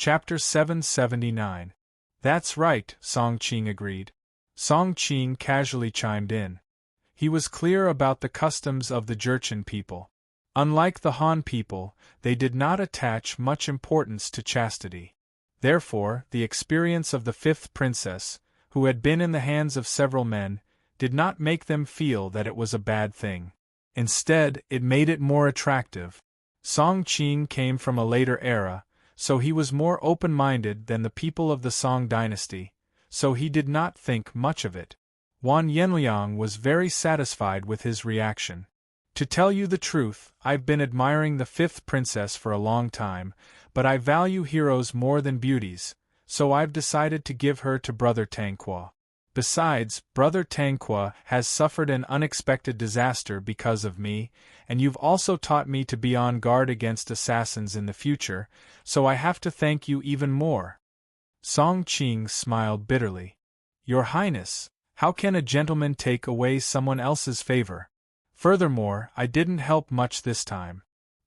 Chapter 779. That's right, Song Qing agreed. Song Qing casually chimed in. He was clear about the customs of the Jurchen people. Unlike the Han people, they did not attach much importance to chastity. Therefore, the experience of the fifth princess, who had been in the hands of several men, did not make them feel that it was a bad thing. Instead, it made it more attractive. Song Qing came from a later era, so he was more open-minded than the people of the Song dynasty, so he did not think much of it. Wang Yanliang was very satisfied with his reaction. To tell you the truth, I've been admiring the fifth princess for a long time, but I value heroes more than beauties, so I've decided to give her to Brother Tanqua. Besides, Brother Tanqua has suffered an unexpected disaster because of me, and you've also taught me to be on guard against assassins in the future, so I have to thank you even more. Song Qing smiled bitterly. Your Highness, how can a gentleman take away someone else's favor? Furthermore, I didn't help much this time.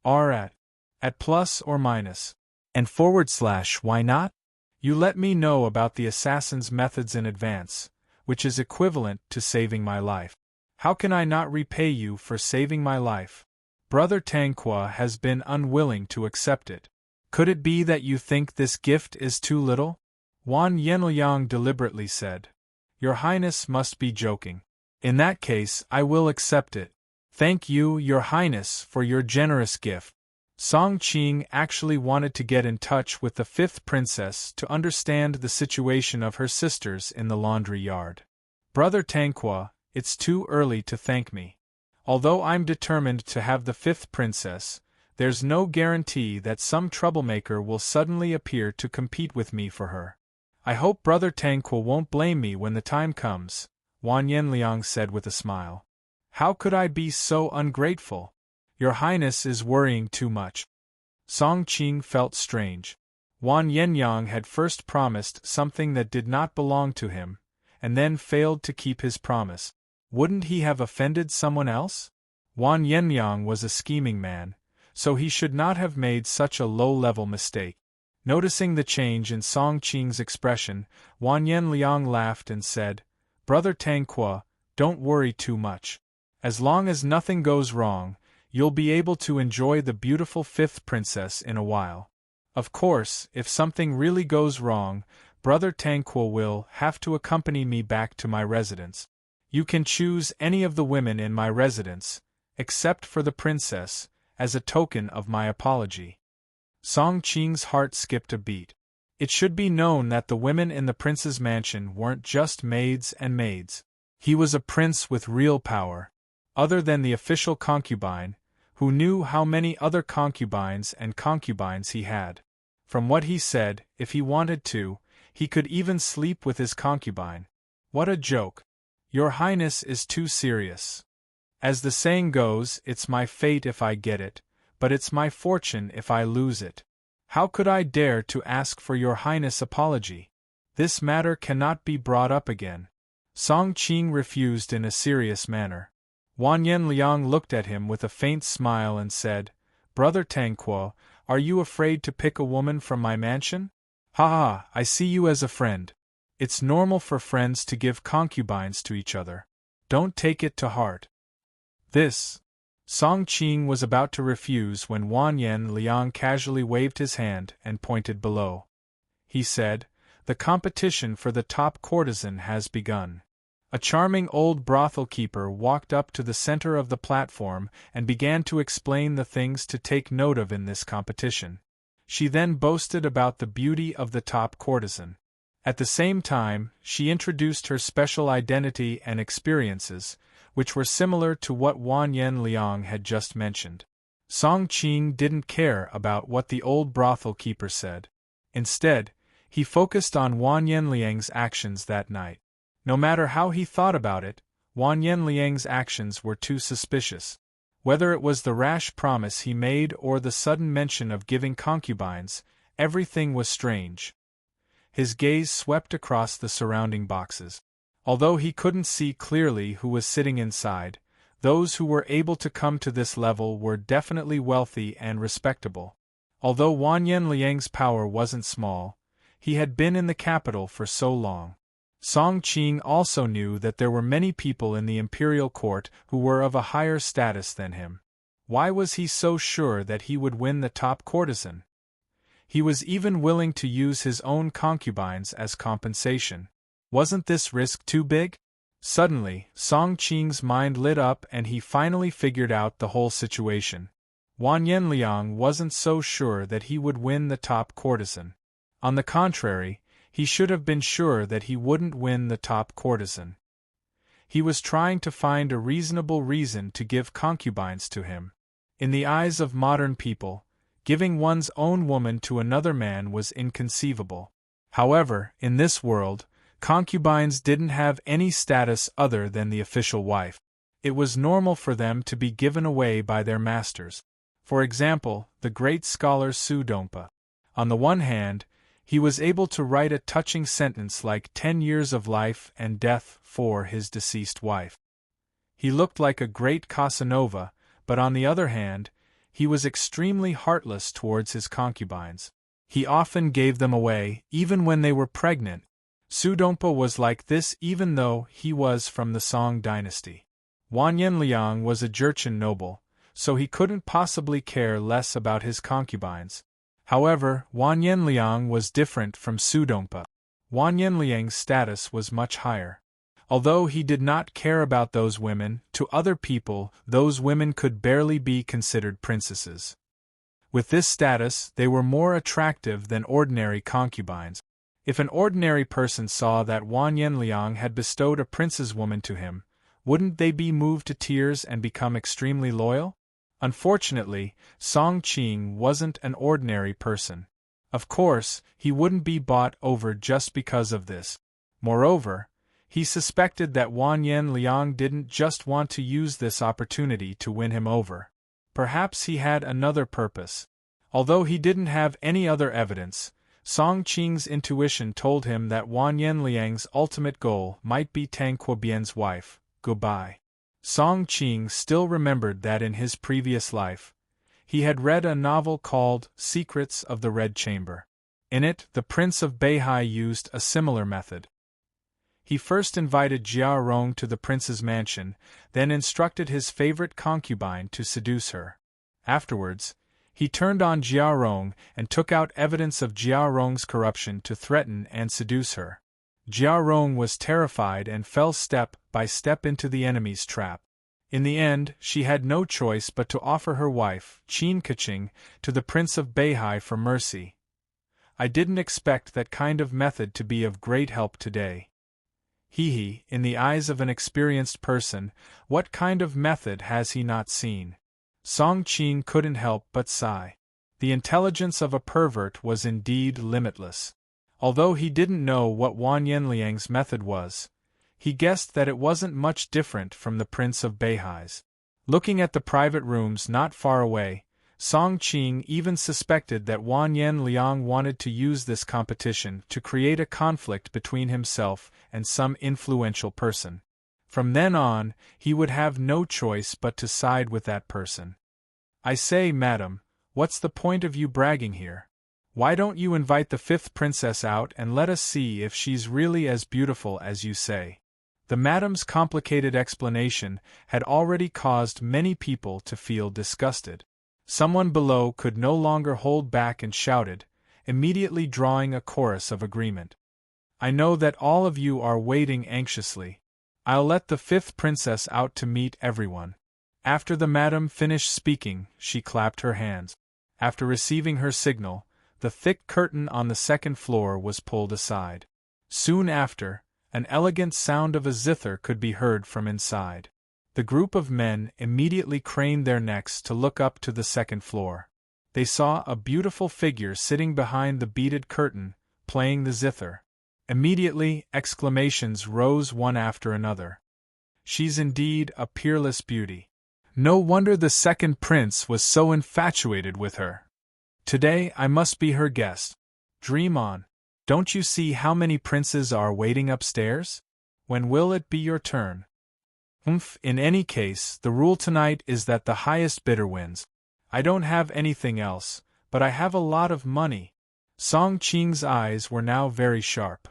At plus or minus. And / why not? You let me know about the assassin's methods in advance, which is equivalent to saving my life. How can I not repay you for saving my life? Brother Tanqua has been unwilling to accept it. Could it be that you think this gift is too little? Wang Yanliang deliberately said. Your Highness must be joking. In that case, I will accept it. Thank you, Your Highness, for your generous gift. Song Qing actually wanted to get in touch with the fifth princess to understand the situation of her sisters in the laundry yard. Brother Tanqua, it's too early to thank me. Although I'm determined to have the fifth princess, there's no guarantee that some troublemaker will suddenly appear to compete with me for her. I hope Brother Tanqua won't blame me when the time comes, Wang Yanliang said with a smile. How could I be so ungrateful? Your Highness is worrying too much. Song Qing felt strange. Wang Yanliang had first promised something that did not belong to him, and then failed to keep his promise. Wouldn't he have offended someone else? Wang Yanliang was a scheming man, so he should not have made such a low-level mistake. Noticing the change in Song Qing's expression, Wang Yanliang laughed and said, Brother Tanqua, don't worry too much. As long as nothing goes wrong, you'll be able to enjoy the beautiful fifth princess in a while. Of course, if something really goes wrong, Brother Tanqua will have to accompany me back to my residence. You can choose any of the women in my residence, except for the princess, as a token of my apology. Song Qing's heart skipped a beat. It should be known that the women in the prince's mansion weren't just maids and maids. He was a prince with real power. Other than the official concubine, who knew how many other concubines and concubines he had. From what he said, if he wanted to, he could even sleep with his concubine. What a joke. Your Highness is too serious. As the saying goes, it's my fate if I get it, but it's my fortune if I lose it. How could I dare to ask for Your Highness' apology? This matter cannot be brought up again. Song Qing refused in a serious manner. Wang Yanliang looked at him with a faint smile and said, Brother Tanqua, are you afraid to pick a woman from my mansion? Ha ha, I see you as a friend. It's normal for friends to give concubines to each other. Don't take it to heart. This. Song Qing was about to refuse when Wang Yanliang casually waved his hand and pointed below. He said, The competition for the top courtesan has begun. A charming old brothel keeper walked up to the center of the platform and began to explain the things to take note of in this competition. She then boasted about the beauty of the top courtesan. At the same time, she introduced her special identity and experiences, which were similar to what Wang Yanliang had just mentioned. Song Qing didn't care about what the old brothel keeper said. Instead, he focused on Wang Yanliang's actions that night. No matter how he thought about it, Wang Yanliang's actions were too suspicious. Whether it was the rash promise he made or the sudden mention of giving concubines, everything was strange. His gaze swept across the surrounding boxes. Although he couldn't see clearly who was sitting inside, those who were able to come to this level were definitely wealthy and respectable. Although Wan Liang's power wasn't small, he had been in the capital for so long. Song Qing also knew that there were many people in the imperial court who were of a higher status than him. Why was he so sure that he would win the top courtesan? He was even willing to use his own concubines as compensation. Wasn't this risk too big? Suddenly, Song Qing's mind lit up and he finally figured out the whole situation. Wan Liang wasn't so sure that he would win the top courtesan. On the contrary, he should have been sure that he wouldn't win the top courtesan. He was trying to find a reasonable reason to give concubines to him. In the eyes of modern people, giving one's own woman to another man was inconceivable. However, in this world, concubines didn't have any status other than the official wife. It was normal for them to be given away by their masters. For example, the great scholar Su Dongpa. On the one hand, he was able to write a touching sentence like 10 years of life and death for his deceased wife. He looked like a great Casanova, but on the other hand, he was extremely heartless towards his concubines. He often gave them away, even when they were pregnant. Su Dongpa was like this even though he was from the Song dynasty. Wan Liang was a Jurchen noble, so he couldn't possibly care less about his concubines. However, Wan Liang was different from Su Dongpa. Wan Liang's status was much higher. Although he did not care about those women, to other people, those women could barely be considered princesses. With this status, they were more attractive than ordinary concubines. If an ordinary person saw that Wan Liang had bestowed a prince's woman to him, wouldn't they be moved to tears and become extremely loyal? Unfortunately, Song Qing wasn't an ordinary person. Of course, he wouldn't be bought over just because of this. Moreover, he suspected that Wan Liang didn't just want to use this opportunity to win him over. Perhaps he had another purpose. Although he didn't have any other evidence, Song Qing's intuition told him that Wan Liang's ultimate goal might be Tang Quobian's wife. Goodbye. Song Qing still remembered that in his previous life, he had read a novel called Secrets of the Red Chamber. In it, the Prince of Beihai used a similar method. He first invited Jia Rong to the prince's mansion, then instructed his favorite concubine to seduce her. Afterwards, he turned on Jia Rong and took out evidence of Jia Rong's corruption to threaten and seduce her. Jia Rong was terrified and fell step by step into the enemy's trap. In the end, she had no choice but to offer her wife, Qin Keqing, to the Prince of Beihai for mercy. I didn't expect that kind of method to be of great help today. In the eyes of an experienced person, what kind of method has he not seen? Song Qing couldn't help but sigh. The intelligence of a pervert was indeed limitless. Although he didn't know what Wan Liang's method was, he guessed that it wasn't much different from the Prince of Beihai's. Looking at the private rooms not far away, Song Qing even suspected that Wan Liang wanted to use this competition to create a conflict between himself and some influential person. From then on, he would have no choice but to side with that person. I say, madam, what's the point of you bragging here? Why don't you invite the fifth princess out and let us see if she's really as beautiful as you say? The madam's complicated explanation had already caused many people to feel disgusted. Someone below could no longer hold back and shouted, immediately drawing a chorus of agreement. I know that all of you are waiting anxiously. I'll let the fifth princess out to meet everyone. After the madam finished speaking, she clapped her hands. After receiving her signal, the thick curtain on the second floor was pulled aside. Soon after, an elegant sound of a zither could be heard from inside. The group of men immediately craned their necks to look up to the second floor. They saw a beautiful figure sitting behind the beaded curtain, playing the zither. Immediately, exclamations rose one after another. She's indeed a peerless beauty. No wonder the second prince was so infatuated with her. Today I must be her guest. Dream on. Don't you see how many princes are waiting upstairs? When will it be your turn? In any case, the rule tonight is that the highest bidder wins. I don't have anything else, But I have a lot of money. Song Qing's eyes were now very sharp.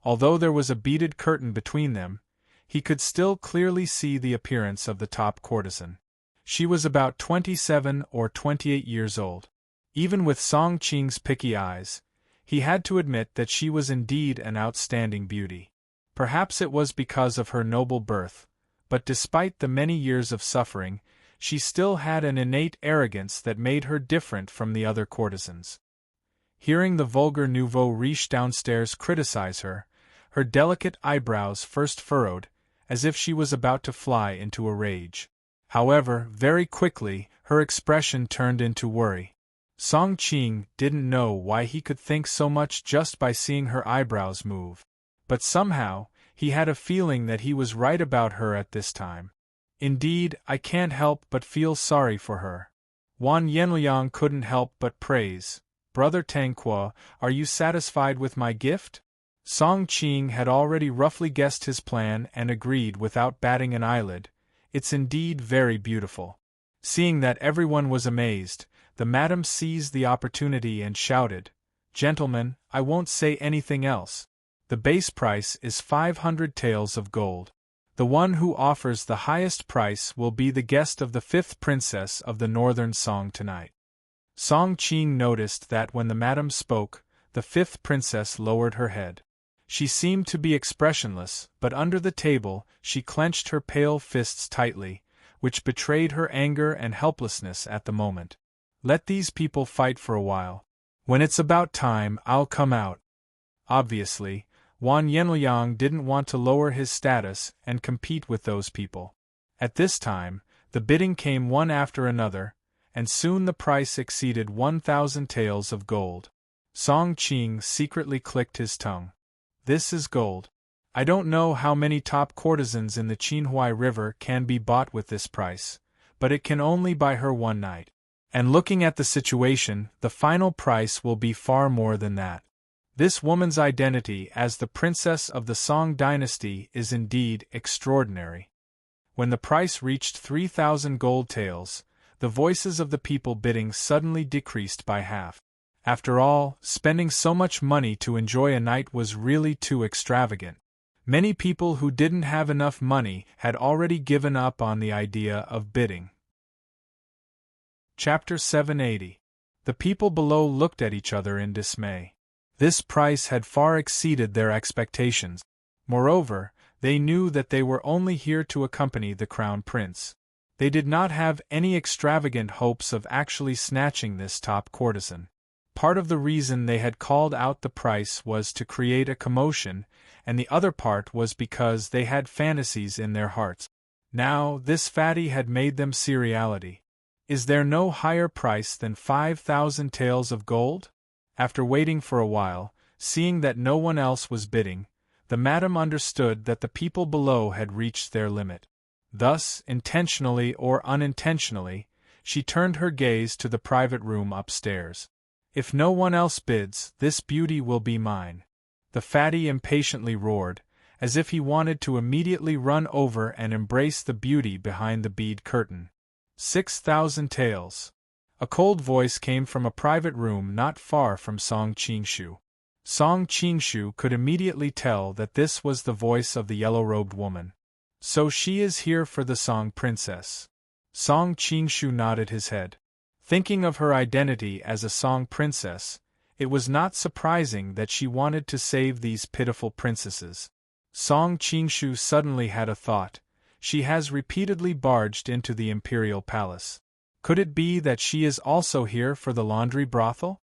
Although there was a beaded curtain between them, he could still clearly see the appearance of the top courtesan. She was about 27 or 28 years old. Even with Song Qing's picky eyes, he had to admit that she was indeed an outstanding beauty. Perhaps it was because of her noble birth, but despite the many years of suffering, she still had an innate arrogance that made her different from the other courtesans. Hearing the vulgar nouveau riche downstairs criticize her, her delicate eyebrows first furrowed, as if she was about to fly into a rage. However, very quickly, her expression turned into worry. Song Qing didn't know why he could think so much just by seeing her eyebrows move. But somehow, he had a feeling that he was right about her at this time. Indeed, I can't help but feel sorry for her. Wan Yanliang couldn't help but praise. Brother Tangqua, are you satisfied with my gift? Song Qing had already roughly guessed his plan and agreed without batting an eyelid. It's indeed very beautiful. Seeing that everyone was amazed, the madam seized the opportunity and shouted, Gentlemen, I won't say anything else. The base price is 500 taels of gold. The one who offers the highest price will be the guest of the fifth princess of the northern song tonight. Song Qing noticed that when the madam spoke, the fifth princess lowered her head. She seemed to be expressionless, but under the table she clenched her pale fists tightly, which betrayed her anger and helplessness at the moment. Let these people fight for a while. When it's about time, I'll come out. Obviously, Wan Yanliang didn't want to lower his status and compete with those people. At this time, the bidding came one after another, and soon the price exceeded 1,000 taels of gold. Song Qing secretly clicked his tongue. This is gold. I don't know how many top courtesans in the Qinhuai River can be bought with this price, but it can only buy her one night. And looking at the situation, the final price will be far more than that. This woman's identity as the princess of the Song dynasty is indeed extraordinary. When the price reached 3,000 gold taels, the voices of the people bidding suddenly decreased by half. After all, spending so much money to enjoy a night was really too extravagant. Many people who didn't have enough money had already given up on the idea of bidding. Chapter 780. The people below looked at each other in dismay. This price had far exceeded their expectations. Moreover, they knew that they were only here to accompany the crown prince. They did not have any extravagant hopes of actually snatching this top courtesan. Part of the reason they had called out the price was to create a commotion, and the other part was because they had fantasies in their hearts. Now, this fatty had made them see reality. Is there no higher price than 5,000 taels of gold? After waiting for a while, seeing that no one else was bidding, the madam understood that the people below had reached their limit. Thus, intentionally or unintentionally, she turned her gaze to the private room upstairs. If no one else bids, this beauty will be mine. The fatty impatiently roared, as if he wanted to immediately run over and embrace the beauty behind the bead curtain. 6,000 taels. A cold voice came from a private room not far from Song Qingshu. Song Qingshu could immediately tell that this was the voice of the yellow-robed woman. So she is here for the Song princess. Song Qingshu nodded his head. Thinking of her identity as a Song princess, it was not surprising that she wanted to save these pitiful princesses. Song Qingshu suddenly had a thought. She has repeatedly barged into the imperial palace. Could it be that she is also here for the laundry brothel?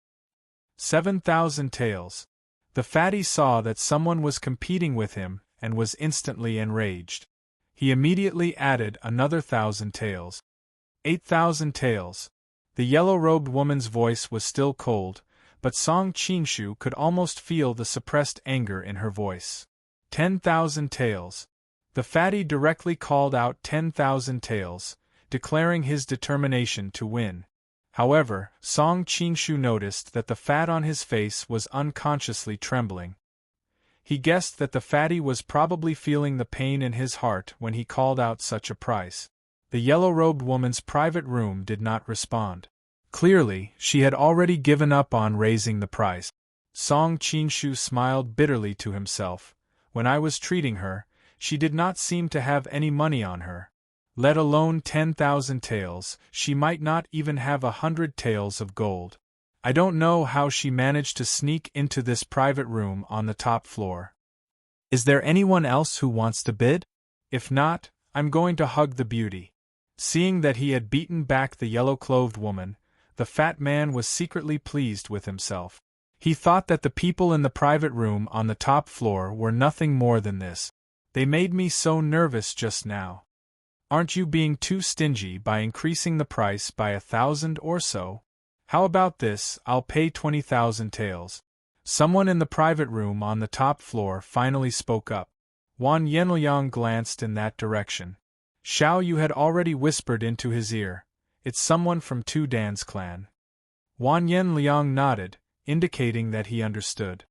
7,000 taels. The fatty saw that someone was competing with him and was instantly enraged. He immediately added another 1,000 taels. 8,000 taels. The yellow-robed woman's voice was still cold, but Song Qingshu could almost feel the suppressed anger in her voice. 10,000 taels. The fatty directly called out 10,000 taels, declaring his determination to win. However, Song Qingshu noticed that the fat on his face was unconsciously trembling. He guessed that the fatty was probably feeling the pain in his heart when he called out such a price. The yellow-robed woman's private room did not respond. Clearly, she had already given up on raising the price. Song Qingshu smiled bitterly to himself. When I was treating her, she did not seem to have any money on her. Let alone 10,000 taels, she might not even have 100 taels of gold. I don't know how she managed to sneak into this private room on the top floor. Is there anyone else who wants to bid? If not, I'm going to hug the beauty. Seeing that he had beaten back the yellow-clothed woman, the fat man was secretly pleased with himself. He thought that the people in the private room on the top floor were nothing more than this. They made me so nervous just now. Aren't you being too stingy by increasing the price by 1,000 or so? How about this, I'll pay 20,000 taels. Someone in the private room on the top floor finally spoke up. Wan Yenliang glanced in that direction. Xiao Yu had already whispered into his ear, "It's someone from Tu Dan's clan." Wan Yenliang nodded, indicating that he understood.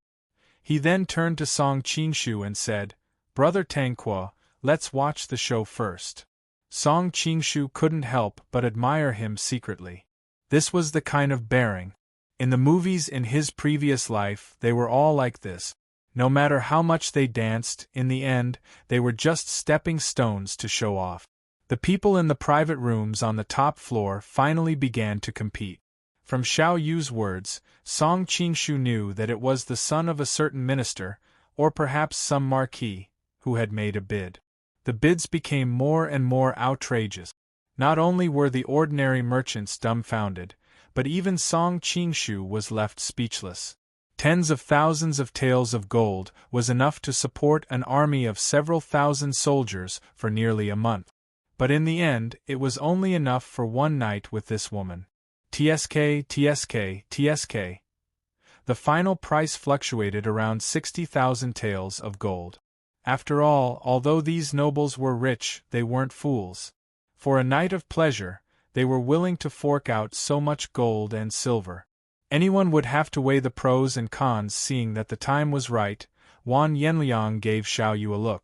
He then turned to Song Qingshu and said, "Brother Tangqua, let's watch the show first." Song Qingshu couldn't help but admire him secretly. This was the kind of bearing. In the movies in his previous life, they were all like this. No matter how much they danced, in the end, they were just stepping stones to show off. The people in the private rooms on the top floor finally began to compete. From Xiao Yu's words, Song Qingshu knew that it was the son of a certain minister, or perhaps some marquis, who had made a bid. The bids became more and more outrageous. Not only were the ordinary merchants dumbfounded, but even Song Qingshu was left speechless. Tens of thousands of taels of gold was enough to support an army of several thousand soldiers for nearly a month. But in the end, it was only enough for one night with this woman. TSK, TSK, TSK. The final price fluctuated around 60,000 taels of gold. After all, although these nobles were rich, they weren't fools. For a night of pleasure, they were willing to fork out so much gold and silver. Anyone would have to weigh the pros and cons. Seeing that the time was right, Wan Yenliang gave Xiao Yu a look.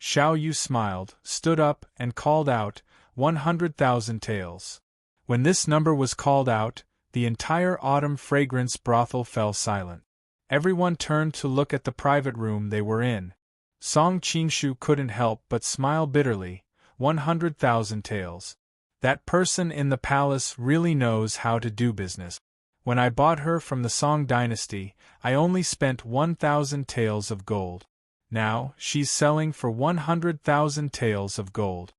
Xiao Yu smiled, stood up, and called out, 100,000 taels. When this number was called out, the entire autumn fragrance brothel fell silent. Everyone turned to look at the private room they were in. Song Qingshu couldn't help but smile bitterly. 100,000 taels. That person in the palace really knows how to do business. When I bought her from the Song dynasty, I only spent 1,000 taels of gold. Now, she's selling for 100,000 taels of gold.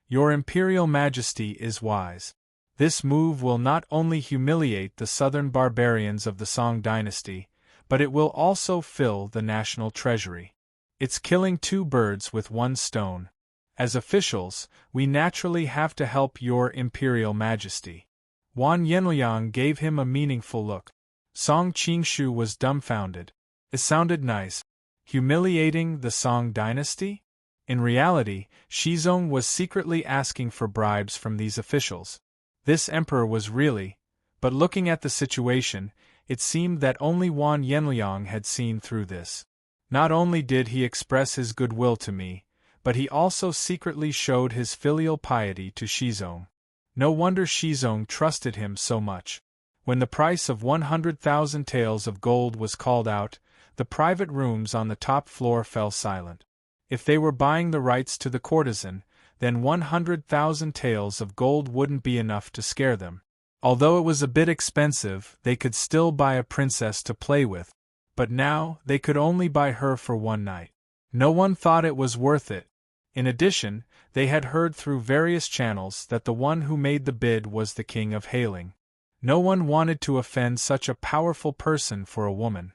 Your Imperial Majesty is wise. This move will not only humiliate the southern barbarians of the Song dynasty, but it will also fill the national treasury. It's killing two birds with one stone. As officials, we naturally have to help your Imperial Majesty. Wan Yenliang gave him a meaningful look. Song Qingshu was dumbfounded. It sounded nice. Humiliating the Song dynasty? In reality, Shizong was secretly asking for bribes from these officials. This emperor was really, but looking at the situation, it seemed that only Wan Yenliang had seen through this. Not only did he express his goodwill to me, but he also secretly showed his filial piety to Shizong. No wonder Shizong trusted him so much. When the price of 100,000 taels of gold was called out, the private rooms on the top floor fell silent. If they were buying the rights to the courtesan, then 100,000 taels of gold wouldn't be enough to scare them. Although it was a bit expensive, they could still buy a princess to play with. But now, they could only buy her for one night. No one thought it was worth it. In addition, they had heard through various channels that the one who made the bid was the king of Hailing. No one wanted to offend such a powerful person for a woman.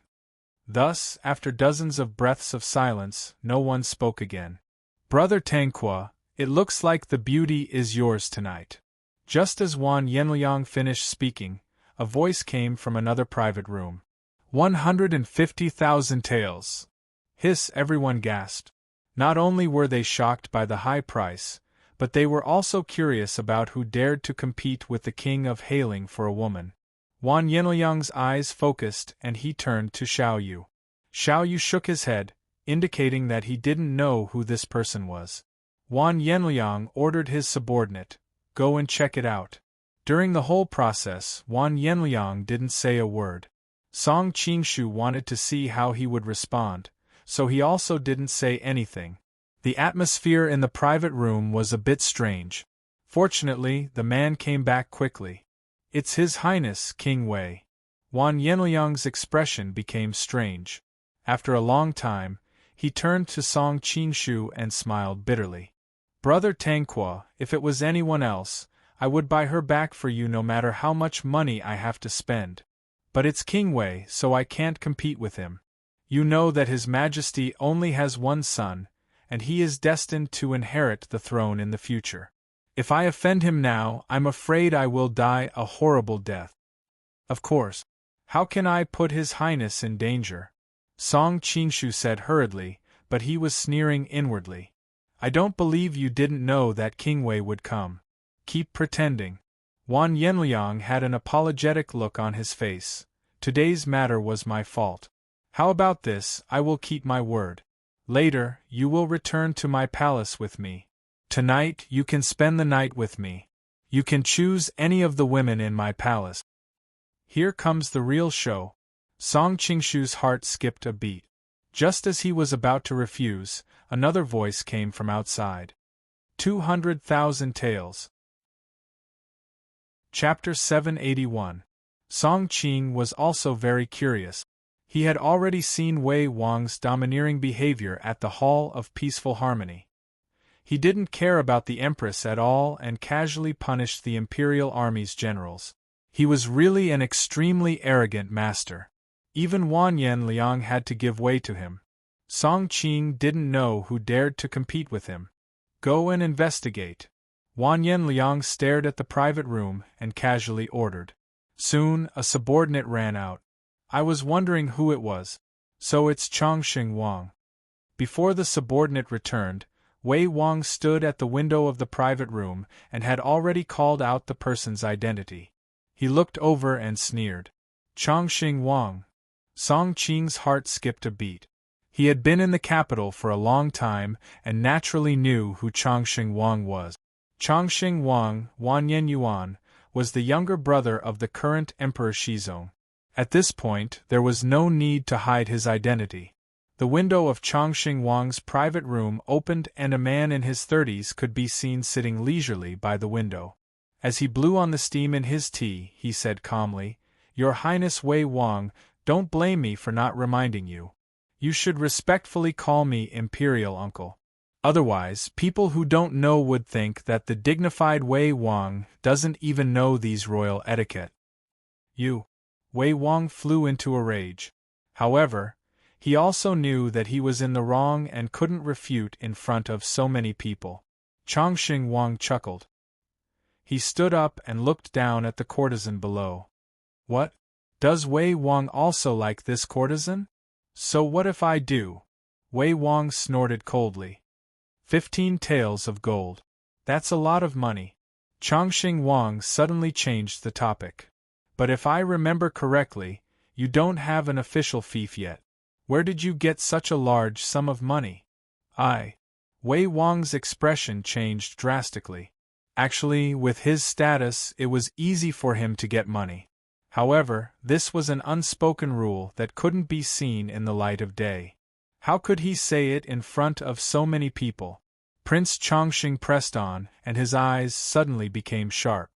Thus, after dozens of breaths of silence, no one spoke again. Brother Tangqua, it looks like the beauty is yours tonight. Just as Wan Yenliang finished speaking, a voice came from another private room. 150,000 taels. Hiss, everyone gasped. Not only were they shocked by the high price, but they were also curious about who dared to compete with the king of Hailing for a woman. Wan Yenliang's eyes focused and he turned to Xiao Yu. Xiao Yu shook his head, indicating that he didn't know who this person was. Wan Yenliang ordered his subordinate, "Go and check it out. During the whole process, Wan Yanliang didn't say a word. Song Qingshu wanted to see how he would respond, so he also didn't say anything. The atmosphere in the private room was a bit strange. Fortunately, the man came back quickly. "It's His Highness, King Wei." Wan Yanliang's expression became strange. After a long time, he turned to Song Qingshu and smiled bitterly. "Brother Tanqua, if it was anyone else, I would buy her back for you no matter how much money I have to spend. But it's King Wei, so I can't compete with him. You know that His Majesty only has one son, and he is destined to inherit the throne in the future. If I offend him now, I'm afraid I will die a horrible death. Of course. How can I put His Highness in danger?" Song Qingshu said hurriedly, but he was sneering inwardly. "I don't believe you didn't know that King Wei would come. Keep pretending." Wan Yanliang had an apologetic look on his face. "Today's matter was my fault. How about this? I will keep my word. Later, you will return to my palace with me. Tonight, you can spend the night with me. You can choose any of the women in my palace. Here comes the real show." Song Qingshu's heart skipped a beat. Just as he was about to refuse, another voice came from outside. 200,000 taels. Chapter 781. Song Qing was also very curious. He had already seen Wei Wang's domineering behavior at the Hall of Peaceful Harmony. He didn't care about the Empress at all and casually punished the Imperial Army's generals. He was really an extremely arrogant master. Even Wan Yanliang had to give way to him. Song Qing didn't know who dared to compete with him. "Go and investigate." Wan Yanliang stared at the private room and casually ordered. Soon, a subordinate ran out. "I was wondering who it was. So it's Chongqing Wang." Before the subordinate returned, Wei Wang stood at the window of the private room and had already called out the person's identity. He looked over and sneered. "Chongqing Wang." Song Qing's heart skipped a beat. He had been in the capital for a long time and naturally knew who Chongqing Wang was. Chongqing Wang, Wan Yenyuan, was the younger brother of the current Emperor Shizong. At this point, there was no need to hide his identity. The window of Chongqing Wang's private room opened and a man in his 30s could be seen sitting leisurely by the window. As he blew on the steam in his tea, he said calmly, "Your Highness Wei Wang, don't blame me for not reminding you. You should respectfully call me Imperial Uncle. Otherwise, people who don't know would think that the dignified Wei Wang doesn't even know these royal etiquette." "You." Wei Wang flew into a rage. However, he also knew that he was in the wrong and couldn't refute in front of so many people. Chongqing Wang chuckled. He stood up and looked down at the courtesan below. "What? Does Wei Wang also like this courtesan? So what if I do?" Wei Wang snorted coldly. 15 taels of gold. That's a lot of money. Chongqing Wang suddenly changed the topic. "But if I remember correctly, you don't have an official fief yet. Where did you get such a large sum of money?" Wei Wang's expression changed drastically. Actually, with his status, it was easy for him to get money. However, this was an unspoken rule that couldn't be seen in the light of day. How could he say it in front of so many people? Prince Chongqing pressed on, and his eyes suddenly became sharp.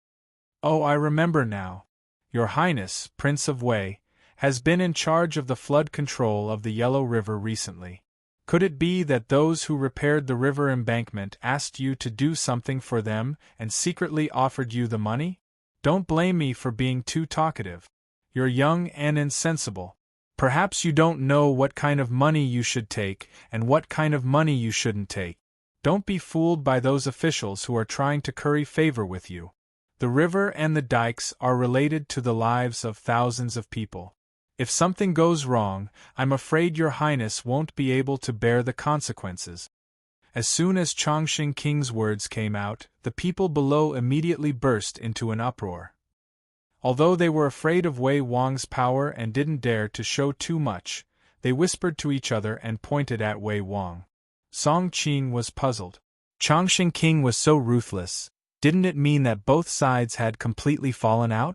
"Oh, I remember now. Your Highness, Prince of Wei, has been in charge of the flood control of the Yellow River recently. Could it be that those who repaired the river embankment asked you to do something for them and secretly offered you the money? Don't blame me for being too talkative. You're young and insensible. Perhaps you don't know what kind of money you should take and what kind of money you shouldn't take. Don't be fooled by those officials who are trying to curry favor with you. The river and the dikes are related to the lives of thousands of people. If something goes wrong, I'm afraid your Highness won't be able to bear the consequences." As soon as Chongqing King's words came out, the people below immediately burst into an uproar. Although they were afraid of Wei Wang's power and didn't dare to show too much, they whispered to each other and pointed at Wei Wang. Song Qing was puzzled. Chongqing King was so ruthless. Didn't it mean that both sides had completely fallen out?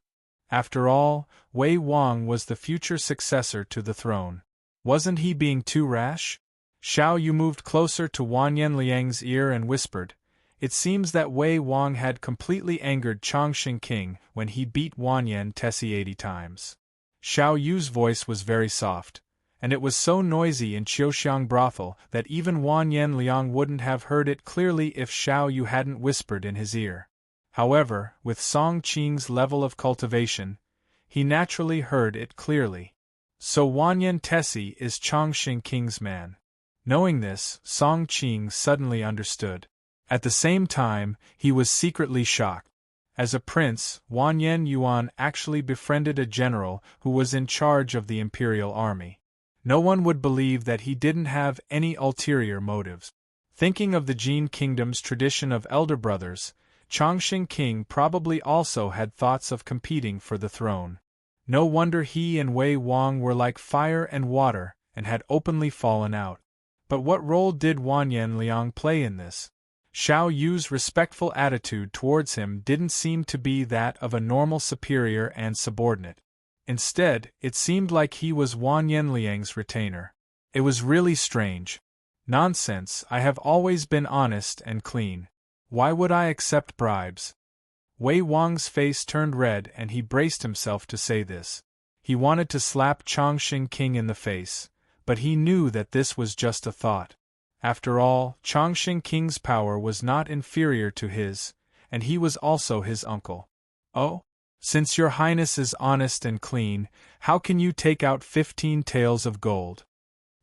After all, Wei Wang was the future successor to the throne. Wasn't he being too rash? Xiao Yu moved closer to Wan Yanliang's ear and whispered, "It seems that Wei Wang had completely angered Chongqing King when he beat Wan Yan Tessie 80 times. Xiao Yu's voice was very soft, and it was so noisy in Qiuxiang brothel that even Wan Yanliang wouldn't have heard it clearly if Xiao Yu hadn't whispered in his ear. However, with Song Qing's level of cultivation, he naturally heard it clearly. So Wan Yan Tessie is Chongqing King's man. Knowing this, Song Qing suddenly understood. At the same time, he was secretly shocked. As a prince, Wan Yan Yuan actually befriended a general who was in charge of the imperial army. No one would believe that he didn't have any ulterior motives. Thinking of the Jin Kingdom's tradition of elder brothers, Chongqing King probably also had thoughts of competing for the throne. No wonder he and Wei Wang were like fire and water and had openly fallen out. But what role did Wan Yanliang play in this? Xiao Yu's respectful attitude towards him didn't seem to be that of a normal superior and subordinate. Instead, it seemed like he was Wan Yanliang's retainer. It was really strange. Nonsense, I have always been honest and clean. Why would I accept bribes? Wei Wang's face turned red and he braced himself to say this. He wanted to slap Chongqing King in the face, but he knew that this was just a thought. After all, Chongqing King's power was not inferior to his, and he was also his uncle. Oh? Since your highness is honest and clean, how can you take out 15 taels of gold?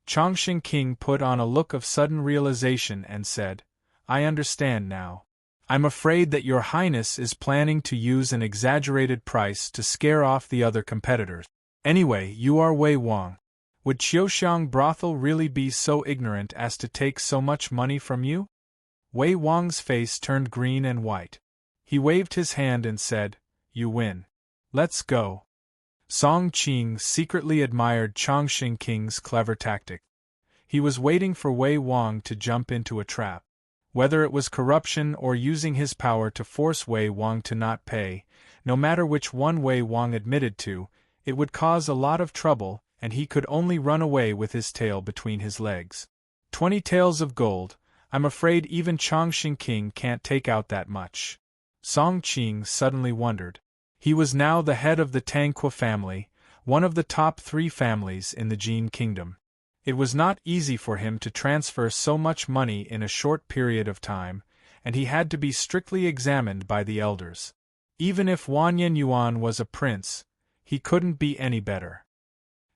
Chongqing King put on a look of sudden realization and said, I understand now. I'm afraid that your highness is planning to use an exaggerated price to scare off the other competitors. Anyway, you are Wei Wang. Would Qiuxiang brothel really be so ignorant as to take so much money from you? Wei Wang's face turned green and white. He waved his hand and said, You win. Let's go. Song Qing secretly admired Chongqing King's clever tactic. He was waiting for Wei Wang to jump into a trap. Whether it was corruption or using his power to force Wei Wang to not pay, no matter which one Wei Wang admitted to, it would cause a lot of trouble, and he could only run away with his tail between his legs. 20 taels of gold, I'm afraid even Chongqing King can't take out that much. Song Qing suddenly wondered. He was now the head of the Tangqua family, one of the top 3 families in the Jin Kingdom. It was not easy for him to transfer so much money in a short period of time, and he had to be strictly examined by the elders. Even if Wan Yan Yuan was a prince, he couldn't be any better.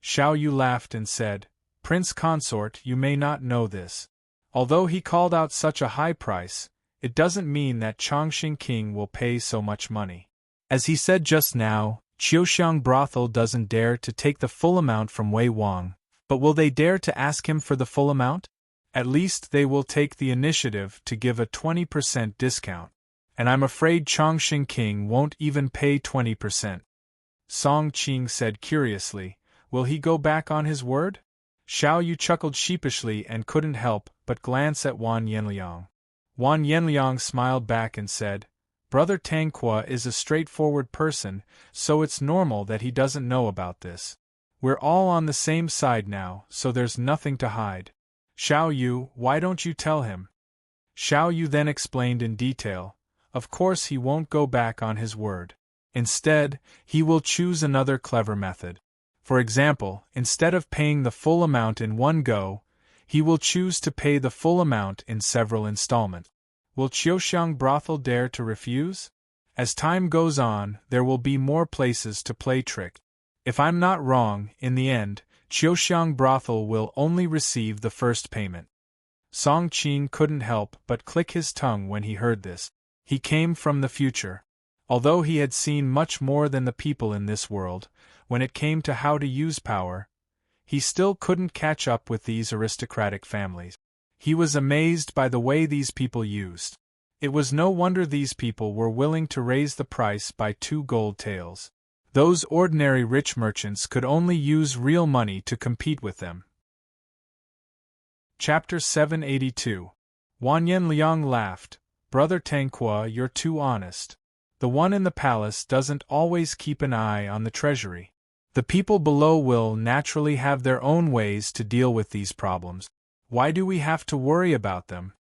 Xiao Yu laughed and said, Prince Consort, you may not know this. Although he called out such a high price, it doesn't mean that Chongqing King will pay so much money. As he said just now, Qiuxiang brothel doesn't dare to take the full amount from Wei Wang. But will they dare to ask him for the full amount? At least they will take the initiative to give a 20% discount. And I'm afraid Chongqing King won't even pay 20%. Song Qing said curiously, Will he go back on his word? Xiao Yu chuckled sheepishly and couldn't help but glance at Wan Yanliang. Wan Yanliang smiled back and said, Brother Tangqua is a straightforward person, so it's normal that he doesn't know about this. We're all on the same side now, so there's nothing to hide. Xiao Yu, why don't you tell him? Xiao Yu then explained in detail. Of course he won't go back on his word. Instead, he will choose another clever method. For example, instead of paying the full amount in one go, he will choose to pay the full amount in several installments. Will Qiuxiang brothel dare to refuse? As time goes on, there will be more places to play trick. If I'm not wrong, in the end, Qiuxiang brothel will only receive the first payment. Song Qing couldn't help but click his tongue when he heard this. He came from the future. Although he had seen much more than the people in this world, when it came to how to use power, he still couldn't catch up with these aristocratic families. He was amazed by the way these people used. It was no wonder these people were willing to raise the price by 2 gold taels. Those ordinary rich merchants could only use real money to compete with them. Chapter 782. Wan Yanliang laughed. Brother Tanqua, you're too honest. The one in the palace doesn't always keep an eye on the treasury. The people below will naturally have their own ways to deal with these problems. Why do we have to worry about them?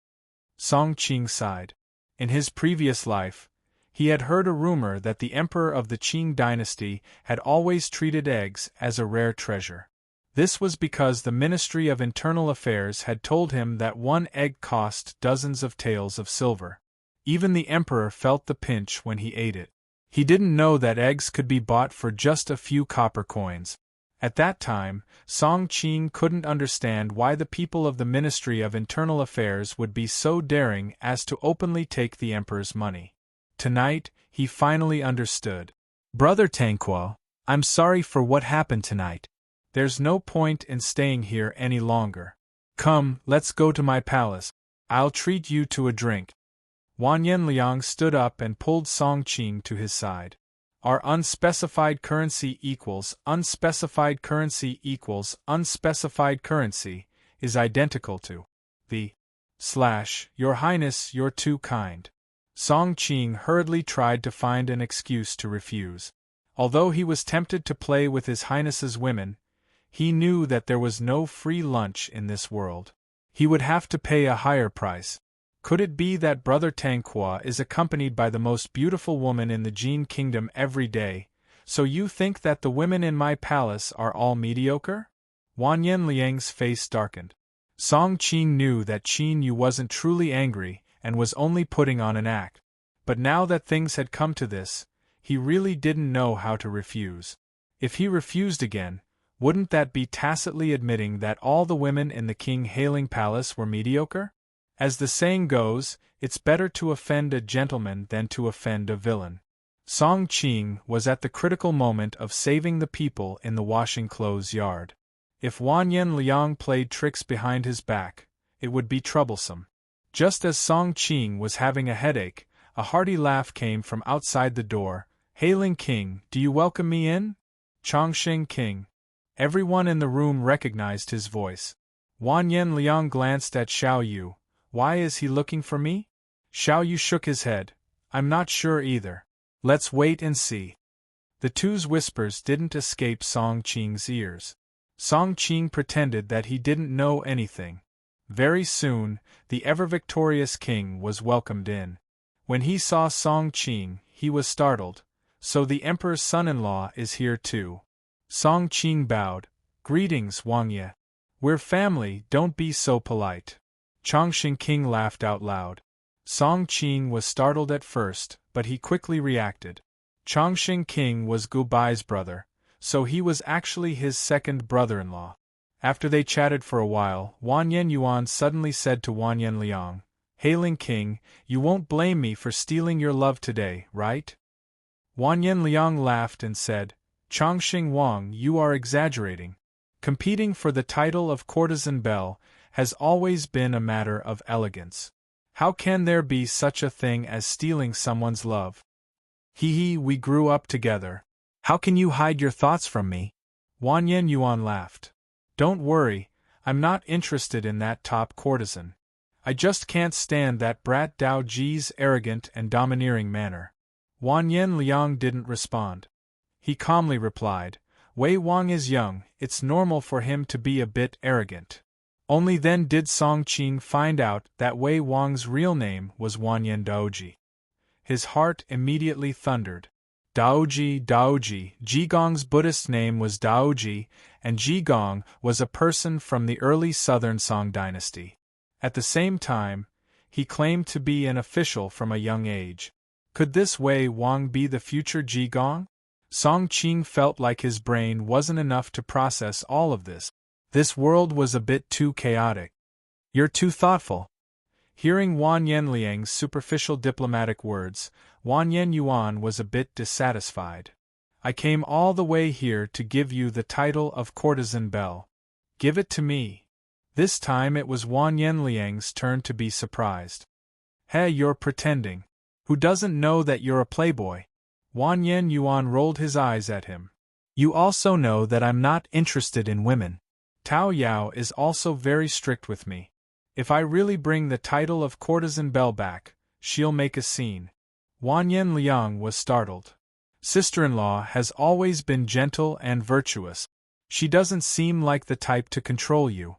Song Qing sighed. In his previous life, he had heard a rumor that the emperor of the Qing dynasty had always treated eggs as a rare treasure. This was because the Ministry of Internal Affairs had told him that one egg cost dozens of taels of silver. Even the emperor felt the pinch when he ate it. He didn't know that eggs could be bought for just a few copper coins. At that time, Song Qing couldn't understand why the people of the Ministry of Internal Affairs would be so daring as to openly take the emperor's money. Tonight, he finally understood. Brother Tanqua, I'm sorry for what happened tonight. There's no point in staying here any longer. Come, let's go to my palace. I'll treat you to a drink. Wanyan Liang stood up and pulled Song Qing to his side. Our unspecified currency equals unspecified currency equals unspecified currency is identical to the Your Highness, you're too kind. Song Qing hurriedly tried to find an excuse to refuse. Although he was tempted to play with His Highness's women, he knew that there was no free lunch in this world. He would have to pay a higher price. Could it be that Brother Tanqua is accompanied by the most beautiful woman in the Jin kingdom every day? So you think that the women in my palace are all mediocre? Wanyan Liang's face darkened. Song Qing knew that Qin Yu wasn't truly angry and was only putting on an act. But now that things had come to this, he really didn't know how to refuse. If he refused again, wouldn't that be tacitly admitting that all the women in the King Hailing Palace were mediocre? As the saying goes, it's better to offend a gentleman than to offend a villain. Song Qing was at the critical moment of saving the people in the washing clothes yard. If Wanyan Liang played tricks behind his back, it would be troublesome. Just as Song Qing was having a headache, a hearty laugh came from outside the door. Hailing King, do you welcome me in? Chongqing King. Everyone in the room recognized his voice. Wanyan Liang glanced at Xiao Yu. Why is he looking for me? Xiao Yu shook his head. I'm not sure either. Let's wait and see. The two's whispers didn't escape Song Qing's ears. Song Qing pretended that he didn't know anything. Very soon, the ever-victorious king was welcomed in. When he saw Song Qing, he was startled. So the emperor's son-in-law is here too. Song Qing bowed. Greetings, Wang Ye. We're family, don't be so polite. Chongqing King laughed out loud. Song Qing was startled at first, but he quickly reacted. Chongqing King was Gu Bai's brother, so he was actually his second brother-in-law. After they chatted for a while, Wanyan Yuan suddenly said to Wanyan Liang, Hailing King, you won't blame me for stealing your love today, right? Wanyan Liang laughed and said, Chongqing Wang, you are exaggerating. Competing for the title of courtesan belle has always been a matter of elegance. How can there be such a thing as stealing someone's love? Hee, we grew up together. How can you hide your thoughts from me? Wanyan Yuan laughed. Don't worry, I'm not interested in that top courtesan. I just can't stand that brat Dao Ji's arrogant and domineering manner. Wanyan Liang didn't respond. He calmly replied, Wei Wang is young, it's normal for him to be a bit arrogant. Only then did Song Qing find out that Wei Wang's real name was Wanyan Daoji. His heart immediately thundered. Daoji, Daoji, Jigong's Buddhist name was Daoji, and Jigong was a person from the early southern Song dynasty. At the same time, he claimed to be an official from a young age. Could this Wei Wang be the future Jigong? Song Qing felt like his brain wasn't enough to process all of this. This world was a bit too chaotic. You're too thoughtful. Hearing Wanyan Liang's superficial diplomatic words, Wanyan Yuan was a bit dissatisfied. I came all the way here to give you the title of courtesan belle. Give it to me. This time it was Wanyan Liang's turn to be surprised. Hey, you're pretending. Who doesn't know that you're a playboy? Wanyan Yuan rolled his eyes at him. You also know that I'm not interested in women. Tao Yao is also very strict with me. If I really bring the title of courtesan belle back, she'll make a scene. Wanyan Liang was startled. Sister-in-law has always been gentle and virtuous. She doesn't seem like the type to control you.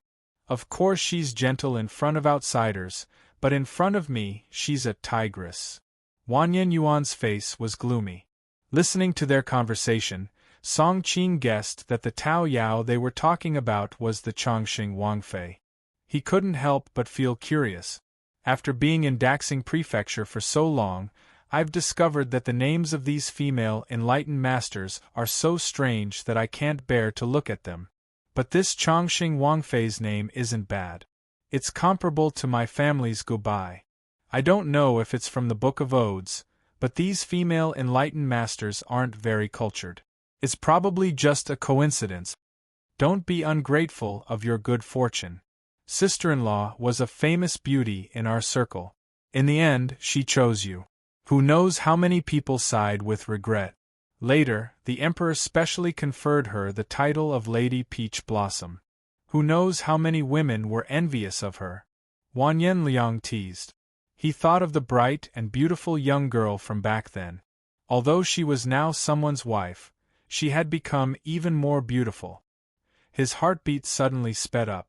Of course she's gentle in front of outsiders, but in front of me, she's a tigress. Wanyan Yuan's face was gloomy. Listening to their conversation, Song Qing guessed that the Tao Yao they were talking about was the Chongqing Wangfei. He couldn't help but feel curious. After being in Daxing Prefecture for so long, I've discovered that the names of these female enlightened masters are so strange that I can't bear to look at them. But this Chongqing Wangfei's name isn't bad. It's comparable to my family's Gubai. I don't know if it's from the Book of Odes, but these female enlightened masters aren't very cultured. It's probably just a coincidence. Don't be ungrateful of your good fortune. Sister-in-law was a famous beauty in our circle. In the end, she chose you. Who knows how many people sighed with regret. Later, the emperor specially conferred her the title of Lady Peach Blossom. Who knows how many women were envious of her. Wanyan Liang teased. He thought of the bright and beautiful young girl from back then. Although she was now someone's wife, she had become even more beautiful. His heartbeat suddenly sped up.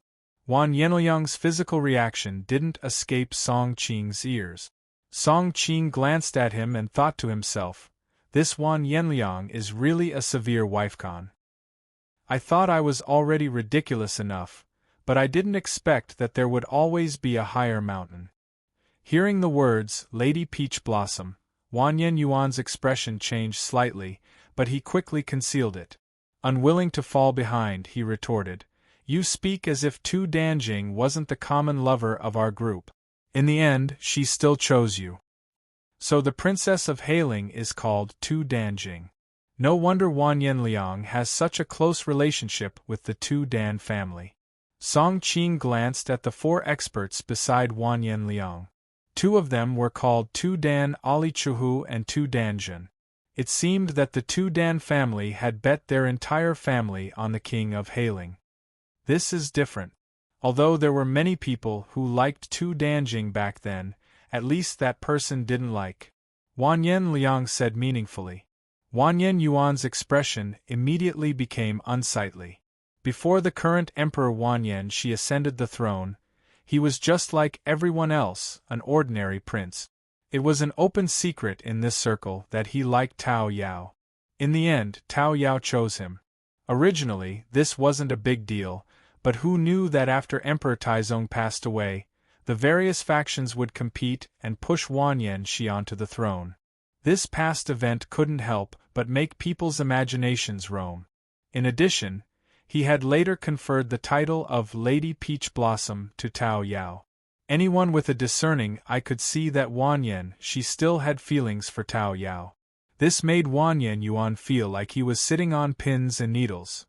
Wanyan Liang's physical reaction didn't escape Song Qing's ears. Song Qing glanced at him and thought to himself, this Wanyan Liang is really a severe wifecon. I thought I was already ridiculous enough, but I didn't expect that there would always be a higher mountain. Hearing the words, Lady Peach Blossom, Wanyan Yuan's expression changed slightly, but he quickly concealed it. Unwilling to fall behind, he retorted, you speak as if Tu Danjing wasn't the common lover of our group. In the end, she still chose you. So the Princess of Hailing is called Tu Danjing. No wonder Wanyan Liang has such a close relationship with the Tu Dan family. Song Qing glanced at the 4 experts beside Wanyan Liang. 2 of them were called Tu Dan Ali Chuhu and Tu Danjun. It seemed that the Tu Dan family had bet their entire family on the king of Hailing. This is different. Although there were many people who liked Tu Danjing back then, at least that person didn't like. Wanyan Liang said meaningfully. Wanyan Yuan's expression immediately became unsightly. Before the current Emperor Wanyan she ascended the throne, he was just like everyone else, an ordinary prince. It was an open secret in this circle that he liked Tao Yao. In the end, Tao Yao chose him. Originally, this wasn't a big deal, but who knew that after Emperor Taizong passed away, the various factions would compete and push Wanyan Shi onto the throne. This past event couldn't help but make people's imaginations roam. In addition, he had later conferred the title of Lady Peach Blossom to Tao Yao. Anyone with a discerning eye could see that Wanyan Shi still had feelings for Tao Yao. This made Wanyan Yuan feel like he was sitting on pins and needles.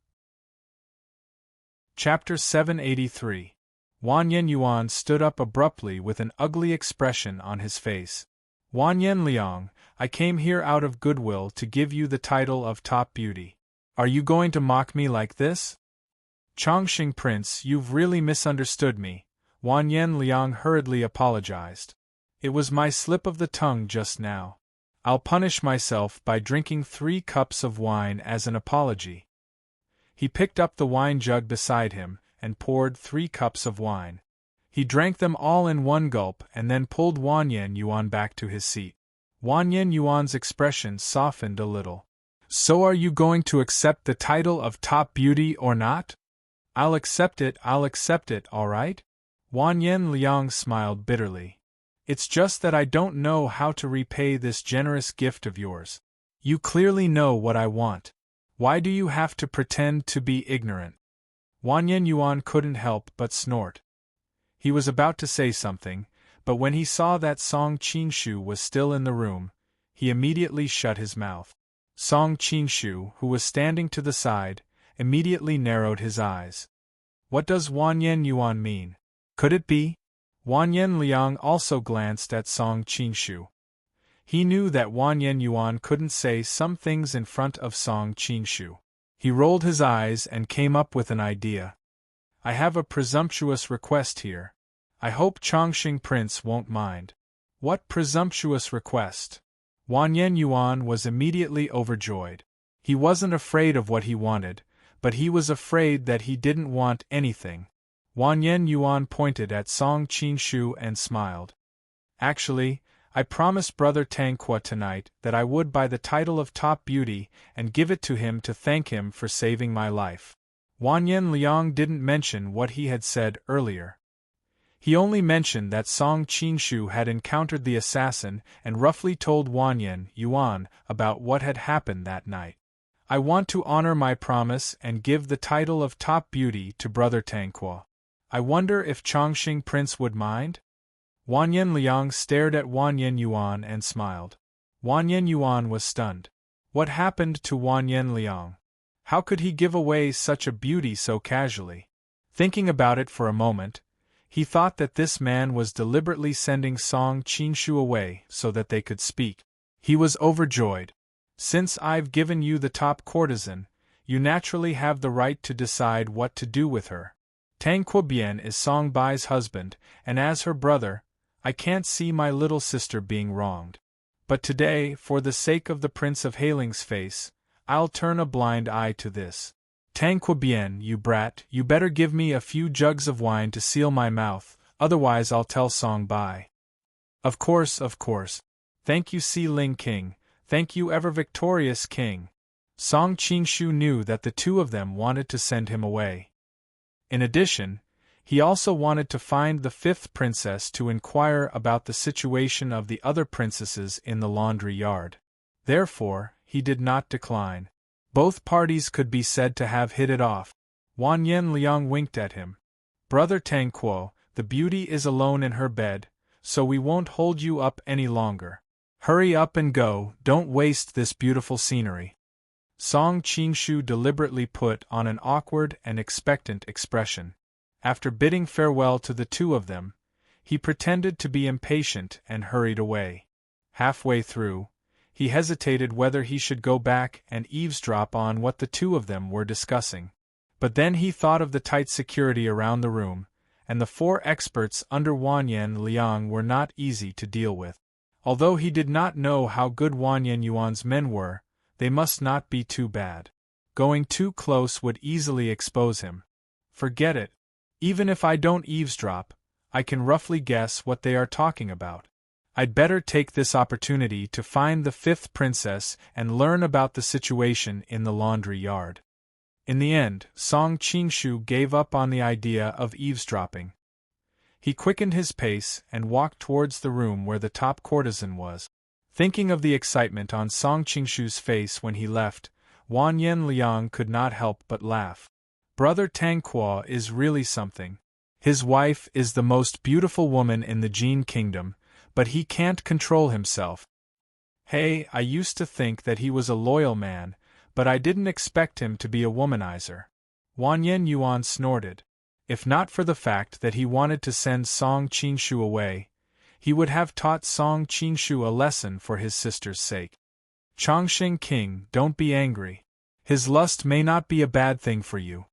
Chapter 783. Wanyan Yuan stood up abruptly with an ugly expression on his face. Wanyan Liang, I came here out of goodwill to give you the title of top beauty. Are you going to mock me like this? Chongqing Prince, you've really misunderstood me, Wanyan Liang hurriedly apologized. It was my slip of the tongue just now. I'll punish myself by drinking 3 cups of wine as an apology. He picked up the wine jug beside him and poured 3 cups of wine. He drank them all in one gulp and then pulled Wanyan Yuan back to his seat. Wanyan Yuan's expression softened a little. So are you going to accept the title of top beauty or not? I'll accept it, all right? Wanyan Liang smiled bitterly. It's just that I don't know how to repay this generous gift of yours. You clearly know what I want. Why do you have to pretend to be ignorant? Wanyan Yuan couldn't help but snort. He was about to say something, but when he saw that Song Qingshu was still in the room, he immediately shut his mouth. Song Qingshu, who was standing to the side, immediately narrowed his eyes. What does Wanyan Yuan mean? Could it be? Wanyan Liang also glanced at Song Qingshu. He knew that Wanyan Yuan couldn't say some things in front of Song Qingshu. He rolled his eyes and came up with an idea. I have a presumptuous request here. I hope Chongqing Prince won't mind. What presumptuous request! Wanyan Yuan was immediately overjoyed. He wasn't afraid of what he wanted, but he was afraid that he didn't want anything. Wanyan Yuan pointed at Song Qinshu and smiled. Actually, I promised Brother Tangqua tonight that I would buy the title of top beauty and give it to him to thank him for saving my life. Wanyan Liang didn't mention what he had said earlier. He only mentioned that Song Qinshu had encountered the assassin and roughly told Wanyan Yuan about what had happened that night. I want to honor my promise and give the title of top beauty to Brother Tangqua. I wonder if Chongqing Prince would mind? Wanyan Liang stared at Wanyan Yuan and smiled. Wanyan Yuan was stunned. What happened to Wanyan Liang? How could he give away such a beauty so casually? Thinking about it for a moment, he thought that this man was deliberately sending Song Qinshu away so that they could speak. He was overjoyed. Since I've given you the top courtesan, you naturally have the right to decide what to do with her. Tang Quobian is Song Bai's husband, and as her brother, I can't see my little sister being wronged. But today, for the sake of the Prince of Hailing's face, I'll turn a blind eye to this. Tang Quobian, you brat, you better give me a few jugs of wine to seal my mouth, otherwise I'll tell Song Bai. Of course. Thank you, Si Ling King. Thank you, ever-victorious King. Song Qinshu knew that the two of them wanted to send him away. In addition, he also wanted to find the fifth princess to inquire about the situation of the other princesses in the laundry yard. Therefore, he did not decline. Both parties could be said to have hit it off. Wanyan Liang winked at him. Brother Tangquo, the beauty is alone in her bed, so we won't hold you up any longer. Hurry up and go, don't waste this beautiful scenery. Song Qinshu deliberately put on an awkward and expectant expression. After bidding farewell to the two of them, he pretended to be impatient and hurried away. Halfway through, he hesitated whether he should go back and eavesdrop on what the two of them were discussing. But then he thought of the tight security around the room, and the 4 experts under Wanyan Liang were not easy to deal with. Although he did not know how good Wanyan Yuan's men were, they must not be too bad. Going too close would easily expose him. Forget it. Even if I don't eavesdrop, I can roughly guess what they are talking about. I'd better take this opportunity to find the 5th princess and learn about the situation in the laundry yard. In the end, Song Qinshu gave up on the idea of eavesdropping. He quickened his pace and walked towards the room where the top courtesan was. Thinking of the excitement on Song Qinshu's face when he left, Wanyan Liang could not help but laugh. Brother Tangquo is really something. His wife is the most beautiful woman in the Jin Kingdom, but he can't control himself. Hey, I used to think that he was a loyal man, but I didn't expect him to be a womanizer. Wanyan Yuan snorted. If not for the fact that he wanted to send Song Qinshu away, he would have taught Song Qinshu a lesson for his sister's sake. Chongqing King, don't be angry. His lust may not be a bad thing for you.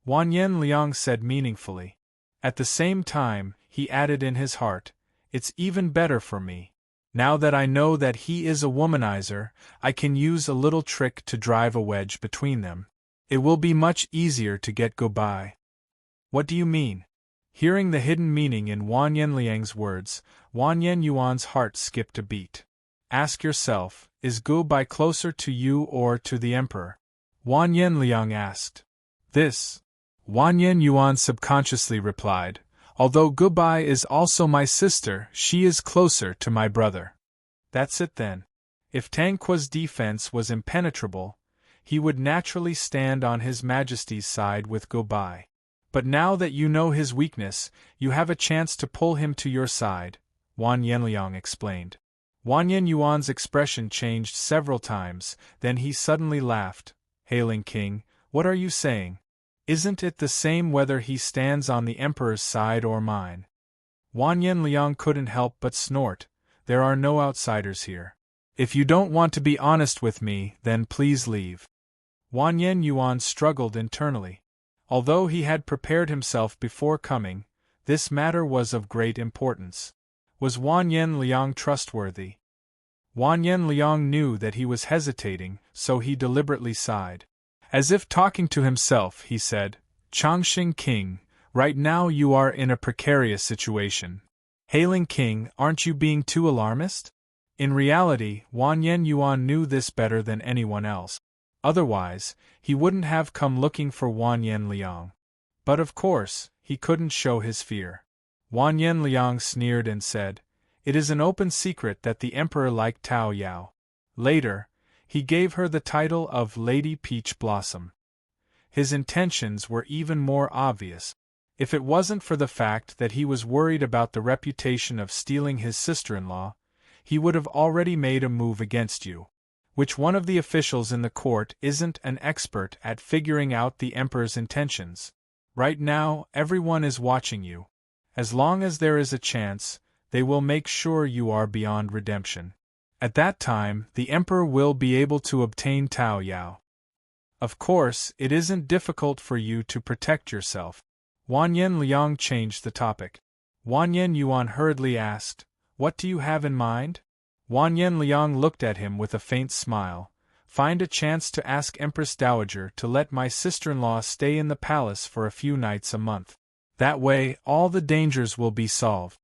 Wanyan Liang said meaningfully. At the same time, he added in his heart, it's even better for me. Now that I know that he is a womanizer, I can use a little trick to drive a wedge between them. It will be much easier to get goodbye. What do you mean? Hearing the hidden meaning in Wanyan Liang's words, Wanyan Yuan's heart skipped a beat. Ask yourself, is Gubai closer to you or to the emperor? Wanyan Liang asked. This. Wanyan Yuan subconsciously replied, although Gubai is also my sister, she is closer to my brother. That's it then. If Tangqua's defense was impenetrable, he would naturally stand on His Majesty's side with Gubai. But now that you know his weakness, you have a chance to pull him to your side, Wanyan Liang explained. Wanyan Yuan's expression changed several times, then he suddenly laughed. Hailing King, what are you saying? Isn't it the same whether he stands on the emperor's side or mine? Wanyan Liang couldn't help but snort. There are no outsiders here. If you don't want to be honest with me, then please leave. Wanyan Yuan struggled internally. Although he had prepared himself before coming, this matter was of great importance. Was Wan Yen Liang trustworthy? Wan Yen Liang knew that he was hesitating, so he deliberately sighed. As if talking to himself, he said, Changxing King, right now you are in a precarious situation. Hailing King, aren't you being too alarmist? In reality, Wan Yen Yuan knew this better than anyone else. Otherwise, he wouldn't have come looking for Wan Yen Liang. But of course, he couldn't show his fear. Wan Yen Liang sneered and said, It is an open secret that the emperor liked Tao Yao. Later, he gave her the title of Lady Peach Blossom. His intentions were even more obvious. If it wasn't for the fact that he was worried about the reputation of stealing his sister-in-law, he would have already made a move against you. Which one of the officials in the court isn't an expert at figuring out the emperor's intentions? Right now, everyone is watching you. As long as there is a chance, they will make sure you are beyond redemption. At that time, the emperor will be able to obtain Tao Yao. Of course, it isn't difficult for you to protect yourself. Wan Yen Liang changed the topic. Wan Yen Yuan hurriedly asked, What do you have in mind? Wan Yen Liang looked at him with a faint smile. Find a chance to ask Empress Dowager to let my sister-in-law stay in the palace for a few nights a month. That way, all the dangers will be solved.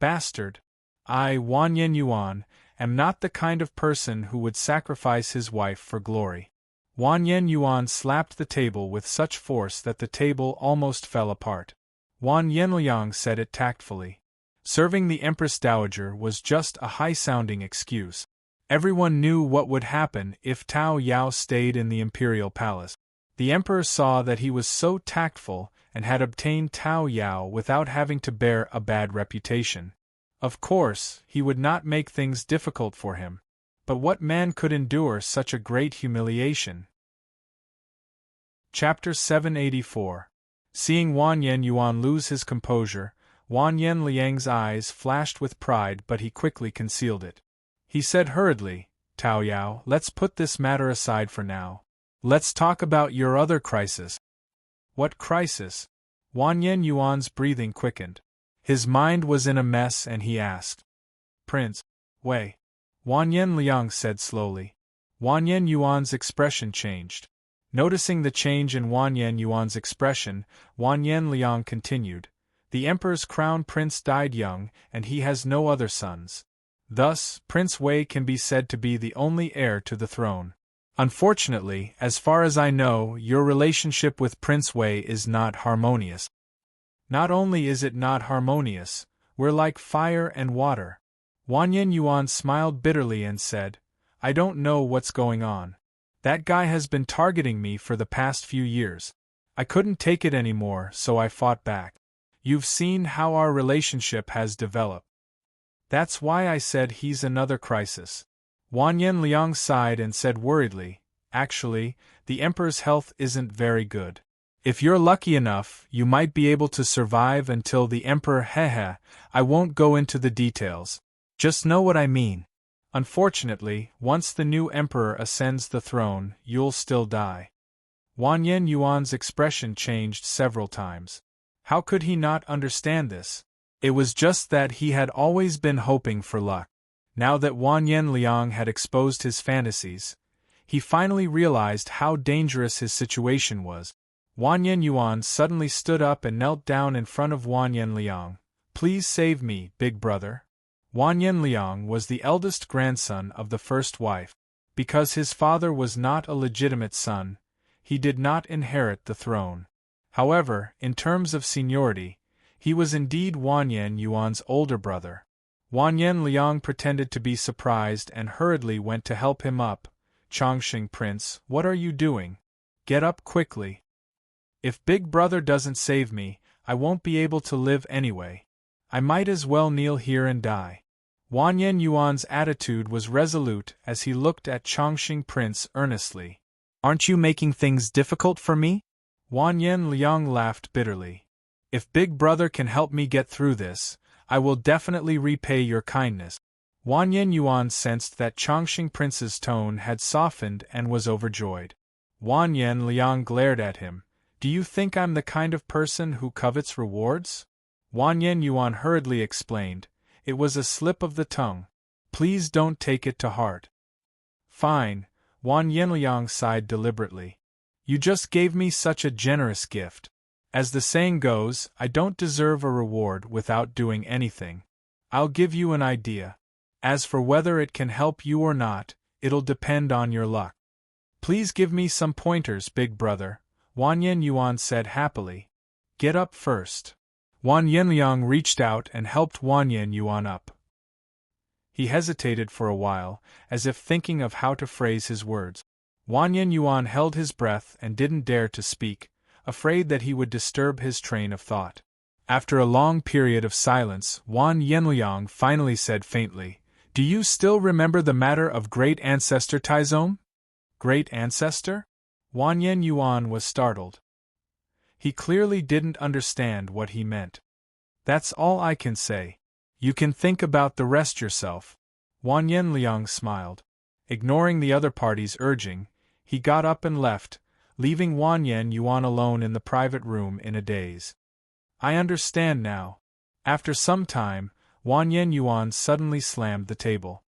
Bastard! I, Wan Yen Yuan, am not the kind of person who would sacrifice his wife for glory. Wan Yen Yuan slapped the table with such force that the table almost fell apart. Wan Yen Liang said it tactfully. Serving the Empress Dowager was just a high-sounding excuse. Everyone knew what would happen if Tao Yao stayed in the imperial palace. The emperor saw that he was so tactful and had obtained Tao Yao without having to bear a bad reputation. Of course, he would not make things difficult for him. But what man could endure such a great humiliation? Chapter 784. Seeing Wan Yen Yuan lose his composure, Wan Yen Liang's eyes flashed with pride, but he quickly concealed it. He said hurriedly, Tao Yao, let's put this matter aside for now. Let's talk about your other crisis. What crisis? Wan Yen Yuan's breathing quickened. His mind was in a mess and he asked. Prince Wei. Wan Yen Liang said slowly. Wan Yen Yuan's expression changed. Noticing the change in Wan Yen Yuan's expression, Wan Yen Liang continued. The emperor's crown prince died young, and he has no other sons. Thus, Prince Wei can be said to be the only heir to the throne. Unfortunately, as far as I know, your relationship with Prince Wei is not harmonious. Not only is it not harmonious, we're like fire and water. Wan Yen Yuan smiled bitterly and said, I don't know what's going on. That guy has been targeting me for the past few years. I couldn't take it anymore, so I fought back. You've seen how our relationship has developed. That's why I said he's another crisis. Wan Yen Liang sighed and said worriedly, Actually, the emperor's health isn't very good. If you're lucky enough, you might be able to survive until the emperor. I won't go into the details. Just know what I mean. Unfortunately, once the new emperor ascends the throne, you'll still die. Wan Yen Yuan's expression changed several times. How could he not understand this? It was just that he had always been hoping for luck. Now that Wan Yen Liang had exposed his fantasies, he finally realized how dangerous his situation was. Wan Yen Yuan suddenly stood up and knelt down in front of Wan Yen Liang. Please save me, big brother. Wan Yen Liang was the eldest grandson of the first wife. Because his father was not a legitimate son, he did not inherit the throne. However, in terms of seniority, he was indeed Wan Yen Yuan's older brother. Wan Yen Liang pretended to be surprised and hurriedly went to help him up. Chongqing Prince, what are you doing? Get up quickly. If big brother doesn't save me, I won't be able to live anyway. I might as well kneel here and die. Wan Yen Yuan's attitude was resolute as he looked at Chongqing Prince earnestly. Aren't you making things difficult for me? Wan Yen Liang laughed bitterly. If big brother can help me get through this, I will definitely repay your kindness. Wan Yen Yuan sensed that Chongqing Prince's tone had softened and was overjoyed. Wan Yen Liang glared at him. Do you think I'm the kind of person who covets rewards? Wan Yen Yuan hurriedly explained. It was a slip of the tongue. Please don't take it to heart. Fine, Wan Yenliang sighed deliberately. You just gave me such a generous gift. As the saying goes, I don't deserve a reward without doing anything. I'll give you an idea. As for whether it can help you or not, it'll depend on your luck. Please give me some pointers, big brother, Wanyan Yuan said happily. Get up first. Wan Yenliang reached out and helped Wanyan Yuan up. He hesitated for a while, as if thinking of how to phrase his words. Wanyan Yuan held his breath and didn't dare to speak, afraid that he would disturb his train of thought. After a long period of silence, Wan Yenliang finally said faintly, Do you still remember the matter of great ancestor Taizong? Great ancestor? Wanyan Yuan was startled. He clearly didn't understand what he meant. That's all I can say. You can think about the rest yourself. Wanyan Liang smiled. Ignoring the other party's urging, he got up and left, leaving Wanyan Yuan alone in the private room in a daze. I understand now. After some time, Wanyan Yuan suddenly slammed the table.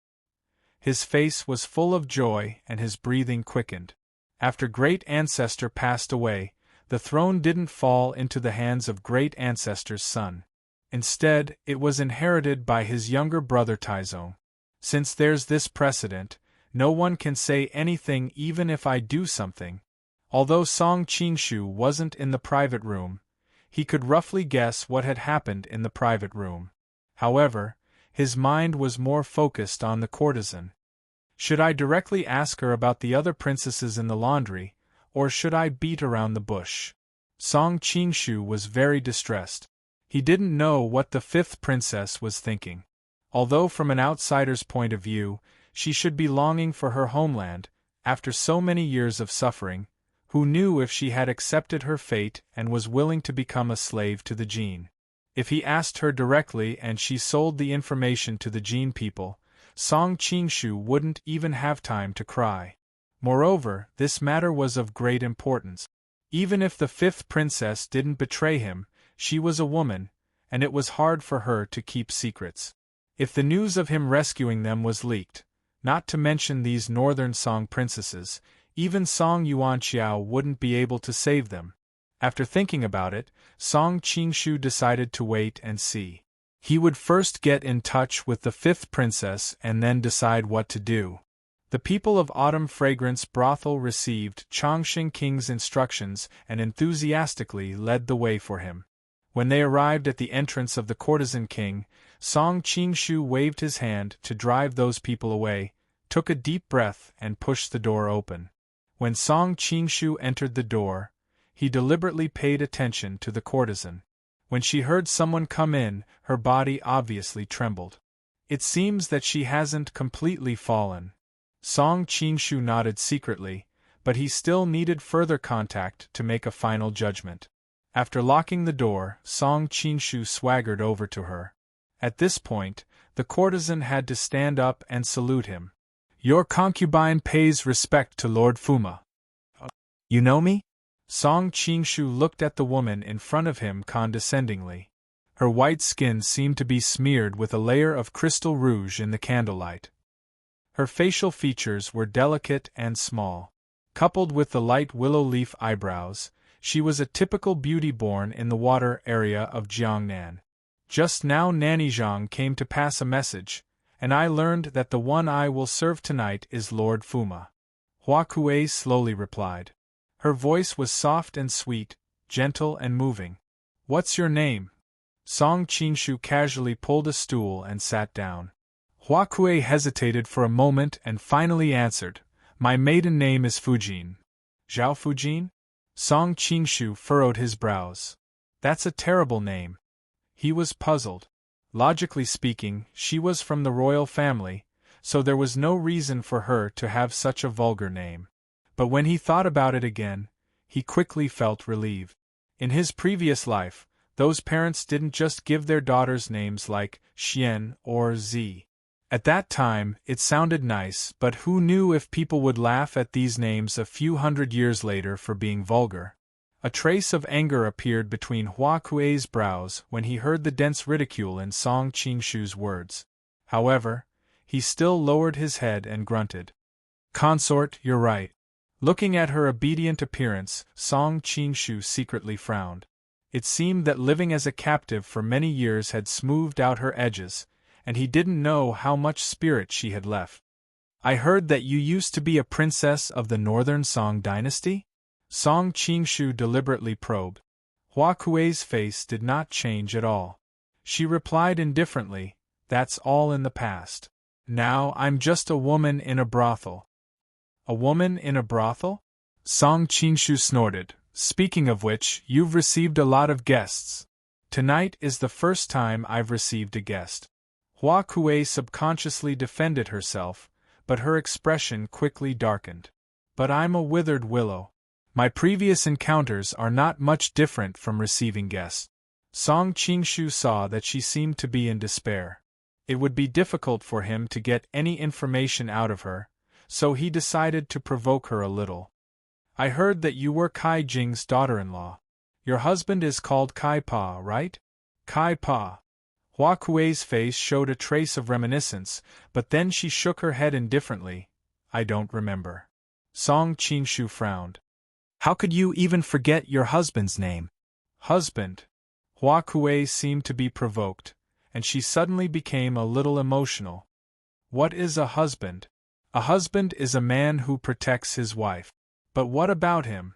His face was full of joy and his breathing quickened. After great ancestor passed away, the throne didn't fall into the hands of great ancestor's son. Instead, it was inherited by his younger brother Taizong. Since there's this precedent, no one can say anything even if I do something. Although Song Qingshu wasn't in the private room, he could roughly guess what had happened in the private room. However, his mind was more focused on the courtesan. Should I directly ask her about the other princesses in the laundry, or should I beat around the bush? Song Qingshu was very distressed. He didn't know what the fifth princess was thinking. Although from an outsider's point of view, she should be longing for her homeland, after so many years of suffering, who knew if she had accepted her fate and was willing to become a slave to the Jin? If he asked her directly and she sold the information to the Jin people, Song Qingshu wouldn't even have time to cry. Moreover, this matter was of great importance. Even if the fifth princess didn't betray him, she was a woman, and it was hard for her to keep secrets. If the news of him rescuing them was leaked, not to mention these northern Song princesses, even Song Yuanqiao wouldn't be able to save them. After thinking about it, Song Qingshu decided to wait and see. He would first get in touch with the fifth princess and then decide what to do. The people of Autumn Fragrance Brothel received Chongqing King's instructions and enthusiastically led the way for him. When they arrived at the entrance of the courtesan king, Song Qingshu waved his hand to drive those people away, took a deep breath and pushed the door open. When Song Qingshu entered the door, he deliberately paid attention to the courtesan. When she heard someone come in, her body obviously trembled. It seems that she hasn't completely fallen. Song Qingshu nodded secretly, but he still needed further contact to make a final judgment. After locking the door, Song Qingshu swaggered over to her. At this point, the courtesan had to stand up and salute him. Your concubine pays respect to Lord Fuma. You know me? Song Qingshu looked at the woman in front of him condescendingly. Her white skin seemed to be smeared with a layer of crystal rouge in the candlelight. Her facial features were delicate and small. Coupled with the light willow leaf eyebrows, she was a typical beauty born in the water area of Jiangnan. Just now Nanny Zhang came to pass a message, and I learned that the one I will serve tonight is Lord Fuma. Hua Kuei slowly replied. Her voice was soft and sweet, gentle and moving. What's your name? Song Qingshu casually pulled a stool and sat down. Hua Kuei hesitated for a moment and finally answered, My maiden name is Fujin. Zhao Fujin? Song Qingshu furrowed his brows. That's a terrible name. He was puzzled. Logically speaking, she was from the royal family, so there was no reason for her to have such a vulgar name. But when he thought about it again, he quickly felt relieved. In his previous life, those parents didn't just give their daughters names like Xian or Zi. At that time, it sounded nice, but who knew if people would laugh at these names a few hundred years later for being vulgar? A trace of anger appeared between Hua Kuei's brows when he heard the dense ridicule in Song Qingshu's words. However, he still lowered his head and grunted. Consort, you're right. Looking at her obedient appearance, Song Qingshu secretly frowned. It seemed that living as a captive for many years had smoothed out her edges, and he didn't know how much spirit she had left. I heard that you used to be a princess of the Northern Song dynasty? Song Qingshu deliberately probed. Hua Kuei's face did not change at all. She replied indifferently, that's all in the past. Now I'm just a woman in a brothel. A woman in a brothel? Song Qingshu snorted. Speaking of which, you've received a lot of guests. Tonight is the first time I've received a guest. Hua Kuei subconsciously defended herself, but her expression quickly darkened. But I'm a withered willow. My previous encounters are not much different from receiving guests. Song Qingshu saw that she seemed to be in despair. It would be difficult for him to get any information out of her, so he decided to provoke her a little. I heard that you were Kai Jing's daughter-in-law. Your husband is called Kai Pa, right? Kai Pa. Hua Kuei's face showed a trace of reminiscence, but then she shook her head indifferently. I don't remember. Song Qingshu frowned. How could you even forget your husband's name? Husband. Hua Kuei seemed to be provoked, and she suddenly became a little emotional. What is a husband? A husband is a man who protects his wife. But what about him?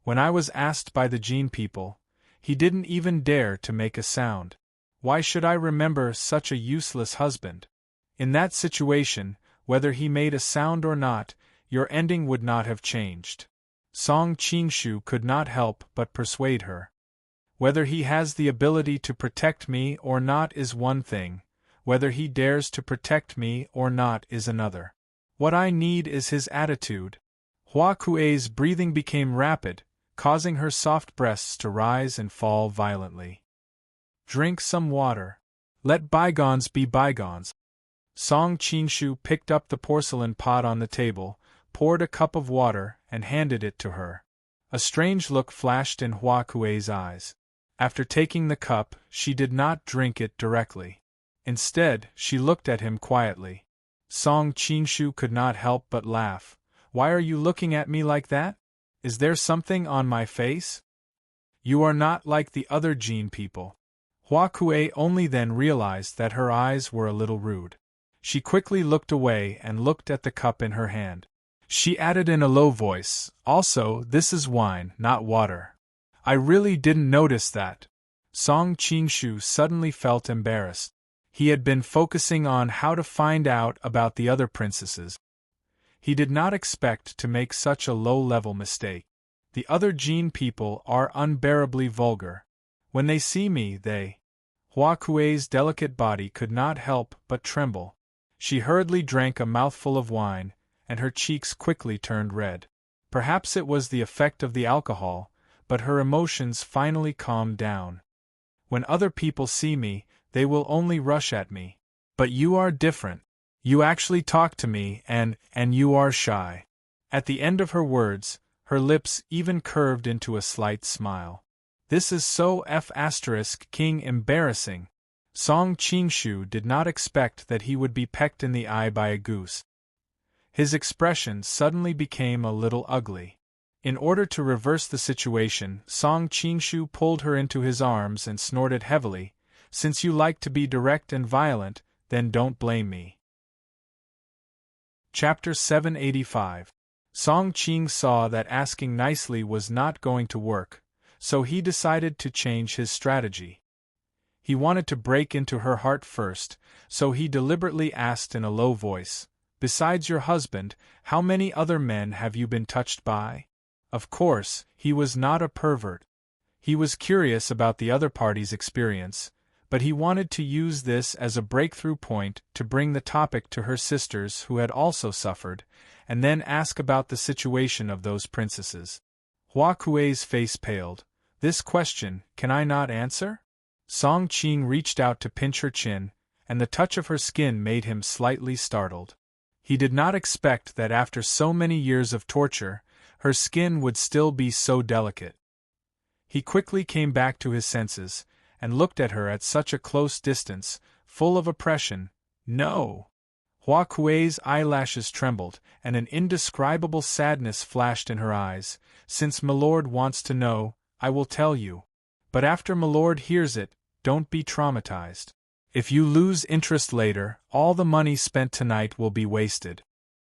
When I was asked by the Jin people, he didn't even dare to make a sound. Why should I remember such a useless husband? In that situation, whether he made a sound or not, your ending would not have changed. Song Qingshu could not help but persuade her. Whether he has the ability to protect me or not is one thing, whether he dares to protect me or not is another. What I need is his attitude. Hua Kuei's breathing became rapid, causing her soft breasts to rise and fall violently. Drink some water. Let bygones be bygones. Song Qingshu picked up the porcelain pot on the table, poured a cup of water, and handed it to her. A strange look flashed in Hua Kuei's eyes. After taking the cup, she did not drink it directly. Instead, she looked at him quietly. Song Qingshu could not help but laugh. Why are you looking at me like that? Is there something on my face? You are not like the other Jin people. Hua Kuei only then realized that her eyes were a little rude. She quickly looked away and looked at the cup in her hand. She added in a low voice, also, this is wine, not water. I really didn't notice that. Song Qingshu suddenly felt embarrassed. He had been focusing on how to find out about the other princesses. He did not expect to make such a low-level mistake. The other Jin people are unbearably vulgar. When they see me, Hua Kuei's delicate body could not help but tremble. She hurriedly drank a mouthful of wine, and her cheeks quickly turned red. Perhaps it was the effect of the alcohol, but her emotions finally calmed down. When other people see me, they will only rush at me. But you are different. You actually talk to me and you are shy. At the end of her words, her lips even curved into a slight smile. This is so King embarrassing. Song Qingshu did not expect that he would be pecked in the eye by a goose. His expression suddenly became a little ugly. In order to reverse the situation, Song Qingshu pulled her into his arms and snorted heavily, since you like to be direct and violent, then don't blame me. Chapter 785. Song Qing saw that asking nicely was not going to work, so he decided to change his strategy. He wanted to break into her heart first, so he deliberately asked in a low voice, "Besides your husband, how many other men have you been touched by?" Of course, he was not a pervert. He was curious about the other party's experience, but he wanted to use this as a breakthrough point to bring the topic to her sisters who had also suffered, and then ask about the situation of those princesses. Hua Kuei's face paled. This question, can I not answer? Song Qing reached out to pinch her chin, and the touch of her skin made him slightly startled. He did not expect that after so many years of torture, her skin would still be so delicate. He quickly came back to his senses, and looked at her at such a close distance, full of oppression. No! Hua Kuei's eyelashes trembled, and an indescribable sadness flashed in her eyes. Since milord wants to know, I will tell you. But after milord hears it, don't be traumatized. If you lose interest later, all the money spent tonight will be wasted.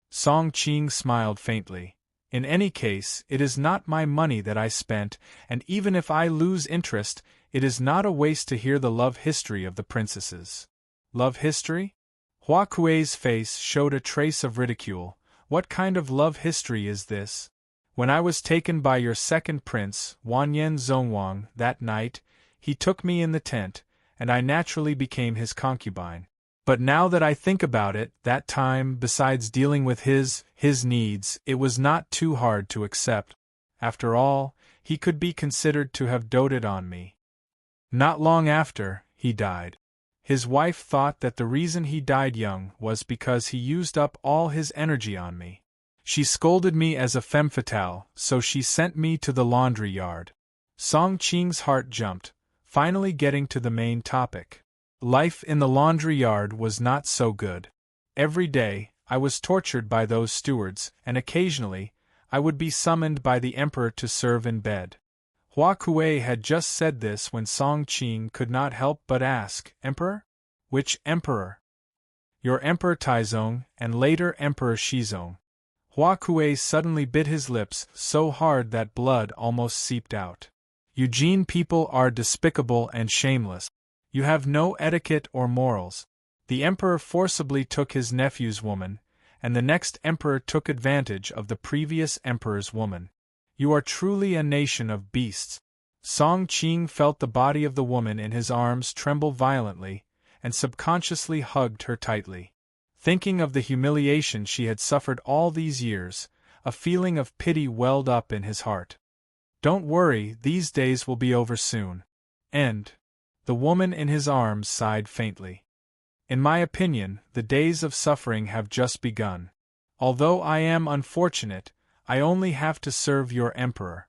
Song Qing smiled faintly. In any case, it is not my money that I spent, and even if I lose interest, it is not a waste to hear the love history of the princesses. Love history? Hua Kuei's face showed a trace of ridicule. What kind of love history is this? When I was taken by your second prince, Wanyan Zhongwang, that night, he took me in the tent, and I naturally became his concubine. But now that I think about it, that time, besides dealing with his needs, it was not too hard to accept. After all, he could be considered to have doted on me. Not long after, he died. His wife thought that the reason he died young was because he used up all his energy on me. She scolded me as a femme fatale, so she sent me to the laundry yard. Song Qing's heart jumped, finally getting to the main topic. Life in the laundry yard was not so good. Every day, I was tortured by those stewards, and occasionally, I would be summoned by the emperor to serve in bed. Hua Kuei had just said this when Song Qing could not help but ask, Emperor? Which emperor? Your Emperor Taizong, and later Emperor Shizong. Hua Kuei suddenly bit his lips so hard that blood almost seeped out. Eugene people are despicable and shameless. You have no etiquette or morals. The emperor forcibly took his nephew's woman, and the next emperor took advantage of the previous emperor's woman. You are truly a nation of beasts. Song Qing felt the body of the woman in his arms tremble violently, and subconsciously hugged her tightly. Thinking of the humiliation she had suffered all these years, a feeling of pity welled up in his heart. Don't worry, these days will be over soon. The woman in his arms sighed faintly. In my opinion, the days of suffering have just begun. Although I am unfortunate, I only have to serve your emperor.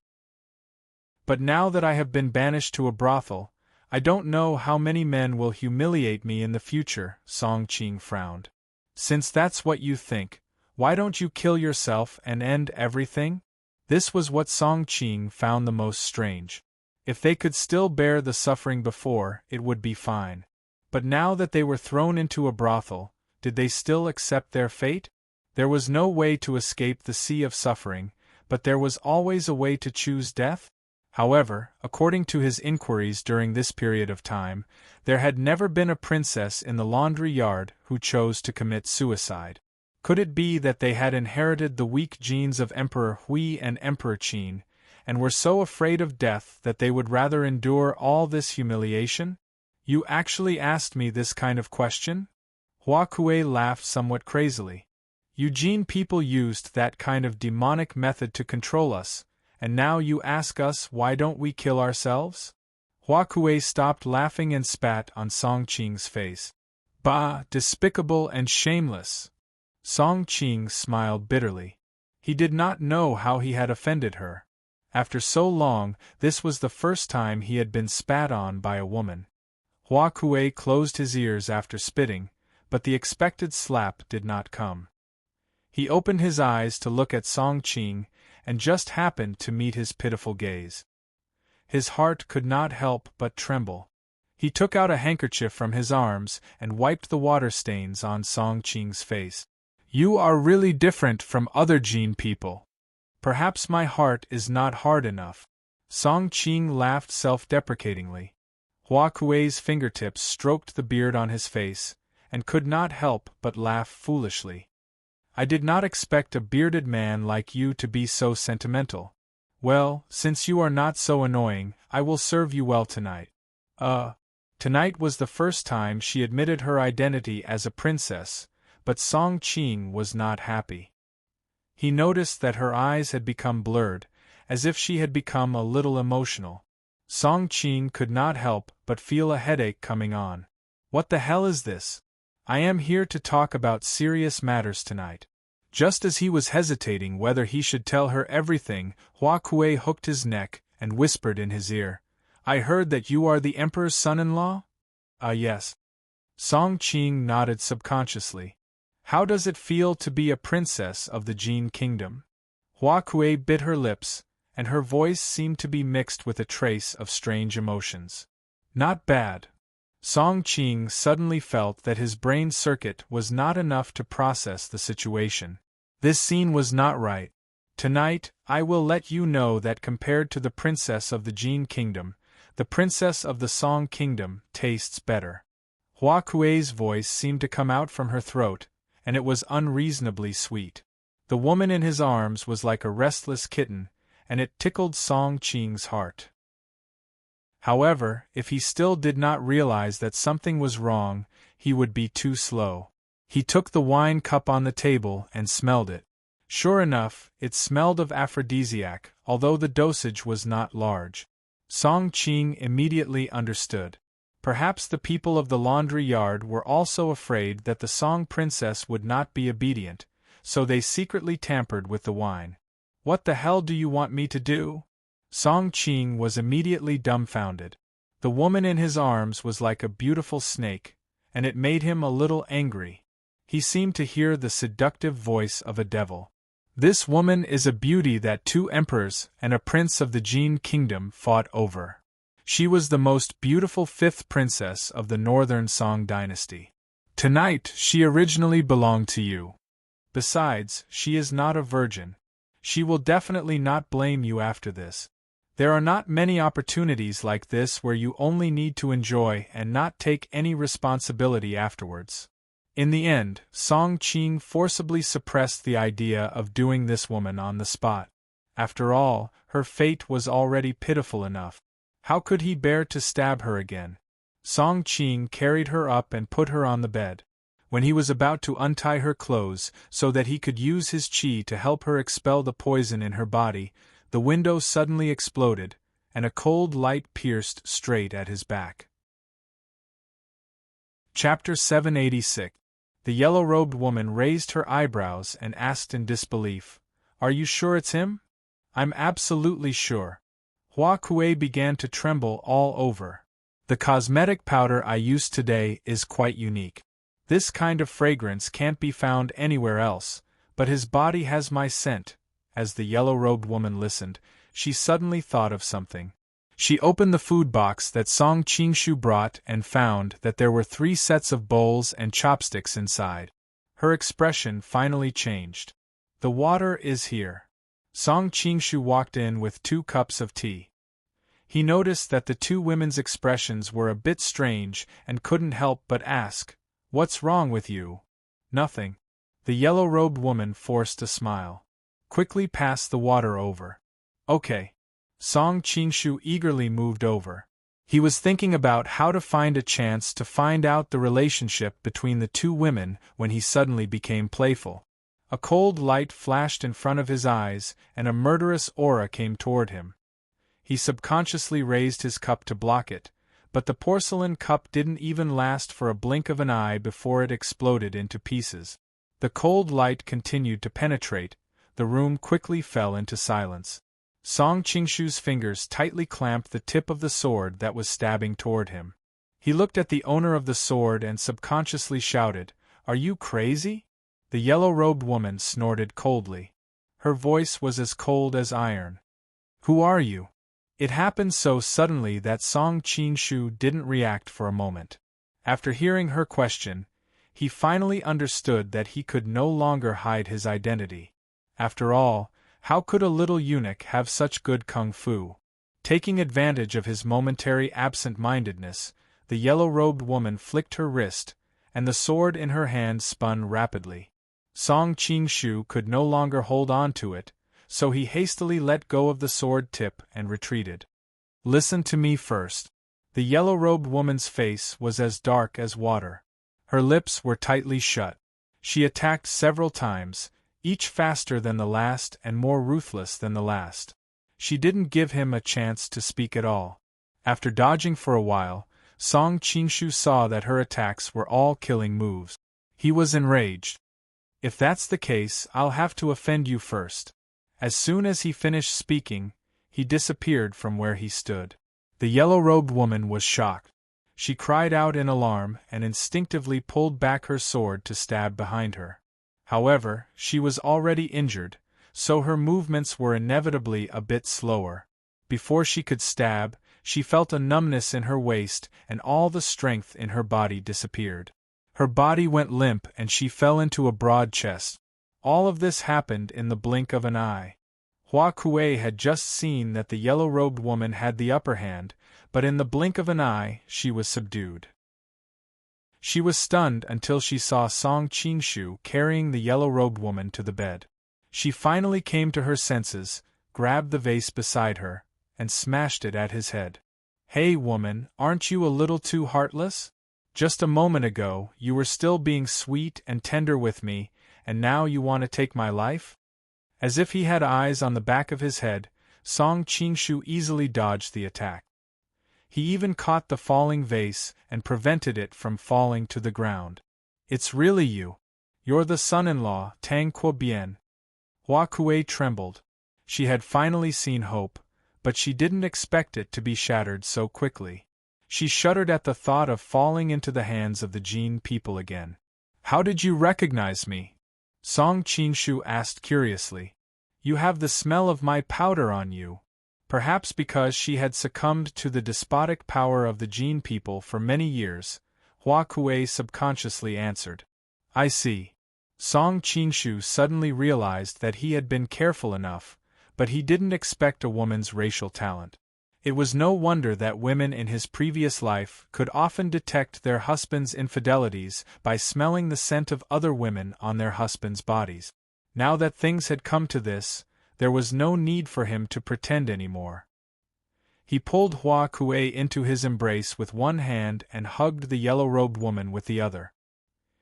But now that I have been banished to a brothel, I don't know how many men will humiliate me in the future, Song Qing frowned. Since that's what you think, why don't you kill yourself and end everything? This was what Song Qing found the most strange. If they could still bear the suffering before, it would be fine. But now that they were thrown into a brothel, did they still accept their fate? There was no way to escape the sea of suffering, but there was always a way to choose death? However, according to his inquiries during this period of time, there had never been a princess in the laundry yard who chose to commit suicide. Could it be that they had inherited the weak genes of Emperor Hui and Emperor Qin, and were so afraid of death that they would rather endure all this humiliation? You actually asked me this kind of question? Hua Kuei laughed somewhat crazily. Eugene people used that kind of demonic method to control us, and now you ask us why don't we kill ourselves? Hua Kuei stopped laughing and spat on Song Qing's face. Bah, despicable and shameless! Song Qing smiled bitterly. He did not know how he had offended her. After so long, this was the first time he had been spat on by a woman. Hua Kuei closed his ears after spitting, but the expected slap did not come. He opened his eyes to look at Song Qing, and just happened to meet his pitiful gaze. His heart could not help but tremble. He took out a handkerchief from his arms and wiped the water stains on Song Qing's face. You are really different from other Jin people. Perhaps my heart is not hard enough. Song Qing laughed self-deprecatingly. Hua Kuei's fingertips stroked the beard on his face, and could not help but laugh foolishly. I did not expect a bearded man like you to be so sentimental. Well, since you are not so annoying, I will serve you well tonight. Tonight was the first time she admitted her identity as a princess, but Song Qing was not happy. He noticed that her eyes had become blurred, as if she had become a little emotional. Song Qing could not help but feel a headache coming on. What the hell is this? I am here to talk about serious matters tonight. Just as he was hesitating whether he should tell her everything, Hua Kuei hooked his neck and whispered in his ear, "I heard that you are the Emperor's son-in-law?" "Ah, yes." Song Qing nodded subconsciously. "How does it feel to be a princess of the Jin kingdom?" Hua Kuei bit her lips, and her voice seemed to be mixed with a trace of strange emotions. "Not bad." Song Qing suddenly felt that his brain circuit was not enough to process the situation. This scene was not right. "Tonight, I will let you know that compared to the princess of the Jin kingdom, the princess of the Song kingdom tastes better." Hua Kuei's voice seemed to come out from her throat, and it was unreasonably sweet. The woman in his arms was like a restless kitten, and it tickled Song Qing's heart. However, if he still did not realize that something was wrong, he would be too slow. He took the wine cup on the table and smelled it. Sure enough, it smelled of aphrodisiac, although the dosage was not large. Song Qing immediately understood. Perhaps the people of the laundry yard were also afraid that the Song princess would not be obedient, so they secretly tampered with the wine. "What the hell do you want me to do?" Song Qing was immediately dumbfounded. The woman in his arms was like a beautiful snake, and it made him a little angry. He seemed to hear the seductive voice of a devil. "This woman is a beauty that 2 emperors and a prince of the Jin kingdom fought over. She was the most beautiful 5th princess of the northern Song dynasty. Tonight she originally belonged to you. Besides, she is not a virgin. She will definitely not blame you after this. There are not many opportunities like this where you only need to enjoy and not take any responsibility afterwards." In the end, Song Qing forcibly suppressed the idea of doing this woman on the spot. After all, her fate was already pitiful enough. How could he bear to stab her again? Song Qing carried her up and put her on the bed. When he was about to untie her clothes so that he could use his qi to help her expel the poison in her body, the window suddenly exploded, and a cold light pierced straight at his back. Chapter 786. The yellow-robed woman raised her eyebrows and asked in disbelief, "Are you sure it's him?" "I'm absolutely sure." Hua Kuei began to tremble all over. "The cosmetic powder I used today is quite unique. This kind of fragrance can't be found anywhere else, but his body has my scent." As the yellow-robed woman listened, she suddenly thought of something. She opened the food box that Song Qingshu brought and found that there were 3 sets of bowls and chopsticks inside. Her expression finally changed. "The water is here." Song Qingshu walked in with 2 cups of tea. He noticed that the 2 women's expressions were a bit strange and couldn't help but ask, "What's wrong with you?" "Nothing." The yellow-robed woman forced a smile. "Quickly pass the water over." "Okay." Song Qingshu eagerly moved over. He was thinking about how to find a chance to find out the relationship between the 2 women when he suddenly became playful. A cold light flashed in front of his eyes, and a murderous aura came toward him. He subconsciously raised his cup to block it, but the porcelain cup didn't even last for a blink of an eye before it exploded into pieces. The cold light continued to penetrate. The room quickly fell into silence. Song Qingshu's fingers tightly clamped the tip of the sword that was stabbing toward him. He looked at the owner of the sword and subconsciously shouted, "Are you crazy?" The yellow-robed woman snorted coldly. Her voice was as cold as iron. "Who are you?" It happened so suddenly that Song Qingshu didn't react for a moment. After hearing her question, he finally understood that he could no longer hide his identity. After all, how could a little eunuch have such good kung fu? Taking advantage of his momentary absent-mindedness, the yellow-robed woman flicked her wrist, and the sword in her hand spun rapidly. Song Qingshu could no longer hold on to it, so he hastily let go of the sword tip and retreated. "Listen to me first." The yellow-robed woman's face was as dark as water. Her lips were tightly shut. She attacked several times, each faster than the last and more ruthless than the last. She didn't give him a chance to speak at all. After dodging for a while, Song Qingshu saw that her attacks were all killing moves. He was enraged. "If that's the case, I'll have to offend you first." As soon as he finished speaking, he disappeared from where he stood. The yellow-robed woman was shocked. She cried out in alarm and instinctively pulled back her sword to stab behind her. However, she was already injured, so her movements were inevitably a bit slower. Before she could stab, she felt a numbness in her waist and all the strength in her body disappeared. Her body went limp and she fell into a broad chest. All of this happened in the blink of an eye. Hua Kuei had just seen that the yellow-robed woman had the upper hand, but in the blink of an eye she was subdued. She was stunned until she saw Song Qingshu carrying the yellow-robed woman to the bed. She finally came to her senses, grabbed the vase beside her, and smashed it at his head. "Hey woman, aren't you a little too heartless? Just a moment ago, you were still being sweet and tender with me, and now you want to take my life?" As if he had eyes on the back of his head, Song Qingshu easily dodged the attack. He even caught the falling vase and prevented it from falling to the ground. "It's really you. You're the son-in-law, Tang Quobian." Hua Kuei trembled. She had finally seen hope, but she didn't expect it to be shattered so quickly. She shuddered at the thought of falling into the hands of the Jin people again. "How did you recognize me?" Song Qingshu asked curiously. "You have the smell of my powder on you." Perhaps because she had succumbed to the despotic power of the Jin people for many years, Hua Kuei subconsciously answered. "I see." Song Qingshu suddenly realized that he had been careful enough, but he didn't expect a woman's racial talent. It was no wonder that women in his previous life could often detect their husbands' infidelities by smelling the scent of other women on their husbands' bodies. Now that things had come to this, there was no need for him to pretend anymore. He pulled Hua Kuei into his embrace with one hand and hugged the yellow-robed woman with the other.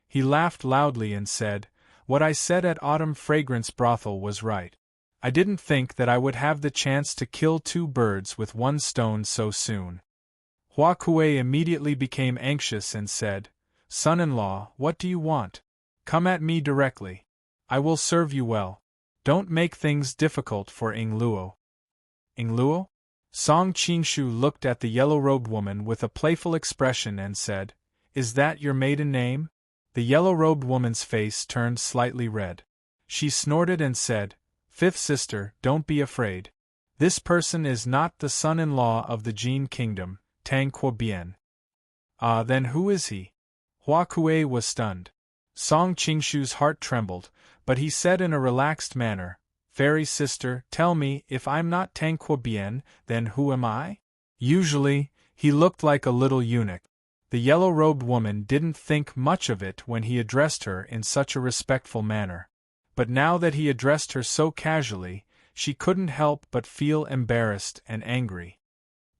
He laughed loudly and said, "What I said at Autumn Fragrance Brothel was right. I didn't think that I would have the chance to kill two birds with one stone so soon." Hua Kuei immediately became anxious and said, "Son-in-law, what do you want? Come at me directly. I will serve you well. Don't make things difficult for Ing Luo." "Ing Luo?" Song Qingshu looked at the yellow-robed woman with a playful expression and said, "Is that your maiden name?" The yellow-robed woman's face turned slightly red. She snorted and said, "Fifth sister, don't be afraid. This person is not the son-in-law of the Jin kingdom, Tang Quobian." "Ah, then who is he?" Hua Kuei was stunned. Song Qingshu's heart trembled, but he said in a relaxed manner, "Fairy sister, tell me, if I'm not Tang Quobian, then who am I?" Usually, he looked like a little eunuch. The yellow-robed woman didn't think much of it when he addressed her in such a respectful manner. But now that he addressed her so casually, she couldn't help but feel embarrassed and angry.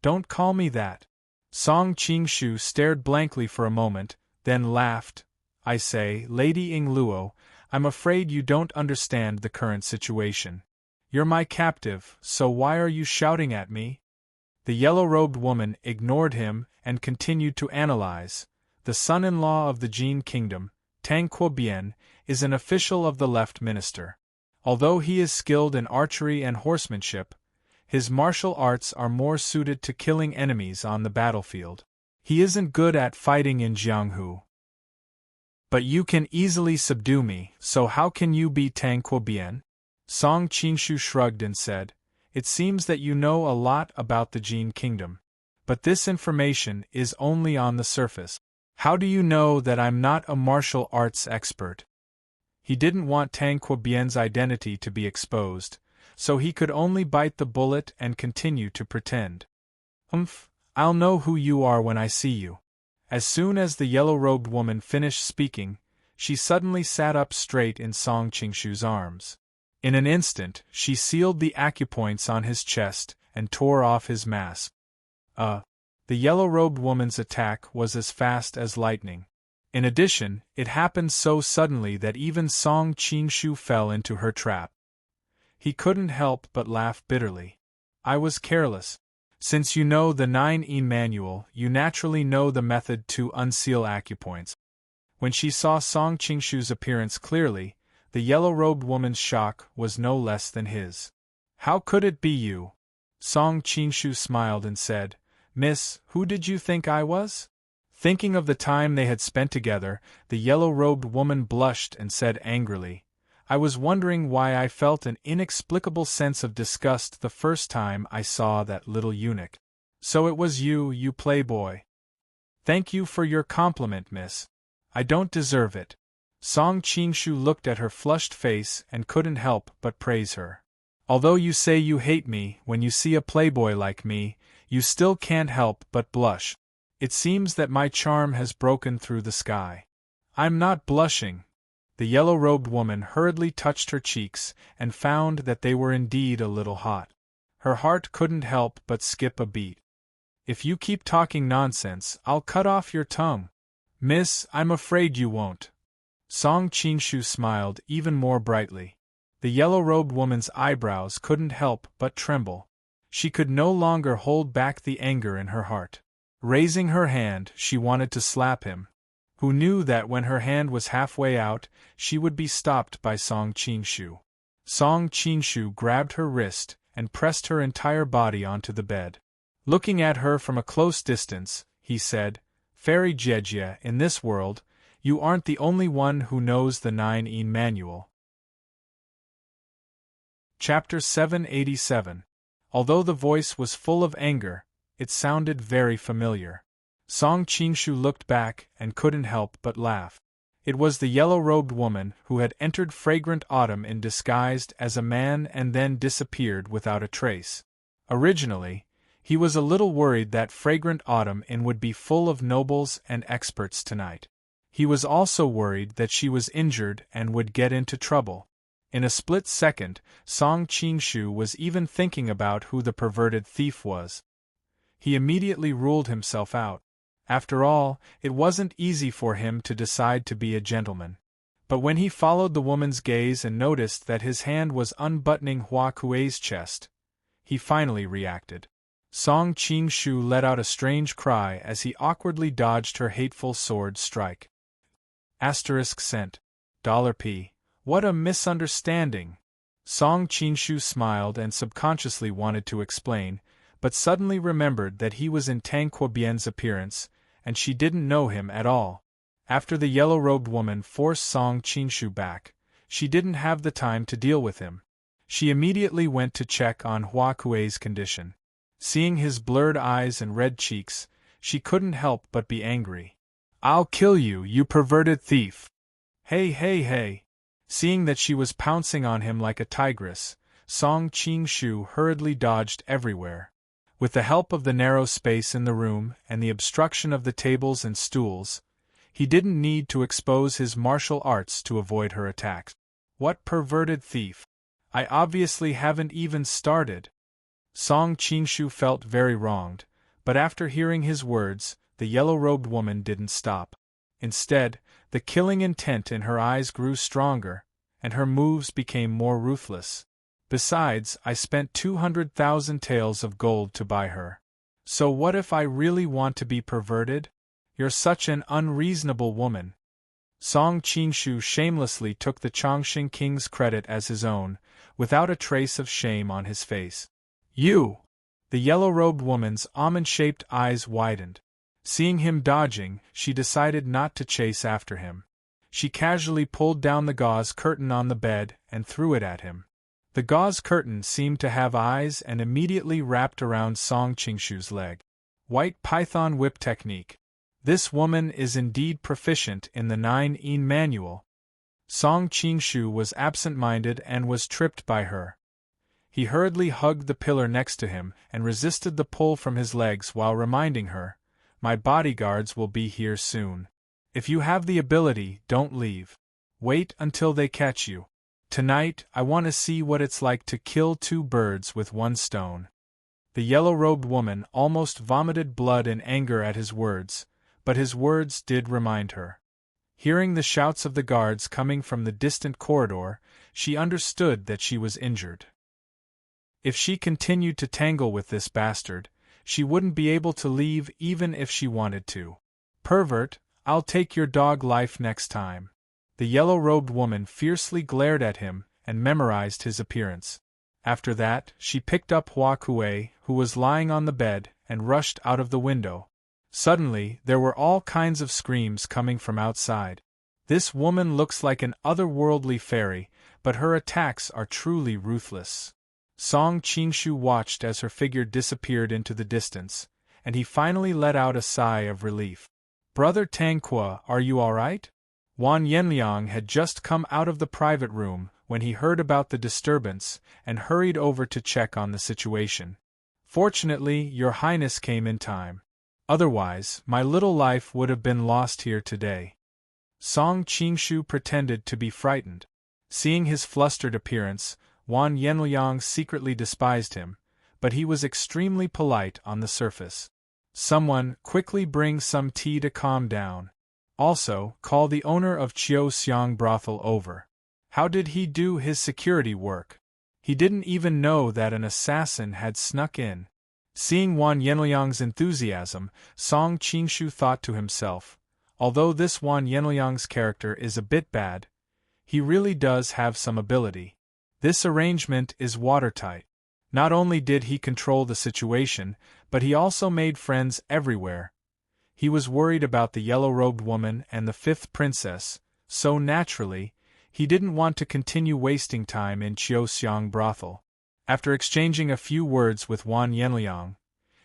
"Don't call me that." Song Qingshu stared blankly for a moment, then laughed. "I say, Lady Ing Luo, I'm afraid you don't understand the current situation. You're my captive, so why are you shouting at me?" The yellow-robed woman ignored him and continued to analyze. The son-in-law of the Jin kingdom, Tang Quobian, is an official of the left minister. Although he is skilled in archery and horsemanship, his martial arts are more suited to killing enemies on the battlefield. He isn't good at fighting in Jianghu. "But you can easily subdue me, so how can you be Tang Quobian?" Song Qingshu shrugged and said, "It seems that you know a lot about the Jin kingdom. But this information is only on the surface. How do you know that I'm not a martial arts expert?" He didn't want Tang Quobian's identity to be exposed, so he could only bite the bullet and continue to pretend. I'll know who you are when I see you." As soon as the yellow-robed woman finished speaking, she suddenly sat up straight in Song Qingshu's arms. In an instant, she sealed the acupoints on his chest and tore off his mask. The yellow-robed woman's attack was as fast as lightning. In addition, it happened so suddenly that even Song Qingshu fell into her trap. He couldn't help but laugh bitterly. "I was careless. Since you know the 9E manual, you naturally know the method to unseal acupoints." When she saw Song Qingshu's appearance clearly, the yellow-robed woman's shock was no less than his. "How could it be you?" Song Qingshu smiled and said, "Miss, who did you think I was?" Thinking of the time they had spent together, the yellow-robed woman blushed and said angrily, "I was wondering why I felt an inexplicable sense of disgust the first time I saw that little eunuch. So it was you, you playboy. Thank you for your compliment, miss. I don't deserve it." Song Qingshu looked at her flushed face and couldn't help but praise her. "Although you say you hate me when you see a playboy like me, you still can't help but blush. It seems that my charm has broken through the sky." "I'm not blushing." The yellow-robed woman hurriedly touched her cheeks and found that they were indeed a little hot. Her heart couldn't help but skip a beat. "If you keep talking nonsense, I'll cut off your tongue." "Miss, I'm afraid you won't." Song Qingshu smiled even more brightly. The yellow-robed woman's eyebrows couldn't help but tremble. She could no longer hold back the anger in her heart. Raising her hand, she wanted to slap him. Who knew that when her hand was halfway out, she would be stopped by Song Qingshu. Song Qingshu grabbed her wrist and pressed her entire body onto the bed. Looking at her from a close distance, he said, "Fairy Jejia, in this world, you aren't the only one who knows the 9-in manual." Chapter 787. Although the voice was full of anger, it sounded very familiar. Song Qingshu looked back and couldn't help but laugh. It was the yellow-robed woman who had entered Fragrant Autumn in disguised as a man and then disappeared without a trace. Originally, he was a little worried that Fragrant Autumn Inn would be full of nobles and experts tonight. He was also worried that she was injured and would get into trouble. In a split second, Song Qingshu was even thinking about who the perverted thief was. He immediately ruled himself out. After all, it wasn't easy for him to decide to be a gentleman. But when he followed the woman's gaze and noticed that his hand was unbuttoning Hua Kuei's chest, he finally reacted. Song Qingshu let out a strange cry as he awkwardly dodged her hateful sword strike. $cent. $P. What a misunderstanding! Song Qingshu smiled and subconsciously wanted to explain, but suddenly remembered that he was in Tang Quobian's appearance, and she didn't know him at all. After the yellow-robed woman forced Song Qingshu back, she didn't have the time to deal with him. She immediately went to check on Hua Kuei's condition. Seeing his blurred eyes and red cheeks, she couldn't help but be angry. "I'll kill you, you perverted thief!" "Hey, hey, hey!" Seeing that she was pouncing on him like a tigress, Song Qingshu hurriedly dodged everywhere. With the help of the narrow space in the room and the obstruction of the tables and stools, he didn't need to expose his martial arts to avoid her attacks. "What perverted thief? I obviously haven't even started." Song Qingshu felt very wronged, but after hearing his words, the yellow-robed woman didn't stop. Instead, the killing intent in her eyes grew stronger, and her moves became more ruthless. "Besides, I spent 200,000 taels of gold to buy her. So what if I really want to be perverted? You're such an unreasonable woman." Song Qingshu shamelessly took the Chongqing king's credit as his own, without a trace of shame on his face. "You!" The yellow-robed woman's almond-shaped eyes widened. Seeing him dodging, she decided not to chase after him. She casually pulled down the gauze curtain on the bed and threw it at him. The gauze curtain seemed to have eyes and immediately wrapped around Song Qingshu's leg. White python whip technique. This woman is indeed proficient in the 9-in manual. Song Qingshu was absent-minded and was tripped by her. He hurriedly hugged the pillar next to him and resisted the pull from his legs while reminding her, "My bodyguards will be here soon. If you have the ability, don't leave. Wait until they catch you. Tonight, I want to see what it's like to kill 2 birds with 1 stone." The yellow-robed woman almost vomited blood in anger at his words, but his words did remind her. Hearing the shouts of the guards coming from the distant corridor, she understood that she was injured. If she continued to tangle with this bastard, she wouldn't be able to leave even if she wanted to. "Pervert, I'll take your dog life next time." The yellow-robed woman fiercely glared at him and memorized his appearance. After that, she picked up Hua Kuei, who was lying on the bed, and rushed out of the window. Suddenly, there were all kinds of screams coming from outside. This woman looks like an otherworldly fairy, but her attacks are truly ruthless. Song Qingshu watched as her figure disappeared into the distance, and he finally let out a sigh of relief. "Brother Tangqua, are you all right?" Wan Yenliang had just come out of the private room when he heard about the disturbance and hurried over to check on the situation. "Fortunately, Your Highness came in time. Otherwise, my little life would have been lost here today." Song Qingshu pretended to be frightened. Seeing his flustered appearance, Wan Yenliang secretly despised him, but he was extremely polite on the surface. "Someone, quickly bring some tea to calm down. Also, call the owner of Chiao Xiang brothel over. How did he do his security work? He didn't even know that an assassin had snuck in." Seeing Wan Yenliang's enthusiasm, Song Qingshu thought to himself, although this Wan Yenliang's character is a bit bad, he really does have some ability. This arrangement is watertight. Not only did he control the situation, but he also made friends everywhere. He was worried about the yellow-robed woman and the fifth princess, so naturally, he didn't want to continue wasting time in Chiao Xiang brothel. After exchanging a few words with Wan Yenliang,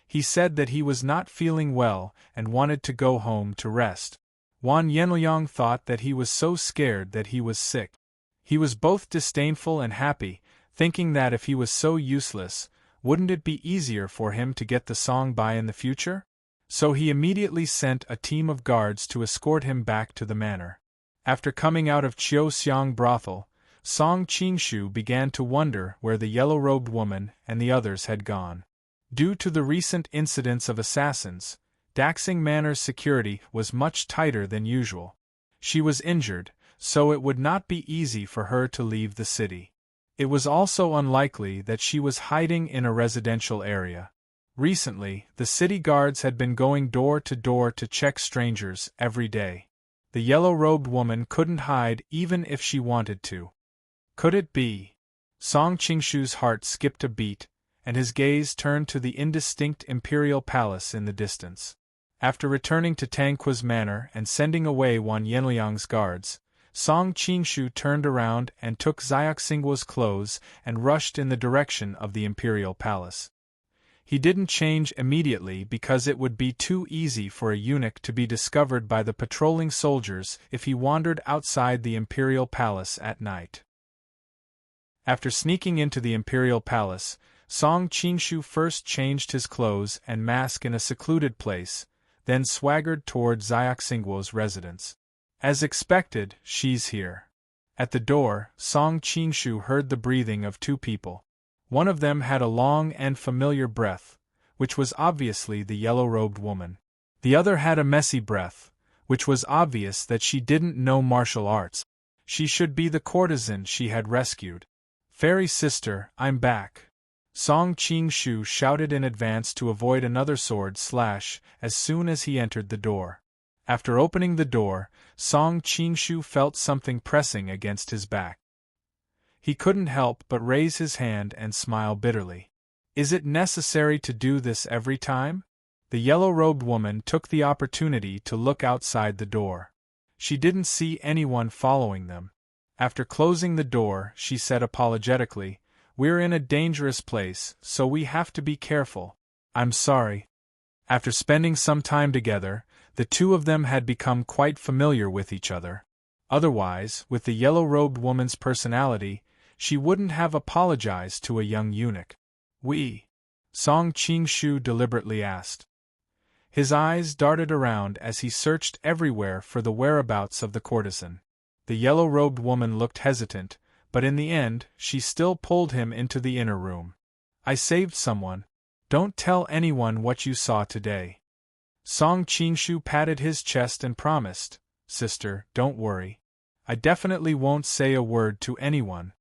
he said that he was not feeling well and wanted to go home to rest. Wan Yenliang thought that he was so scared that he was sick. He was both disdainful and happy, thinking that if he was so useless, wouldn't it be easier for him to get the song by in the future? So he immediately sent a team of guards to escort him back to the manor. After coming out of Chiao Xiang brothel, Song Qingshu began to wonder where the yellow-robed woman and the others had gone. Due to the recent incidents of assassins, Daxing Manor's security was much tighter than usual. She was injured, so it would not be easy for her to leave the city. It was also unlikely that she was hiding in a residential area. Recently, the city guards had been going door to door to check strangers every day. The yellow-robed woman couldn't hide even if she wanted to. Could it be? Song Qingshu's heart skipped a beat, and his gaze turned to the indistinct imperial palace in the distance. After returning to Tangqua's manor and sending away Wan Yenliang's guards, Song Qingshu turned around and took Xiaoxingguo's clothes and rushed in the direction of the imperial palace. He didn't change immediately because it would be too easy for a eunuch to be discovered by the patrolling soldiers if he wandered outside the imperial palace at night. After sneaking into the imperial palace, Song Qingshu first changed his clothes and mask in a secluded place, then swaggered toward Xiaoxingguo's residence. As expected, she's here. At the door, Song Qingshu heard the breathing of two people. One of them had a long and familiar breath, which was obviously the yellow-robed woman. The other had a messy breath, which was obvious that she didn't know martial arts. She should be the courtesan she had rescued. "Fairy sister, I'm back," Song Qingshu shouted in advance to avoid another sword slash as soon as he entered the door. After opening the door, Song Qingshu felt something pressing against his back. He couldn't help but raise his hand and smile bitterly. Is it necessary to do this every time? The yellow-robed woman took the opportunity to look outside the door. She didn't see anyone following them. After closing the door, she said apologetically, "We're in a dangerous place, so we have to be careful. I'm sorry." After spending some time together, the two of them had become quite familiar with each other. Otherwise, with the yellow-robed woman's personality, she wouldn't have apologized to a young eunuch. "We?" Song Qingshu deliberately asked. His eyes darted around as he searched everywhere for the whereabouts of the courtesan. The yellow-robed woman looked hesitant, but in the end, she still pulled him into the inner room. "I saved someone. Don't tell anyone what you saw today." Song Qingshu patted his chest and promised, "Sister, don't worry. I definitely won't say a word to anyone."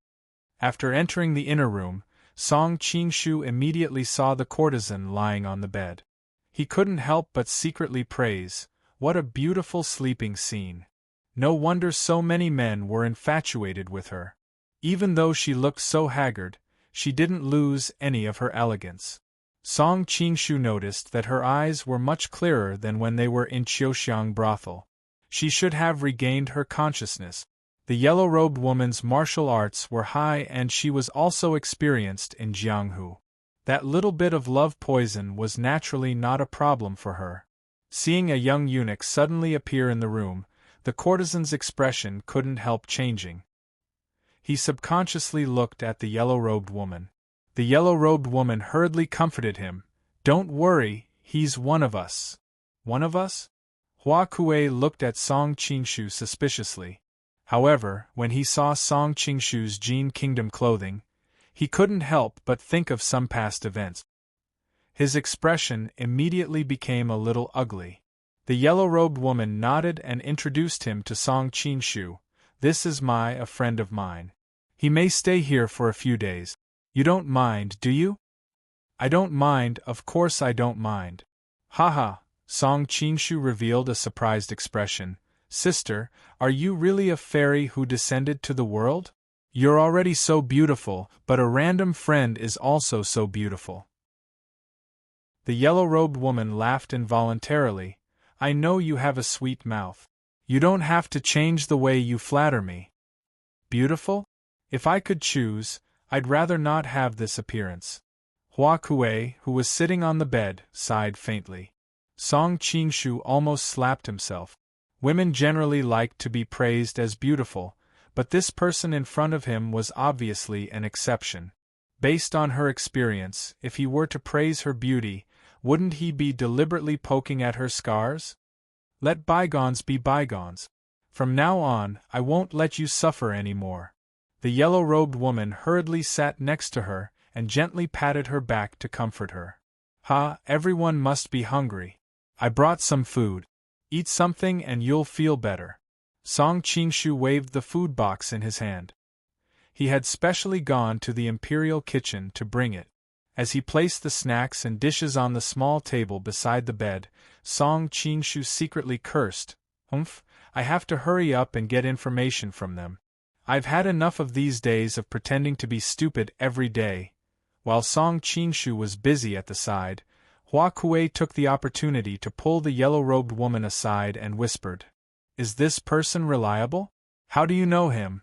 After entering the inner room, Song Qingshu immediately saw the courtesan lying on the bed. He couldn't help but secretly praise, "What a beautiful sleeping scene. No wonder so many men were infatuated with her." Even though she looked so haggard, she didn't lose any of her elegance. Song Qingshu noticed that her eyes were much clearer than when they were in Qiuxiang brothel. She should have regained her consciousness. The yellow-robed woman's martial arts were high and she was also experienced in Jianghu. That little bit of love poison was naturally not a problem for her. Seeing a young eunuch suddenly appear in the room, the courtesan's expression couldn't help changing. He subconsciously looked at the yellow-robed woman. The yellow-robed woman hurriedly comforted him. "Don't worry, he's one of us." "One of us?" Hua Kuei looked at Song Qingshu suspiciously. However, when he saw Song Qingshu's Jin Kingdom clothing, he couldn't help but think of some past events. His expression immediately became a little ugly. The yellow-robed woman nodded and introduced him to Song Qingshu. "This is a friend of mine. He may stay here for a few days. You don't mind, do you?" "I don't mind, of course I don't mind." "Haha," Song Qingshu revealed a surprised expression. "Sister, are you really a fairy who descended to the world? You're already so beautiful, but a random friend is also so beautiful." The yellow-robed woman laughed involuntarily. "I know you have a sweet mouth. You don't have to change the way you flatter me." "Beautiful? If I could choose, I'd rather not have this appearance." Hua Kuei, who was sitting on the bed, sighed faintly. Song Qingshu almost slapped himself. Women generally liked to be praised as beautiful, but this person in front of him was obviously an exception. Based on her experience, if he were to praise her beauty, wouldn't he be deliberately poking at her scars? Let bygones be bygones. From now on, I won't let you suffer any more. The yellow-robed woman hurriedly sat next to her and gently patted her back to comfort her. Everyone must be hungry. I brought some food. Eat something and you'll feel better." Song Qingshu waved the food box in his hand. He had specially gone to the imperial kitchen to bring it. As he placed the snacks and dishes on the small table beside the bed, Song Qingshu secretly cursed. I have to hurry up and get information from them. I've had enough of these days of pretending to be stupid every day." While Song Qingshu was busy at the side, Hua Kuei took the opportunity to pull the yellow-robed woman aside and whispered, "Is this person reliable? How do you know him?"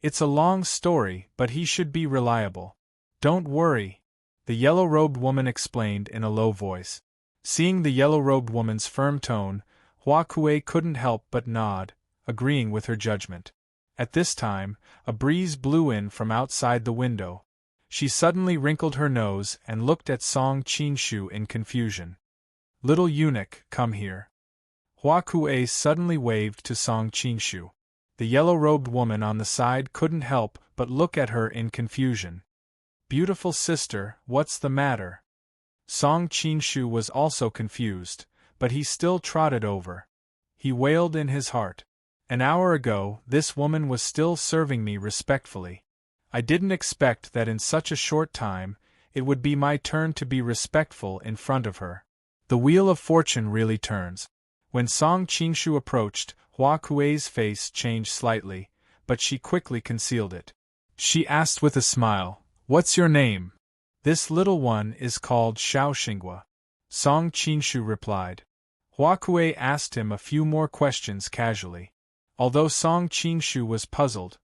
"It's a long story, but he should be reliable." "Don't worry," the yellow-robed woman explained in a low voice. Seeing the yellow-robed woman's firm tone, Hua Kuei couldn't help but nod, agreeing with her judgment. At this time, a breeze blew in from outside the window. She suddenly wrinkled her nose and looked at Song Qingshu in confusion. "Little eunuch, come here." Hua Kuei suddenly waved to Song Qingshu. The yellow-robed woman on the side couldn't help but look at her in confusion. "Beautiful sister, what's the matter?" Song Qingshu was also confused, but he still trotted over. He wailed in his heart. "An hour ago, this woman was still serving me respectfully. I didn't expect that in such a short time, it would be my turn to be respectful in front of her. The wheel of fortune really turns." When Song Qingshu approached, Hua Kuei's face changed slightly, but she quickly concealed it. She asked with a smile, "What's your name?" "This little one is called Xiao Xinghua," Song Qingshu replied. Hua Kuei asked him a few more questions casually. Although Song Qingshu was puzzled,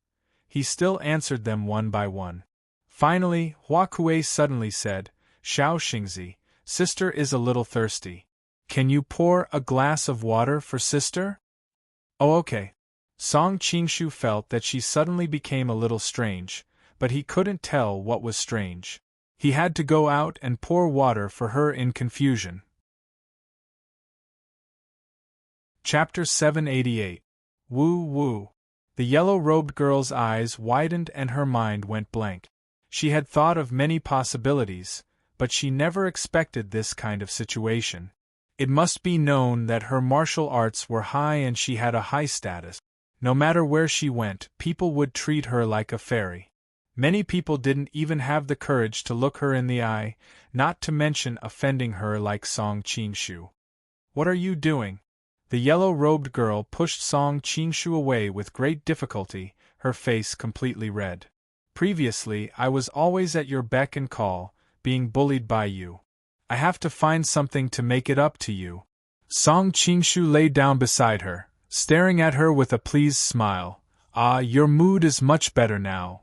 he still answered them one by one. Finally, Hua Kuei suddenly said, "Xiao Xingzi, sister is a little thirsty. Can you pour a glass of water for sister?" "Oh, okay." Song Qingshu felt that she suddenly became a little strange, but he couldn't tell what was strange. He had to go out and pour water for her in confusion. Chapter 788. Woo Woo. The yellow-robed girl's eyes widened and her mind went blank. She had thought of many possibilities, but she never expected this kind of situation. It must be known that her martial arts were high and she had a high status. No matter where she went, people would treat her like a fairy. Many people didn't even have the courage to look her in the eye, not to mention offending her like Song Qingshu. "What are you doing?" The yellow-robed girl pushed Song Qingshu away with great difficulty, her face completely red. Previously, I was always at your beck and call, being bullied by you. I have to find something to make it up to you. Song Qingshu lay down beside her, staring at her with a pleased smile. Ah, your mood is much better now.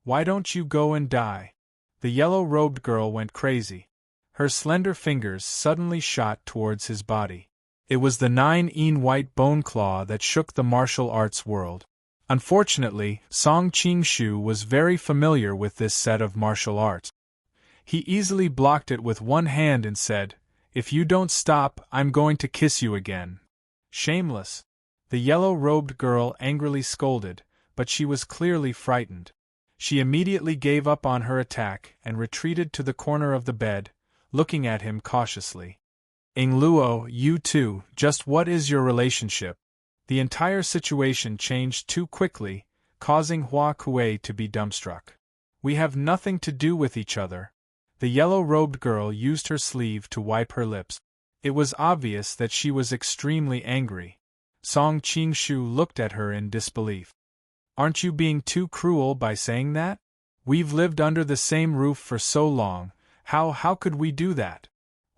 Why don't you go and die? The yellow-robed girl went crazy. Her slender fingers suddenly shot towards his body. It was the 9-in white bone claw that shook the martial arts world. Unfortunately, Song Qingshu was very familiar with this set of martial arts. He easily blocked it with one hand and said, "If you don't stop, I'm going to kiss you again." Shameless! The yellow-robed girl angrily scolded, but she was clearly frightened. She immediately gave up on her attack and retreated to the corner of the bed, looking at him cautiously. "Ing Luo, you too, just what is your relationship?" The entire situation changed too quickly, causing Hua Kuei to be dumbstruck. "We have nothing to do with each other." The yellow-robed girl used her sleeve to wipe her lips. It was obvious that she was extremely angry. Song Qingshu looked at her in disbelief. "Aren't you being too cruel by saying that? We've lived under the same roof for so long, how could we do that?"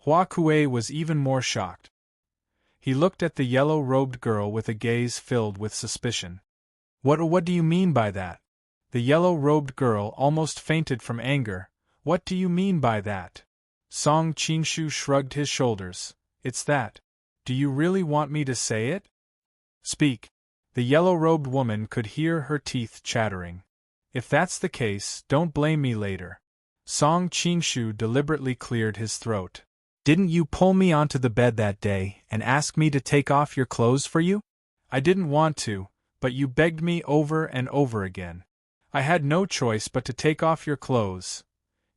Hua Kuei was even more shocked. He looked at the yellow-robed girl with a gaze filled with suspicion. What do you mean by that?" The yellow-robed girl almost fainted from anger. "What do you mean by that?" Song Qingshu shrugged his shoulders. "It's that. Do you really want me to say it?" "Speak." The yellow-robed woman could hear her teeth chattering. "If that's the case, don't blame me later." Song Qingshu deliberately cleared his throat. "Didn't you pull me onto the bed that day and ask me to take off your clothes for you? I didn't want to, but you begged me over and over again. I had no choice but to take off your clothes.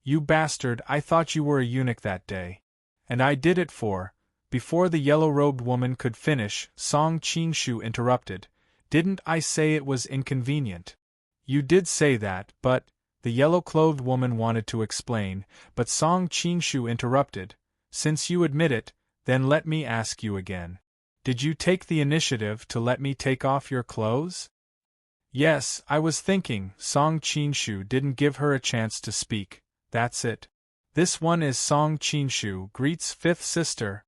You bastard, I thought you were a eunuch that day. And I did it for—" Before the yellow-robed woman could finish, Song Qingshu interrupted. "Didn't I say it was inconvenient?" "You did say that, but—" The yellow-clothed woman wanted to explain, but Song Qingshu interrupted. "Since you admit it, then let me ask you again. Did you take the initiative to let me take off your clothes?" "Yes, I was thinking." Song Qingshu didn't give her a chance to speak. "That's it. This one is Song Qingshu, Greet's fifth sister."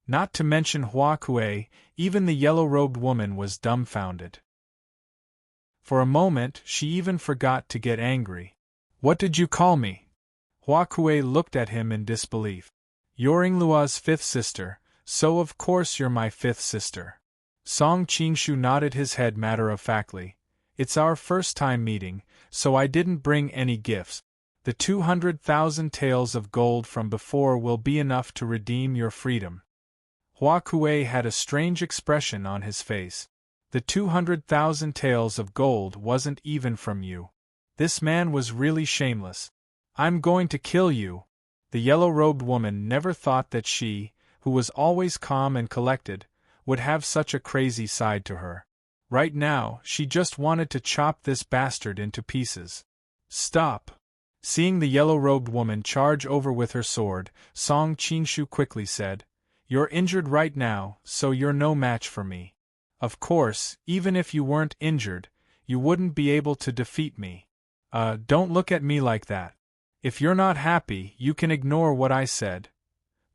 Not to mention Hua Kuei, even the yellow-robed woman was dumbfounded. For a moment, she even forgot to get angry. "What did you call me?" Hua Kuei looked at him in disbelief. "You're Yingluo's fifth sister, so of course you're my fifth sister." Song Qingshu nodded his head matter-of-factly. "It's our first time meeting, so I didn't bring any gifts. The 200,000 taels of gold from before will be enough to redeem your freedom." Hua Kuei had a strange expression on his face. "The 200,000 taels of gold wasn't even from you. This man was really shameless. I'm going to kill you." The yellow-robed woman never thought that she, who was always calm and collected, would have such a crazy side to her. Right now, she just wanted to chop this bastard into pieces. "Stop!" Seeing the yellow-robed woman charge over with her sword, Song Qingshu quickly said, "You're injured right now, so you're no match for me. Of course, even if you weren't injured, you wouldn't be able to defeat me. Don't look at me like that. If you're not happy, you can ignore what I said."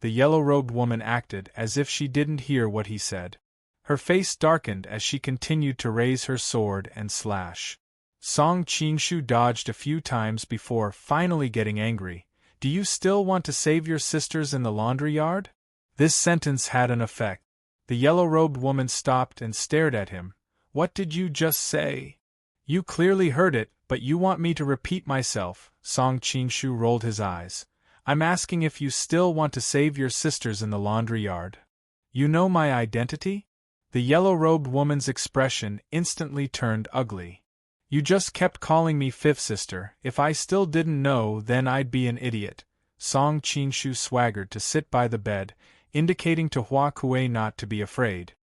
The yellow-robed woman acted as if she didn't hear what he said. Her face darkened as she continued to raise her sword and slash. Song Qingshu dodged a few times before finally getting angry. "Do you still want to save your sisters in the laundry yard?" This sentence had an effect. The yellow-robed woman stopped and stared at him. "What did you just say?" "You clearly heard it, but you want me to repeat myself." Song Qingshu rolled his eyes. "I'm asking if you still want to save your sisters in the laundry yard. You know my identity?" The yellow-robed woman's expression instantly turned ugly. "You just kept calling me fifth sister. If I still didn't know, then I'd be an idiot." Song Qingshu swaggered to sit by the bed, indicating to Hua Kuei not to be afraid.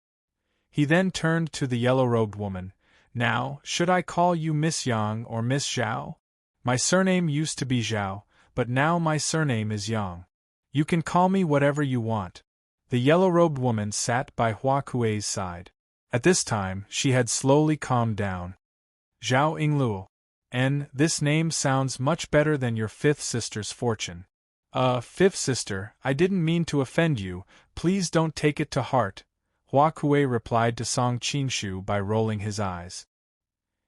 He then turned to the yellow-robed woman. "Now, should I call you Miss Yang or Miss Zhao? My surname used to be Zhao, but now my surname is Yang. You can call me whatever you want." The yellow-robed woman sat by Hua Kuei's side. At this time, she had slowly calmed down. "Zhao Yingluo." This name sounds much better than your fifth sister's fortune. Fifth sister, I didn't mean to offend you, please don't take it to heart, Hua Kuei replied to Song Qingshu by rolling his eyes.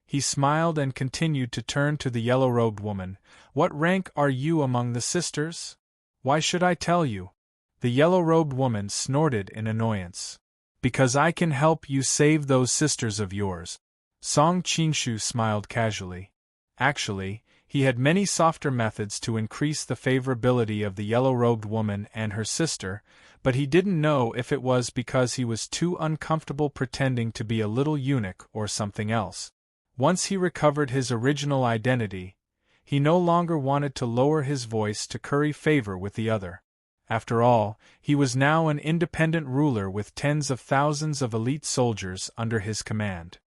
He smiled and continued to turn to the yellow-robed woman. What rank are you among the sisters? Why should I tell you? The yellow-robed woman snorted in annoyance. Because I can help you save those sisters of yours. Song Qingshu smiled casually. Actually, he had many softer methods to increase the favorability of the yellow-robed woman and her sister, but he didn't know if it was because he was too uncomfortable pretending to be a little eunuch or something else. Once he recovered his original identity, he no longer wanted to lower his voice to curry favor with the other. After all, he was now an independent ruler with tens of thousands of elite soldiers under his command.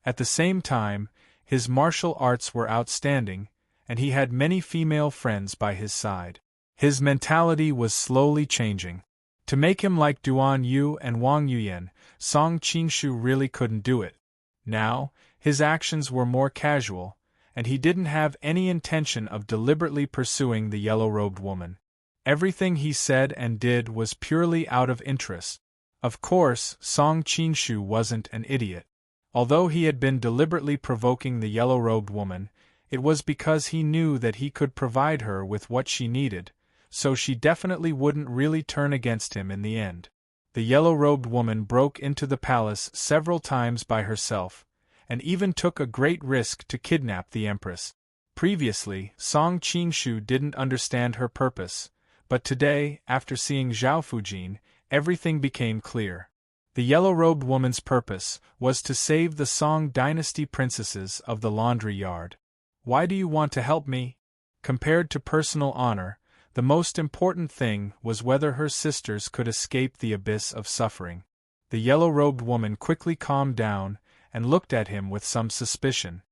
At the same time, his martial arts were outstanding, and he had many female friends by his side. His mentality was slowly changing. To make him like Duan Yu and Wang Yuyan, Song Qingshu really couldn't do it. Now, his actions were more casual, and he didn't have any intention of deliberately pursuing the yellow-robed woman. Everything he said and did was purely out of interest. Of course, Song Qingshu wasn't an idiot. Although he had been deliberately provoking the yellow-robed woman, it was because he knew that he could provide her with what she needed, so she definitely wouldn't really turn against him in the end. The yellow-robed woman broke into the palace several times by herself, and even took a great risk to kidnap the empress. Previously, Song Qingshu didn't understand her purpose, but today, after seeing Zhao Fujin, everything became clear. The yellow-robed woman's purpose was to save the Song dynasty princesses of the laundry yard. Why do you want to help me? Compared to personal honor, the most important thing was whether her sisters could escape the abyss of suffering. The yellow-robed woman quickly calmed down and looked at him with some suspicion.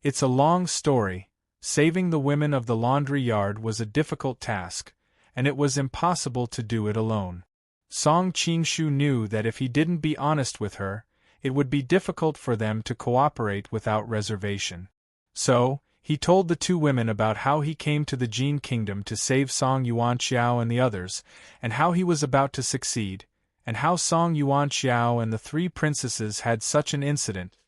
It's a long story. Saving the women of the laundry yard was a difficult task, and it was impossible to do it alone. Song Qingshu knew that if he didn't be honest with her, it would be difficult for them to cooperate without reservation. So, he told the two women about how he came to the Jin kingdom to save Song Yuanqiao and the others, and how he was about to succeed, and how Song Yuanqiao and the three princesses had such an incident.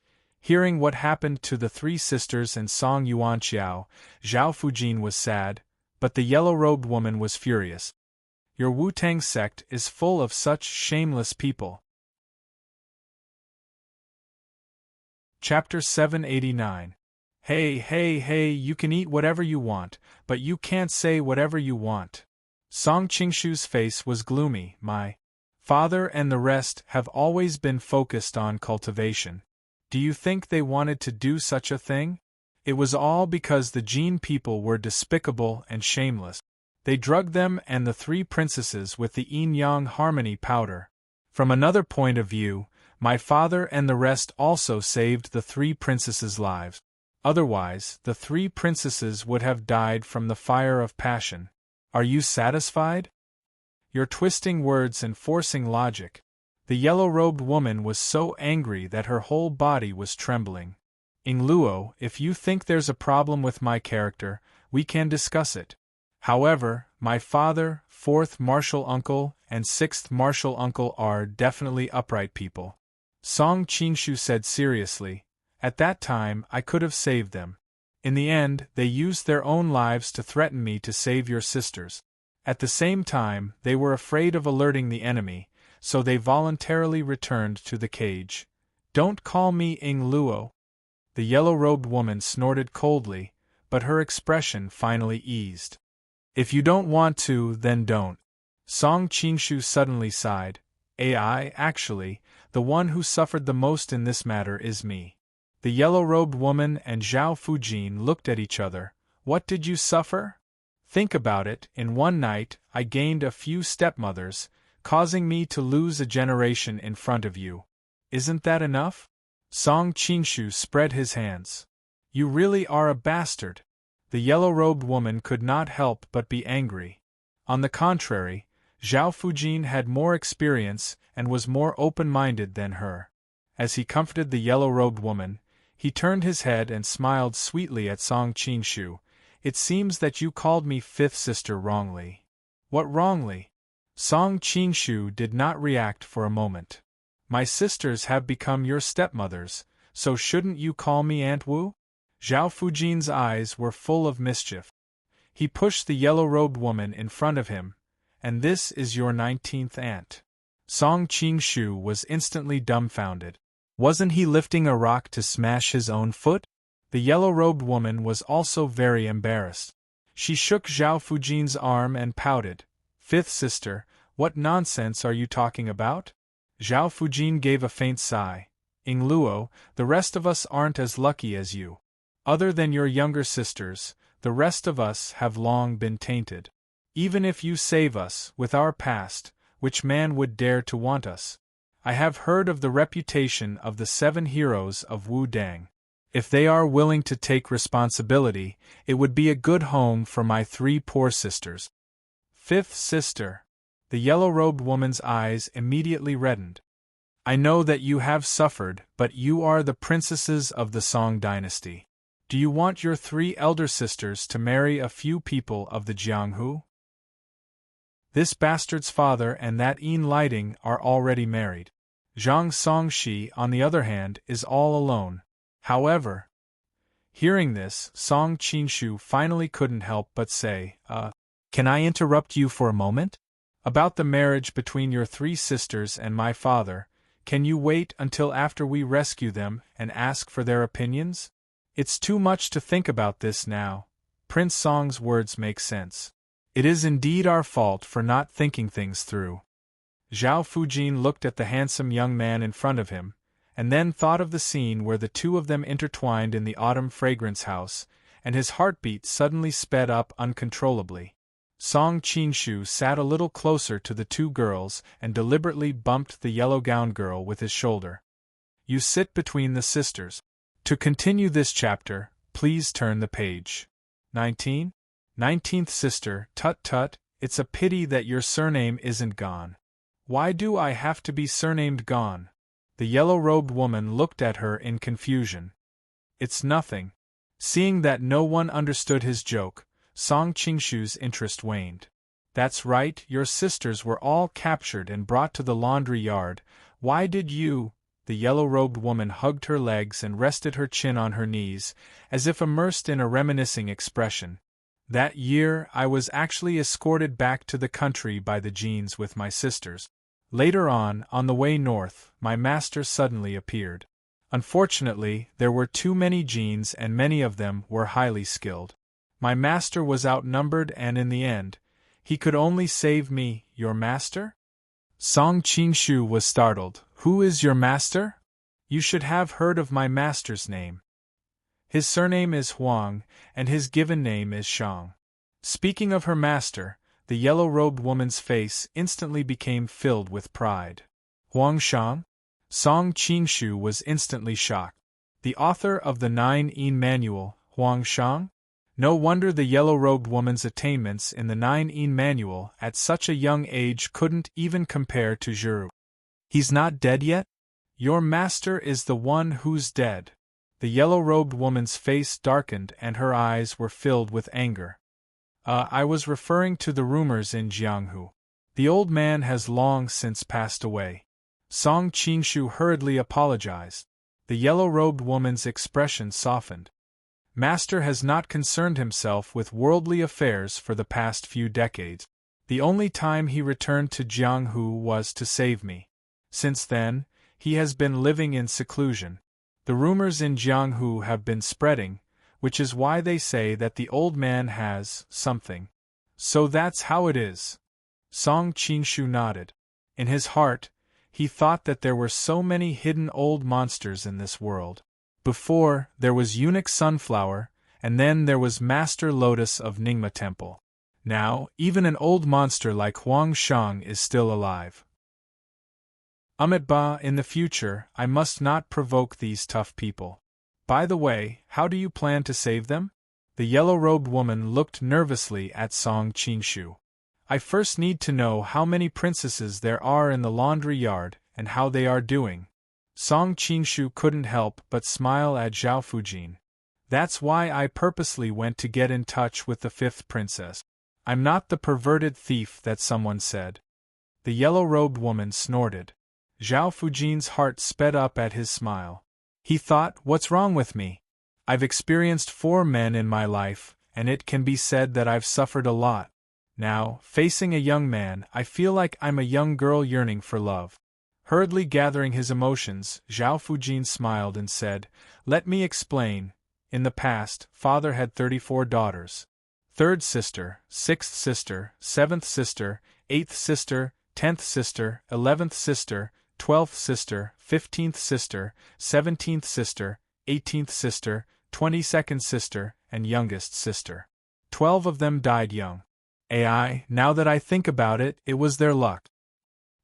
Hearing what happened to the three sisters and Song Yuanqiao, Zhao Fujin was sad, but the yellow-robed woman was furious. Your Wu-Tang sect is full of such shameless people. Chapter 789. Hey, you can eat whatever you want, but you can't say whatever you want. Song Qingshu's face was gloomy. My father and the rest have always been focused on cultivation. Do you think they wanted to do such a thing? It was all because the Jin people were despicable and shameless. They drugged them and the three princesses with the yin-yang harmony powder. From another point of view, my father and the rest also saved the three princesses' lives. Otherwise, the three princesses would have died from the fire of passion. Are you satisfied? You're twisting words and forcing logic. The yellow-robed woman was so angry that her whole body was trembling. Ingluo, if you think there's a problem with my character, we can discuss it. However, my father, fourth martial uncle, and sixth martial uncle are definitely upright people. Song Qingshu said seriously. At that time, I could have saved them. In the end, they used their own lives to threaten me to save your sisters. At the same time, they were afraid of alerting the enemy, so they voluntarily returned to the cage. Don't call me Ingluo. The yellow-robed woman snorted coldly, but her expression finally eased. If you don't want to, then don't. Song Qingshu suddenly sighed. Actually, the one who suffered the most in this matter is me. The yellow-robed woman and Zhao Fujin looked at each other. What did you suffer? Think about it, in one night, I gained a few stepmothers, causing me to lose a generation in front of you. Isn't that enough? Song Qingshu spread his hands. You really are a bastard. The yellow-robed woman could not help but be angry. On the contrary, Zhao Fujin had more experience and was more open-minded than her. As he comforted the yellow-robed woman, He turned his head and smiled sweetly at Song Qingshu. It seems that you called me fifth sister wrongly. What wrongly? Song Qingshu did not react for a moment. My sisters have become your stepmothers, so shouldn't you call me Aunt Wu? Zhao Fujin's eyes were full of mischief. He pushed the yellow-robed woman in front of him. And this is your 19th aunt. Song Qingshu was instantly dumbfounded. Wasn't he lifting a rock to smash his own foot? The yellow-robed woman was also very embarrassed. She shook Zhao Fujin's arm and pouted. Fifth sister, what nonsense are you talking about? Zhao Fujin gave a faint sigh. Ing Luo, the rest of us aren't as lucky as you. Other than your younger sisters, the rest of us have long been tainted. Even if you save us, with our past, which man would dare to want us? I have heard of the reputation of the 7 heroes of Wu Dang. If they are willing to take responsibility, it would be a good home for my 3 poor sisters. Fifth sister. The yellow-robed woman's eyes immediately reddened. I know that you have suffered, but you are the princesses of the Song dynasty. Do you want your 3 elder sisters to marry a few people of the Jianghu? This bastard's father and that Yin Lighting are already married. Zhang Songshi, on the other hand, is all alone. However, hearing this, Song Qingshu finally couldn't help but say, Can I interrupt you for a moment? About the marriage between your 3 sisters and my father, can you wait until after we rescue them and ask for their opinions? It's too much to think about this now. Prince Song's words make sense. It is indeed our fault for not thinking things through. Zhao Fujin looked at the handsome young man in front of him, and then thought of the scene where the 2 of them intertwined in the autumn fragrance house, and his heartbeat suddenly sped up uncontrollably. Song Qingshu sat a little closer to the 2 girls and deliberately bumped the yellow-gowned girl with his shoulder. You sit between the sisters. To continue this chapter, please turn the page. 19? 19th sister, tut-tut, it's a pity that your surname isn't gone. Why do I have to be surnamed Gone? The yellow-robed woman looked at her in confusion. It's nothing. Seeing that no one understood his joke, Song Qingshu's interest waned. That's right, your sisters were all captured and brought to the laundry yard. Why did you? The yellow-robed woman hugged her legs and rested her chin on her knees, as if immersed in a reminiscing expression. That year, I was actually escorted back to the country by the Jeans with my sisters. Later on the way north, my master suddenly appeared. Unfortunately, there were too many Jeans and many of them were highly skilled. My master was outnumbered and in the end, he could only save me. Your master? Song Qingshu was startled. Who is your master? You should have heard of my master's name. His surname is Huang, and his given name is Shang. Speaking of her master, the yellow-robed woman's face instantly became filled with pride. Huang Shang? Song Qingshu was instantly shocked. The author of the 9 Yin Manual, Huang Shang? No wonder the yellow-robed woman's attainments in the 9 Yin Manual at such a young age couldn't even compare to Zhiru. He's not dead yet? Your master is the one who's dead. The yellow-robed woman's face darkened and her eyes were filled with anger. I was referring to the rumors in Jianghu. The old man has long since passed away. Song Qingshu hurriedly apologized. The yellow-robed woman's expression softened. Master has not concerned himself with worldly affairs for the past few decades. The only time he returned to Jianghu was to save me. Since then, he has been living in seclusion. The rumors in Jianghu have been spreading, which is why they say that the old man has something. So that's how it is. Song Qingshu nodded. In his heart, he thought that there were so many hidden old monsters in this world. Before, there was Eunuch Sunflower, and then there was Master Lotus of Ningma Temple. Now, even an old monster like Huang Shang is still alive. In the future, I must not provoke these tough people. By the way, how do you plan to save them? The yellow-robed woman looked nervously at Song Qingshu. I first need to know how many princesses there are in the laundry yard and how they are doing. Song Qingshu couldn't help but smile at Zhao Fujin. That's why I purposely went to get in touch with the fifth princess. I'm not the perverted thief that someone said. The yellow-robed woman snorted. Zhao Fujin's heart sped up at his smile. He thought, what's wrong with me? I've experienced 4 men in my life, and it can be said that I've suffered a lot. Now, facing a young man, I feel like I'm a young girl yearning for love. Hurriedly gathering his emotions, Zhao Fujin smiled and said, let me explain. In the past, father had 34 daughters. 3rd sister, 6th sister, 7th sister, 8th sister, 10th sister, 11th sister, 12th sister, 15th sister, 17th sister, 18th sister, 22nd sister, and youngest sister. 12 of them died young. Now that I think about it, it was their luck.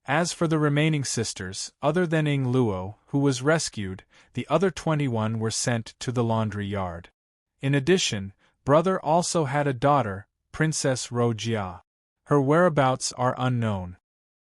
As for the remaining sisters, other than Ying Luo, who was rescued, the other 21 were sent to the laundry yard. In addition, brother also had a daughter, Princess Ro Jia. Her whereabouts are unknown.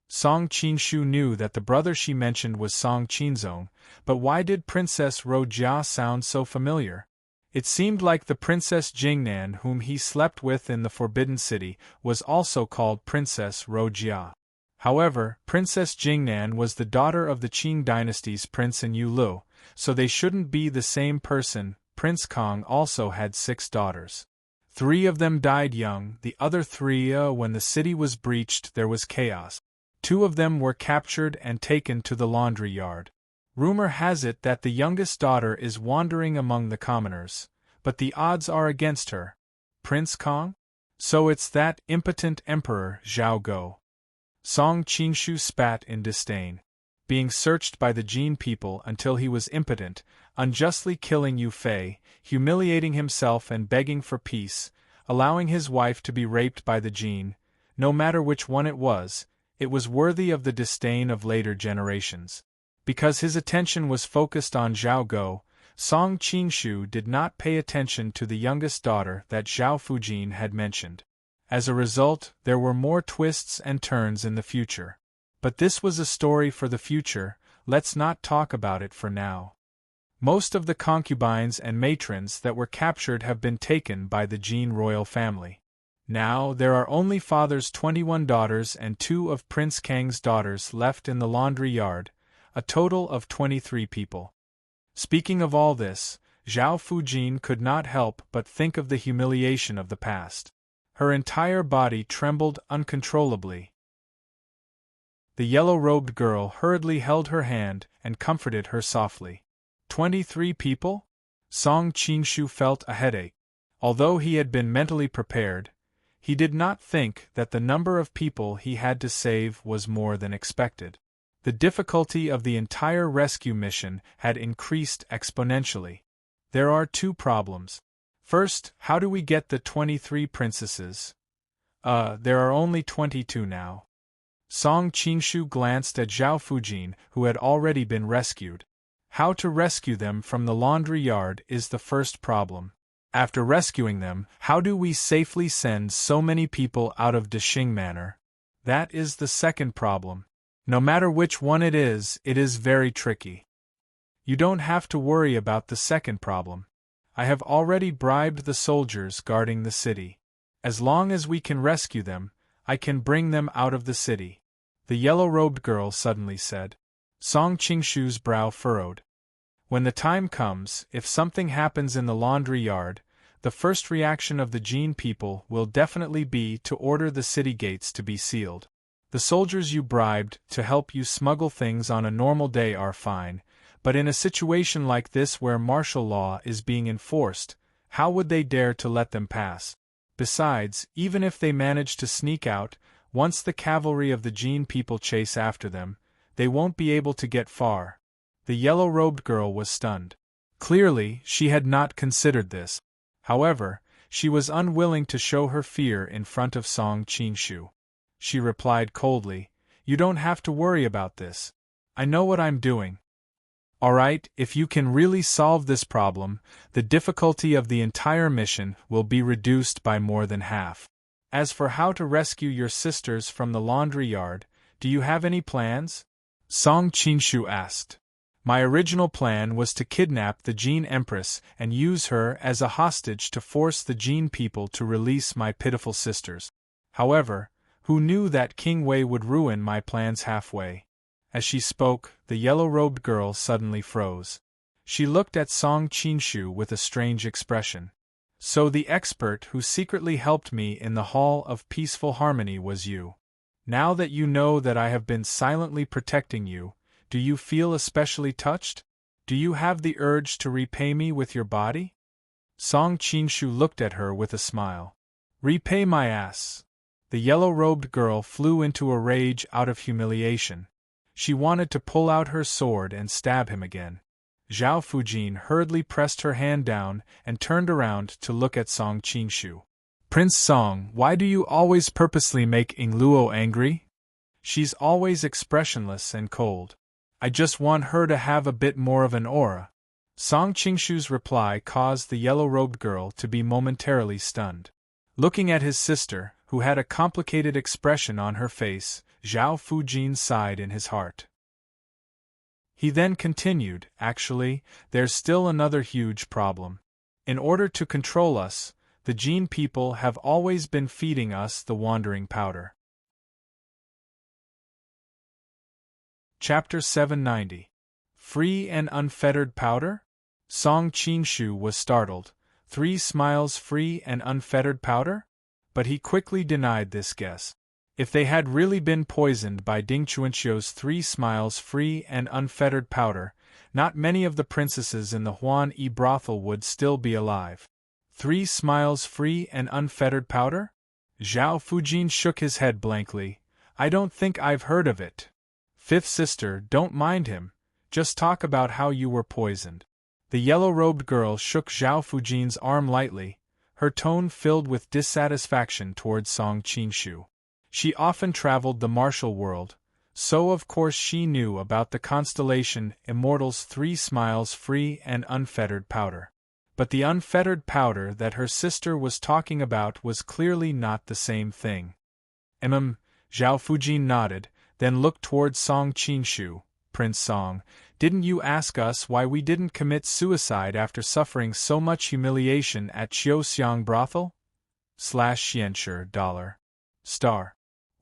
Song Qingshu knew that the brother she mentioned was Song Qinzong, but why did Princess Ro Jia sound so familiar? It seemed like the Princess Jingnan whom he slept with in the Forbidden City was also called Princess Ro Jia. However, Princess Jingnan was the daughter of the Qing dynasty's prince in Yulu, so they shouldn't be the same person. Prince Kong also had 6 daughters. 3 of them died young, the other 3 when the city was breached there was chaos. 2 of them were captured and taken to the laundry yard. Rumor has it that the youngest daughter is wandering among the commoners, but the odds are against her. Prince Kong? So it's that impotent emperor Zhao Go. Song Qingshu spat in disdain. Being searched by the Jin people until he was impotent, unjustly killing Yu Fei, humiliating himself and begging for peace, allowing his wife to be raped by the Jin, no matter which one it was worthy of the disdain of later generations. Because his attention was focused on Zhao Go, Song Qingshu did not pay attention to the youngest daughter that Zhao Fujin had mentioned. As a result, there were more twists and turns in the future. But this was a story for the future, let's not talk about it for now. Most of the concubines and matrons that were captured have been taken by the Jin royal family. Now, there are only father's 21 daughters and 2 of Prince Kang's daughters left in the laundry yard, a total of 23 people. Speaking of all this, Zhao Fujin could not help but think of the humiliation of the past. Her entire body trembled uncontrollably. The yellow-robed girl hurriedly held her hand and comforted her softly. 23 people? Song Qingshu felt a headache. Although he had been mentally prepared, he did not think that the number of people he had to save was more than expected. The difficulty of the entire rescue mission had increased exponentially. There are 2 problems. First, how do we get the 23 princesses? There are only 22 now. Song Qingshu glanced at Zhao Fujin, who had already been rescued. How to rescue them from the laundry yard is the first problem. After rescuing them, how do we safely send so many people out of Dexing Manor? That is the second problem. No matter which one it is very tricky. You don't have to worry about the second problem. I have already bribed the soldiers guarding the city. As long as we can rescue them, I can bring them out of the city. The yellow-robed girl suddenly said. Song Qingshu's brow furrowed. When the time comes, if something happens in the laundry yard, the first reaction of the Jin people will definitely be to order the city gates to be sealed. The soldiers you bribed to help you smuggle things on a normal day are fine, but in a situation like this where martial law is being enforced, how would they dare to let them pass? Besides, even if they manage to sneak out, once the cavalry of the Jin people chase after them, they won't be able to get far. The yellow-robed girl was stunned. Clearly, she had not considered this. However, she was unwilling to show her fear in front of Song Qingshu. She replied coldly, You don't have to worry about this. I know what I'm doing. Alright, if you can really solve this problem, the difficulty of the entire mission will be reduced by more than half. As for how to rescue your sisters from the laundry yard, do you have any plans? Song Qingshu asked. My original plan was to kidnap the Jin Empress and use her as a hostage to force the Jin people to release my pitiful sisters. However, who knew that King Wei would ruin my plans halfway? As she spoke, the yellow-robed girl suddenly froze. She looked at Song Qinshu with a strange expression. So the expert who secretly helped me in the Hall of Peaceful Harmony was you. Now that you know that I have been silently protecting you, do you feel especially touched? Do you have the urge to repay me with your body? Song Qinshu looked at her with a smile. Repay my ass. The yellow-robed girl flew into a rage out of humiliation. She wanted to pull out her sword and stab him again. Zhao Fujin hurriedly pressed her hand down and turned around to look at Song Qinshu. Prince Song, why do you always purposely make Yingluo angry? She's always expressionless and cold. I just want her to have a bit more of an aura. Song Qinshu's reply caused the yellow-robed girl to be momentarily stunned. Looking at his sister, who had a complicated expression on her face, Zhao Fujin sighed in his heart. He then continued, actually, there's still another huge problem. In order to control us, the Jin people have always been feeding us the wandering powder. Chapter 790. Free and unfettered powder? Song Qinshu was startled. 3 smiles free and unfettered powder? But he quickly denied this guess. If they had really been poisoned by Ding Chuanqiu's 3 smiles free and unfettered powder, not many of the princesses in the Huan Yi brothel would still be alive. 3 smiles free and unfettered powder? Zhao Fujin shook his head blankly. I don't think I've heard of it. Fifth sister, don't mind him. Just talk about how you were poisoned. The yellow-robed girl shook Zhao Fujin's arm lightly, her tone filled with dissatisfaction towards Song Qinshu. She often traveled the martial world, so of course she knew about the constellation Immortal's 3 smiles free and unfettered powder. But the unfettered powder that her sister was talking about was clearly not the same thing. Zhao Fujin nodded, then looked towards Song Qinshu. Prince Song, didn't you ask us why we didn't commit suicide after suffering so much humiliation at Xiaoxiang brothel? $.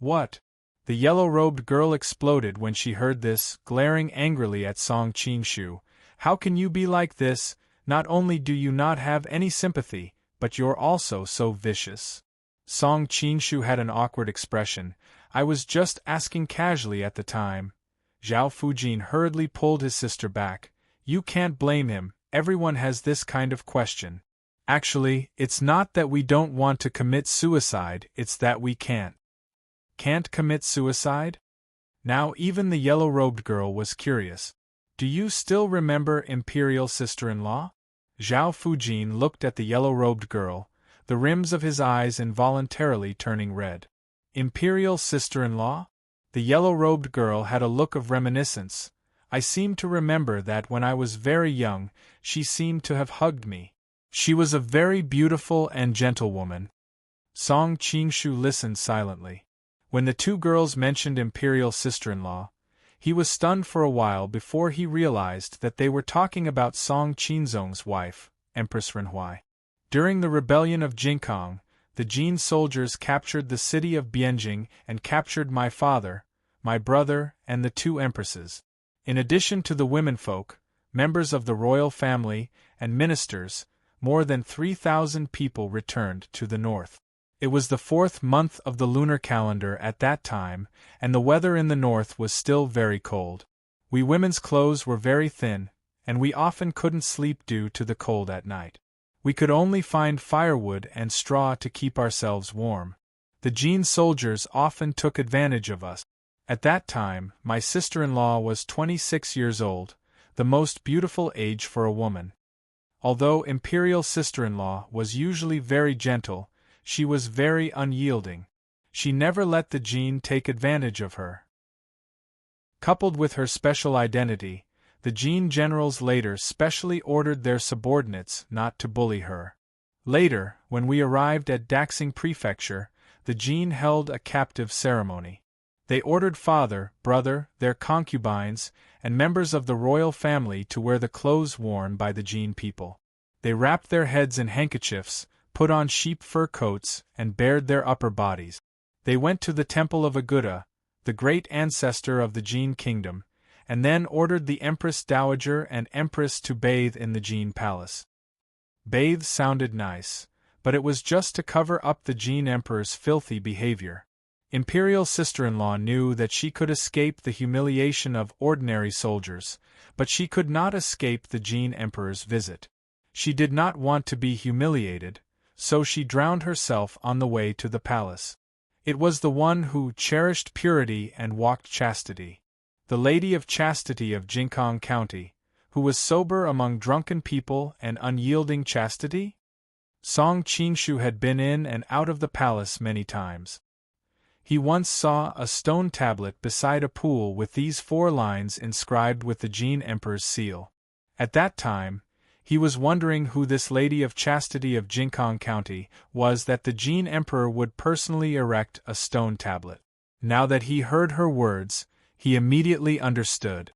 What? The yellow-robed girl exploded when she heard this, glaring angrily at Song Qinshu. How can you be like this? Not only do you not have any sympathy, but you're also so vicious. Song Qinshu had an awkward expression. I was just asking casually at the time. Zhao Fujin hurriedly pulled his sister back. You can't blame him, everyone has this kind of question. Actually, it's not that we don't want to commit suicide, it's that we can't. Can't commit suicide? Now even the yellow-robed girl was curious. Do you still remember Imperial Sister-in-Law? Zhao Fujin looked at the yellow-robed girl, the rims of his eyes involuntarily turning red. Imperial Sister-in-Law? The yellow-robed girl had a look of reminiscence. I seem to remember that when I was very young, she seemed to have hugged me. She was a very beautiful and gentle woman. Song Qinshu listened silently. When the 2 girls mentioned Imperial Sister-in-Law, he was stunned for a while before he realized that they were talking about Song Qinzong's wife, Empress Renhui. During the rebellion of Jinkong, the Jin soldiers captured the city of Bianjing and captured my father, my brother, and the 2 empresses. In addition to the womenfolk, members of the royal family, and ministers, more than 3,000 people returned to the north. It was the 4th month of the lunar calendar at that time, and the weather in the north was still very cold. We women's clothes were very thin, and we often couldn't sleep due to the cold at night. We could only find firewood and straw to keep ourselves warm. The Jin soldiers often took advantage of us. At that time, my sister-in-law was 26 years old, the most beautiful age for a woman. Although Imperial Sister-in-Law was usually very gentle, she was very unyielding. She never let the Jin take advantage of her. Coupled with her special identity, the Jin generals later specially ordered their subordinates not to bully her. Later, when we arrived at Daxing Prefecture, the Jin held a captive ceremony. They ordered father, brother, their concubines, and members of the royal family to wear the clothes worn by the Jin people. They wrapped their heads in handkerchiefs, put on sheep fur coats, and bared their upper bodies. They went to the temple of Aguda, the great ancestor of the Jin kingdom, and then ordered the Empress Dowager and Empress to bathe in the Jin palace. Bathe sounded nice, but it was just to cover up the Jin emperor's filthy behavior. Imperial sister-in-law knew that she could escape the humiliation of ordinary soldiers, but she could not escape the Jin emperor's visit. She did not want to be humiliated, so she drowned herself on the way to the palace. It was the one who cherished purity and walked chastity. The Lady of Chastity of Jinkang County, who was sober among drunken people and unyielding chastity? Song Qingshu had been in and out of the palace many times. He once saw a stone tablet beside a pool with these 4 lines inscribed with the Jin Emperor's seal. At that time, he was wondering who this Lady of Chastity of Jinkang County was that the Jin Emperor would personally erect a stone tablet. Now that he heard her words, he immediately understood.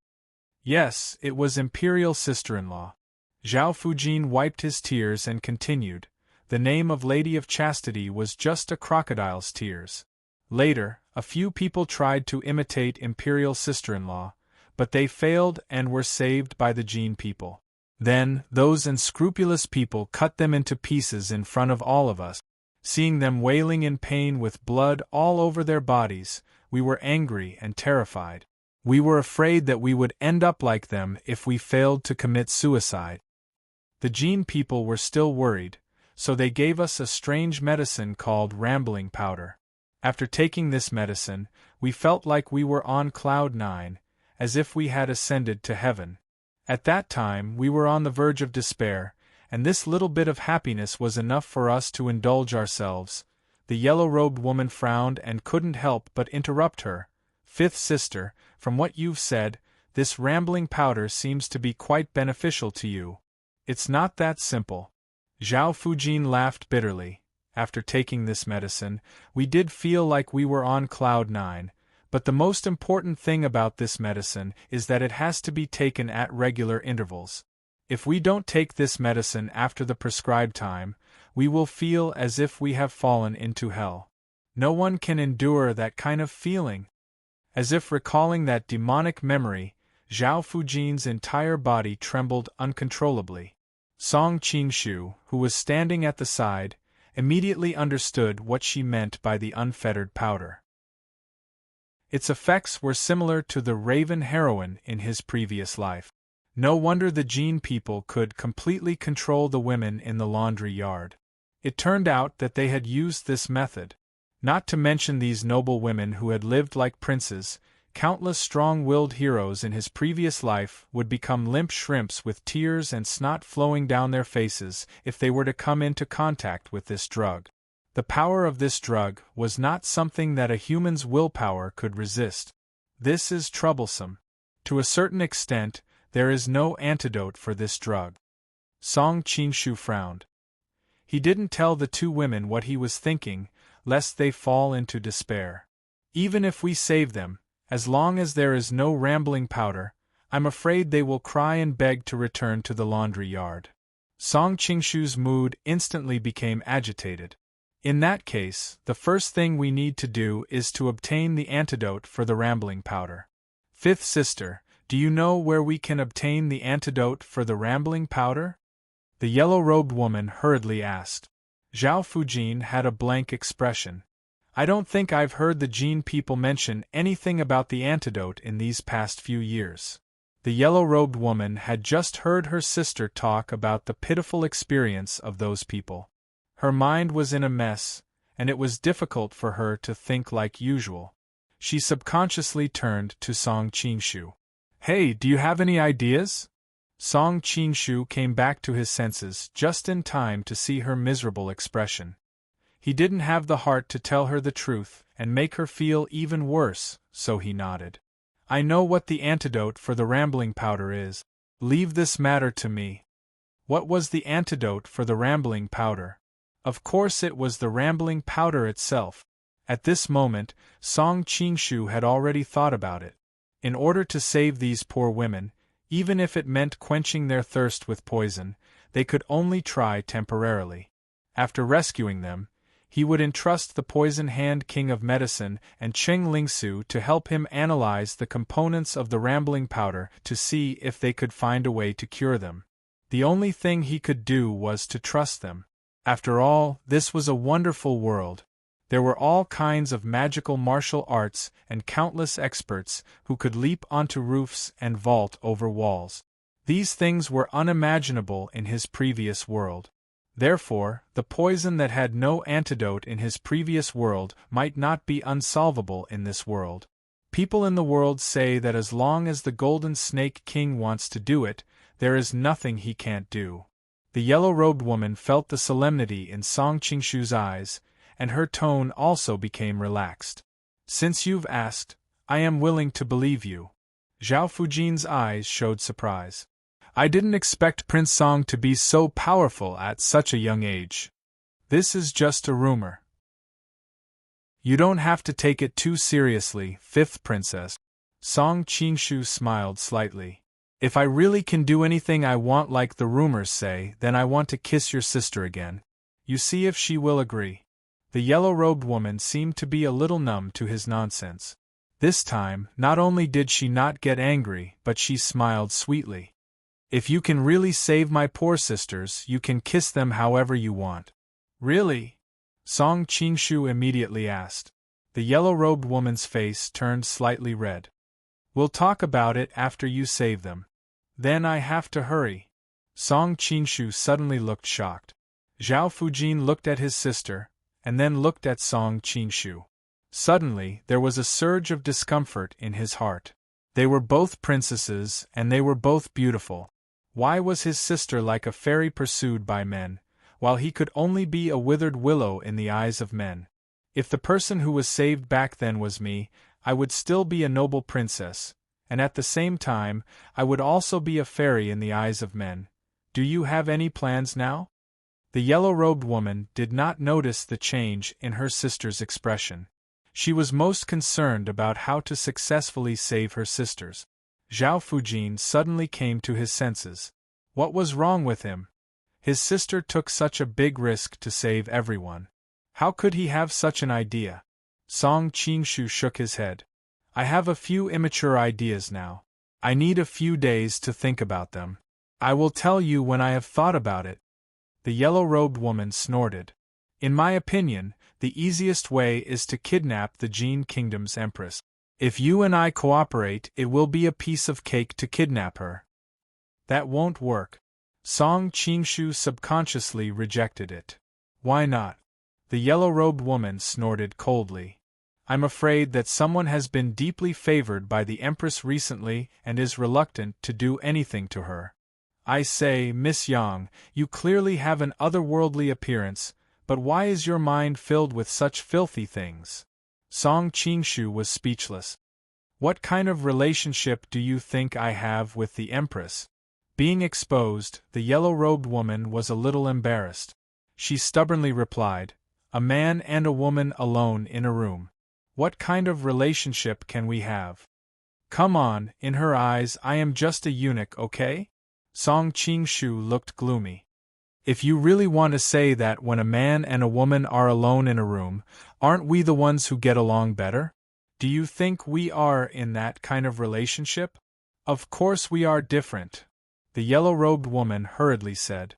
Yes, it was Imperial sister-in-law. Zhao Fujin wiped his tears and continued, the name of Lady of Chastity was just a crocodile's tears. Later, a few people tried to imitate Imperial sister-in-law, but they failed and were saved by the Jin people. Then, those unscrupulous people cut them into pieces in front of all of us. Seeing them wailing in pain with blood all over their bodies, we were angry and terrified. We were afraid that we would end up like them if we failed to commit suicide. The Jin people were still worried, so they gave us a strange medicine called rambling powder. After taking this medicine, we felt like we were on cloud 9, as if we had ascended to heaven. At that time we were on the verge of despair, and this little bit of happiness was enough for us to indulge ourselves. The yellow-robed woman frowned and couldn't help but interrupt her. Fifth sister, from what you've said, this rambling powder seems to be quite beneficial to you. It's not that simple. Zhao Fujin laughed bitterly. After taking this medicine, we did feel like we were on cloud 9, but the most important thing about this medicine is that it has to be taken at regular intervals. If we don't take this medicine after the prescribed time, we will feel as if we have fallen into hell. No one can endure that kind of feeling. As if recalling that demonic memory, Zhao Fujin's entire body trembled uncontrollably. Song Qingshu, who was standing at the side, immediately understood what she meant by the unfettered powder. Its effects were similar to the Raven heroine in his previous life. No wonder the Jin people could completely control the women in the laundry yard. It turned out that they had used this method. Not to mention these noble women who had lived like princes, countless strong-willed heroes in his previous life would become limp shrimps with tears and snot flowing down their faces if they were to come into contact with this drug. The power of this drug was not something that a human's willpower could resist. This is troublesome. To a certain extent, there is no antidote for this drug. Song Qingshu frowned. He didn't tell the 2 women what he was thinking, lest they fall into despair. Even if we save them, as long as there is no rambling powder, I'm afraid they will cry and beg to return to the laundry yard. Song Qingshu's mood instantly became agitated. In that case, the first thing we need to do is to obtain the antidote for the rambling powder. Fifth sister, do you know where we can obtain the antidote for the rambling powder? The yellow-robed woman hurriedly asked. Zhao Fujin had a blank expression. I don't think I've heard the Jin people mention anything about the antidote in these past few years. The yellow-robed woman had just heard her sister talk about the pitiful experience of those people. Her mind was in a mess, and it was difficult for her to think like usual. She subconsciously turned to Song Qingshu. Hey, do you have any ideas? Song Qingshu came back to his senses just in time to see her miserable expression. He didn't have the heart to tell her the truth and make her feel even worse, so he nodded. I know what the antidote for the rambling powder is. Leave this matter to me. What was the antidote for the rambling powder? Of course it was the rambling powder itself. At this moment, Song Qingshu had already thought about it. In order to save these poor women, even if it meant quenching their thirst with poison, they could only try temporarily. After rescuing them, he would entrust the Poison Hand King of Medicine and Cheng Lingsu to help him analyze the components of the rambling powder to see if they could find a way to cure them. The only thing he could do was to trust them. After all, this was a wonderful world. There were all kinds of magical martial arts and countless experts who could leap onto roofs and vault over walls. These things were unimaginable in his previous world. Therefore, the poison that had no antidote in his previous world might not be unsolvable in this world. People in the world say that as long as the Golden Snake King wants to do it, there is nothing he can't do. The yellow-robed woman felt the solemnity in Song Qingshu's eyes, and her tone also became relaxed. Since you've asked, I am willing to believe you. Zhao Fujin's eyes showed surprise. I didn't expect Prince Song to be so powerful at such a young age. This is just a rumor. You don't have to take it too seriously, fifth princess. Song Qingshu smiled slightly. If I really can do anything I want like the rumors say, then I want to kiss your sister again. You see if she will agree. The yellow-robed woman seemed to be a little numb to his nonsense. This time, not only did she not get angry, but she smiled sweetly. If you can really save my poor sisters, you can kiss them however you want. Really? Song Qingshu immediately asked. The yellow-robed woman's face turned slightly red. We'll talk about it after you save them. Then I have to hurry. Song Qingshu suddenly looked shocked. Zhao Fujin looked at his sister, and then looked at Song Qingshu. Suddenly, there was a surge of discomfort in his heart. They were both princesses, and they were both beautiful. Why was his sister like a fairy pursued by men, while he could only be a withered willow in the eyes of men? If the person who was saved back then was me, I would still be a noble princess, and at the same time, I would also be a fairy in the eyes of men. Do you have any plans now? The yellow-robed woman did not notice the change in her sister's expression. She was most concerned about how to successfully save her sisters. Zhao Fujin suddenly came to his senses. What was wrong with him? His sister took such a big risk to save everyone. How could he have such an idea? Song Qingshu shook his head. I have a few immature ideas now. I need a few days to think about them. I will tell you when I have thought about it. The yellow-robed woman snorted. In my opinion, the easiest way is to kidnap the Jin Kingdom's empress. If you and I cooperate, it will be a piece of cake to kidnap her. That won't work. Song Qingshu subconsciously rejected it. Why not? The yellow-robed woman snorted coldly. I'm afraid that someone has been deeply favored by the Empress recently and is reluctant to do anything to her. I say, Miss Yang, you clearly have an otherworldly appearance, but why is your mind filled with such filthy things? Song Qingshu was speechless. What kind of relationship do you think I have with the Empress? Being exposed, the yellow-robed woman was a little embarrassed. She stubbornly replied, a man and a woman alone in a room. What kind of relationship can we have? Come on, in her eyes I am just a eunuch, okay? Song Qingshu looked gloomy. If you really want to say that when a man and a woman are alone in a room, aren't we the ones who get along better? Do you think we are in that kind of relationship? Of course we are different, the yellow-robed woman hurriedly said.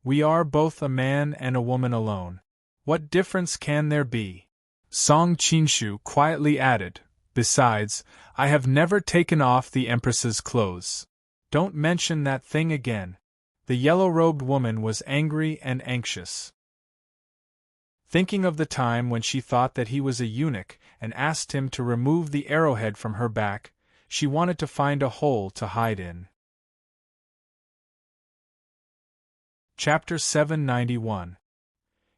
We are both a man and a woman alone. What difference can there be? Song Qingshu quietly added, besides, I have never taken off the Empress's clothes. Don't mention that thing again. The yellow-robed woman was angry and anxious. Thinking of the time when she thought that he was a eunuch and asked him to remove the arrowhead from her back, she wanted to find a hole to hide in. Chapter 791.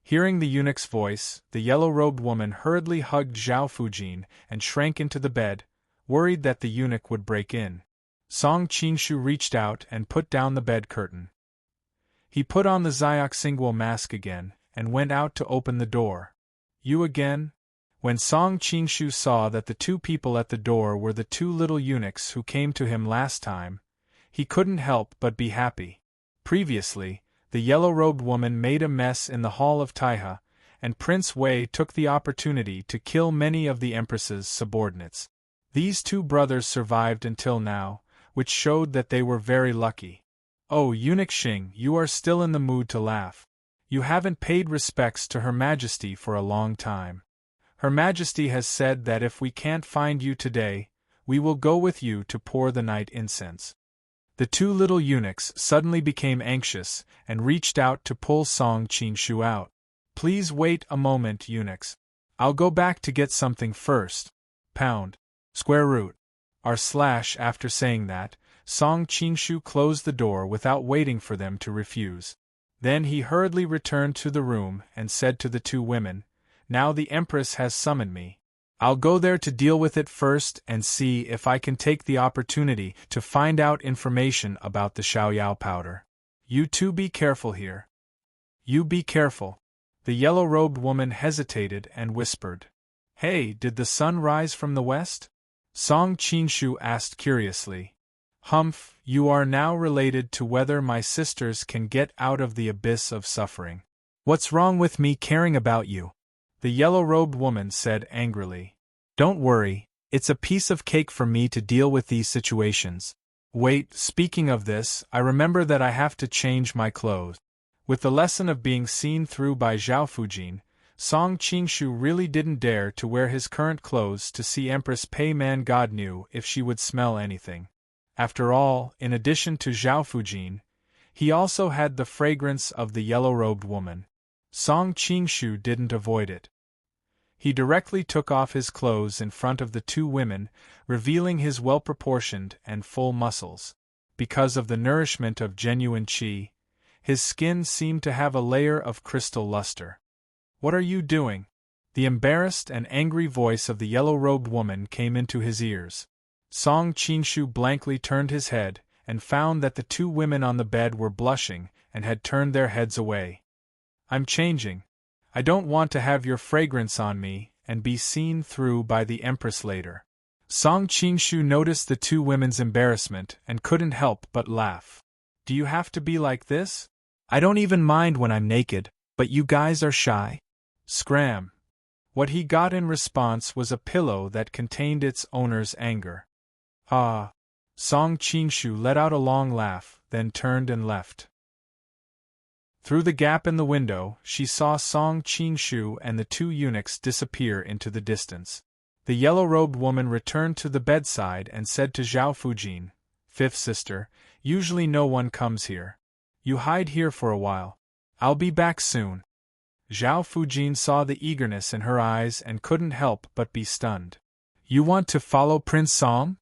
Hearing the eunuch's voice, the yellow-robed woman hurriedly hugged Zhao Fujin and shrank into the bed, worried that the eunuch would break in. Song Qingshu reached out and put down the bed curtain. He put on the Zioxingguo mask again, and went out to open the door. You again? When Song Qingshu saw that the two people at the door were the two little eunuchs who came to him last time, he couldn't help but be happy. Previously, the yellow-robed woman made a mess in the hall of Taihe, and Prince Wei took the opportunity to kill many of the Empress's subordinates. These two brothers survived until now, which showed that they were very lucky. Oh, Eunuch Xing, you are still in the mood to laugh. You haven't paid respects to Her Majesty for a long time. Her Majesty has said that if we can't find you today, we will go with you to pour the night incense. The two little eunuchs suddenly became anxious and reached out to pull Song Qingshu out. Please wait a moment, eunuchs. I'll go back to get something first. Pound. Square root. After saying that, Song Qingshu closed the door without waiting for them to refuse. Then he hurriedly returned to the room and said to the two women, "Now the Empress has summoned me. I'll go there to deal with it first and see if I can take the opportunity to find out information about the Xiaoyao powder. You two be careful here." "You be careful." The yellow-robed woman hesitated and whispered. "Hey, did the sun rise from the west?" Song Qingshu asked curiously. "Humph, you are now related to whether my sisters can get out of the abyss of suffering. What's wrong with me caring about you?" The yellow-robed woman said angrily. "Don't worry, it's a piece of cake for me to deal with these situations. Wait, speaking of this, I remember that I have to change my clothes." With the lesson of being seen through by Zhao Fujin, Song Qingshu really didn't dare to wear his current clothes to see Empress Pei Man. God knew if she would smell anything. After all, in addition to Zhao Fujin, he also had the fragrance of the yellow-robed woman. Song Qingshu didn't avoid it. He directly took off his clothes in front of the two women, revealing his well-proportioned and full muscles. Because of the nourishment of genuine qi, his skin seemed to have a layer of crystal luster. "What are you doing?" The embarrassed and angry voice of the yellow-robed woman came into his ears. Song Qingshu blankly turned his head, and found that the two women on the bed were blushing and had turned their heads away. "I'm changing. I don't want to have your fragrance on me and be seen through by the Empress later." Song Qingshu noticed the two women's embarrassment and couldn't help but laugh. "Do you have to be like this? I don't even mind when I'm naked, but you guys are shy." Scram. What he got in response was a pillow that contained its owner's anger. "Ah." Song Qingshu let out a long laugh, then turned and left. Through the gap in the window, she saw Song Qingshu and the two eunuchs disappear into the distance. The yellow-robed woman returned to the bedside and said to Zhao Fujin, "Fifth sister, usually no one comes here. You hide here for a while. I'll be back soon." Zhao Fujin saw the eagerness in her eyes and couldn't help but be stunned. "You want to follow Prince Song?"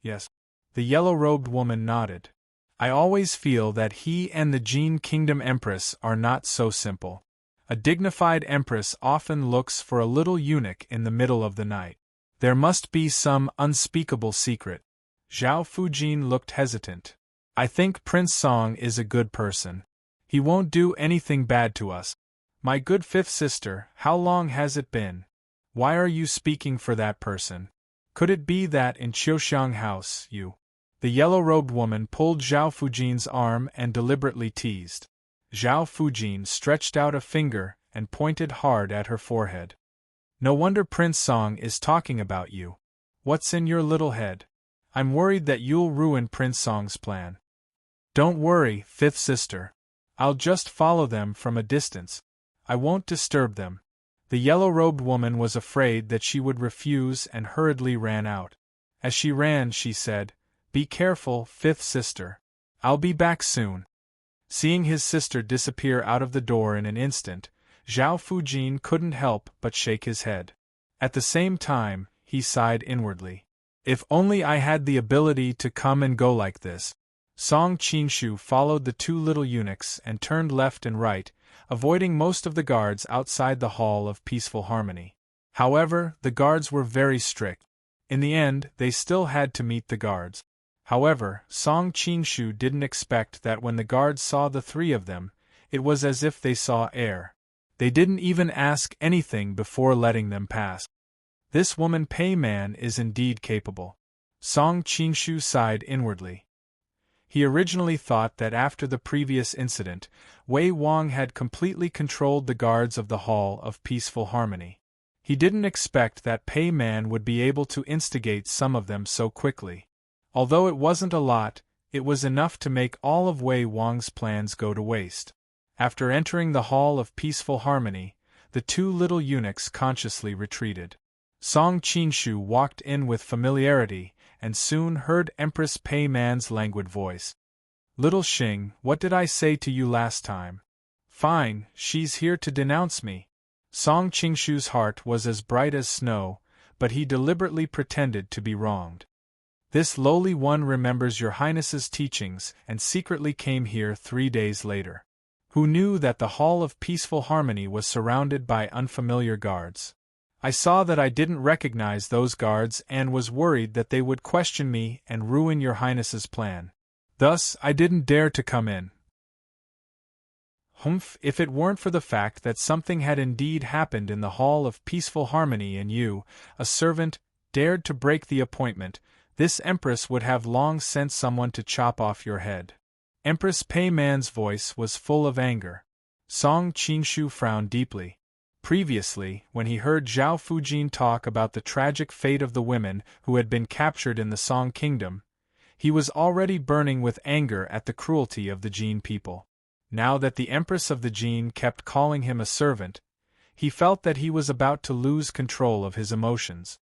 "Yes." The yellow-robed woman nodded. "I always feel that he and the Jin Kingdom Empress are not so simple. A dignified empress often looks for a little eunuch in the middle of the night. There must be some unspeakable secret." Zhao Fujin looked hesitant. "I think Prince Song is a good person. He won't do anything bad to us." "My good fifth sister, how long has it been? Why are you speaking for that person? Could it be that in Qiuxiang House you—" The yellow-robed woman pulled Zhao Fujin's arm and deliberately teased. Zhao Fujin stretched out a finger and pointed hard at her forehead. "No wonder Prince Song is talking about you. What's in your little head? I'm worried that you'll ruin Prince Song's plan." "Don't worry, fifth sister. I'll just follow them from a distance. I won't disturb them." The yellow-robed woman was afraid that she would refuse and hurriedly ran out. As she ran, she said, "Be careful, fifth sister. I'll be back soon." Seeing his sister disappear out of the door in an instant, Zhao Fujin couldn't help but shake his head. At the same time, he sighed inwardly. "If only I had the ability to come and go like this." Song Qingshu followed the two little eunuchs and turned left and right, avoiding most of the guards outside the Hall of Peaceful Harmony. However, the guards were very strict. In the end, they still had to meet the guards. However, Song Qingshu didn't expect that when the guards saw the three of them, it was as if they saw air. They didn't even ask anything before letting them pass. This woman Pei Man is indeed capable. Song Qingshu sighed inwardly. He originally thought that after the previous incident, Wei Wang had completely controlled the guards of the Hall of Peaceful Harmony. He didn't expect that Pei Man would be able to instigate some of them so quickly. Although it wasn't a lot, it was enough to make all of Wei Wang's plans go to waste. After entering the Hall of Peaceful Harmony, the two little eunuchs consciously retreated. Song Qingshu walked in with familiarity and soon heard Empress Pei Man's languid voice. "Little Xing, what did I say to you last time? Fine, she's here to denounce me." Song Qingshu's heart was as bright as snow, but he deliberately pretended to be wronged. "This lowly one remembers your Highness's teachings and secretly came here 3 days later. Who knew that the Hall of Peaceful Harmony was surrounded by unfamiliar guards? I saw that I didn't recognize those guards and was worried that they would question me and ruin your Highness's plan. Thus, I didn't dare to come in." "Humph, if it weren't for the fact that something had indeed happened in the Hall of Peaceful Harmony and you, a servant, dared to break the appointment, this Empress would have long sent someone to chop off your head." Empress Pei Man's voice was full of anger. Song Qingshu frowned deeply. Previously, when he heard Zhao Fujin talk about the tragic fate of the women who had been captured in the Song Kingdom, he was already burning with anger at the cruelty of the Jin people. Now that the Empress of the Jin kept calling him a servant, he felt that he was about to lose control of his emotions.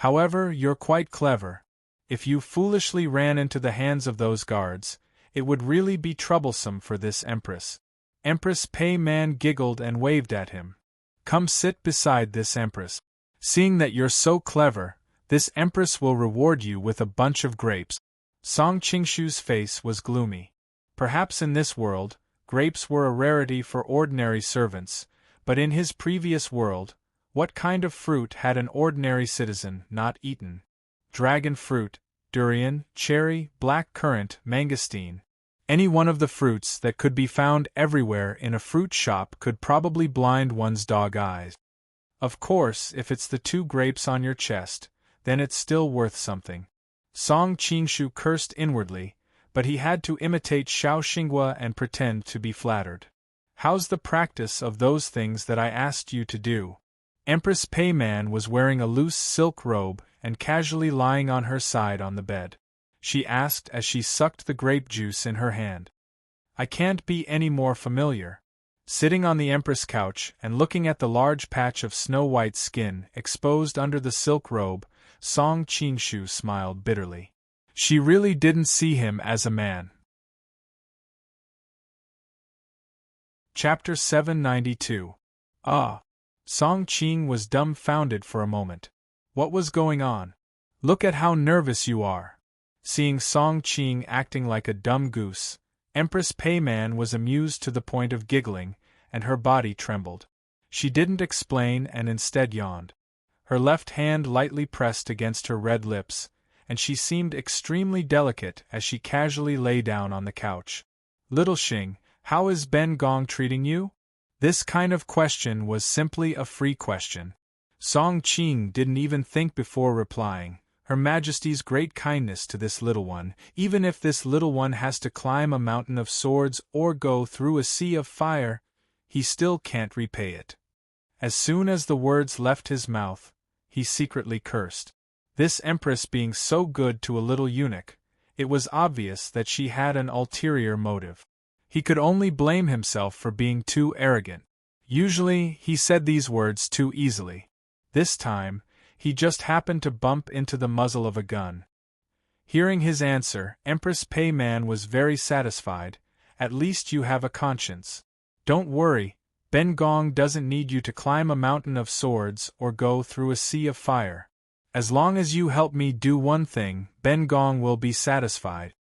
"However, you're quite clever. If you foolishly ran into the hands of those guards, it would really be troublesome for this Empress." Empress Pei Man giggled and waved at him. "Come sit beside this Empress. Seeing that you're so clever, this Empress will reward you with a bunch of grapes." Song Qingshu's face was gloomy. Perhaps in this world, grapes were a rarity for ordinary servants, but in his previous world, what kind of fruit had an ordinary citizen not eaten? Dragon fruit, durian, cherry, black currant, mangosteen. Any one of the fruits that could be found everywhere in a fruit shop could probably blind one's dog eyes. Of course, if it's the 2 grapes on your chest, then it's still worth something. Song Qingshu cursed inwardly, but he had to imitate Xiao Xinghua and pretend to be flattered. "How's the practice of those things that I asked you to do?" Empress Pei Man was wearing a loose silk robe and casually lying on her side on the bed. She asked as she sucked the grape juice in her hand. "I can't be any more familiar." Sitting on the Empress couch and looking at the large patch of snow-white skin exposed under the silk robe, Song Qingshu smiled bitterly. She really didn't see him as a man. Chapter 792. Ah! Song Qing was dumbfounded for a moment. What was going on? "Look at how nervous you are." Seeing Song Qing acting like a dumb goose, Empress Pei Man was amused to the point of giggling, and her body trembled. She didn't explain and instead yawned. Her left hand lightly pressed against her red lips, and she seemed extremely delicate as she casually lay down on the couch. "Little Xing, how is Ben Gong treating you?" This kind of question was simply a free question. Song Qing didn't even think before replying. Her Majesty's great kindness to this little one, even if this little one has to climb a mountain of swords or go through a sea of fire, he still can't repay it. As soon as the words left his mouth, he secretly cursed. This Empress being so good to a little eunuch, it was obvious that she had an ulterior motive. He could only blame himself for being too arrogant. Usually, he said these words too easily. This time, he just happened to bump into the muzzle of a gun. Hearing his answer, Empress Pei Man was very satisfied. "At least you have a conscience. Don't worry, Ben Gong doesn't need you to climb a mountain of swords or go through a sea of fire. As long as you help me do one thing, Ben Gong will be satisfied."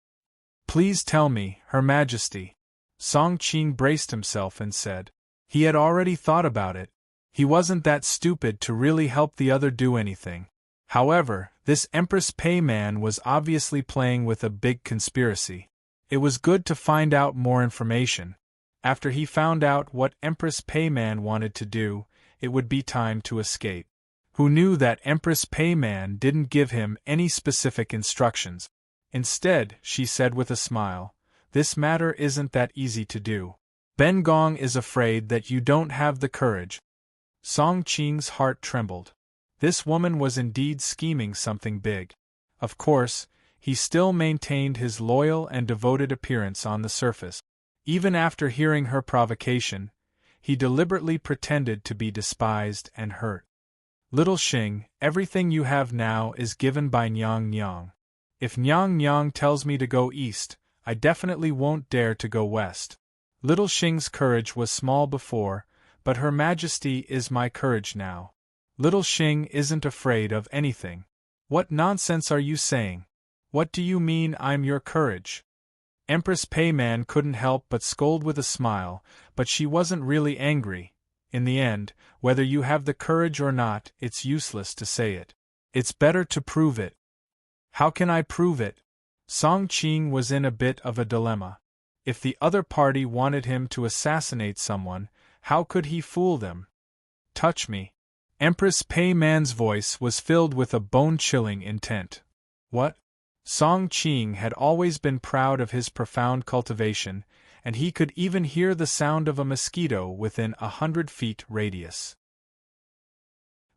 "Please tell me, Her Majesty." Song Qing braced himself and said. He had already thought about it. He wasn't that stupid to really help the other do anything. However, this Empress Pei Man was obviously playing with a big conspiracy. It was good to find out more information. After he found out what Empress Pei Man wanted to do, it would be time to escape. who knew that Empress Pei Man didn't give him any specific instructions. Instead, she said with a smile, "This matter isn't that easy to do. Ben Gong is afraid that you don't have the courage." Song Qing's heart trembled. This woman was indeed scheming something big. Of course, he still maintained his loyal and devoted appearance on the surface. Even after hearing her provocation, he deliberately pretended to be despised and hurt. "Little Xing, everything you have now is given by Nyang Nyang. If Nyang Nyang tells me to go east, I definitely won't dare to go west. Little Xing's courage was small before, but Her Majesty is my courage now. Little Xing isn't afraid of anything." "What nonsense are you saying? What do you mean I'm your courage?" Empress Pei Man couldn't help but scold with a smile, but she wasn't really angry. In the end, whether you have the courage or not, it's useless to say it. It's better to prove it. "How can I prove it?" Song Qing was in a bit of a dilemma. If the other party wanted him to assassinate someone, how could he fool them? "Touch me." Empress Pei Man's voice was filled with a bone-chilling intent. "What?" Song Qing had always been proud of his profound cultivation, and he could even hear the sound of a mosquito within 100 feet radius.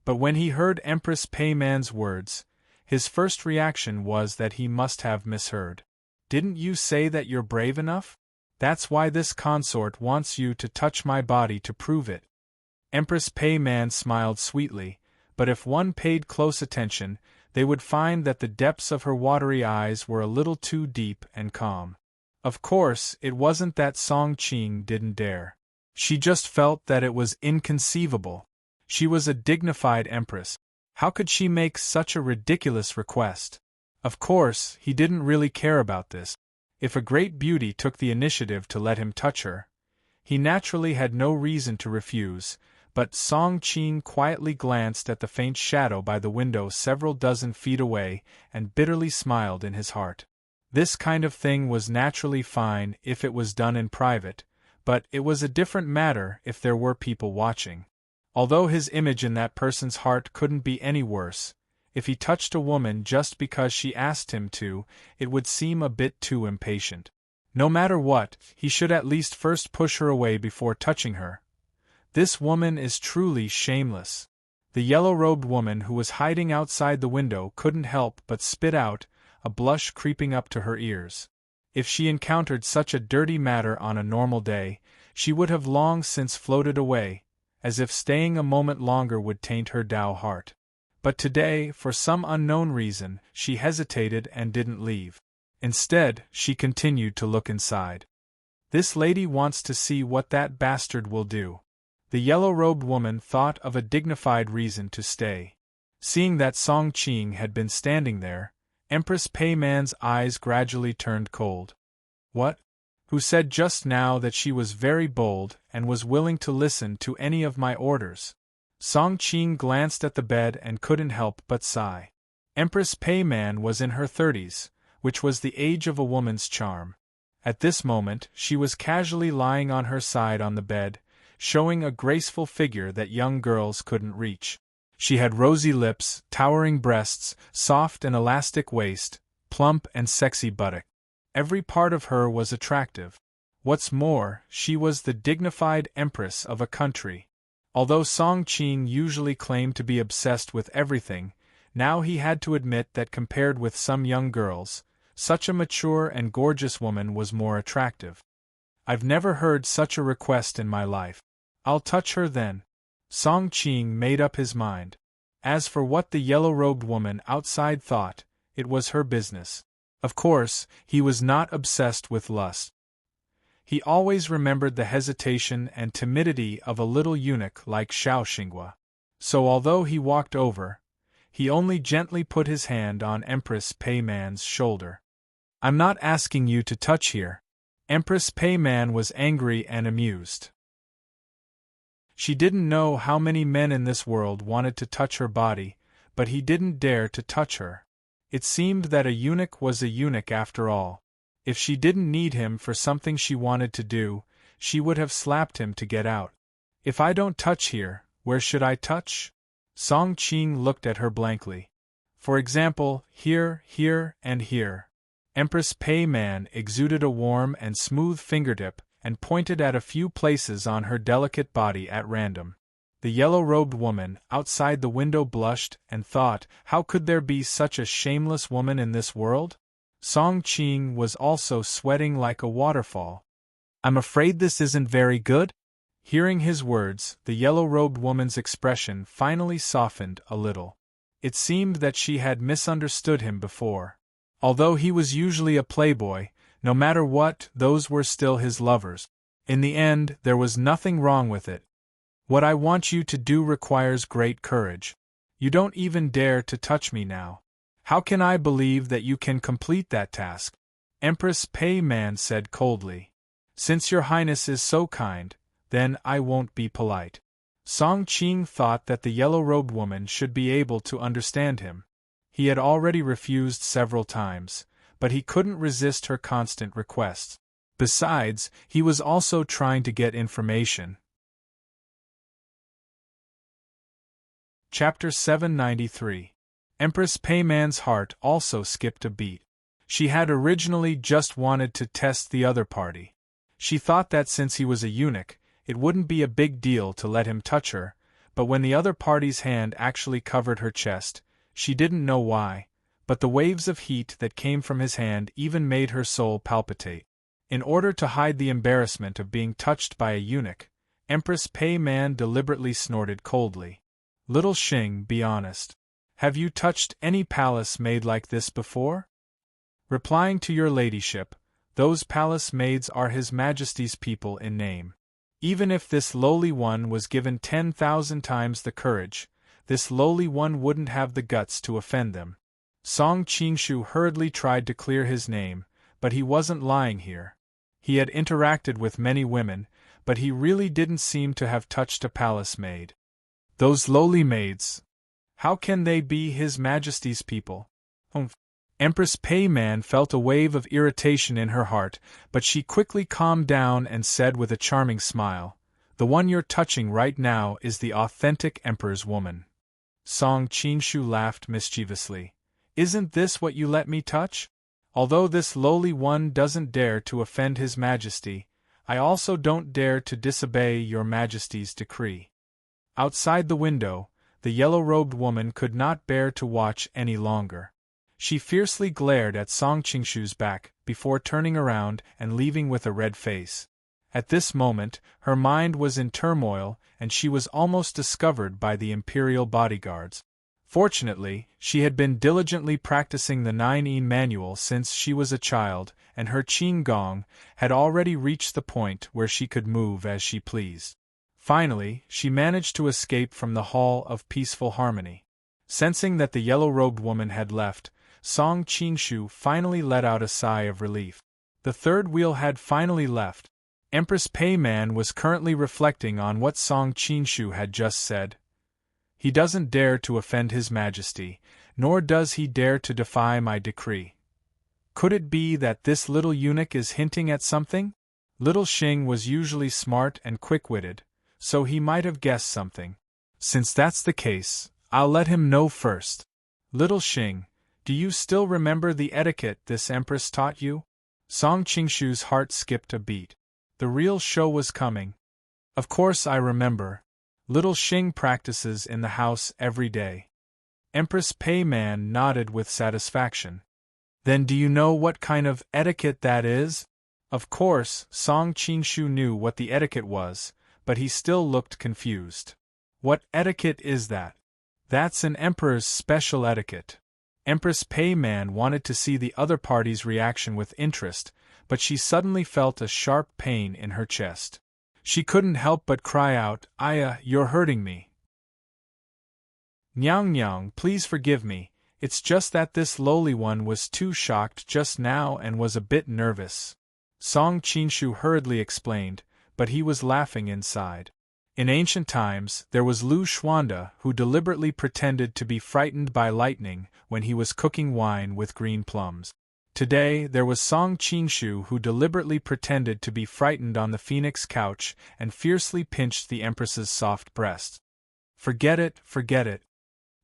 But when he heard Empress Pei Man's words, his first reaction was that he must have misheard. "Didn't you say that you're brave enough? That's why this consort wants you to touch my body to prove it." Empress Pei Man smiled sweetly, but if one paid close attention, they would find that the depths of her watery eyes were a little too deep and calm. Of course, it wasn't that Song Qing didn't dare. She just felt that it was inconceivable. She was a dignified empress. How could she make such a ridiculous request? Of course, he didn't really care about this. If a great beauty took the initiative to let him touch her, he naturally had no reason to refuse, but Song Qing quietly glanced at the faint shadow by the window several dozen feet away and bitterly smiled in his heart. This kind of thing was naturally fine if it was done in private, but it was a different matter if there were people watching. Although his image in that person's heart couldn't be any worse, if he touched a woman just because she asked him to, it would seem a bit too impatient. No matter what, he should at least first push her away before touching her. This woman is truly shameless. The yellow-robed woman who was hiding outside the window couldn't help but spit out, a blush creeping up to her ears. If she encountered such a dirty matter on a normal day, she would have long since floated away, as if staying a moment longer would taint her Tao heart. But today, for some unknown reason, she hesitated and didn't leave. Instead, she continued to look inside. "This lady wants to see what that bastard will do." The yellow-robed woman thought of a dignified reason to stay. Seeing that Song Qing had been standing there, Empress Pei Man's eyes gradually turned cold. "What? Who said just now that she was very bold and was willing to listen to any of my orders?" Song Qing glanced at the bed and couldn't help but sigh. Empress Pei Man was in her 30s, which was the age of a woman's charm. At this moment, she was casually lying on her side on the bed, showing a graceful figure that young girls couldn't reach. She had rosy lips, towering breasts, soft and elastic waist, plump and sexy buttock. Every part of her was attractive. What's more, she was the dignified empress of a country. Although Song Qing usually claimed to be obsessed with everything, now he had to admit that compared with some young girls, such a mature and gorgeous woman was more attractive. "I've never heard such a request in my life. I'll touch her then." Song Qing made up his mind. As for what the yellow-robed woman outside thought, it was her business. Of course, he was not obsessed with lust. He always remembered the hesitation and timidity of a little eunuch like Xiao Xinghua. So although he walked over, he only gently put his hand on Empress Pei Man's shoulder. "I'm not asking you to touch here." Empress Pei Man was angry and amused. She didn't know how many men in this world wanted to touch her body, but he didn't dare to touch her. It seemed that a eunuch was a eunuch after all. If she didn't need him for something she wanted to do, she would have slapped him to get out. "If I don't touch here, where should I touch?" Song Qing looked at her blankly. For example, here, here, and here. Empress Pei Man exuded a warm and smooth fingertip and pointed at a few places on her delicate body at random. The yellow-robed woman outside the window blushed and thought, how could there be such a shameless woman in this world? Song Qing was also sweating like a waterfall. I'm afraid this isn't very good? Hearing his words, the yellow-robed woman's expression finally softened a little. It seemed that she had misunderstood him before. Although he was usually a playboy, no matter what, those were still his lovers. In the end, there was nothing wrong with it. What I want you to do requires great courage. You don't even dare to touch me now. How can I believe that you can complete that task? Empress Pei Man said coldly. Since your highness is so kind, then I won't be polite. Song Qing thought that the yellow-robed woman should be able to understand him. He had already refused several times, but he couldn't resist her constant requests. Besides, he was also trying to get information. Chapter 793. Empress Pei Man's heart also skipped a beat. She had originally just wanted to test the other party. She thought that since he was a eunuch, it wouldn't be a big deal to let him touch her, but when the other party's hand actually covered her chest, she didn't know why, but the waves of heat that came from his hand even made her soul palpitate. In order to hide the embarrassment of being touched by a eunuch, Empress Pei Man deliberately snorted coldly. Little Xing, be honest. Have you touched any palace maid like this before? Replying to your ladyship, those palace maids are His Majesty's people in name. Even if this lowly one was given 10,000 times the courage, this lowly one wouldn't have the guts to offend them. Song Qingshu hurriedly tried to clear his name, but he wasn't lying here. He had interacted with many women, but he really didn't seem to have touched a palace maid. Those lowly maids. How can they be His Majesty's people? Empress Pei Man felt a wave of irritation in her heart, but she quickly calmed down and said with a charming smile, "The one you're touching right now is the authentic Emperor's woman." Song Qingshu laughed mischievously. "Isn't this what you let me touch? Although this lowly one doesn't dare to offend His Majesty, I also don't dare to disobey your Majesty's decree." Outside the window, the yellow-robed woman could not bear to watch any longer. She fiercely glared at Song Qingshu's back, before turning around and leaving with a red face. At this moment, her mind was in turmoil, and she was almost discovered by the imperial bodyguards. Fortunately, she had been diligently practicing the 9-yin manual since she was a child, and her qing gong had already reached the point where she could move as she pleased. Finally, she managed to escape from the Hall of Peaceful Harmony. Sensing that the yellow-robed woman had left, Song Qingshu finally let out a sigh of relief. The third wheel had finally left. Empress Pei Man was currently reflecting on what Song Qingshu had just said. He doesn't dare to offend His Majesty, nor does he dare to defy my decree. Could it be that this little eunuch is hinting at something? Little Xing was usually smart and quick-witted, so he might have guessed something. Since that's the case, I'll let him know first. Little Xing, do you still remember the etiquette this Empress taught you? Song Qingshu's heart skipped a beat. The real show was coming. Of course I remember. Little Xing practices in the house every day. Empress Pei Man nodded with satisfaction. Then do you know what kind of etiquette that is? Of course, Song Qingshu knew what the etiquette was, but he still looked confused. What etiquette is that? That's an emperor's special etiquette. Empress Pei Man wanted to see the other party's reaction with interest, but she suddenly felt a sharp pain in her chest. She couldn't help but cry out, "Aya, you're hurting me." "Nyang Nyang, please forgive me, it's just that this lowly one was too shocked just now and was a bit nervous," Song Qingshu hurriedly explained, but he was laughing inside. In ancient times, there was Lu Xuanda who deliberately pretended to be frightened by lightning when he was cooking wine with green plums. Today, there was Song Qingshu who deliberately pretended to be frightened on the phoenix couch and fiercely pinched the Empress's soft breast. Forget it, forget it.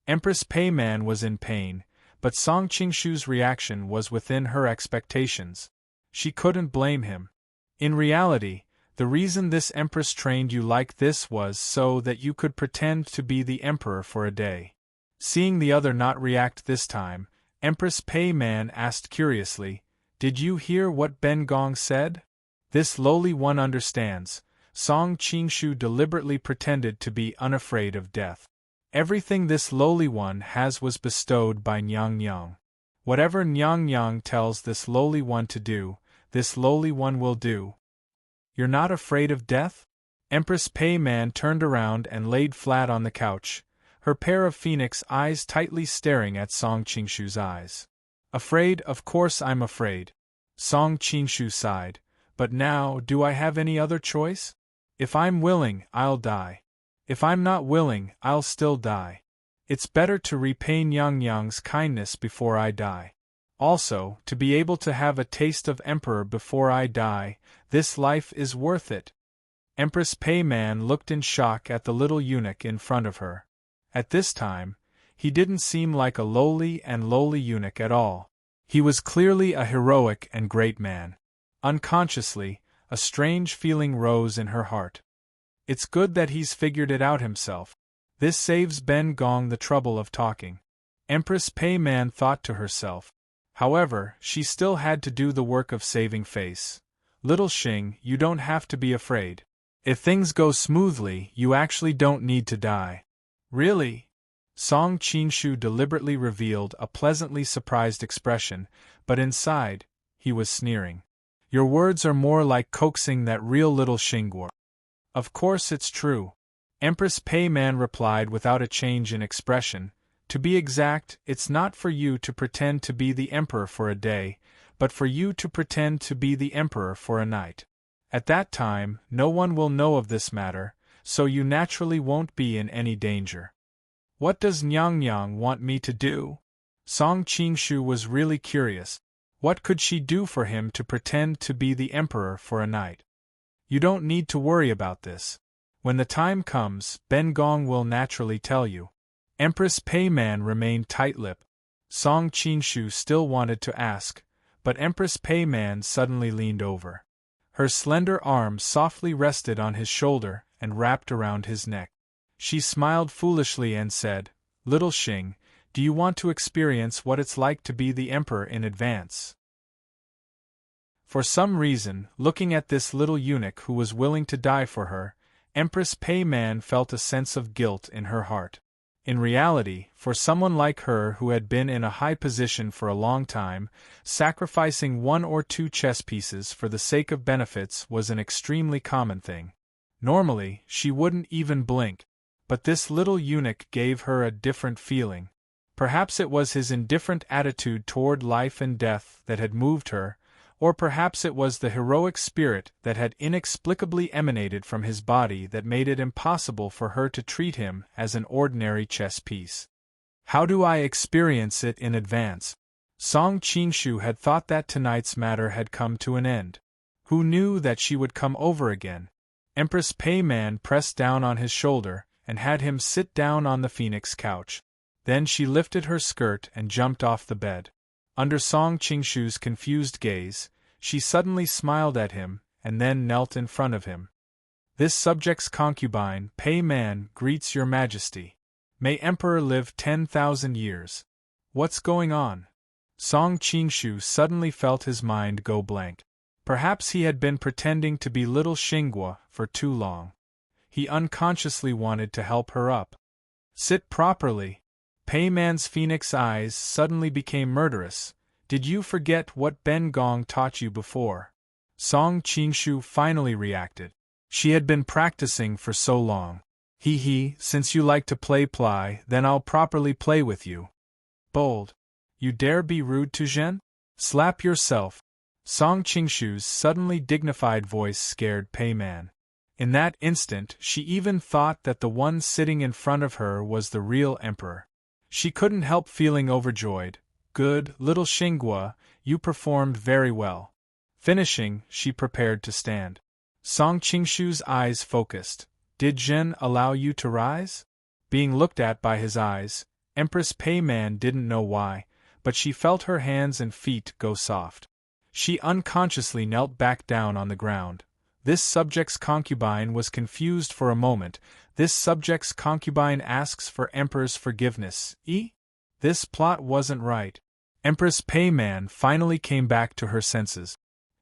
Empress Pei Man was in pain, but Song Qingshu's reaction was within her expectations. She couldn't blame him. In reality, the reason this empress trained you like this was so that you could pretend to be the emperor for a day. Seeing the other not react this time, Empress Pei Man asked curiously, "Did you hear what Ben Gong said?" "This lowly one understands." Song Qingshu deliberately pretended to be unafraid of death. "Everything this lowly one has was bestowed by Nyang Yang. Whatever Nyang Yang tells this lowly one to do, this lowly one will do." "You're not afraid of death?" Empress Pei Man turned around and laid flat on the couch, her pair of phoenix eyes tightly staring at Song Qingshu's eyes. "Afraid, of course I'm afraid." Song Qingshu sighed. "But now, do I have any other choice? If I'm willing, I'll die. If I'm not willing, I'll still die. It's better to repay Nyang Yang's kindness before I die. Also, to be able to have a taste of emperor before I die, this life is worth it." Empress Pei Man looked in shock at the little eunuch in front of her. At this time, he didn't seem like a lowly eunuch at all. He was clearly a heroic and great man. Unconsciously, a strange feeling rose in her heart. It's good that he's figured it out himself. This saves Ben Gong the trouble of talking. Empress Pei Man thought to herself. However, she still had to do the work of saving face. "Little Xing, you don't have to be afraid. If things go smoothly, you actually don't need to die." "Really?" Song Qingshu deliberately revealed a pleasantly surprised expression, but inside, he was sneering. "Your words are more like coaxing that real little Xingguo." "Of course it's true." Empress Pei Man replied without a change in expression. "To be exact, it's not for you to pretend to be the emperor for a day, but for you to pretend to be the emperor for a night. At that time, no one will know of this matter, so you naturally won't be in any danger." "What does Nyang Yang want me to do?" Song Qingshu was really curious. What could she do for him to pretend to be the emperor for a night? "You don't need to worry about this. When the time comes, Ben Gong will naturally tell you." Empress Pei Man remained tight-lipped. Song Qingshu still wanted to ask, but Empress Pei Man suddenly leaned over. Her slender arm softly rested on his shoulder and wrapped around his neck. She smiled foolishly and said, "Little Xing, do you want to experience what it's like to be the emperor in advance?" For some reason, looking at this little eunuch who was willing to die for her, Empress Pei Man felt a sense of guilt in her heart. In reality, for someone like her who had been in a high position for a long time, sacrificing 1 or 2 chess pieces for the sake of benefits was an extremely common thing. Normally, she wouldn't even blink. But this little eunuch gave her a different feeling. Perhaps it was his indifferent attitude toward life and death that had moved her, or perhaps it was the heroic spirit that had inexplicably emanated from his body that made it impossible for her to treat him as an ordinary chess piece. How do I experience it in advance? Song Qingshu had thought that tonight's matter had come to an end. Who knew that she would come over again? Empress Pei Man pressed down on his shoulder and had him sit down on the phoenix couch. Then she lifted her skirt and jumped off the bed. Under Song Qingshu's confused gaze, she suddenly smiled at him and then knelt in front of him. "This subject's concubine, Pei Man, greets your majesty. May Emperor live 10,000 years. What's going on?" Song Qingshu suddenly felt his mind go blank. Perhaps he had been pretending to be little Xingguo for too long. He unconsciously wanted to help her up. "Sit properly." Pei Man's phoenix eyes suddenly became murderous. "Did you forget what Ben Gong taught you before?" Song Qingshu finally reacted. She had been practicing for so long. He, since you like to play, then I'll properly play with you." "Bold. You dare be rude to Zhen? Slap yourself." Song Qingshu's suddenly dignified voice scared Pei Man. In that instant she even thought that the one sitting in front of her was the real emperor. She couldn't help feeling overjoyed. "Good, little Xingguo, you performed very well." Finishing, she prepared to stand. Song Qingshu's eyes focused. "Did Zhen allow you to rise?" being looked at by his eyes. Empress Pei Man didn't know why, but she felt her hands and feet go soft. She unconsciously knelt back down on the ground. This subject's concubine was confused for a moment. This subject's concubine asks for Emperor's forgiveness. This plot wasn't right. Empress Pei Man finally came back to her senses.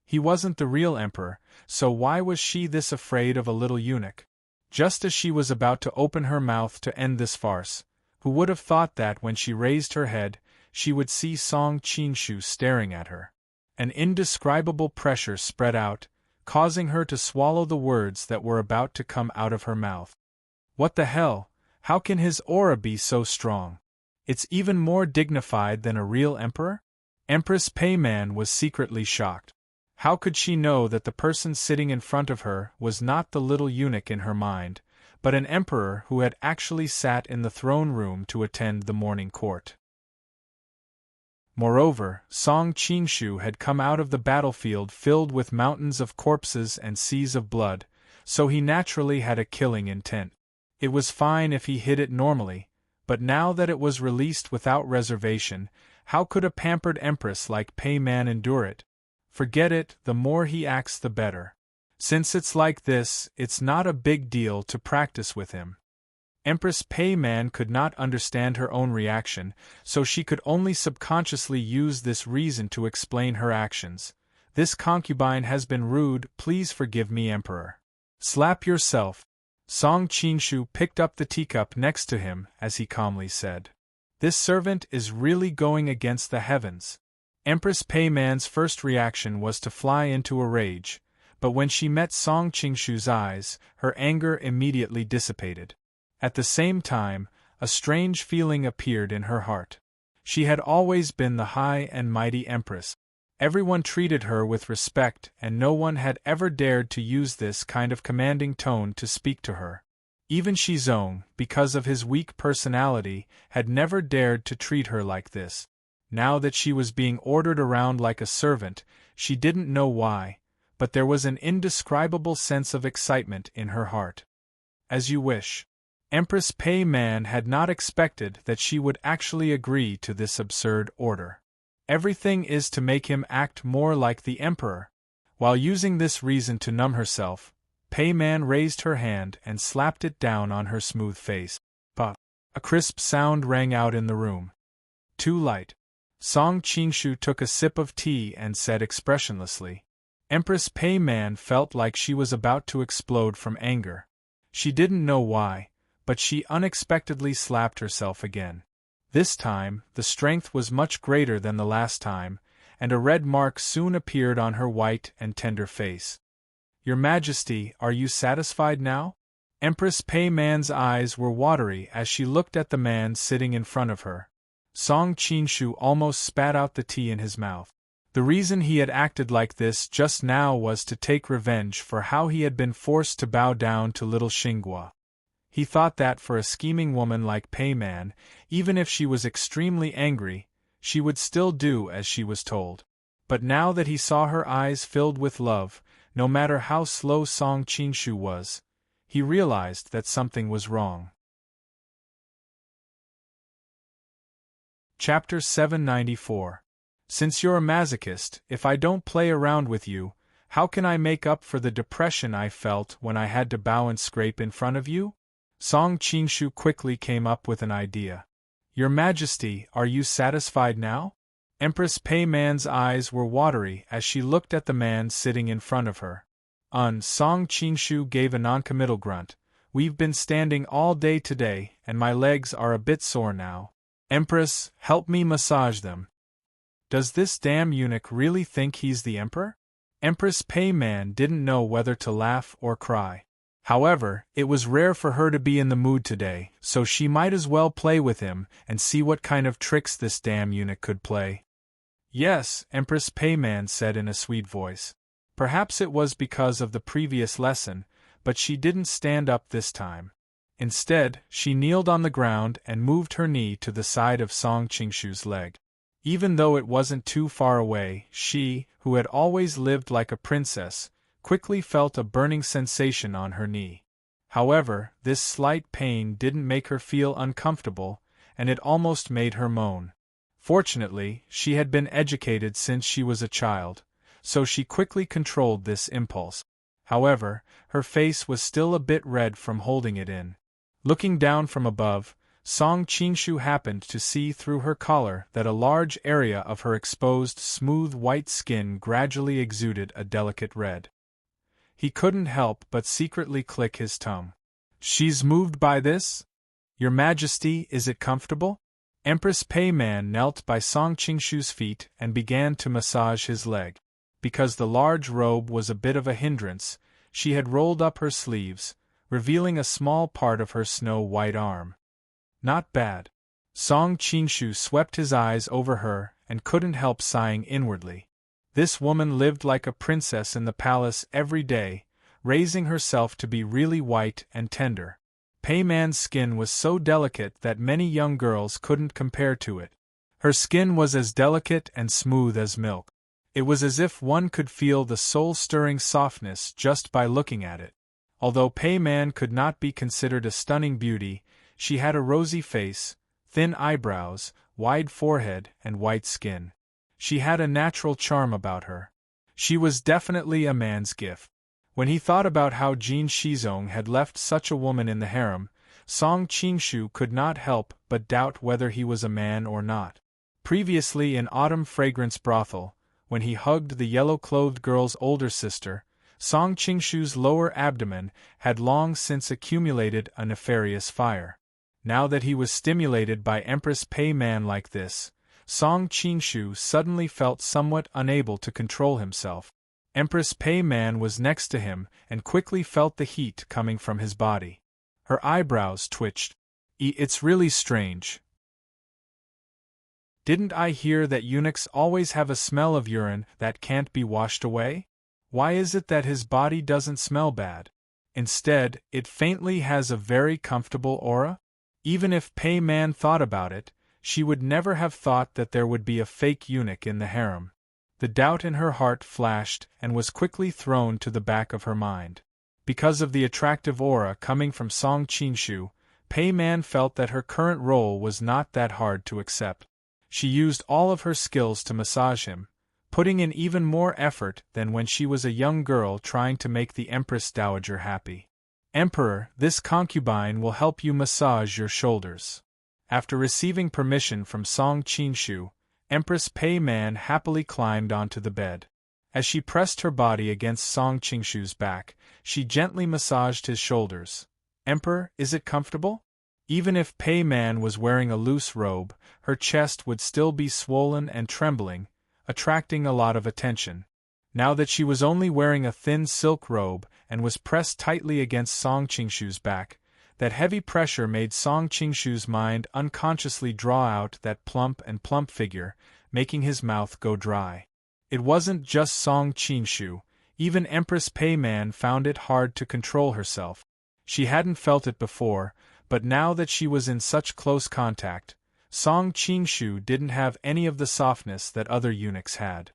He wasn't the real emperor, so why was she this afraid of a little eunuch? Just as she was about to open her mouth to end this farce, who would have thought that when she raised her head, she would see Song Qingshu staring at her? An indescribable pressure spread out, causing her to swallow the words that were about to come out of her mouth. What the hell? How can his aura be so strong? It's even more dignified than a real emperor? Empress Pei Man was secretly shocked. How could she know that the person sitting in front of her was not the little eunuch in her mind, but an emperor who had actually sat in the throne room to attend the morning court? Moreover, Song Qingshu had come out of the battlefield filled with mountains of corpses and seas of blood, so he naturally had a killing intent. It was fine if he hid it normally, but now that it was released without reservation, how could a pampered empress like Pei Man endure it? Forget it, the more he acts the better. Since it's like this, it's not a big deal to practice with him. Empress Pei Man could not understand her own reaction, so she could only subconsciously use this reason to explain her actions. This concubine has been rude, please forgive me, Emperor. Slap yourself. Song Qingshu picked up the teacup next to him as he calmly said. This servant is really going against the heavens. Empress Pei Man's first reaction was to fly into a rage, but when she met Song Qingshu's eyes, her anger immediately dissipated. At the same time, a strange feeling appeared in her heart. She had always been the high and mighty empress. Everyone treated her with respect, and no one had ever dared to use this kind of commanding tone to speak to her. Even Shizong, because of his weak personality, had never dared to treat her like this. Now that she was being ordered around like a servant, she didn't know why, but there was an indescribable sense of excitement in her heart. As you wish. Empress Pei Man had not expected that she would actually agree to this absurd order. Everything is to make him act more like the emperor. While using this reason to numb herself, Pei Man raised her hand and slapped it down on her smooth face. Pop! A crisp sound rang out in the room. Too light. Song Qingshu took a sip of tea and said expressionlessly. Empress Pei Man felt like she was about to explode from anger. She didn't know why, but she unexpectedly slapped herself again. This time, the strength was much greater than the last time, and a red mark soon appeared on her white and tender face. Your Majesty, are you satisfied now? Empress Pei Man's eyes were watery as she looked at the man sitting in front of her. Song Qingshu almost spat out the tea in his mouth. The reason he had acted like this just now was to take revenge for how he had been forced to bow down to little Xinghua. He thought that for a scheming woman like Pei Man, even if she was extremely angry, she would still do as she was told. But now that he saw her eyes filled with love, no matter how slow Song Qingshu was, he realized that something was wrong. Chapter 794. Since you're a masochist, if I don't play around with you, how can I make up for the depression I felt when I had to bow and scrape in front of you? Song Qingshu quickly came up with an idea. Your Majesty, are you satisfied now? Empress Pei Man's eyes were watery as she looked at the man sitting in front of her. Song Qingshu gave a noncommittal grunt. We've been standing all day today, and my legs are a bit sore now. Empress, help me massage them. Does this damn eunuch really think he's the emperor? Empress Pei Man didn't know whether to laugh or cry. However, it was rare for her to be in the mood today, so she might as well play with him and see what kind of tricks this damn eunuch could play. Yes, Empress Pei Man said in a sweet voice. Perhaps it was because of the previous lesson, but she didn't stand up this time. Instead, she kneeled on the ground and moved her knee to the side of Song Qingshu's leg. Even though it wasn't too far away, she, who had always lived like a princess, quickly felt a burning sensation on her knee. However, this slight pain didn't make her feel uncomfortable, and it almost made her moan. Fortunately, she had been educated since she was a child, so she quickly controlled this impulse. However, her face was still a bit red from holding it in. Looking down from above, Song Qingshu happened to see through her collar that a large area of her exposed smooth white skin gradually exuded a delicate red. He couldn't help but secretly click his tongue. "She's moved by this? Your Majesty, is it comfortable?" Empress Pei Man knelt by Song Qingshu's feet and began to massage his leg. Because the large robe was a bit of a hindrance, she had rolled up her sleeves, revealing a small part of her snow-white arm. "Not bad." Song Qingshu swept his eyes over her and couldn't help sighing inwardly. This woman lived like a princess in the palace every day, raising herself to be really white and tender. Pei Man's skin was so delicate that many young girls couldn't compare to it. Her skin was as delicate and smooth as milk. It was as if one could feel the soul-stirring softness just by looking at it. Although Pei Man could not be considered a stunning beauty, she had a rosy face, thin eyebrows, wide forehead, and white skin. She had a natural charm about her. She was definitely a man's gift. When he thought about how Jin Shizong had left such a woman in the harem, Song Qingshu could not help but doubt whether he was a man or not. Previously in Autumn Fragrance Brothel, when he hugged the yellow-clothed girl's older sister, Song Qingshu's lower abdomen had long since accumulated a nefarious fire. Now that he was stimulated by Empress Pei Man like this, Song Qingshu suddenly felt somewhat unable to control himself. Empress Pei Man was next to him and quickly felt the heat coming from his body. Her eyebrows twitched. It's really strange. Didn't I hear that eunuchs always have a smell of urine that can't be washed away? Why is it that his body doesn't smell bad? Instead, it faintly has a very comfortable aura? Even if Pei Man thought about it, she would never have thought that there would be a fake eunuch in the harem. The doubt in her heart flashed and was quickly thrown to the back of her mind. Because of the attractive aura coming from Song Qingshu, Pei Man felt that her current role was not that hard to accept. She used all of her skills to massage him, putting in even more effort than when she was a young girl trying to make the Empress Dowager happy. "Emperor, this concubine will help you massage your shoulders." After receiving permission from Song Qingshu, Empress Pei Man happily climbed onto the bed. As she pressed her body against Song Qingshu's back, she gently massaged his shoulders. "Emperor, is it comfortable?" Even if Pei Man was wearing a loose robe, her chest would still be swollen and trembling, attracting a lot of attention. Now that she was only wearing a thin silk robe and was pressed tightly against Song Qingshu's back, that heavy pressure made Song Qingshu's mind unconsciously draw out that plump figure, making his mouth go dry. It wasn't just Song Qingshu, even Empress Pei Man found it hard to control herself. She hadn't felt it before, but now that she was in such close contact, Song Qingshu didn't have any of the softness that other eunuchs had.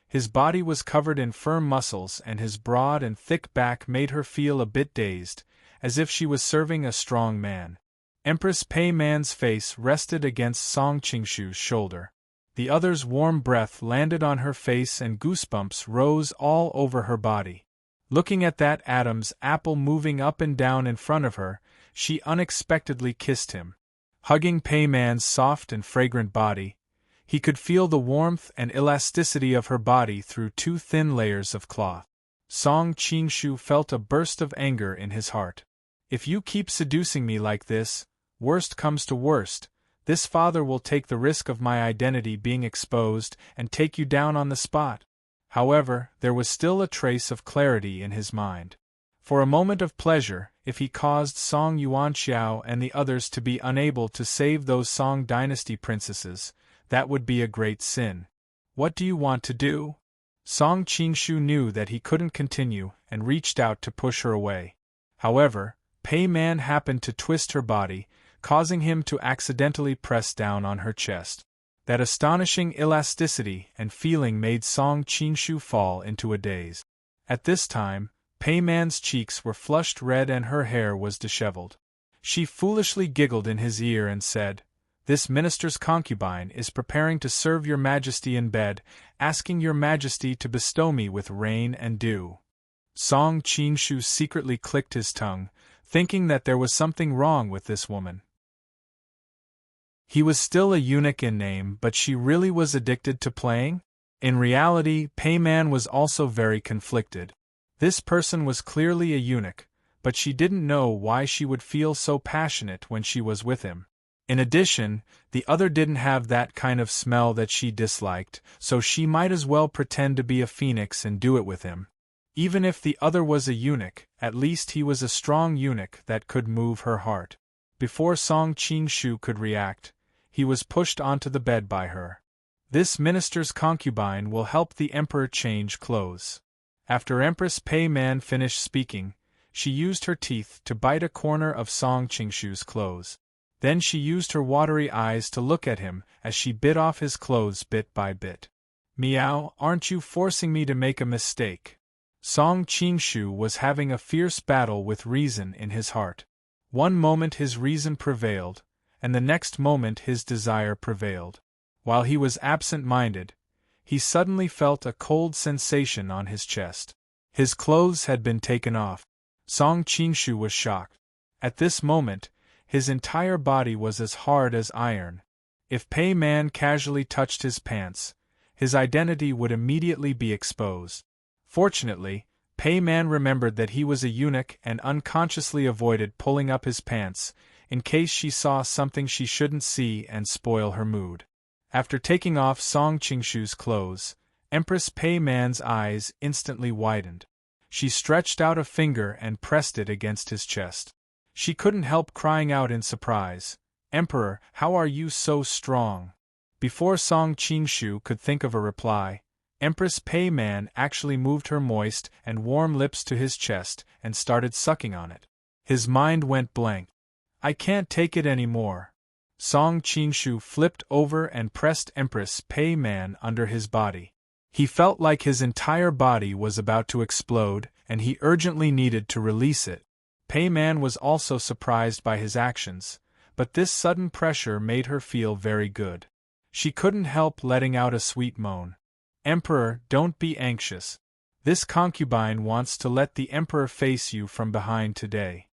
His body was covered in firm muscles and his broad and thick back made her feel a bit dazed, as if she was serving a strong man. Empress Pei Man's face rested against Song Qingshu's shoulder. The other's warm breath landed on her face and goosebumps rose all over her body. Looking at that Adam's apple moving up and down in front of her, she unexpectedly kissed him. Hugging Pei Man's soft and fragrant body, he could feel the warmth and elasticity of her body through two thin layers of cloth. Song Qingshu felt a burst of anger in his heart. "If you keep seducing me like this, worst comes to worst, this father will take the risk of my identity being exposed and take you down on the spot." However, there was still a trace of clarity in his mind. For a moment of pleasure, if he caused Song Yuanxiao and the others to be unable to save those Song dynasty princesses, that would be a great sin. "What do you want to do?" Song Qingshu knew that he couldn't continue and reached out to push her away. However, Pei Man happened to twist her body, causing him to accidentally press down on her chest. That astonishing elasticity and feeling made Song Qingshu fall into a daze. At this time, Pei Man's cheeks were flushed red and her hair was disheveled. She foolishly giggled in his ear and said, "This minister's concubine is preparing to serve your majesty in bed, asking your majesty to bestow me with rain and dew." Song Qingshu secretly clicked his tongue, thinking that there was something wrong with this woman. He was still a eunuch in name, but she really was addicted to playing? In reality, Pei Man was also very conflicted. This person was clearly a eunuch, but she didn't know why she would feel so passionate when she was with him. In addition, the other didn't have that kind of smell that she disliked, so she might as well pretend to be a phoenix and do it with him. Even if the other was a eunuch, at least he was a strong eunuch that could move her heart. Before Song Qingshu could react, he was pushed onto the bed by her. This minister's concubine will help the emperor change clothes. After Empress Pei Man finished speaking, she used her teeth to bite a corner of Song Qingshu's clothes. Then she used her watery eyes to look at him as she bit off his clothes bit by bit. "Meow, aren't you forcing me to make a mistake?" Song Qingshu was having a fierce battle with reason in his heart. One moment his reason prevailed, and the next moment his desire prevailed. While he was absent-minded, he suddenly felt a cold sensation on his chest. His clothes had been taken off. Song Qingshu was shocked. At this moment, his entire body was as hard as iron. If Pei Man casually touched his pants, his identity would immediately be exposed. Fortunately, Pei Man remembered that he was a eunuch and unconsciously avoided pulling up his pants, in case she saw something she shouldn't see and spoil her mood. After taking off Song Qingshu's clothes, Empress Pei Man's eyes instantly widened. She stretched out a finger and pressed it against his chest. She couldn't help crying out in surprise, "Emperor, how are you so strong?" Before Song Qingshu could think of a reply, Empress Pei Man actually moved her moist and warm lips to his chest and started sucking on it. His mind went blank. "I can't take it anymore." Song Qingshu flipped over and pressed Empress Pei Man under his body. He felt like his entire body was about to explode, and he urgently needed to release it. Pei Man was also surprised by his actions, but this sudden pressure made her feel very good. She couldn't help letting out a sweet moan. "Emperor, don't be anxious. This concubine wants to let the emperor face you from behind today."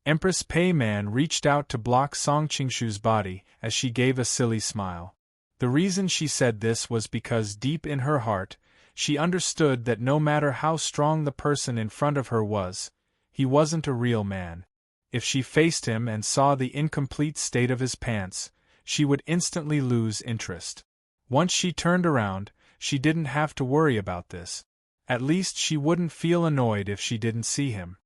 Empress Pei Man reached out to block Song Qingshu's body as she gave a silly smile. The reason she said this was because deep in her heart, she understood that no matter how strong the person in front of her was, he wasn't a real man. If she faced him and saw the incomplete state of his pants, she would instantly lose interest. Once she turned around, she didn't have to worry about this. At least she wouldn't feel annoyed if she didn't see him.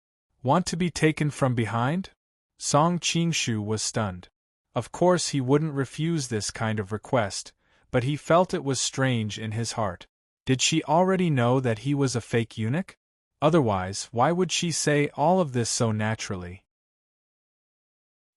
Want to be taken from behind? Song Qingshu was stunned. Of course he wouldn't refuse this kind of request, but he felt it was strange in his heart. Did she already know that he was a fake eunuch? Otherwise, why would she say all of this so naturally?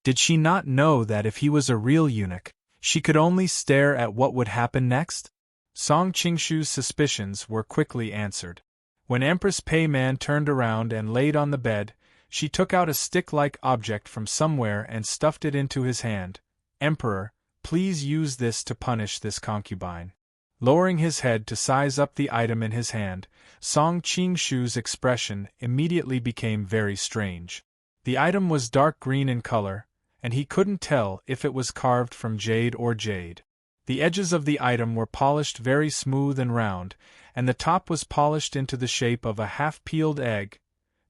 Did she not know that if he was a real eunuch, she could only stare at what would happen next? Song Qingshu's suspicions were quickly answered. When Empress Pei Man turned around and laid on the bed, she took out a stick-like object from somewhere and stuffed it into his hand. "Emperor, please use this to punish this concubine." Lowering his head to size up the item in his hand, Song Qingshu's expression immediately became very strange. The item was dark green in color, and he couldn't tell if it was carved from jade or jade. The edges of the item were polished very smooth and round, and the top was polished into the shape of a half-peeled egg.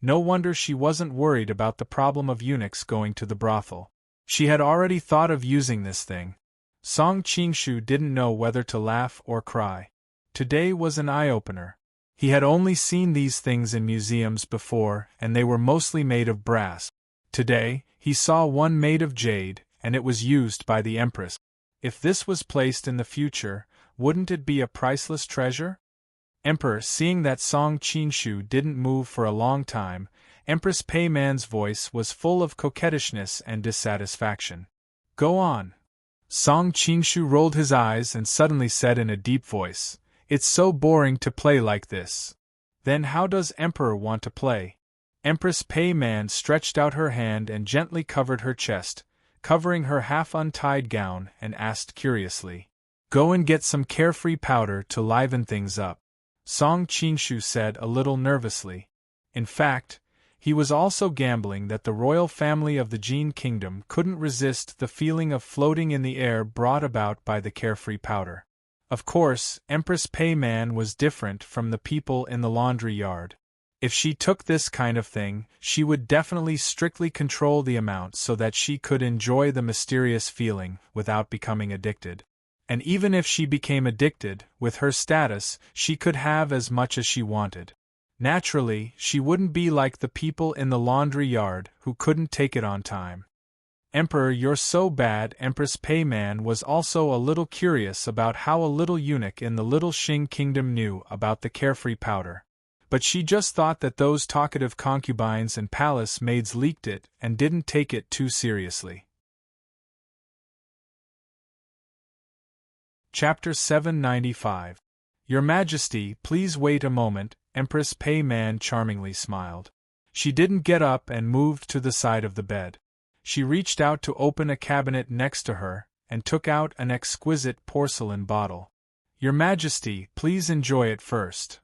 No wonder she wasn't worried about the problem of eunuchs going to the brothel. She had already thought of using this thing. Song Qingshu didn't know whether to laugh or cry. Today was an eye-opener. He had only seen these things in museums before, and they were mostly made of brass. Today, he saw one made of jade, and it was used by the Empress. If this was placed in the future, wouldn't it be a priceless treasure? Emperor, seeing that Song Qingshu didn't move for a long time, Empress Pei Man's voice was full of coquettishness and dissatisfaction. "Go on." Song Qingshu rolled his eyes and suddenly said in a deep voice, "It's so boring to play like this. Then how does Emperor want to play? Empress Pei Man stretched out her hand and gently covered her chest, covering her half-untied gown, and asked curiously. Go and get some carefree powder to liven things up, Song Qingshu said a little nervously. In fact, he was also gambling that the royal family of the Jin Kingdom couldn't resist the feeling of floating in the air brought about by the carefree powder. Of course, Empress Pei Man was different from the people in the laundry yard. If she took this kind of thing, she would definitely strictly control the amount so that she could enjoy the mysterious feeling without becoming addicted. And even if she became addicted, with her status, she could have as much as she wanted. Naturally, she wouldn't be like the people in the laundry yard who couldn't take it on time. Emperor, you're so bad. Empress Pei Man was also a little curious about how a little eunuch in the Little Xing Kingdom knew about the carefree powder. But she just thought that those talkative concubines and palace maids leaked it and didn't take it too seriously. Chapter 795. Your Majesty, please wait a moment, Empress Pei Man charmingly smiled. She didn't get up and moved to the side of the bed. She reached out to open a cabinet next to her, and took out an exquisite porcelain bottle. Your Majesty, please enjoy it first.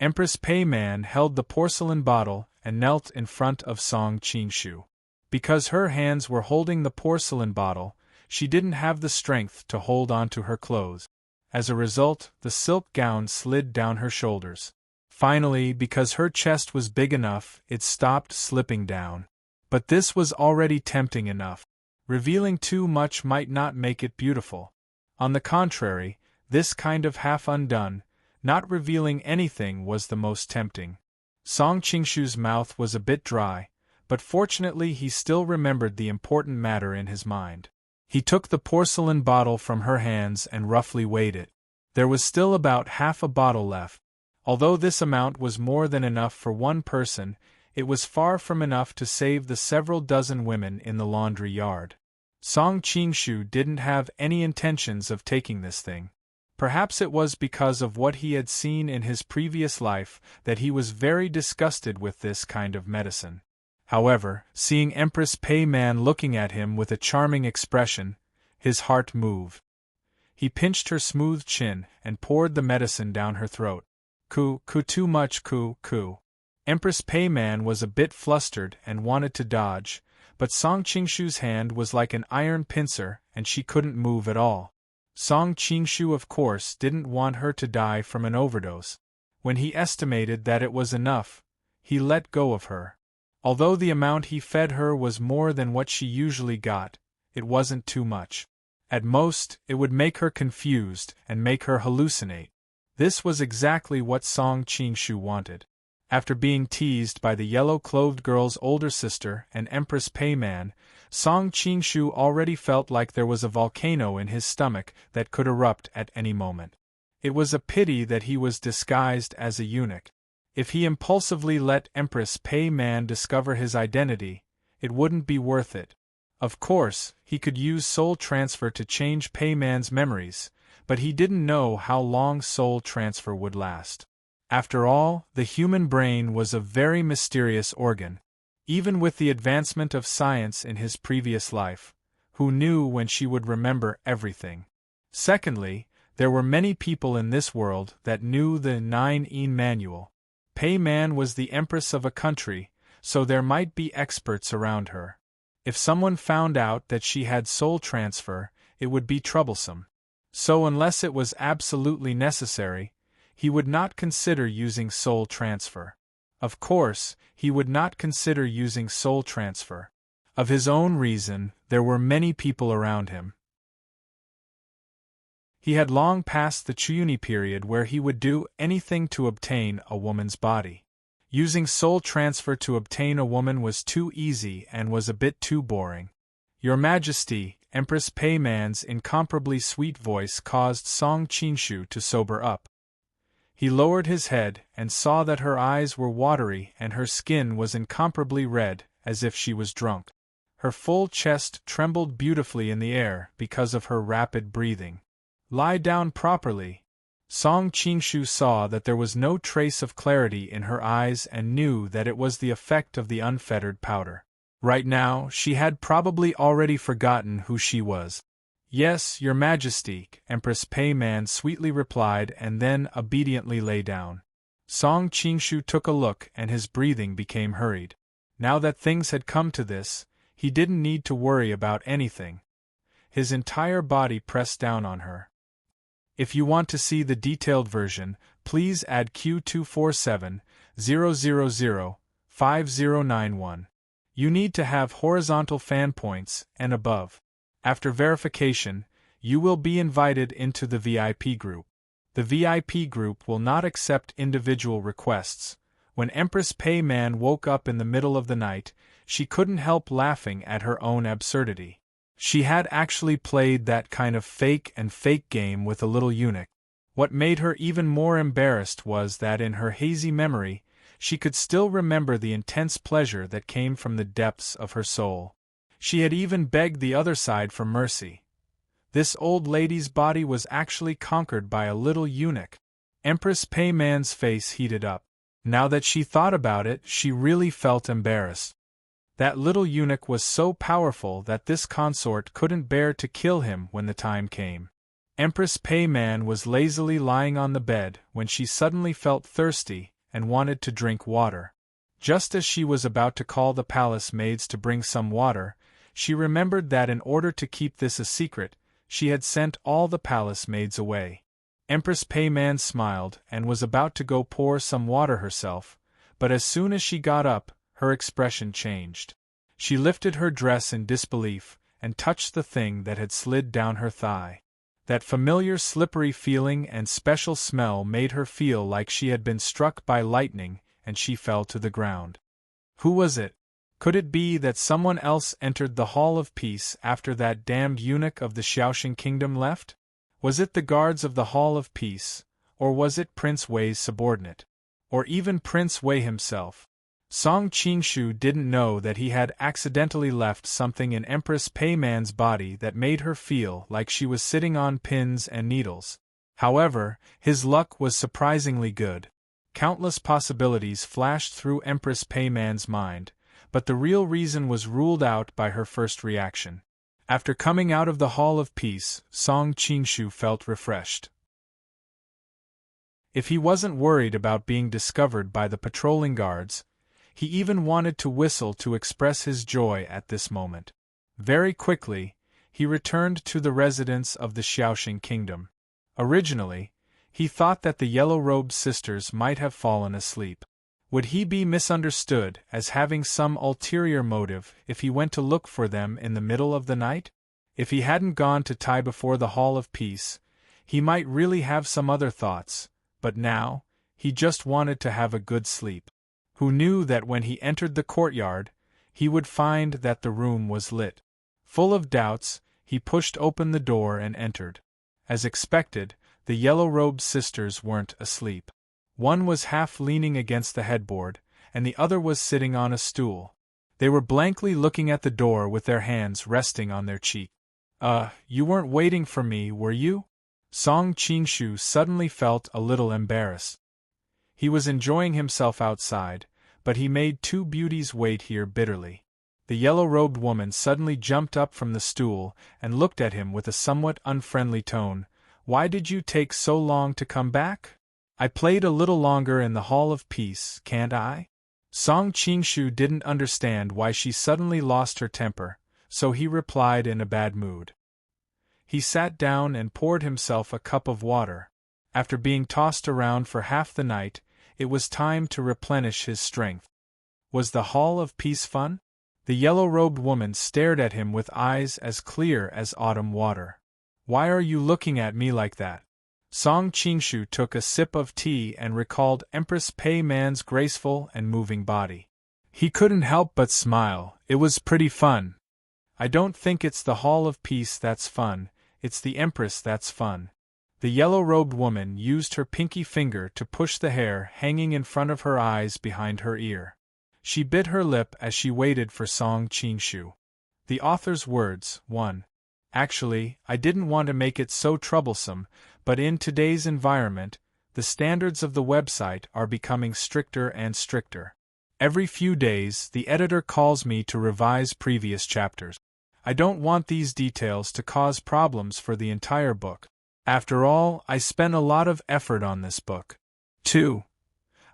Empress Pei Man held the porcelain bottle and knelt in front of Song Qingshu. Because her hands were holding the porcelain bottle, she didn't have the strength to hold on to her clothes. As a result, the silk gown slid down her shoulders. Finally, because her chest was big enough, it stopped slipping down. But this was already tempting enough. Revealing too much might not make it beautiful. On the contrary, this kind of half undone, not revealing anything was the most tempting. Song Qingshu's mouth was a bit dry, but fortunately he still remembered the important matter in his mind. He took the porcelain bottle from her hands and roughly weighed it. There was still about half a bottle left. Although this amount was more than enough for one person, it was far from enough to save the several dozen women in the laundry yard. Song Qingshu didn't have any intentions of taking this thing. Perhaps it was because of what he had seen in his previous life that he was very disgusted with this kind of medicine. However, seeing Empress Pei Man looking at him with a charming expression, his heart moved. He pinched her smooth chin and poured the medicine down her throat. Too much, ku. Empress Pei Man was a bit flustered and wanted to dodge, but Song Qingshu's hand was like an iron pincer and she couldn't move at all. Song Qingshu of course didn't want her to die from an overdose. When he estimated that it was enough, he let go of her. Although the amount he fed her was more than what she usually got, it wasn't too much. At most, it would make her confused and make her hallucinate. This was exactly what Song Qingshu wanted. After being teased by the yellow-clothed girl's older sister and Empress Pei Man, Song Qingshu already felt like there was a volcano in his stomach that could erupt at any moment. It was a pity that he was disguised as a eunuch. If he impulsively let Empress Pei Man discover his identity, it wouldn't be worth it. Of course, he could use soul transfer to change Pei Man's memories, but he didn't know how long soul transfer would last. After all, the human brain was a very mysterious organ. Even with the advancement of science in his previous life, who knew when she would remember everything? Secondly, there were many people in this world that knew the 9-yin manual. Pei Man was the empress of a country, so there might be experts around her. If someone found out that she had soul transfer, it would be troublesome. So unless it was absolutely necessary, he would not consider using soul transfer. Of course, he would not consider using soul transfer. Of his own reason, there were many people around him. He had long passed the Chuyuni period where he would do anything to obtain a woman's body. Using soul transfer to obtain a woman was too easy and was a bit too boring. Your Majesty, Empress Pei Man's incomparably sweet voice caused Song Qingshu to sober up. He lowered his head and saw that her eyes were watery and her skin was incomparably red, as if she was drunk. Her full chest trembled beautifully in the air because of her rapid breathing. Lie down properly. Song Qingshu saw that there was no trace of clarity in her eyes and knew that it was the effect of the unfettered powder. Right now, she had probably already forgotten who she was. "Yes, Your Majesty," Empress Pei Man sweetly replied and then obediently lay down. Song Qingshu took a look and his breathing became hurried. Now that things had come to this, he didn't need to worry about anything. His entire body pressed down on her. If you want to see the detailed version, please add Q247-000-5091. You need to have horizontal fan points and above. After verification, you will be invited into the VIP group. The VIP group will not accept individual requests. When Empress Pei Man woke up in the middle of the night, she couldn't help laughing at her own absurdity. She had actually played that kind of fake game with a little eunuch. What made her even more embarrassed was that in her hazy memory, she could still remember the intense pleasure that came from the depths of her soul. She had even begged the other side for mercy. This old lady's body was actually conquered by a little eunuch. Empress Pei Man's face heated up. Now that she thought about it, she really felt embarrassed. That little eunuch was so powerful that this consort couldn't bear to kill him when the time came. Empress Pei Man was lazily lying on the bed when she suddenly felt thirsty and wanted to drink water. Just as she was about to call the palace maids to bring some water, she remembered that in order to keep this a secret, she had sent all the palace maids away. Empress Pei Man smiled and was about to go pour some water herself, but as soon as she got up, her expression changed. She lifted her dress in disbelief and touched the thing that had slid down her thigh. That familiar slippery feeling and special smell made her feel like she had been struck by lightning, and she fell to the ground. Who was it? Could it be that someone else entered the Hall of Peace after that damned eunuch of the Xiaoxing kingdom left? Was it the guards of the Hall of Peace, or was it Prince Wei's subordinate? Or even Prince Wei himself? Song Qingshu didn't know that he had accidentally left something in Empress Pei Man's body that made her feel like she was sitting on pins and needles. However, his luck was surprisingly good. Countless possibilities flashed through Empress Pei Man's mind, but the real reason was ruled out by her first reaction. After coming out of the Hall of Peace, Song Qingshu felt refreshed. If he wasn't worried about being discovered by the patrolling guards, he even wanted to whistle to express his joy at this moment. Very quickly, he returned to the residence of the Xiaoxing kingdom. Originally, he thought that the yellow-robed sisters might have fallen asleep. Would he be misunderstood as having some ulterior motive if he went to look for them in the middle of the night? If he hadn't gone to tie before the Hall of Peace, he might really have some other thoughts, but now, he just wanted to have a good sleep. Who knew that when he entered the courtyard, he would find that the room was lit. Full of doubts, he pushed open the door and entered. As expected, the yellow-robed sisters weren't asleep. One was half leaning against the headboard, and the other was sitting on a stool. They were blankly looking at the door with their hands resting on their cheek. You weren't waiting for me, were you?" Song Qingshu suddenly felt a little embarrassed. He was enjoying himself outside, but he made two beauties wait here bitterly. The yellow-robed woman suddenly jumped up from the stool and looked at him with a somewhat unfriendly tone. "Why did you take so long to come back? I played a little longer in the Hall of Peace, can't I?" Song Qingshu didn't understand why she suddenly lost her temper, so he replied in a bad mood. He sat down and poured himself a cup of water. After being tossed around for half the night, it was time to replenish his strength. Was the Hall of Peace fun? The yellow-robed woman stared at him with eyes as clear as autumn water. "Why are you looking at me like that?" Song Qingshu took a sip of tea and recalled Empress Pei Man's graceful and moving body. He couldn't help but smile. It was pretty fun. "I don't think it's the Hall of Peace that's fun, it's the Empress that's fun." The yellow-robed woman used her pinky finger to push the hair hanging in front of her eyes behind her ear. She bit her lip as she waited for Song Qingshu. The author's words, 1. Actually, I didn't want to make it so troublesome, but in today's environment, the standards of the website are becoming stricter and stricter. Every few days, the editor calls me to revise previous chapters. I don't want these details to cause problems for the entire book. After all, I spent a lot of effort on this book. 2.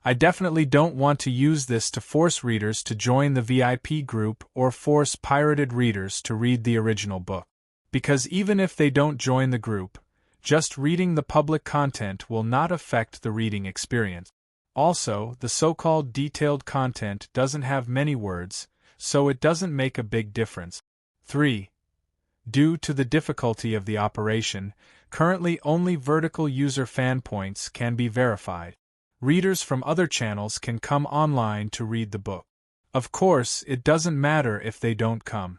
I definitely don't want to use this to force readers to join the VIP group or force pirated readers to read the original book. Because even if they don't join the group, just reading the public content will not affect the reading experience. Also, the so-called detailed content doesn't have many words, so it doesn't make a big difference. 3. Due to the difficulty of the operation, currently only vertical user fan points can be verified. Readers from other channels can come online to read the book. Of course, it doesn't matter if they don't come.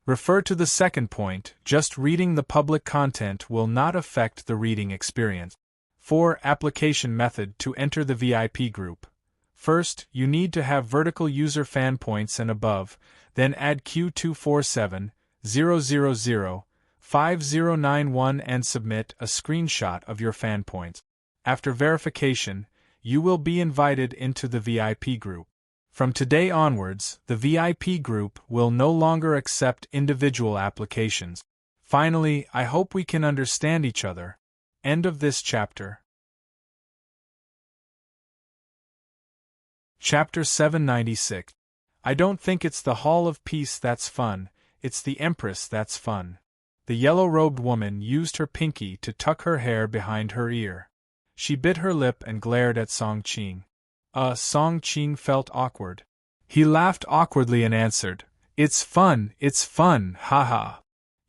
Refer to the second point, just reading the public content will not affect the reading experience. 4. Application method to enter the VIP group. First, you need to have vertical user fan points and above, then add Q2470005091 and submit a screenshot of your fan points. After verification, you will be invited into the VIP group. From today onwards, the VIP group will no longer accept individual applications. Finally, I hope we can understand each other. End of this chapter. Chapter 796. I don't think it's the Hall of Peace that's fun, it's the Empress that's fun. The yellow-robed woman used her pinky to tuck her hair behind her ear. She bit her lip and glared at Song Qing. Song Qing felt awkward. He laughed awkwardly and answered, it's fun, haha.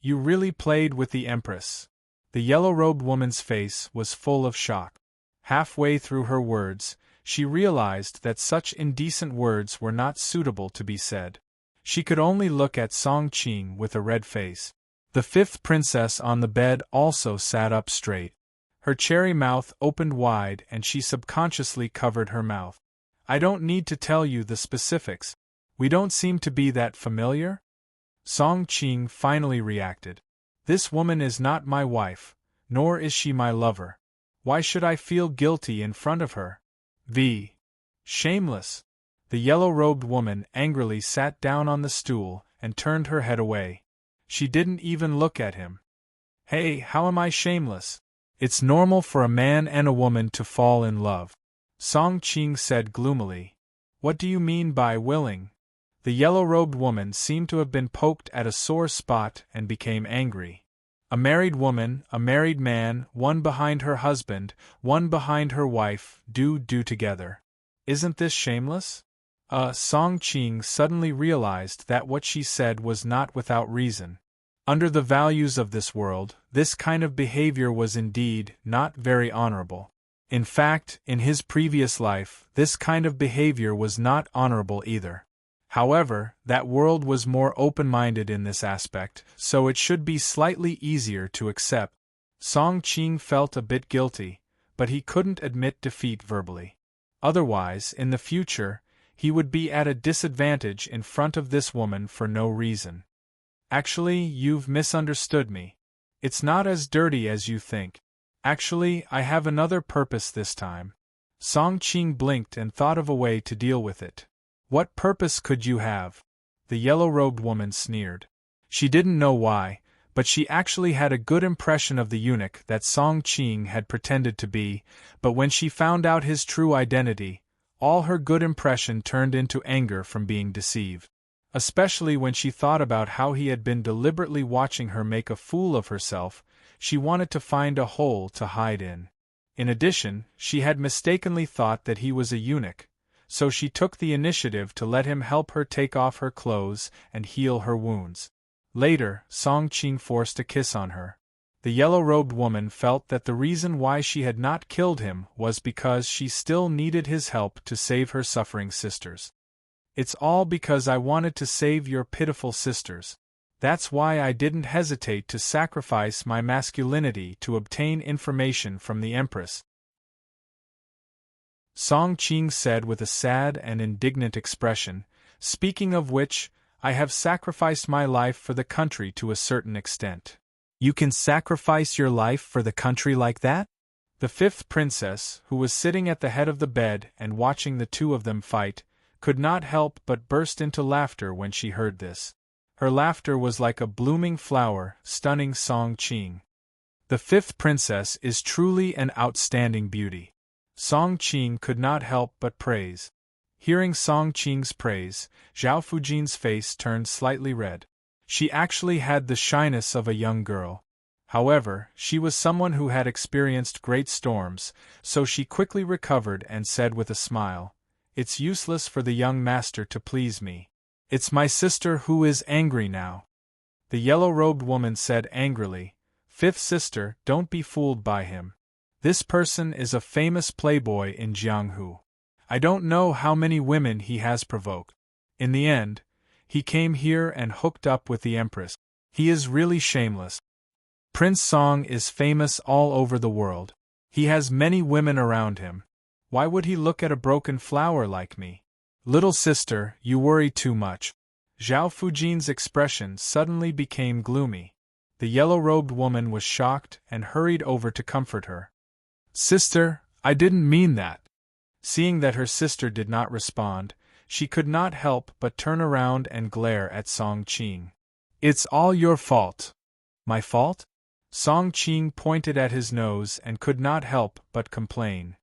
You really played with the Empress. The yellow-robed woman's face was full of shock. Halfway through her words, she realized that such indecent words were not suitable to be said. She could only look at Song Qing with a red face. The fifth princess on the bed also sat up straight. Her cherry mouth opened wide and she subconsciously covered her mouth. I don't need to tell you the specifics. We don't seem to be that familiar? Song Qing finally reacted. This woman is not my wife, nor is she my lover. Why should I feel guilty in front of her? Shameless. The yellow-robed woman angrily sat down on the stool and turned her head away. She didn't even look at him. Hey, how am I shameless? It's normal for a man and a woman to fall in love. Song Qing said gloomily. What do you mean by willing? The yellow-robed woman seemed to have been poked at a sore spot and became angry. A married woman, a married man, one behind her husband, one behind her wife, do together. Isn't this shameless? Song Qing suddenly realized that what she said was not without reason. Under the values of this world, this kind of behavior was indeed not very honorable. In fact, in his previous life, this kind of behavior was not honorable either. However, that world was more open-minded in this aspect, so it should be slightly easier to accept. Song Qing felt a bit guilty, but he couldn't admit defeat verbally. Otherwise, in the future, he would be at a disadvantage in front of this woman for no reason. Actually, you've misunderstood me. It's not as dirty as you think. Actually, I have another purpose this time. Song Qing blinked and thought of a way to deal with it. What purpose could you have? The yellow-robed woman sneered. She didn't know why, but she actually had a good impression of the eunuch that Song Qing had pretended to be, but when she found out his true identity, all her good impression turned into anger from being deceived. Especially when she thought about how he had been deliberately watching her make a fool of herself, she wanted to find a hole to hide in. In addition, she had mistakenly thought that he was a eunuch, so she took the initiative to let him help her take off her clothes and heal her wounds. Later, Song Qing forced a kiss on her. The yellow-robed woman felt that the reason why she had not killed him was because she still needed his help to save her suffering sisters. It's all because I wanted to save your pitiful sisters. That's why I didn't hesitate to sacrifice my masculinity to obtain information from the Empress. Song Qing said with a sad and indignant expression, speaking of which, I have sacrificed my life for the country to a certain extent. You can sacrifice your life for the country like that? The fifth princess, who was sitting at the head of the bed and watching the two of them fight, could not help but burst into laughter when she heard this. Her laughter was like a blooming flower, stunning Song Qing. The fifth princess is truly an outstanding beauty. Song Qing could not help but praise. Hearing Song Qing's praise, Zhao Fujin's face turned slightly red. She actually had the shyness of a young girl. However, she was someone who had experienced great storms, so she quickly recovered and said with a smile, "It's useless for the young master to please me. It's my sister who is angry now." The yellow-robed woman said angrily, "Fifth sister, don't be fooled by him. This person is a famous playboy in Jianghu. I don't know how many women he has provoked. In the end, he came here and hooked up with the Empress. He is really shameless. Prince Song is famous all over the world. He has many women around him. Why would he look at a broken flower like me? Little sister, you worry too much." Zhao Fujin's expression suddenly became gloomy. The yellow-robed woman was shocked and hurried over to comfort her. "Sister, I didn't mean that." Seeing that her sister did not respond, she could not help but turn around and glare at Song Qing. "It's all your fault." "My fault?" Song Qing pointed at his nose and could not help but complain.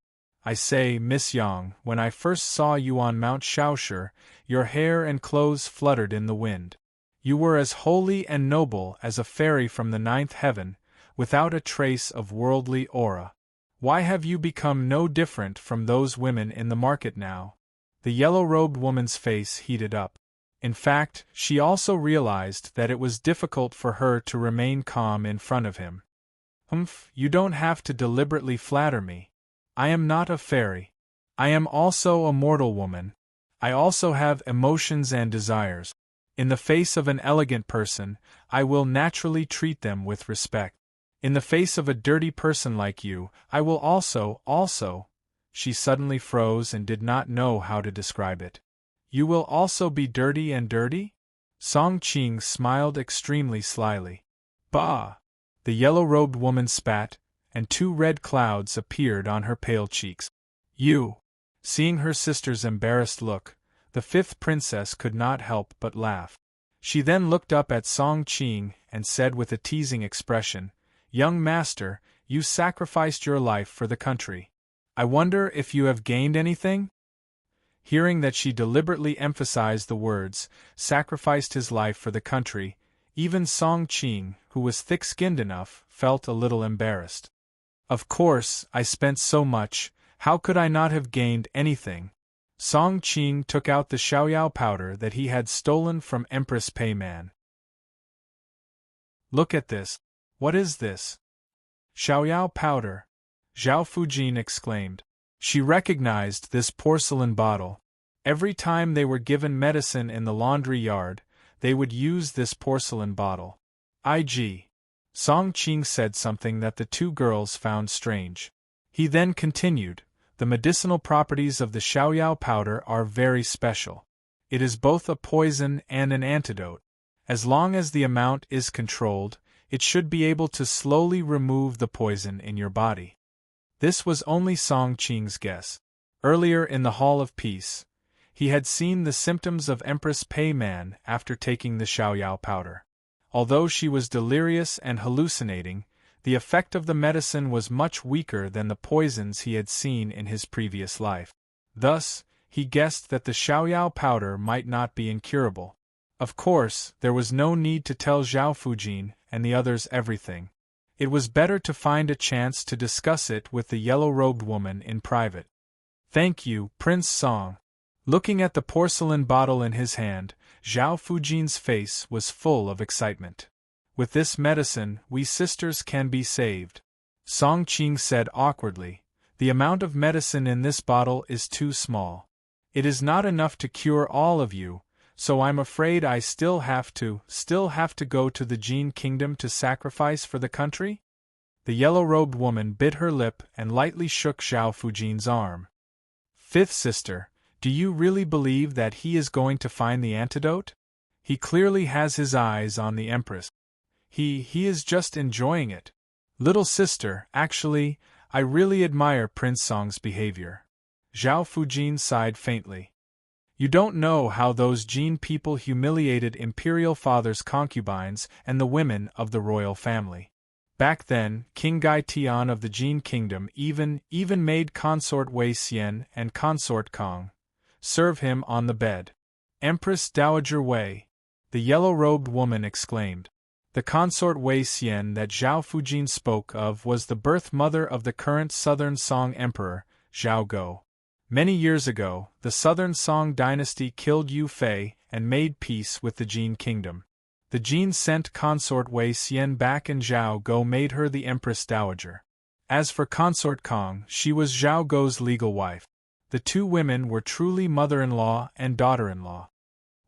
"I say, Miss Yang, when I first saw you on Mount Shaoshi, your hair and clothes fluttered in the wind. You were as holy and noble as a fairy from the ninth heaven, without a trace of worldly aura. Why have you become no different from those women in the market now?" The yellow-robed woman's face heated up. In fact, she also realized that it was difficult for her to remain calm in front of him. You don't have to deliberately flatter me. I am not a fairy. I am also a mortal woman. I also have emotions and desires. In the face of an elegant person, I will naturally treat them with respect. In the face of a dirty person like you, I will also. She suddenly froze and did not know how to describe it. "You will also be dirty and dirty?" Song Qing smiled extremely slyly. "Bah!" The yellow-robed woman spat, and 2 red clouds appeared on her pale cheeks. "You!" Seeing her sister's embarrassed look, the fifth princess could not help but laugh. She then looked up at Song Qing and said with a teasing expression, "Young master, you sacrificed your life for the country. I wonder if you have gained anything?" Hearing that she deliberately emphasized the words, sacrificed his life for the country, even Song Qing, who was thick-skinned enough, felt a little embarrassed. "Of course, I spent so much, how could I not have gained anything?" Song Qing took out the xiaoyao powder that he had stolen from Empress Peiman. "Look at this. What is this?" "Xiaoyao powder," Zhao Fujin exclaimed. She recognized this porcelain bottle. Every time they were given medicine in the laundry yard, they would use this porcelain bottle. "Ig." Song Qing said something that the 2 girls found strange. He then continued, "The medicinal properties of the xiaoyao powder are very special. It is both a poison and an antidote. As long as the amount is controlled, it should be able to slowly remove the poison in your body." This was only Song Qing's guess. Earlier in the Hall of Peace, he had seen the symptoms of Empress Peiman after taking the xiaoyao powder. Although she was delirious and hallucinating, the effect of the medicine was much weaker than the poisons he had seen in his previous life. Thus, he guessed that the xiaoyao powder might not be incurable. Of course, there was no need to tell Zhao Fujin and the others everything. It was better to find a chance to discuss it with the yellow-robed woman in private. "Thank you, Prince Song." Looking at the porcelain bottle in his hand, Zhao Fujin's face was full of excitement. "With this medicine, we sisters can be saved," Song Qing said awkwardly. "The amount of medicine in this bottle is too small. It is not enough to cure all of you, so I'm afraid I still have to go to the Jin Kingdom to sacrifice for the country?" The yellow-robed woman bit her lip and lightly shook Zhao Fujin's arm. "Fifth sister, do you really believe that he is going to find the antidote? He clearly has his eyes on the Empress. He is just enjoying it. Little sister, actually, I really admire Prince Song's behavior. Zhao Fujin sighed faintly. You don't know how those Jin people humiliated imperial father's concubines and the women of the royal family. Back then, King Gai Tian of the Jin kingdom even made consort Wei Xian and consort Kong serve him on the bed. Empress Dowager Wei, the yellow-robed woman exclaimed. The consort Wei Xian that Zhao Fujin spoke of was the birth mother of the current Southern Song Emperor, Zhao Go. Many years ago, the Southern Song dynasty killed Yu Fei and made peace with the Jin kingdom. The Jin sent consort Wei Xian back and Zhao Go made her the Empress Dowager. As for consort Kong, she was Zhao Go's legal wife. The two women were truly mother-in-law and daughter-in-law.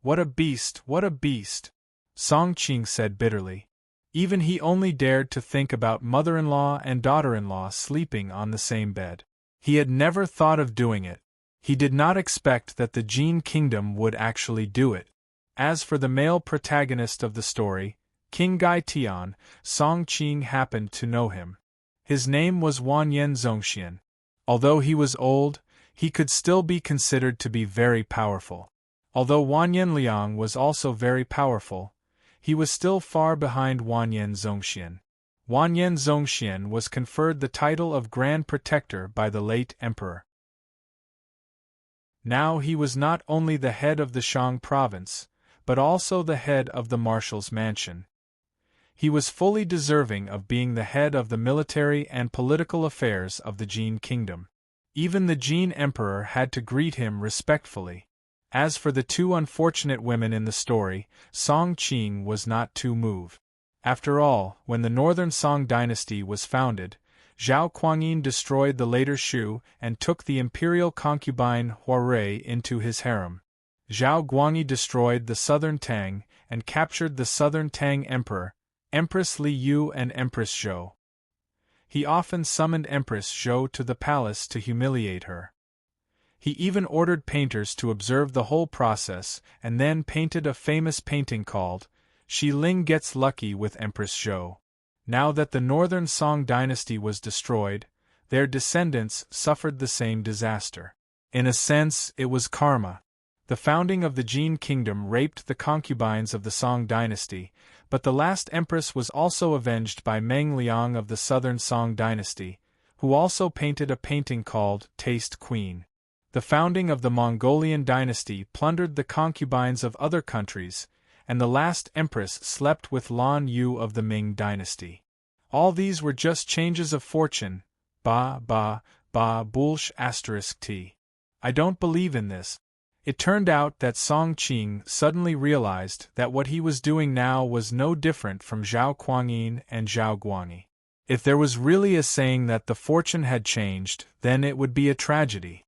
What a beast, what a beast! Song Qing said bitterly. Even he only dared to think about mother-in-law and daughter-in-law sleeping on the same bed. He had never thought of doing it. He did not expect that the Jin kingdom would actually do it. As for the male protagonist of the story, King Gai Tian, Song Qing happened to know him. His name was Wanyan Zongxian. Although he was old, he could still be considered to be very powerful. Although Wanyan Liang was also very powerful, he was still far behind Wanyan Zongxian. Wanyan Zongxian was conferred the title of Grand Protector by the late emperor. Now he was not only the head of the Shang province, but also the head of the marshal's mansion. He was fully deserving of being the head of the military and political affairs of the Jin kingdom. Even the Jin emperor had to greet him respectfully. As for the two unfortunate women in the story, Song Qing was not too moved. After all, when the Northern Song dynasty was founded, Zhao Kuangyin destroyed the later Shu and took the imperial concubine Huarui into his harem. Zhao Guangyi destroyed the Southern Tang and captured the Southern Tang emperor, Empress Li Yu and Empress Zhou. He often summoned Empress Zhou to the palace to humiliate her. He even ordered painters to observe the whole process and then painted a famous painting called Shi Ling Gets Lucky with Empress Zhou. Now that the Northern Song dynasty was destroyed, their descendants suffered the same disaster. In a sense, it was karma. The founding of the Jin kingdom raped the concubines of the Song dynasty, but the last empress was also avenged by Meng Liang of the Southern Song dynasty, who also painted a painting called Taste Queen. The founding of the Mongolian dynasty plundered the concubines of other countries, and the last empress slept with Lan Yu of the Ming dynasty. All these were just changes of fortune. Bullsh *t. I don't believe in this. It turned out that Song Qing suddenly realized that what he was doing now was no different from Zhao Kuangyin and Zhao Guangyi. If there was really a saying that the fortune had changed, then it would be a tragedy.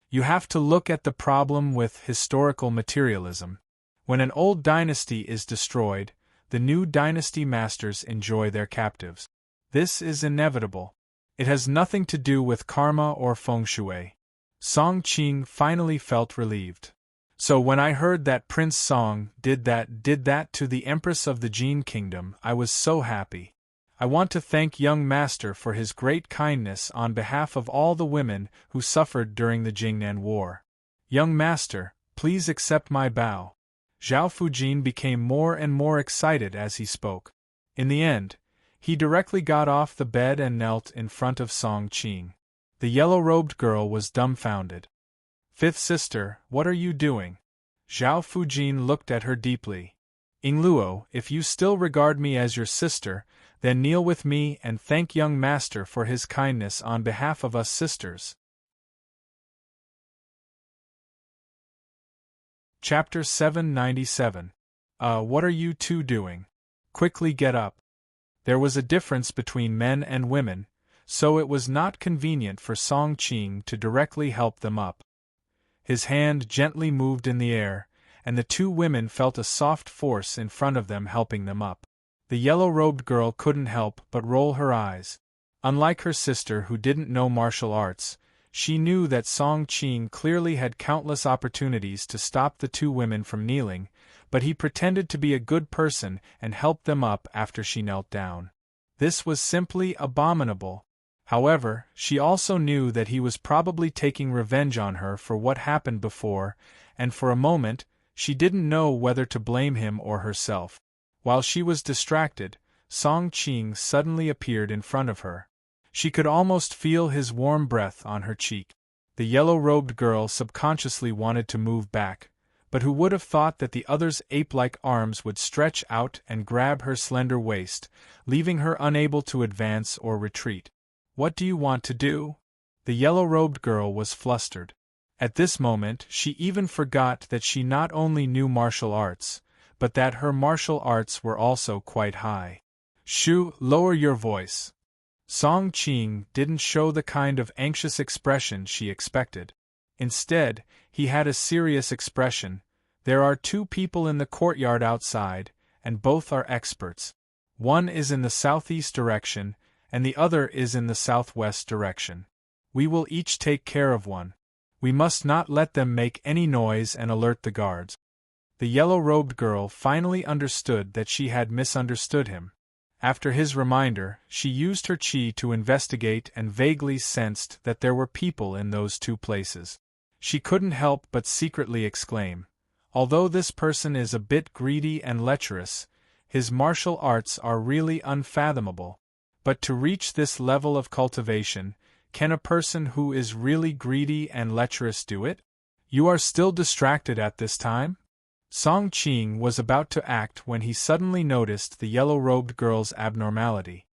You have to look at the problem with historical materialism. When an old dynasty is destroyed, the new dynasty masters enjoy their captives. This is inevitable. It has nothing to do with karma or feng shui. Song Qing finally felt relieved. So when I heard that Prince Song did that to the Empress of the Jin Kingdom, I was so happy. I want to thank young master for his great kindness on behalf of all the women who suffered during the Jingnan War. Young master, please accept my bow. Zhao Fujin became more and more excited as he spoke. In the end, he directly got off the bed and knelt in front of Song Qing. The yellow-robed girl was dumbfounded. Fifth sister, what are you doing? Zhao Fujin looked at her deeply. Yingluo, if you still regard me as your sister, then kneel with me and thank young master for his kindness on behalf of us sisters. Chapter 797. What are you two doing? Quickly get up. There was a difference between men and women, so it was not convenient for Song Qing to directly help them up. His hand gently moved in the air, and the two women felt a soft force in front of them helping them up. The yellow-robed girl couldn't help but roll her eyes. Unlike her sister who didn't know martial arts, she knew that Song Qing clearly had countless opportunities to stop the two women from kneeling, but he pretended to be a good person and helped them up after she knelt down. This was simply abominable. However, she also knew that he was probably taking revenge on her for what happened before, and for a moment, she didn't know whether to blame him or herself. While she was distracted, Song Qing suddenly appeared in front of her. She could almost feel his warm breath on her cheek. The yellow-robed girl subconsciously wanted to move back, but who would have thought that the other's ape-like arms would stretch out and grab her slender waist, leaving her unable to advance or retreat. "What do you want to do?" The yellow-robed girl was flustered. At this moment she even forgot that she not only knew martial arts, but that her martial arts were also quite high. "Shoo, lower your voice." Song Qing didn't show the kind of anxious expression she expected. Instead, he had a serious expression. "There are 2 people in the courtyard outside, and both are experts. One is in the southeast direction, and the other is in the southwest direction. We will each take care of one. We must not let them make any noise and alert the guards." The yellow-robed girl finally understood that she had misunderstood him. After his reminder, she used her qi to investigate and vaguely sensed that there were people in those 2 places. She couldn't help but secretly exclaim, "Although this person is a bit greedy and lecherous, his martial arts are really unfathomable. But to reach this level of cultivation, can a person who is really greedy and lecherous do it?" "You are still distracted at this time?" Song Qing was about to act when he suddenly noticed the yellow-robed girl's abnormality.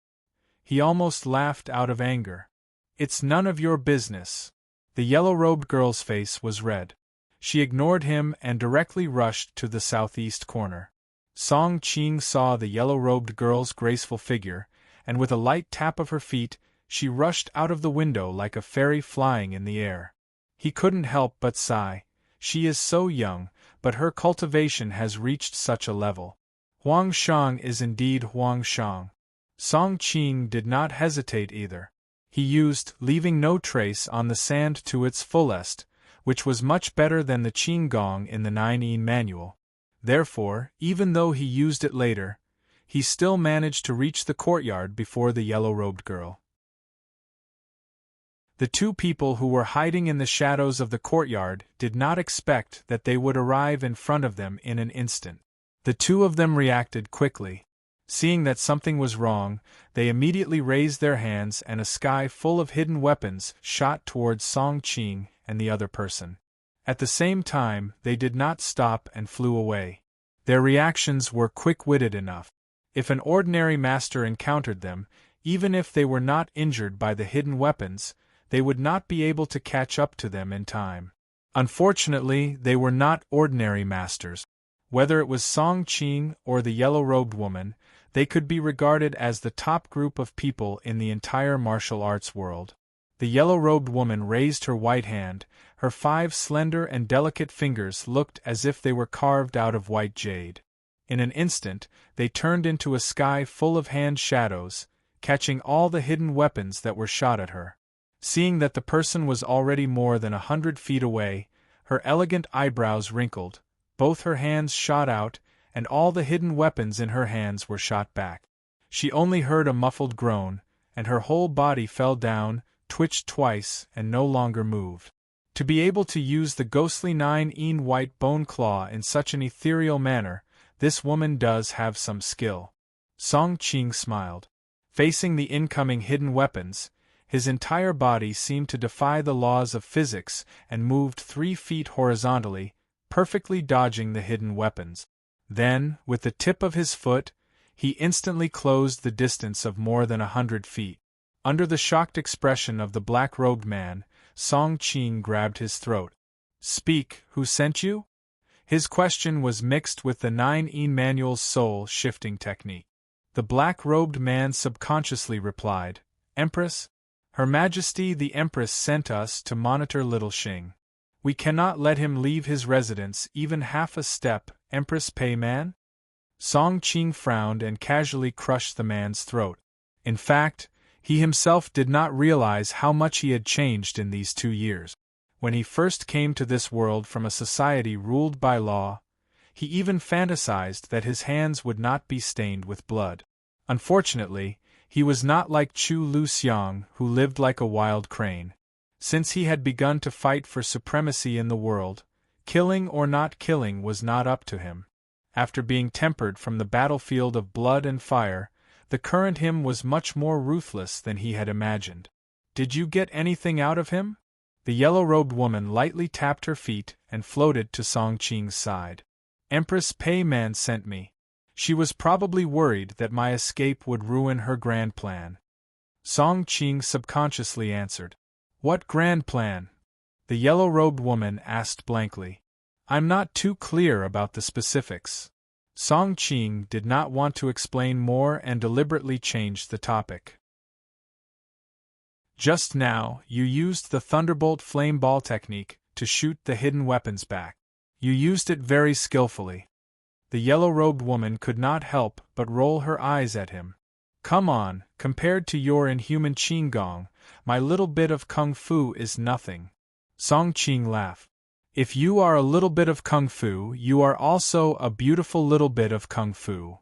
He almost laughed out of anger. "It's none of your business." The yellow-robed girl's face was red. She ignored him and directly rushed to the southeast corner. Song Qing saw the yellow-robed girl's graceful figure, and with a light tap of her feet, she rushed out of the window like a fairy flying in the air. He couldn't help but sigh. She is so young, but her cultivation has reached such a level. Huang Shang is indeed Huang Shang. Song Qing did not hesitate either. He used leaving no trace on the sand to its fullest, which was much better than the Qing Gong in the 9-yin manual. Therefore, even though he used it later, he still managed to reach the courtyard before the yellow-robed girl. The 2 people who were hiding in the shadows of the courtyard did not expect that they would arrive in front of them in an instant. The 2 of them reacted quickly. Seeing that something was wrong, they immediately raised their hands and a sky full of hidden weapons shot towards Song Qing and the other person. At the same time, they did not stop and flew away. Their reactions were quick-witted enough. If an ordinary master encountered them, even if they were not injured by the hidden weapons, they would not be able to catch up to them in time. Unfortunately, they were not ordinary masters. Whether it was Song Qing or the yellow-robed woman, they could be regarded as the top group of people in the entire martial arts world. The yellow-robed woman raised her white hand. Her 5 slender and delicate fingers looked as if they were carved out of white jade. In an instant, they turned into a sky full of hand shadows, catching all the hidden weapons that were shot at her. Seeing that the person was already more than 100 feet away, her elegant eyebrows wrinkled, both her hands shot out, and all the hidden weapons in her hands were shot back. She only heard a muffled groan, and her whole body fell down, twitched twice, and no longer moved. To be able to use the ghostly 9-yin white bone claw in such an ethereal manner, this woman does have some skill. Song Qing smiled. Facing the incoming hidden weapons, his entire body seemed to defy the laws of physics and moved 3 feet horizontally, perfectly dodging the hidden weapons. Then, with the tip of his foot, he instantly closed the distance of more than 100 feet. Under the shocked expression of the black-robed man, Song Qing grabbed his throat. "Speak, who sent you?" His question was mixed with the 9-yin manual's soul-shifting technique. The black-robed man subconsciously replied, "Empress? Her Majesty the Empress sent us to monitor little Xing. We cannot let him leave his residence even half a step, Empress Pei Man?" Song Qing frowned and casually crushed the man's throat. In fact, he himself did not realize how much he had changed in these 2 years. When he first came to this world from a society ruled by law, He even fantasized that his hands would not be stained with blood. Unfortunately, he was not like Chu Lu Xiang, who lived like a wild crane. Since he had begun to fight for supremacy in the world, killing or not killing was not up to him. After being tempered from the battlefield of blood and fire, the current him was much more ruthless than he had imagined. Did you get anything out of him? The yellow-robed woman lightly tapped her feet and floated to Song Qing's side. Empress Pei Man sent me. She was probably worried that my escape would ruin her grand plan. Song Qing subconsciously answered. What grand plan? The yellow-robed woman asked blankly. I'm not too clear about the specifics. Song Qing did not want to explain more and deliberately changed the topic. Just now, you used the Thunderbolt Flame Ball technique to shoot the hidden weapons back. You used it very skillfully. The yellow-robed woman could not help but roll her eyes at him. Come on, compared to your inhuman Qinggong, my little bit of kung fu is nothing. Song Qing laughed. If you are a little bit of kung fu, you are also a beautiful little bit of kung fu.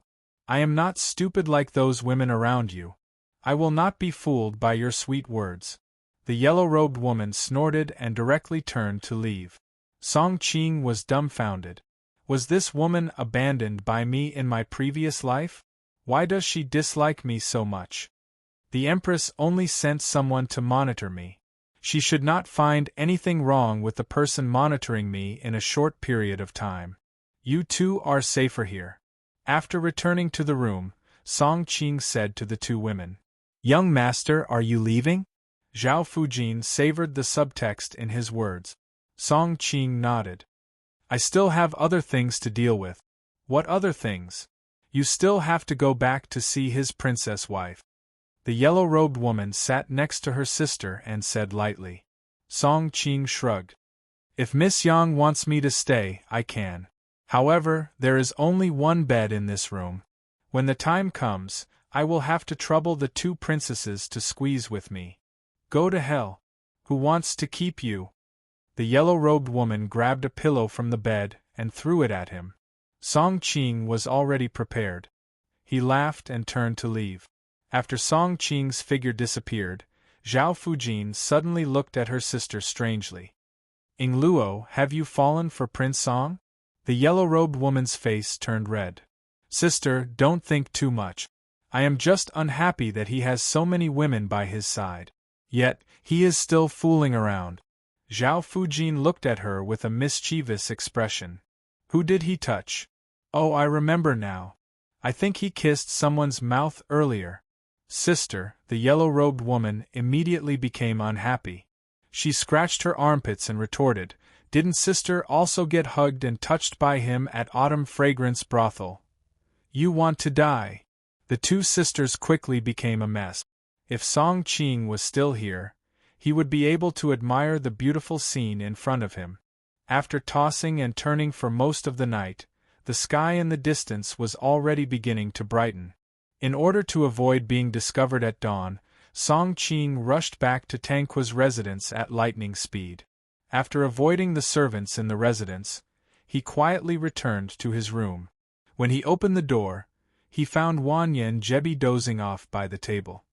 I am not stupid like those women around you. I will not be fooled by your sweet words. The yellow-robed woman snorted and directly turned to leave. Song Qing was dumbfounded. Was this woman abandoned by me in my previous life? Why does she dislike me so much? The Empress only sent someone to monitor me. She should not find anything wrong with the person monitoring me in a short period of time. You two are safer here. After returning to the room, Song Qing said to the two women. Young master, are you leaving? Zhao Fujin savored the subtext in his words. Song Qing nodded. I still have other things to deal with. What other things? You still have to go back to see his princess wife. The yellow-robed woman sat next to her sister and said lightly. Song Qing shrugged. If Miss Yang wants me to stay, I can. However, there is only one bed in this room. When the time comes, I will have to trouble the two princesses to squeeze with me. Go to hell. Who wants to keep you? The yellow-robed woman grabbed a pillow from the bed and threw it at him. Song Qing was already prepared. He laughed and turned to leave. After Song Qing's figure disappeared, Zhao Fujin suddenly looked at her sister strangely. Ing Luo, have you fallen for Prince Song? The yellow-robed woman's face turned red. Sister, don't think too much. I am just unhappy that he has so many women by his side. Yet, he is still fooling around. Zhao Fujin looked at her with a mischievous expression. Who did he touch? Oh, I remember now. I think he kissed someone's mouth earlier. Sister, the yellow-robed woman immediately became unhappy. She scratched her armpits and retorted, Didn't sister also get hugged and touched by him at Autumn Fragrance Brothel? You want to die. The two sisters quickly became a mess. If Song Qing was still here, he would be able to admire the beautiful scene in front of him. After tossing and turning for most of the night, the sky in the distance was already beginning to brighten. In order to avoid being discovered at dawn, Song Qing rushed back to Tanqua's residence at lightning speed. After avoiding the servants in the residence, he quietly returned to his room. When he opened the door, he found Wanyan Jebi dozing off by the table.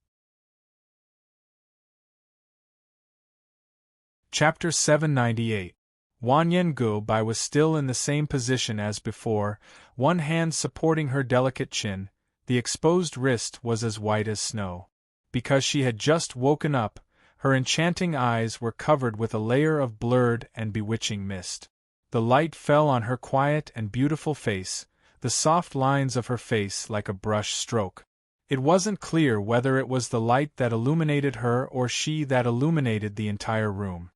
Chapter 798. Wanyan Gubai was still in the same position as before, one hand supporting her delicate chin. The exposed wrist was as white as snow. Because she had just woken up, her enchanting eyes were covered with a layer of blurred and bewitching mist. The light fell on her quiet and beautiful face, the soft lines of her face like a brush stroke. It wasn't clear whether it was the light that illuminated her or she that illuminated the entire room.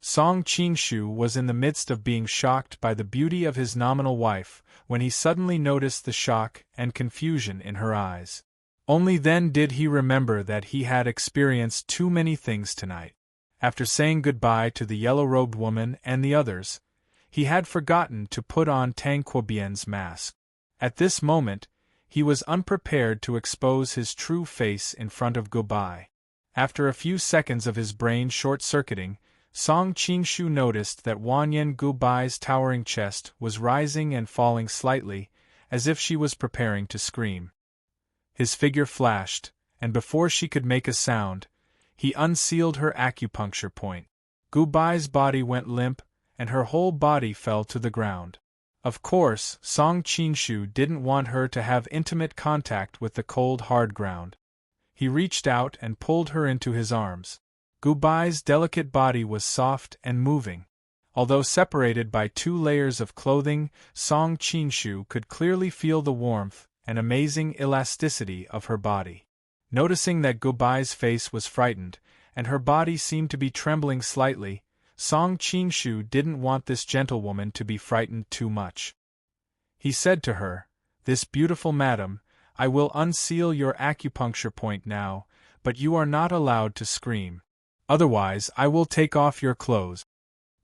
Song Qingshu was in the midst of being shocked by the beauty of his nominal wife, when he suddenly noticed the shock and confusion in her eyes. Only then did he remember that he had experienced too many things tonight. After saying goodbye to the yellow-robed woman and the others, he had forgotten to put on Tang Quobian's mask. At this moment, he was unprepared to expose his true face in front of Gubai. After a few seconds of his brain short-circuiting, Song Qingshu noticed that Wanyan Gubai's towering chest was rising and falling slightly, as if she was preparing to scream. His figure flashed, and before she could make a sound, he unsealed her acupuncture point. Gubai's body went limp, and her whole body fell to the ground. Of course, Song Qingshu didn't want her to have intimate contact with the cold hard ground. He reached out and pulled her into his arms. Gubai's delicate body was soft and moving. Although separated by 2 layers of clothing, Song Qingshu could clearly feel the warmth and amazing elasticity of her body. Noticing that Gubai's face was frightened, and her body seemed to be trembling slightly, Song Qingshu didn't want this gentlewoman to be frightened too much. He said to her, "This beautiful madam, I will unseal your acupuncture point now, but you are not allowed to scream. Otherwise I will take off your clothes."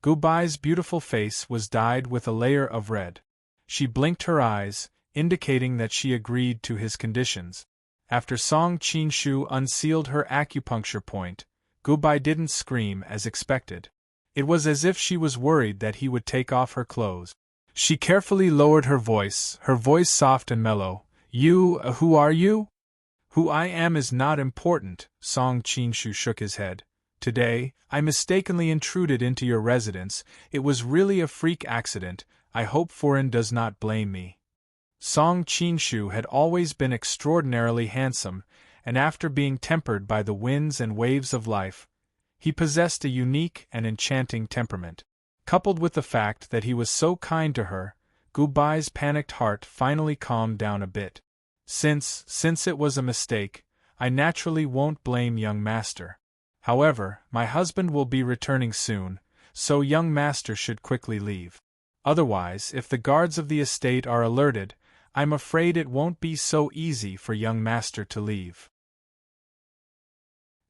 Gubai's beautiful face was dyed with a layer of red. She blinked her eyes, indicating that she agreed to his conditions. After Song Qingshu unsealed her acupuncture point, Gubai didn't scream as expected. It was as if she was worried that he would take off her clothes. She carefully lowered her voice soft and mellow. Who are you?" "Who I am is not important," Song Qingshu shook his head. "Today, I mistakenly intruded into your residence. It was really a freak accident. I hope Foreign does not blame me." Song Qingshu had always been extraordinarily handsome, and after being tempered by the winds and waves of life, he possessed a unique and enchanting temperament. Coupled with the fact that he was so kind to her, Gubai's panicked heart finally calmed down a bit. Since it was a mistake, I naturally won't blame young master. However, my husband will be returning soon, so young master should quickly leave. Otherwise, if the guards of the estate are alerted, I'm afraid it won't be so easy for young master to leave."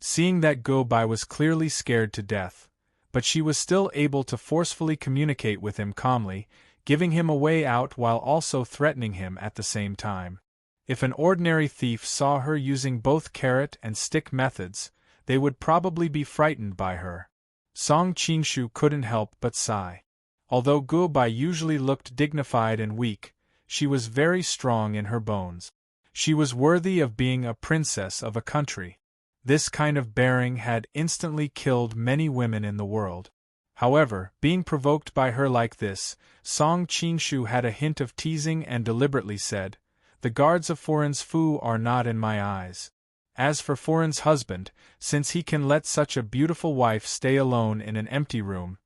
Seeing that Gubai was clearly scared to death, but she was still able to forcefully communicate with him calmly, giving him a way out while also threatening him at the same time. If an ordinary thief saw her using both carrot and stick methods, they would probably be frightened by her. Song Qingshu couldn't help but sigh. Although Gubai usually looked dignified and weak, she was very strong in her bones. She was worthy of being a princess of a country. This kind of bearing had instantly killed many women in the world. However, being provoked by her like this, Song Qingshu had a hint of teasing and deliberately said, "The guards of Foreign's Fu are not in my eyes. As for Foreign's husband, since he can let such a beautiful wife stay alone in an empty room,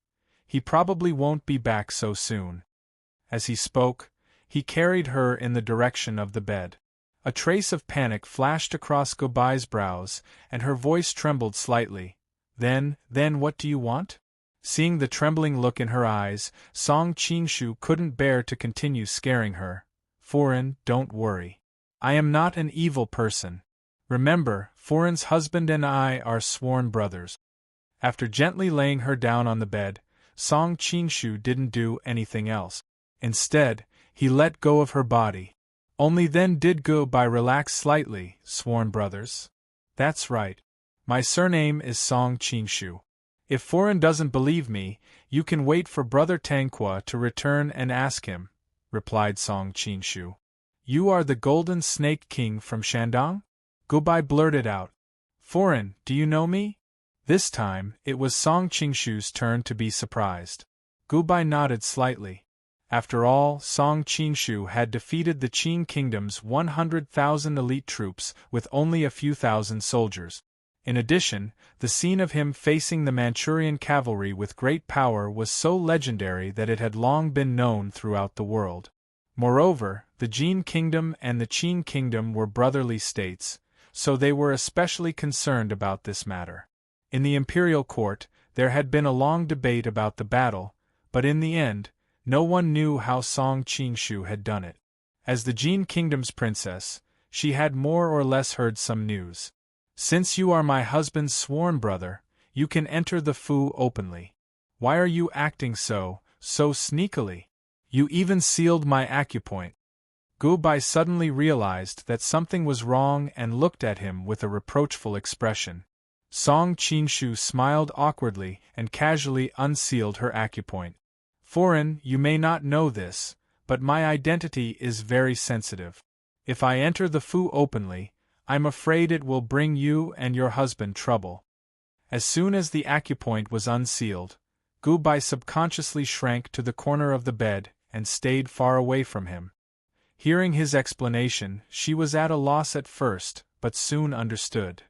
he probably won't be back so soon." As he spoke, he carried her in the direction of the bed. A trace of panic flashed across Gubai's brows, and her voice trembled slightly. Then what do you want?" Seeing the trembling look in her eyes, Song Qingshu couldn't bear to continue scaring her. "Foreign, don't worry. I am not an evil person. Remember, Foreign's husband and I are sworn brothers." After gently laying her down on the bed, Song Qingshu didn't do anything else. Instead, he let go of her body. Only then did Gubai relax slightly. "Sworn brothers? That's right. My surname is Song Qingshu. If Foreign doesn't believe me, you can wait for Brother Tanqua to return and ask him," replied Song Qingshu. "You are the Golden Snake King from Shandong?" Gubai blurted out. "Foreign, do you know me?" This time, it was Song Qingshu's turn to be surprised. Gubai nodded slightly. After all, Song Qingshu had defeated the Qin Kingdom's 100,000 elite troops with only a few thousand soldiers. In addition, the scene of him facing the Manchurian cavalry with great power was so legendary that it had long been known throughout the world. Moreover, the Jin Kingdom and the Qin Kingdom were brotherly states, so they were especially concerned about this matter. In the imperial court, there had been a long debate about the battle, but in the end, no one knew how Song Qingshu had done it. As the Jin Kingdom's princess, she had more or less heard some news. "Since you are my husband's sworn brother, you can enter the Fu openly. Why are you acting so sneakily? You even sealed my acupoint." Gubai suddenly realized that something was wrong and looked at him with a reproachful expression. Song Qingshu smiled awkwardly and casually unsealed her acupoint. Foreign, you may not know this, but my identity is very sensitive. If I enter the Fu openly, I'm afraid it will bring you and your husband trouble. As soon as the acupoint was unsealed, Gu Bai subconsciously shrank to the corner of the bed and stayed far away from him. Hearing his explanation, she was at a loss at first, but soon understood.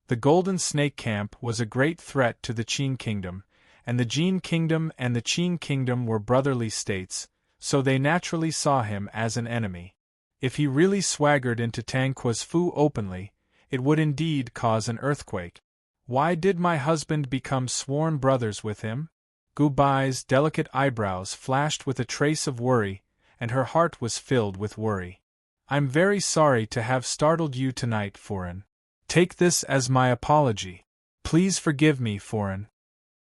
The Golden Snake Camp was a great threat to the Qin Kingdom, and the Jin Kingdom and the Qin Kingdom were brotherly states, so they naturally saw him as an enemy. If he really swaggered into Tangqua's Fu openly, it would indeed cause an earthquake. Why did my husband become sworn brothers with him? Gu Bai's delicate eyebrows flashed with a trace of worry, and her heart was filled with worry. I'm very sorry to have startled you tonight, Foreign. Take this as my apology. Please forgive me, Foreign.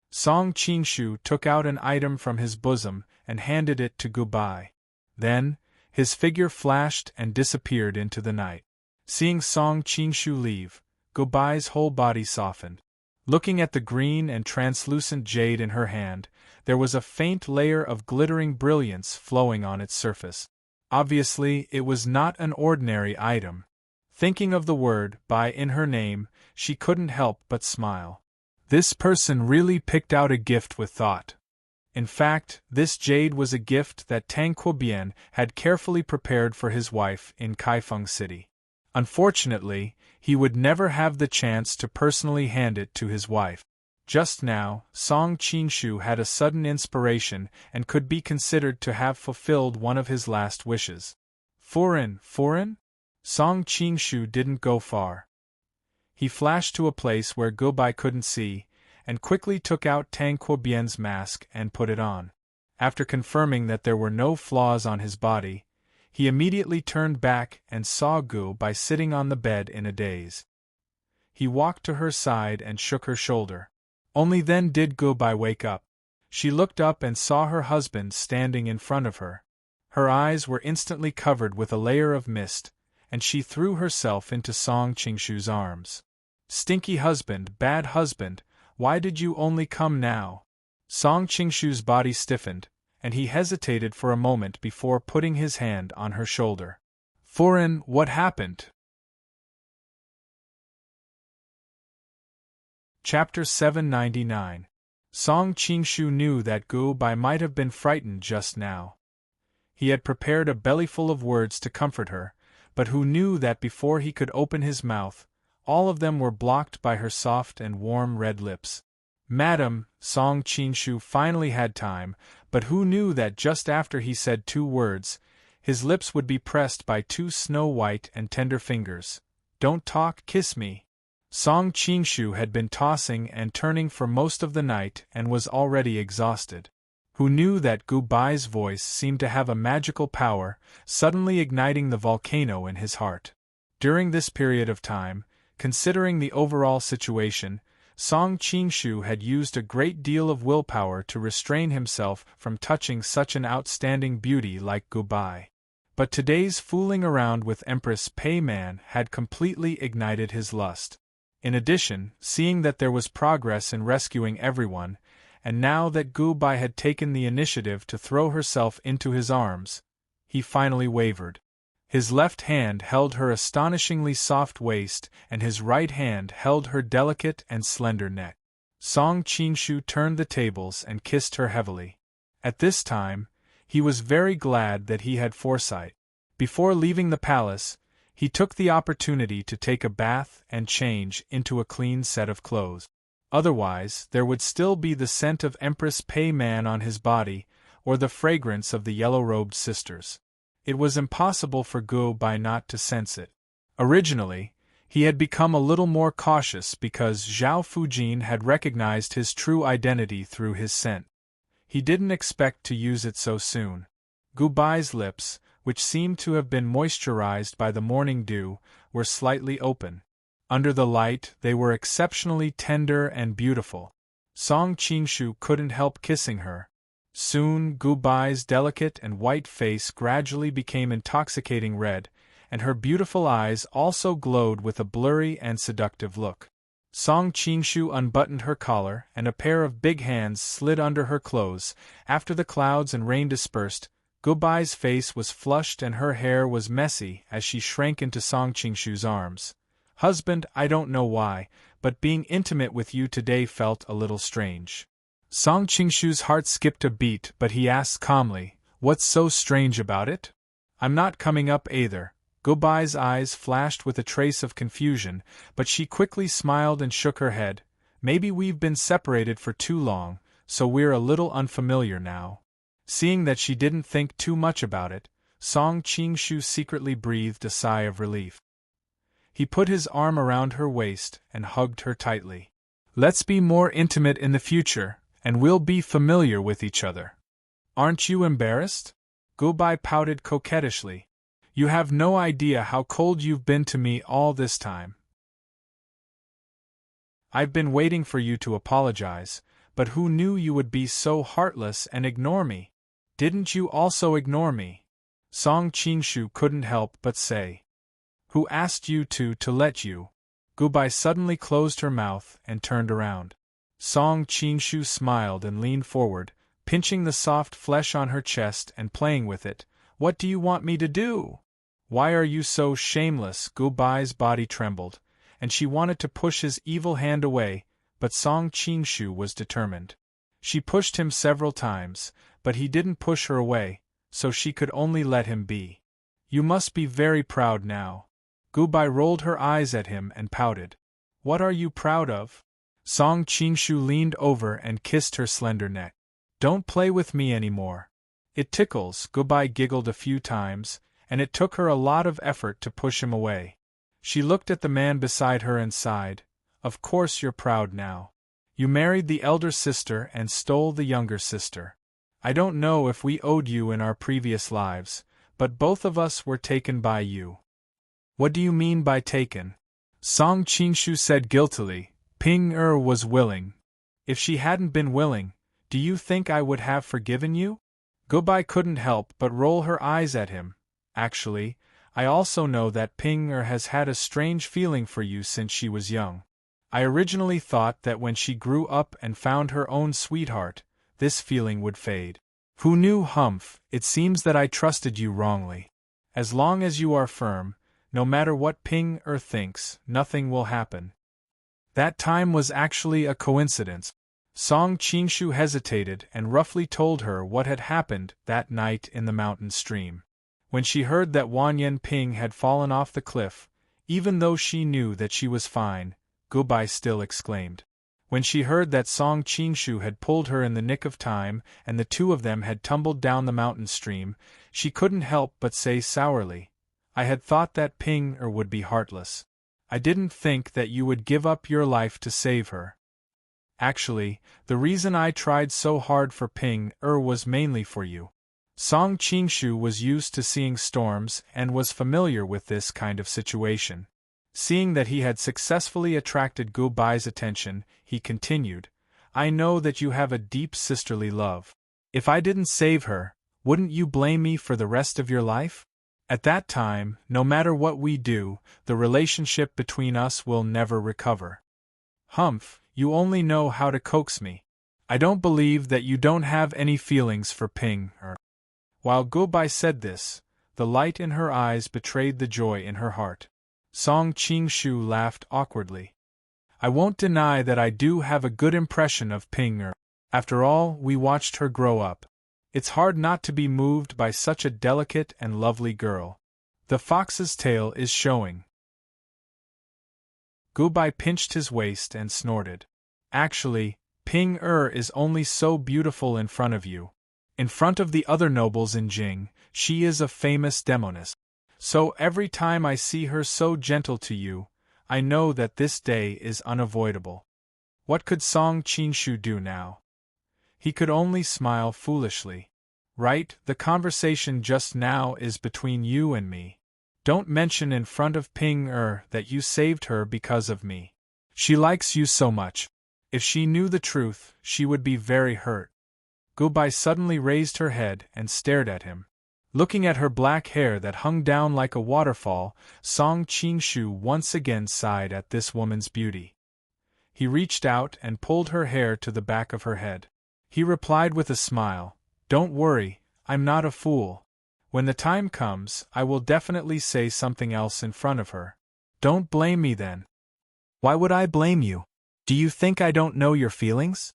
Song Qingshu took out an item from his bosom and handed it to Gu Bai. Then, his figure flashed and disappeared into the night. Seeing Song Qingshu leave, Gu Bai's whole body softened. Looking at the green and translucent jade in her hand, there was a faint layer of glittering brilliance flowing on its surface. Obviously, it was not an ordinary item. Thinking of the word Bai in her name, she couldn't help but smile. This person really picked out a gift with thought. In fact, this jade was a gift that Tang Quobian had carefully prepared for his wife in Kaifeng City. Unfortunately, he would never have the chance to personally hand it to his wife. Just now, Song Qingshu had a sudden inspiration and could be considered to have fulfilled one of his last wishes. Foreign? Song Qingshu didn't go far. He flashed to a place where Gu Bai couldn't see, and quickly took out Tang Quobian's mask and put it on. After confirming that there were no flaws on his body, he immediately turned back and saw Gu Bai sitting on the bed in a daze. He walked to her side and shook her shoulder. Only then did Gu Bai wake up. She looked up and saw her husband standing in front of her. Her eyes were instantly covered with a layer of mist, and she threw herself into Song Qingshu's arms. Stinky husband, bad husband, why did you only come now? Song Qingshu's body stiffened, and he hesitated for a moment before putting his hand on her shoulder. Foreign, what happened? Chapter 799. Song Qingshu knew that Gu Bai might have been frightened just now. He had prepared a bellyful of words to comfort her, but who knew that before he could open his mouth, all of them were blocked by her soft and warm red lips. Madam, Song Qingshu finally had time, but who knew that just after he said 2 words, his lips would be pressed by 2 snow-white and tender fingers. Don't talk, kiss me. Song Qingshu had been tossing and turning for most of the night and was already exhausted. Who knew that Gu Bai's voice seemed to have a magical power, suddenly igniting the volcano in his heart. During this period of time, considering the overall situation, Song Qingshu had used a great deal of willpower to restrain himself from touching such an outstanding beauty like Gu Bai. But today's fooling around with Empress Pei Man had completely ignited his lust. In addition, seeing that there was progress in rescuing everyone, and now that Gu Bai had taken the initiative to throw herself into his arms, he finally wavered. His left hand held her astonishingly soft waist and his right hand held her delicate and slender neck. Song Qingshu turned the tables and kissed her heavily. At this time, he was very glad that he had foresight. Before leaving the palace, he took the opportunity to take a bath and change into a clean set of clothes. Otherwise, there would still be the scent of Empress Pei Man on his body, or the fragrance of the yellow-robed sisters. It was impossible for Gu Bai not to sense it. Originally, he had become a little more cautious because Zhao Fujin had recognized his true identity through his scent. He didn't expect to use it so soon. Gu Bai's lips, which seemed to have been moisturized by the morning dew, were slightly open. Under the light, they were exceptionally tender and beautiful. Song Qingshu couldn't help kissing her. Soon, Gu Bai's delicate and white face gradually became intoxicating red, and her beautiful eyes also glowed with a blurry and seductive look. Song Qingshu unbuttoned her collar, and a pair of big hands slid under her clothes. After the clouds and rain dispersed, Gubai's face was flushed and her hair was messy as she shrank into Song Qingshu's arms. "Husband, I don't know why, but being intimate with you today felt a little strange." Song Qingshu's heart skipped a beat, but he asked calmly, "What's so strange about it?" "I'm not coming up either." Gubai's eyes flashed with a trace of confusion, but she quickly smiled and shook her head. "Maybe we've been separated for too long, so we're a little unfamiliar now." Seeing that she didn't think too much about it, Song Qingshu secretly breathed a sigh of relief. He put his arm around her waist and hugged her tightly. "Let's be more intimate in the future, and we'll be familiar with each other." "Aren't you embarrassed?" Gubai pouted coquettishly. "You have no idea how cold you've been to me all this time. I've been waiting for you to apologize, but who knew you would be so heartless and ignore me?" "Didn't you also ignore me?" Song Qingshu couldn't help but say. "Who asked you to let you?" Gubai suddenly closed her mouth and turned around. Song Qingshu smiled and leaned forward, pinching the soft flesh on her chest and playing with it. "What do you want me to do?" "Why are you so shameless?" Gubai's body trembled, and she wanted to push his evil hand away, but Song Qingshu was determined. She pushed him several times, but he didn't push her away, so she could only let him be. "You must be very proud now." Gubai rolled her eyes at him and pouted. "What are you proud of?" Song Qingshu leaned over and kissed her slender neck. "Don't play with me anymore. It tickles." Gubai giggled a few times, and it took her a lot of effort to push him away. She looked at the man beside her and sighed. "Of course you're proud now. You married the elder sister and stole the younger sister. I don't know if we owed you in our previous lives, but both of us were taken by you." "What do you mean by taken?" Song Qingshu said guiltily. "Ping was willing. If she hadn't been willing, do you think I would have forgiven you?" Gubai couldn't help but roll her eyes at him. "Actually, I also know that Ping has had a strange feeling for you since she was young. I originally thought that when she grew up and found her own sweetheart, this feeling would fade. Who knew? Humph, it seems that I trusted you wrongly. As long as you are firm, no matter what Ping thinks, nothing will happen." That time was actually a coincidence. Song Qingshu hesitated and roughly told her what had happened that night in the mountain stream. When she heard that Wanyan Ping had fallen off the cliff, even though she knew that she was fine, Gubai still exclaimed. When she heard that Song Qingshu had pulled her in the nick of time and the two of them had tumbled down the mountain stream, she couldn't help but say sourly, "I had thought that Ping would be heartless. I didn't think that you would give up your life to save her. Actually, the reason I tried so hard for Ping was mainly for you." Song Qingshu was used to seeing storms and was familiar with this kind of situation. Seeing that he had successfully attracted Gubai's attention, he continued, "I know that you have a deep sisterly love. If I didn't save her, wouldn't you blame me for the rest of your life? At that time, no matter what we do, the relationship between us will never recover." "Humph, you only know how to coax me. I don't believe that you don't have any feelings for Ping." While Gubai said this, the light in her eyes betrayed the joy in her heart. Song Qingshu laughed awkwardly. "I won't deny that I do have a good impression of Ping. After all, we watched her grow up. It's hard not to be moved by such a delicate and lovely girl. The fox's tail is showing." Gubai pinched his waist and snorted. "Actually, Ping is only so beautiful in front of you. In front of the other nobles in Jing, she is a famous demoness. So every time I see her so gentle to you, I know that this day is unavoidable." What could Song Qingshu do now? He could only smile foolishly. "Right, the conversation just now is between you and me. Don't mention in front of Ping that you saved her because of me. She likes you so much. If she knew the truth, she would be very hurt." Gubai suddenly raised her head and stared at him. Looking at her black hair that hung down like a waterfall, Song Qingshu once again sighed at this woman's beauty. He reached out and pulled her hair to the back of her head. He replied with a smile, "Don't worry, I'm not a fool. When the time comes, I will definitely say something else in front of her. Don't blame me then." "Why would I blame you? Do you think I don't know your feelings?"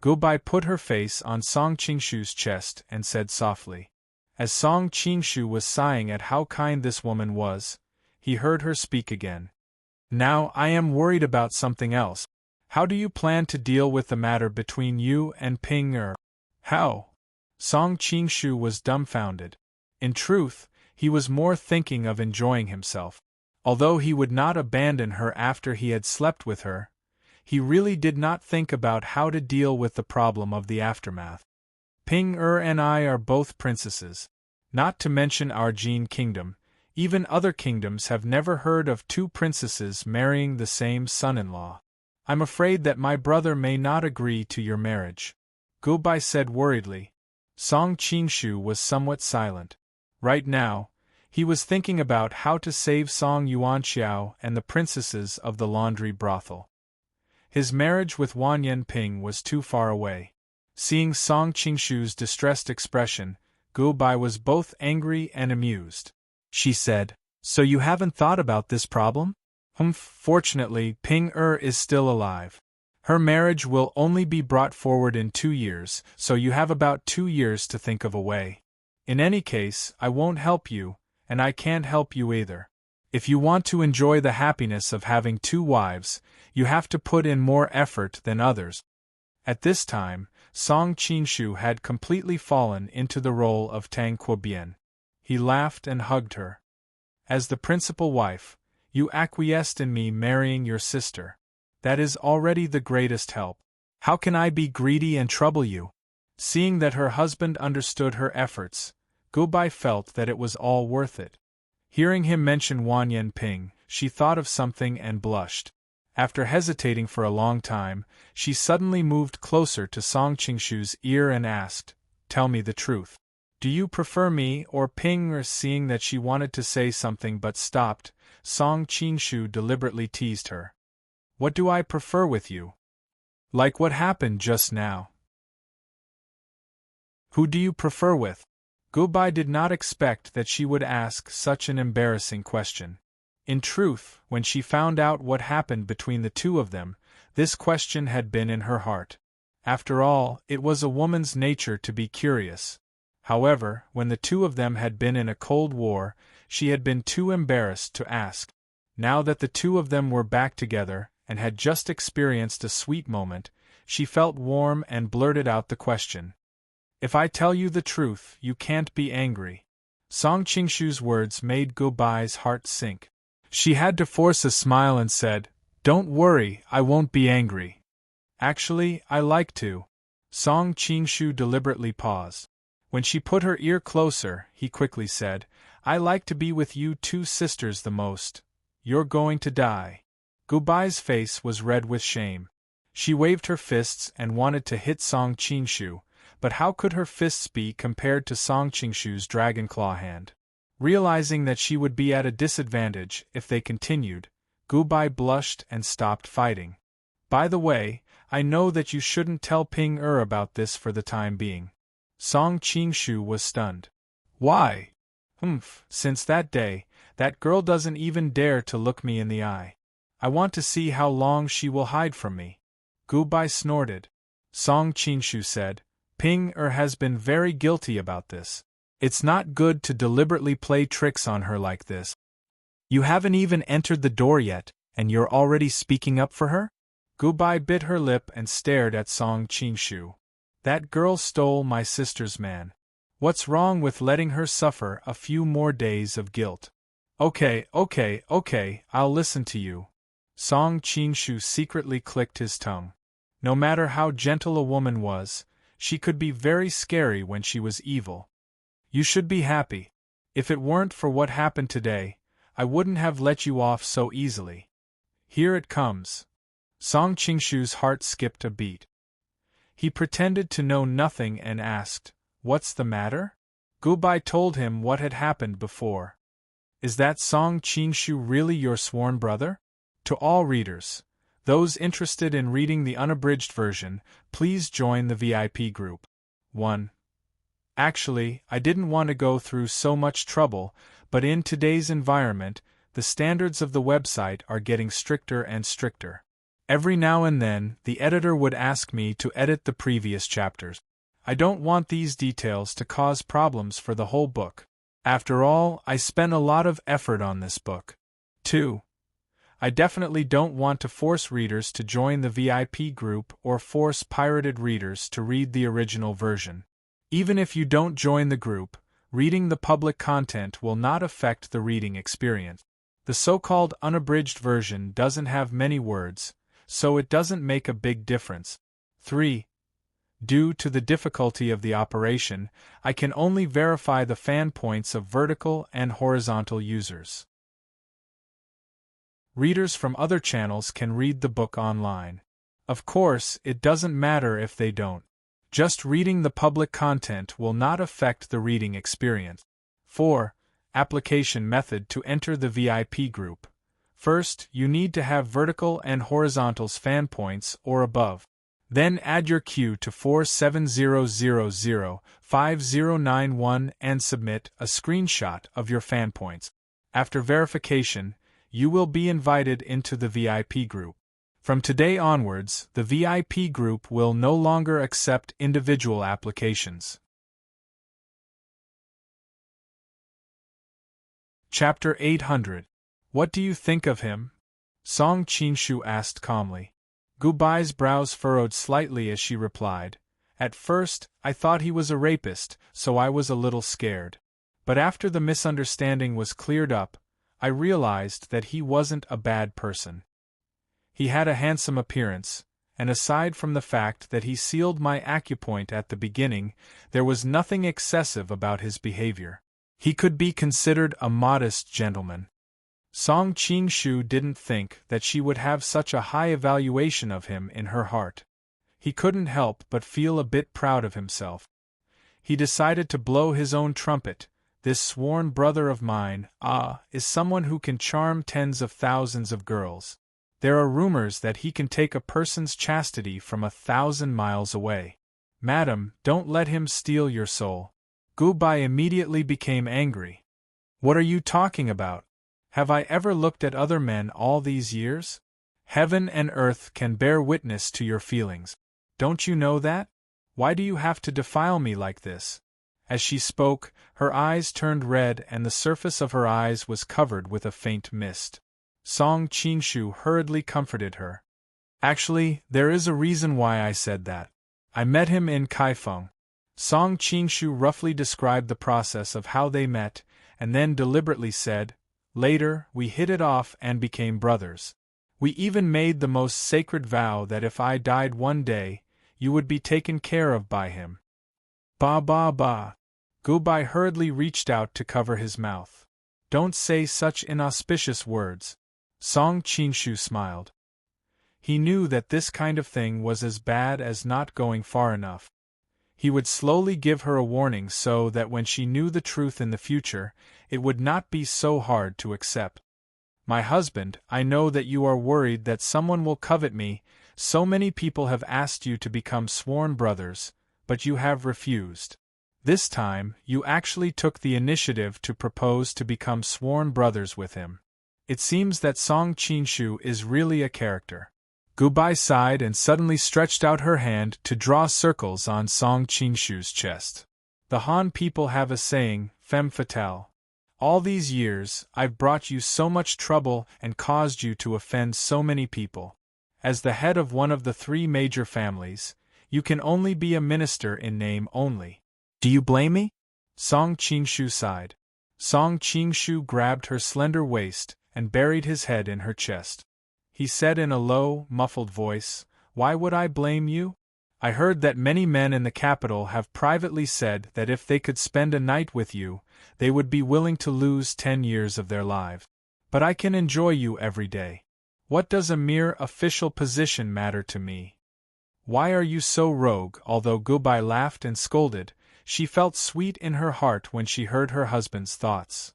Gubai put her face on Song Qingshu's chest and said softly. As Song Qingshu was sighing at how kind this woman was, he heard her speak again. "Now I am worried about something else. How do you plan to deal with the matter between you and Ping Er?" "How?" Song Qingshu was dumbfounded. In truth, he was more thinking of enjoying himself. Although he would not abandon her after he had slept with her, he really did not think about how to deal with the problem of the aftermath. Ping Er and I are both princesses. Not to mention our Jin kingdom, even other kingdoms have never heard of two princesses marrying the same son-in-law. I'm afraid that my brother may not agree to your marriage," Gubai said worriedly. Song Qingshu was somewhat silent. Right now, he was thinking about how to save Song Yuanxiao and the princesses of the laundry brothel. His marriage with Wan Yanping was too far away. Seeing Song Qingshu's distressed expression, Gubai was both angry and amused. She said, "So you haven't thought about this problem?" Fortunately, Ping Er is still alive. Her marriage will only be brought forward in 2 years, so you have about 2 years to think of a way. In any case, I won't help you, and I can't help you either. If you want to enjoy the happiness of having 2 wives, you have to put in more effort than others." At this time, Song Qingshu had completely fallen into the role of Tang Quobian. He laughed and hugged her. "As the principal wife, you acquiesced in me marrying your sister. That is already the greatest help. How can I be greedy and trouble you?" Seeing that her husband understood her efforts, Gubai felt that it was all worth it. Hearing him mention Wan Yanping, she thought of something and blushed. After hesitating for a long time, she suddenly moved closer to Song Qingshu's ear and asked, "Tell me the truth. Do you prefer me or Ping Er?" Seeing that she wanted to say something but stopped, Song Qingshu deliberately teased her. "What do I prefer with you? Like what happened just now." "Who do you prefer with?" Gubai did not expect that she would ask such an embarrassing question. In truth, when she found out what happened between the two of them, this question had been in her heart. After all, it was a woman's nature to be curious. However, when the two of them had been in a cold war, she had been too embarrassed to ask. Now that the two of them were back together, and had just experienced a sweet moment, she felt warm and blurted out the question. "If I tell you the truth, you can't be angry." Song Qingshu's words made Gubai's heart sink. She had to force a smile and said, "Don't worry, I won't be angry. Actually, I like to." Song Qingshu deliberately paused. When she put her ear closer, he quickly said, "I like to be with you 2 sisters the most. You're going to die." Gubai's face was red with shame. She waved her fists and wanted to hit Song Qingshu, but how could her fists be compared to Song Qingshu's dragon claw hand? Realizing that she would be at a disadvantage if they continued, Gubai blushed and stopped fighting. "By the way, I know that you shouldn't tell Ping Er about this for the time being." Song Qingshu was stunned. "Why?" Since that day, that girl doesn't even dare to look me in the eye. I want to see how long she will hide from me." Gubai snorted. Song Qingshu said, "Ping Er has been very guilty about this. It's not good to deliberately play tricks on her like this." "You haven't even entered the door yet, and you're already speaking up for her?" Gubai bit her lip and stared at Song Qingshu. "That girl stole my sister's man. What's wrong with letting her suffer a few more days of guilt?" Okay, I'll listen to you." Song Qingshu secretly clicked his tongue. No matter how gentle a woman was, she could be very scary when she was evil. "You should be happy. If it weren't for what happened today, I wouldn't have let you off so easily. Here it comes." Song Qingshu's heart skipped a beat. He pretended to know nothing and asked, "What's the matter?" Gubai told him what had happened before. Is that Song Qingshu really your sworn brother? To all readers, those interested in reading the unabridged version, please join the VIP group. 1. Actually, I didn't want to go through so much trouble, but in today's environment, the standards of the website are getting stricter and stricter. Every now and then, the editor would ask me to edit the previous chapters. I don't want these details to cause problems for the whole book. After all, I spent a lot of effort on this book. 2. I definitely don't want to force readers to join the VIP group or force pirated readers to read the original version. Even if you don't join the group, reading the public content will not affect the reading experience. The so-called unabridged version doesn't have many words, so it doesn't make a big difference. 3. Due to the difficulty of the operation, I can only verify the fan points of vertical and horizontal users. Readers from other channels can read the book online. Of course, it doesn't matter if they don't. Just reading the public content will not affect the reading experience. 4. Application method to enter the VIP group. First, you need to have vertical and horizontals fan points or above. Then add your queue to 47005091 and submit a screenshot of your fan points. After verification, you will be invited into the VIP group. From today onwards, the VIP group will no longer accept individual applications. Chapter 800. What do you think of him? Song Qingshu asked calmly. Gubai's brows furrowed slightly as she replied, At first, I thought he was a rapist, so I was a little scared. But after the misunderstanding was cleared up, I realized that he wasn't a bad person. He had a handsome appearance, and aside from the fact that he sealed my acupoint at the beginning, there was nothing excessive about his behavior. He could be considered a modest gentleman. Song Qingshu didn't think that she would have such a high evaluation of him in her heart. He couldn't help but feel a bit proud of himself. He decided to blow his own trumpet. This sworn brother of mine, is someone who can charm tens of thousands of girls. There are rumors that he can take a person's chastity from 1,000 miles away. Madam, don't let him steal your soul. Gubai immediately became angry. What are you talking about? Have I ever looked at other men all these years? Heaven and earth can bear witness to your feelings. Don't you know that? Why do you have to defile me like this? As she spoke, her eyes turned red and the surface of her eyes was covered with a faint mist. Song Qingshu hurriedly comforted her. Actually, there is a reason why I said that. I met him in Kaifeng. Song Qingshu roughly described the process of how they met, and then deliberately said, Later, we hit it off and became brothers. We even made the most sacred vow that if I died one day, you would be taken care of by him. Ba ba ba. Gubai hurriedly reached out to cover his mouth. Don't say such inauspicious words. Song Qingshu smiled. He knew that this kind of thing was as bad as not going far enough. He would slowly give her a warning so that when she knew the truth in the future, it would not be so hard to accept. My husband, I know that you are worried that someone will covet me. So many people have asked you to become sworn brothers, but you have refused. This time, you actually took the initiative to propose to become sworn brothers with him. It seems that Song Qingshu is really a character. Gubai sighed and suddenly stretched out her hand to draw circles on Song Qingshu's chest. The Han people have a saying, femme fatale. All these years, I've brought you so much trouble and caused you to offend so many people. As the head of one of the 3 major families, you can only be a minister in name only. Do you blame me? Song Qingshu sighed. Song Qingshu grabbed her slender waist and buried his head in her chest. He said in a low, muffled voice, Why would I blame you? I heard that many men in the capital have privately said that if they could spend a night with you, they would be willing to lose 10 years of their lives. But I can enjoy you every day. What does a mere official position matter to me? Why are you so rogue? Although Gubai laughed and scolded, She felt sweet in her heart when she heard her husband's thoughts.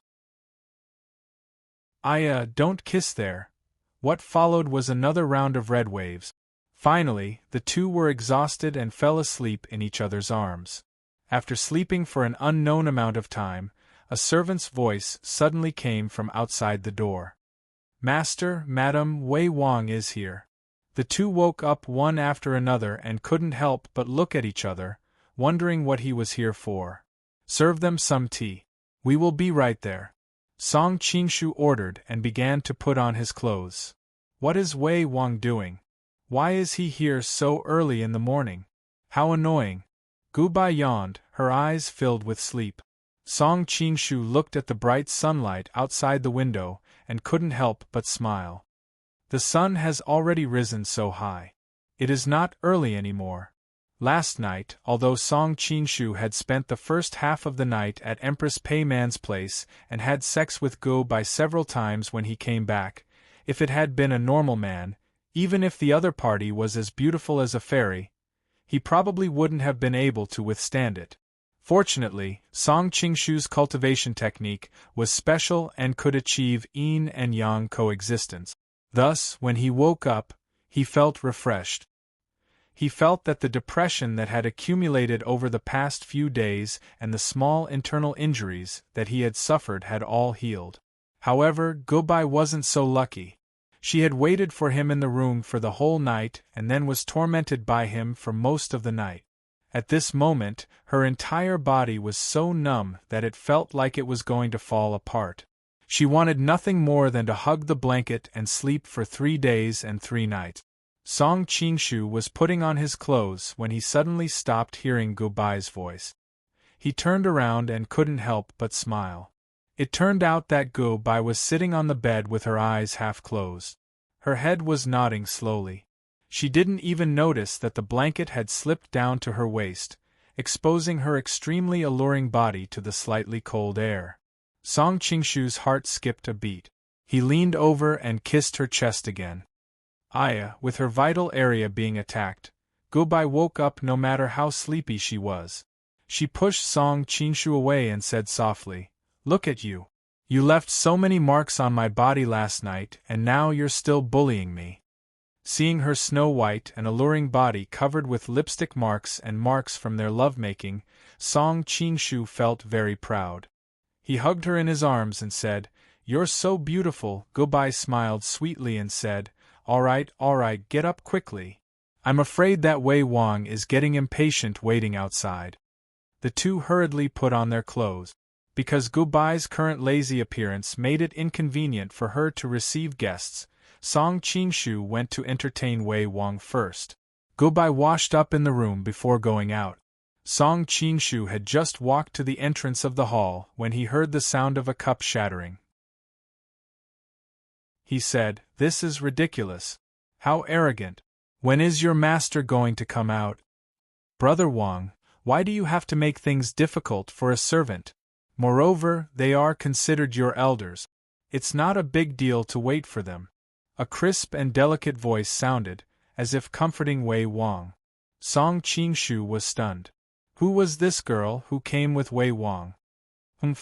Don't kiss there." What followed was another round of red waves. Finally, the two were exhausted and fell asleep in each other's arms. After sleeping for an unknown amount of time, a servant's voice suddenly came from outside the door. "Master, Madam, Wei Wang is here." The two woke up one after another and couldn't help but look at each other, wondering what he was here for. "Serve them some tea. We will be right there," Song Qingshu ordered and began to put on his clothes. "What is Wei Wang doing? Why is he here so early in the morning? How annoying." Gubai yawned, her eyes filled with sleep. Song Qingshu looked at the bright sunlight outside the window and couldn't help but smile. The sun has already risen so high. It is not early anymore. Last night, although Song Qingshu had spent the first half of the night at Empress Pei Man's place and had sex with Gubai several times when he came back, if it had been a normal man, even if the other party was as beautiful as a fairy, he probably wouldn't have been able to withstand it. Fortunately, Song Qingshu's cultivation technique was special and could achieve yin and yang coexistence. Thus, when he woke up, he felt refreshed. He felt that the depression that had accumulated over the past few days and the small internal injuries that he had suffered had all healed. However, Gubai wasn't so lucky. She had waited for him in the room for the whole night and then was tormented by him for most of the night. At this moment, her entire body was so numb that it felt like it was going to fall apart. She wanted nothing more than to hug the blanket and sleep for 3 days and 3 nights. Song Qingshu was putting on his clothes when he suddenly stopped hearing Gubai's voice. He turned around and couldn't help but smile. It turned out that Gubai was sitting on the bed with her eyes half closed. Her head was nodding slowly. She didn't even notice that the blanket had slipped down to her waist, exposing her extremely alluring body to the slightly cold air. Song Qingshu's heart skipped a beat. He leaned over and kissed her chest again. With her vital area being attacked, Gubai woke up no matter how sleepy she was. She pushed Song Qingshu away and said softly, "Look at you. You left so many marks on my body last night and now you're still bullying me." Seeing her snow-white and alluring body covered with lipstick marks and marks from their lovemaking, Song Qingshu felt very proud. He hugged her in his arms and said, "You're so beautiful." Gubai smiled sweetly and said, all right, get up quickly. I'm afraid that Wei Wang is getting impatient waiting outside." The two hurriedly put on their clothes. Because Gubai's current lazy appearance made it inconvenient for her to receive guests, Song Qingshu went to entertain Wei Wang first. Gubai washed up in the room before going out. Song Qingshu had just walked to the entrance of the hall when he heard the sound of a cup shattering. He said, "This is ridiculous. How arrogant. When is your master going to come out?" "Brother Wang, why do you have to make things difficult for a servant? Moreover, they are considered your elders. It's not a big deal to wait for them." A crisp and delicate voice sounded, as if comforting Wei Wang. Song Qingshu was stunned. Who was this girl who came with Wei Wang?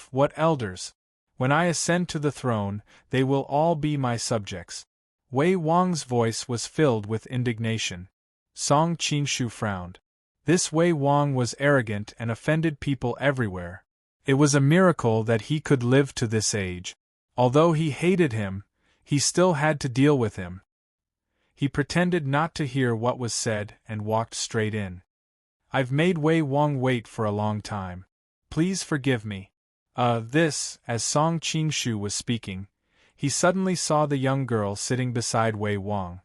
What elders? When I ascend to the throne, they will all be my subjects. Wei Wang's voice was filled with indignation. Song Qingshu frowned. This Wei Wang was arrogant and offended people everywhere. It was a miracle that he could live to this age. Although he hated him, he still had to deal with him. He pretended not to hear what was said and walked straight in. "I've made Wei Wang wait for a long time. Please forgive me." As Song Qingshu was speaking, he suddenly saw the young girl sitting beside Wei Wang.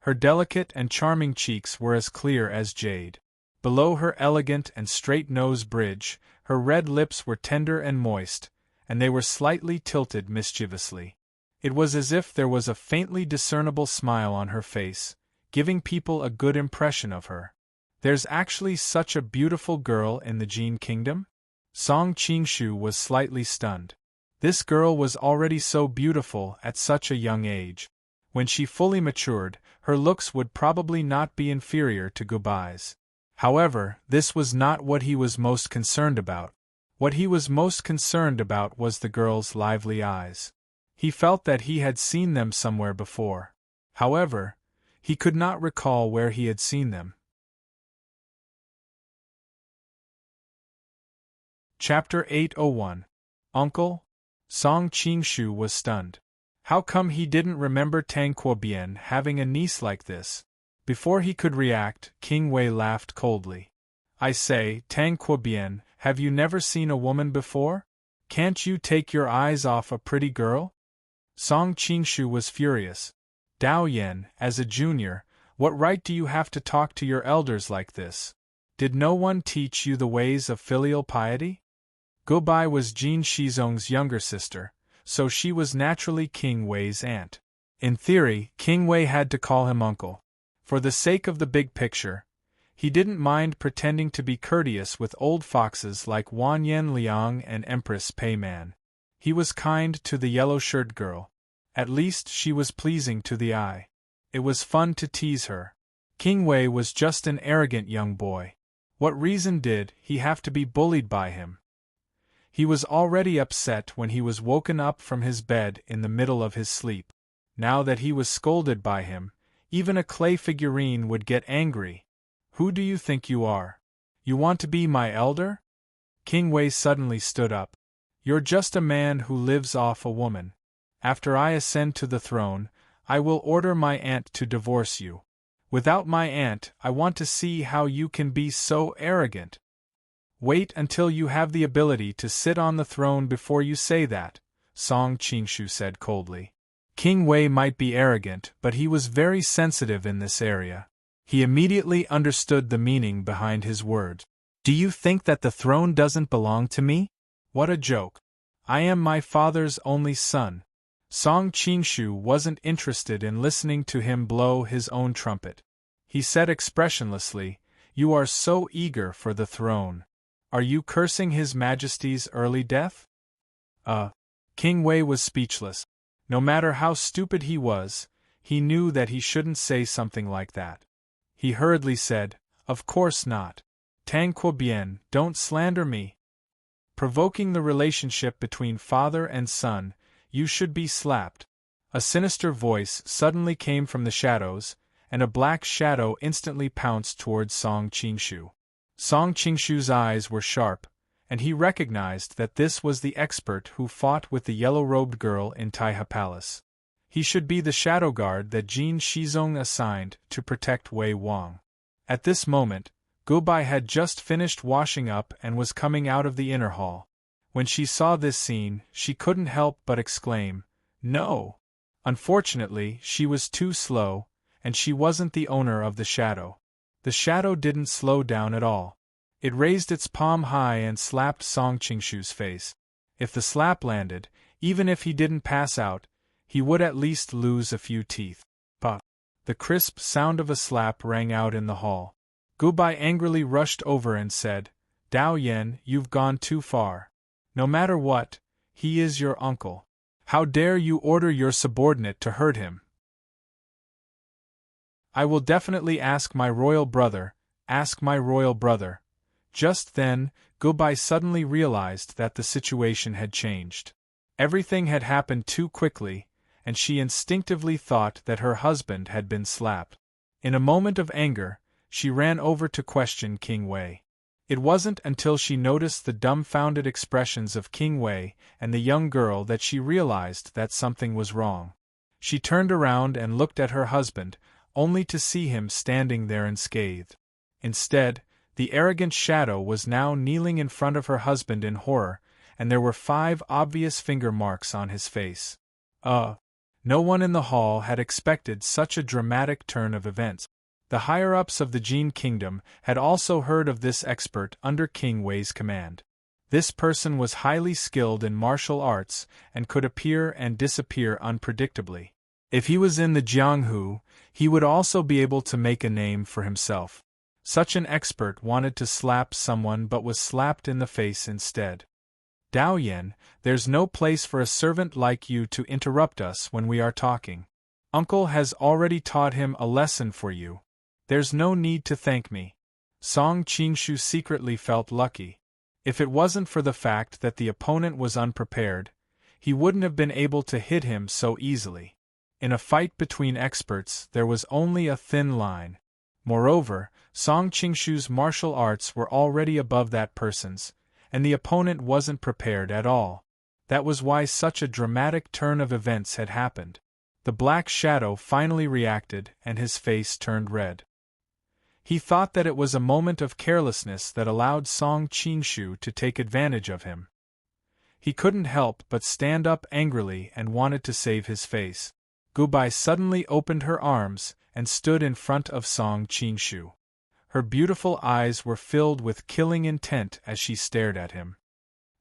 Her delicate and charming cheeks were as clear as jade. Below her elegant and straight nose bridge, her red lips were tender and moist, and they were slightly tilted mischievously. It was as if there was a faintly discernible smile on her face, giving people a good impression of her. There's actually such a beautiful girl in the Jin Kingdom? Song Qingshu was slightly stunned. This girl was already so beautiful at such a young age. When she fully matured, her looks would probably not be inferior to Gubai's. However, this was not what he was most concerned about. What he was most concerned about was the girl's lively eyes. He felt that he had seen them somewhere before. However, he could not recall where he had seen them. Chapter 801. Uncle? Song Qingshu was stunned. How come he didn't remember Tang Quobian having a niece like this? Before he could react, King Wei laughed coldly. I say, Tang Quobian, have you never seen a woman before? Can't you take your eyes off a pretty girl? Song Qingshu was furious. Dao Yan, as a junior, what right do you have to talk to your elders like this? Did no one teach you the ways of filial piety? Gubai was Jin Shizong's younger sister, so she was naturally King Wei's aunt. In theory, King Wei had to call him uncle. For the sake of the big picture, he didn't mind pretending to be courteous with old foxes like Wan Yan Liang and Empress Pei Man. He was kind to the yellow-shirted girl. At least she was pleasing to the eye. It was fun to tease her. King Wei was just an arrogant young boy. What reason did he have to be bullied by him? He was already upset when he was woken up from his bed in the middle of his sleep. Now that he was scolded by him, even a clay figurine would get angry. Who do you think you are? You want to be my elder? King Wei suddenly stood up. You're just a man who lives off a woman. After I ascend to the throne, I will order my aunt to divorce you. Without my aunt, I want to see how you can be so arrogant. Wait until you have the ability to sit on the throne before you say that, Song Qingshu said coldly. King Wei might be arrogant, but he was very sensitive in this area. He immediately understood the meaning behind his words. Do you think that the throne doesn't belong to me? What a joke. I am my father's only son. Song Qingshu wasn't interested in listening to him blow his own trumpet. He said expressionlessly, You are so eager for the throne. Are you cursing His Majesty's early death? King Wei was speechless. No matter how stupid he was, he knew that he shouldn't say something like that. He hurriedly said, Of course not. Tang Quobian, don't slander me. Provoking the relationship between father and son, you should be slapped. A sinister voice suddenly came from the shadows, and a black shadow instantly pounced towards Song Qingshu. Song Qingshu's eyes were sharp, and he recognized that this was the expert who fought with the yellow-robed girl in Taiha Palace. He should be the shadow guard that Jin Shizong assigned to protect Wei Wang. At this moment, Gubai had just finished washing up and was coming out of the inner hall. When she saw this scene, she couldn't help but exclaim, No! Unfortunately, she was too slow, and she wasn't the owner of the shadow. The shadow didn't slow down at all. It raised its palm high and slapped Song Qingshu's face. If the slap landed, even if he didn't pass out, he would at least lose a few teeth. Pah! The crisp sound of a slap rang out in the hall. Gubai angrily rushed over and said, Dao Yan, you've gone too far. No matter what, he is your uncle. How dare you order your subordinate to hurt him? I will definitely ask my royal brother. Just then, Gubai suddenly realized that the situation had changed. Everything had happened too quickly, and she instinctively thought that her husband had been slapped. In a moment of anger, she ran over to question King Wei. It wasn't until she noticed the dumbfounded expressions of King Wei and the young girl that she realized that something was wrong. She turned around and looked at her husband, only to see him standing there unscathed. Instead, the arrogant shadow was now kneeling in front of her husband in horror, and there were 5 obvious finger marks on his face. No one in the hall had expected such a dramatic turn of events. The higher-ups of the Jin Kingdom had also heard of this expert under King Wei's command. This person was highly skilled in martial arts and could appear and disappear unpredictably. If he was in the Jianghu, he would also be able to make a name for himself. Such an expert wanted to slap someone but was slapped in the face instead. Dao Yan, there's no place for a servant like you to interrupt us when we are talking. Uncle has already taught him a lesson for you. There's no need to thank me. Song Qingshu secretly felt lucky. If it wasn't for the fact that the opponent was unprepared, he wouldn't have been able to hit him so easily. In a fight between experts, there was only a thin line. Moreover, Song Qingshu's martial arts were already above that person's, and the opponent wasn't prepared at all. That was why such a dramatic turn of events had happened. The Black Shadow finally reacted, and his face turned red. He thought that it was a moment of carelessness that allowed Song Qingshu to take advantage of him. He couldn't help but stand up angrily and wanted to save his face. Gubai suddenly opened her arms and stood in front of Song Qingshu. Her beautiful eyes were filled with killing intent as she stared at him.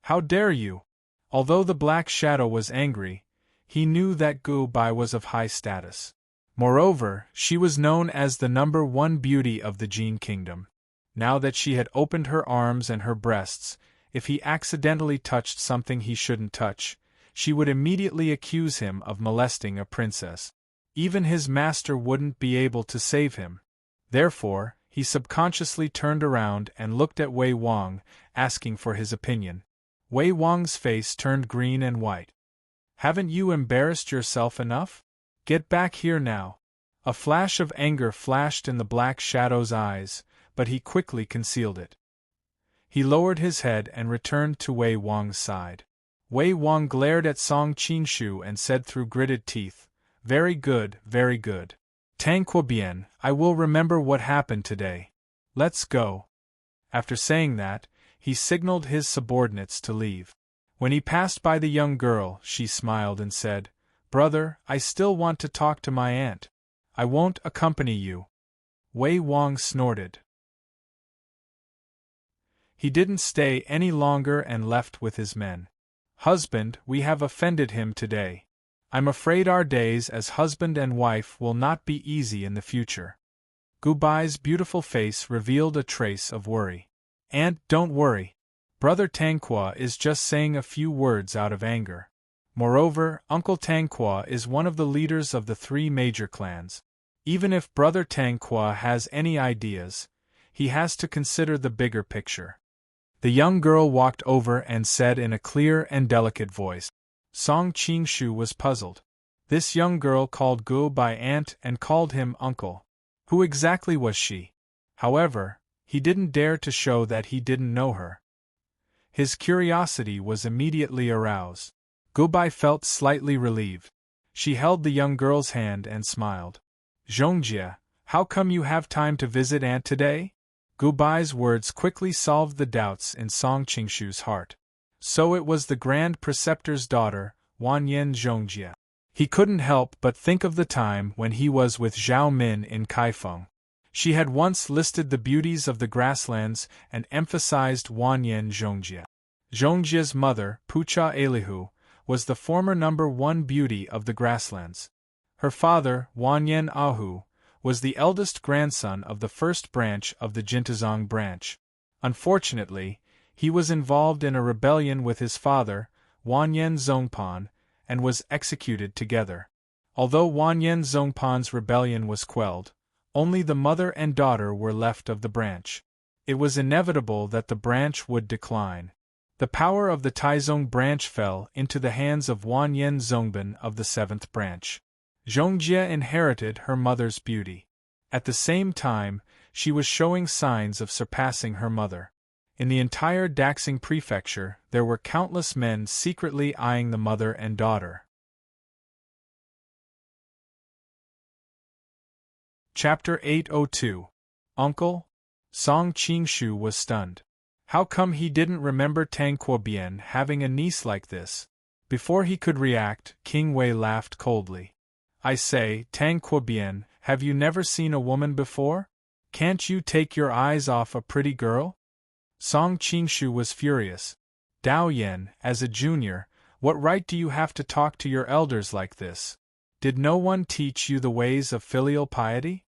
"How dare you?" Although the Black Shadow was angry, he knew that Gubai was of high status. Moreover, she was known as the #1 beauty of the Jin Kingdom. Now that she had opened her arms and her breasts, if he accidentally touched something he shouldn't touch, she would immediately accuse him of molesting a princess. Even his master wouldn't be able to save him. Therefore, he subconsciously turned around and looked at Wei Wang, asking for his opinion. Wei Wang's face turned green and white. "Haven't you embarrassed yourself enough? Get back here now." A flash of anger flashed in the Black Shadow's eyes, but he quickly concealed it. He lowered his head and returned to Wei Wang's side. Wei Wang glared at Song Qingshu and said through gritted teeth, very good, very good. Tang Quobian, I will remember what happened today. Let's go." After saying that, he signaled his subordinates to leave. When he passed by the young girl, she smiled and said, "Brother, I still want to talk to my aunt. I won't accompany you." Wei Wang snorted. He didn't stay any longer and left with his men. "Husband, we have offended him today. I'm afraid our days as husband and wife will not be easy in the future." Gubai's beautiful face revealed a trace of worry. "Aunt, don't worry. Brother Tanqua is just saying a few words out of anger. Moreover, Uncle Tanqua is one of the leaders of the 3 major clans. Even if Brother Tanqua has any ideas, he has to consider the bigger picture." The young girl walked over and said in a clear and delicate voice. Song Qingshu was puzzled. This young girl called Gu by aunt and called him uncle. Who exactly was she? However, he didn't dare to show that he didn't know her. His curiosity was immediately aroused. Gubai felt slightly relieved. She held the young girl's hand and smiled. "Zhongjie, how come you have time to visit aunt today?" Gubai's words quickly solved the doubts in Song Qingshu's heart. So it was the Grand Preceptor's daughter, Wanyan Zhongjie. He couldn't help but think of the time when he was with Zhao Min in Kaifeng. She had once listed the beauties of the grasslands and emphasized Wanyan Zhongjie. Zhongjie's mother, Pucha Elihu, was the former #1 beauty of the grasslands. Her father, Wanyan Ahu, was the eldest grandson of the first branch of the Jintazong branch. Unfortunately, he was involved in a rebellion with his father, Wanyan Zongpan, and was executed together. Although Wanyan Zongpan's rebellion was quelled, only the mother and daughter were left of the branch. It was inevitable that the branch would decline. The power of the Taizong branch fell into the hands of Wanyan Zongban of the 7th branch. Zhongjie inherited her mother's beauty. At the same time, she was showing signs of surpassing her mother. In the entire Daxing prefecture, there were countless men secretly eyeing the mother and daughter. Chapter 802. Uncle? Song Qingshu was stunned. How come he didn't remember Tang Quobian having a niece like this? Before he could react, King Wei laughed coldly. "I say, Tang Quobian, have you never seen a woman before? Can't you take your eyes off a pretty girl?" Song Qingshu was furious. "Dao Yan, as a junior, what right do you have to talk to your elders like this? Did no one teach you the ways of filial piety?"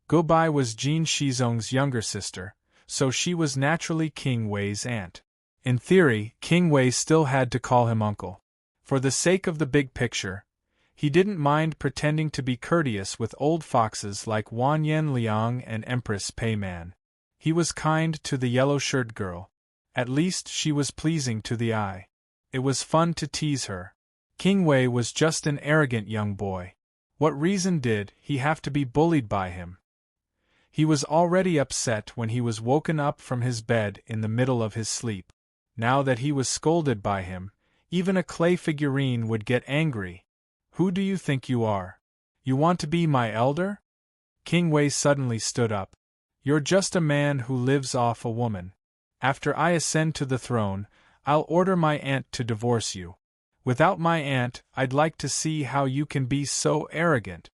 Gubai was Jin Shizong's younger sister, so she was naturally King Wei's aunt. In theory, King Wei still had to call him uncle. For the sake of the big picture, he didn't mind pretending to be courteous with old foxes like Wanyan Liang and Empress Pei Man. He was kind to the yellow-shirt girl. At least she was pleasing to the eye. It was fun to tease her. King Wei was just an arrogant young boy. What reason did he have to be bullied by him? He was already upset when he was woken up from his bed in the middle of his sleep. Now that he was scolded by him, even a clay figurine would get angry. Who do you think you are? You want to be my elder? King Wei suddenly stood up. You're just a man who lives off a woman. After I ascend to the throne, I'll order my aunt to divorce you. Without my aunt, I'd like to see how you can be so arrogant.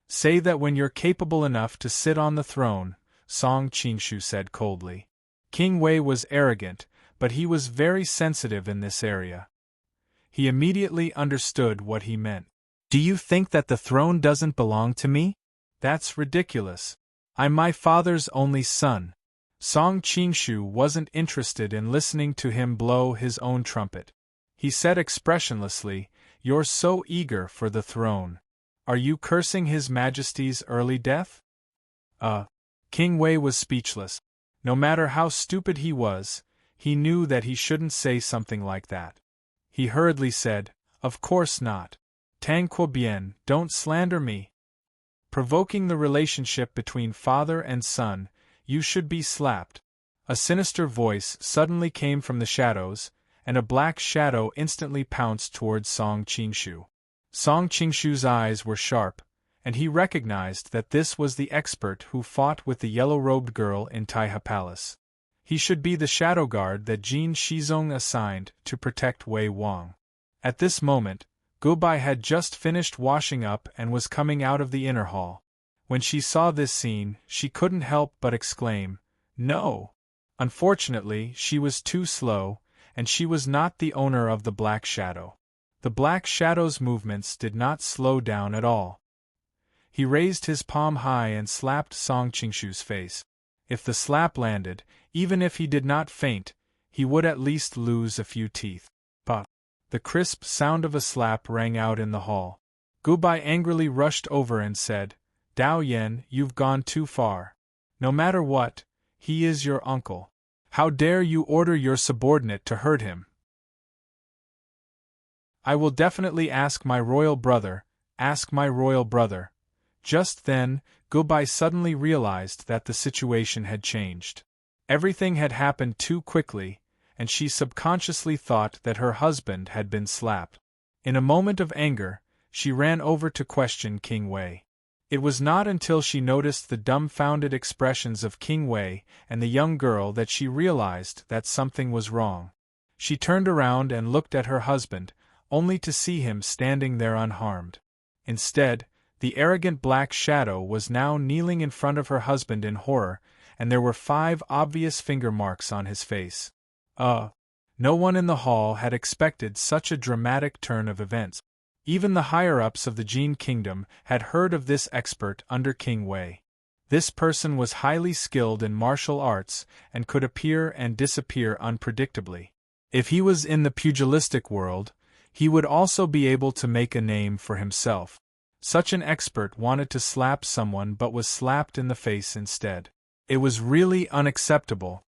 Say that when you're capable enough to sit on the throne, Song Qingshu said coldly. King Wei was arrogant, but he was very sensitive in this area. He immediately understood what he meant. Do you think that the throne doesn't belong to me? That's ridiculous. I'm my father's only son. Song Qingshu wasn't interested in listening to him blow his own trumpet. He said expressionlessly, You're so eager for the throne. Are you cursing His Majesty's early death? King Wei was speechless. No matter how stupid he was, he knew that he shouldn't say something like that. He hurriedly said, Of course not. Tang Quobian, don't slander me. Provoking the relationship between father and son, you should be slapped. A sinister voice suddenly came from the shadows, and a black shadow instantly pounced towards Song Qingshu. Song Qingshu's eyes were sharp, and he recognized that this was the expert who fought with the yellow-robed girl in Taiha Palace. He should be the shadow guard that Jin Shizong assigned to protect Wei Wang. At this moment, Gubai had just finished washing up and was coming out of the inner hall. When she saw this scene, she couldn't help but exclaim, No! Unfortunately, she was too slow, and she was not the owner of the Black Shadow. The Black Shadow's movements did not slow down at all. He raised his palm high and slapped Song Qingshu's face. If the slap landed, even if he did not faint, he would at least lose a few teeth. Pah! The crisp sound of a slap rang out in the hall. Gubai angrily rushed over and said, Dao Yan, you've gone too far. No matter what, he is your uncle. How dare you order your subordinate to hurt him? I will definitely ask my royal brother. Just then, Gubai suddenly realized that the situation had changed. Everything had happened too quickly, and she subconsciously thought that her husband had been slapped. In a moment of anger, she ran over to question King Wei. It was not until she noticed the dumbfounded expressions of King Wei and the young girl that she realized that something was wrong. She turned around and looked at her husband, only to see him standing there unharmed. Instead, the arrogant Black Shadow was now kneeling in front of her husband in horror, and there were 5 obvious finger marks on his face. No one in the hall had expected such a dramatic turn of events. Even the higher-ups of the Jin Kingdom had heard of this expert under King Wei. This person was highly skilled in martial arts and could appear and disappear unpredictably. If he was in the pugilistic world, he would also be able to make a name for himself. Such an expert wanted to slap someone but was slapped in the face instead. It was really unacceptable.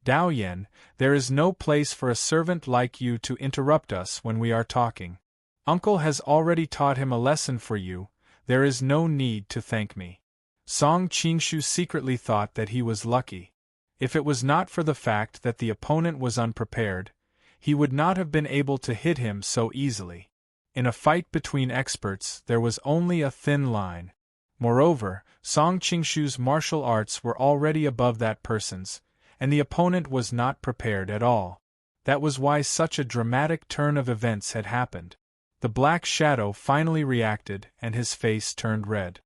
Dao Yan, there is no place for a servant like you to interrupt us when we are talking. Uncle has already taught him a lesson for you, there is no need to thank me. Song Qingshu secretly thought that he was lucky. If it was not for the fact that the opponent was unprepared, he would not have been able to hit him so easily. In a fight between experts, there was only a thin line. Moreover, Song Qingshu's martial arts were already above that person's, and the opponent was not prepared at all. That was why such a dramatic turn of events had happened. The Black Shadow finally reacted, and his face turned red.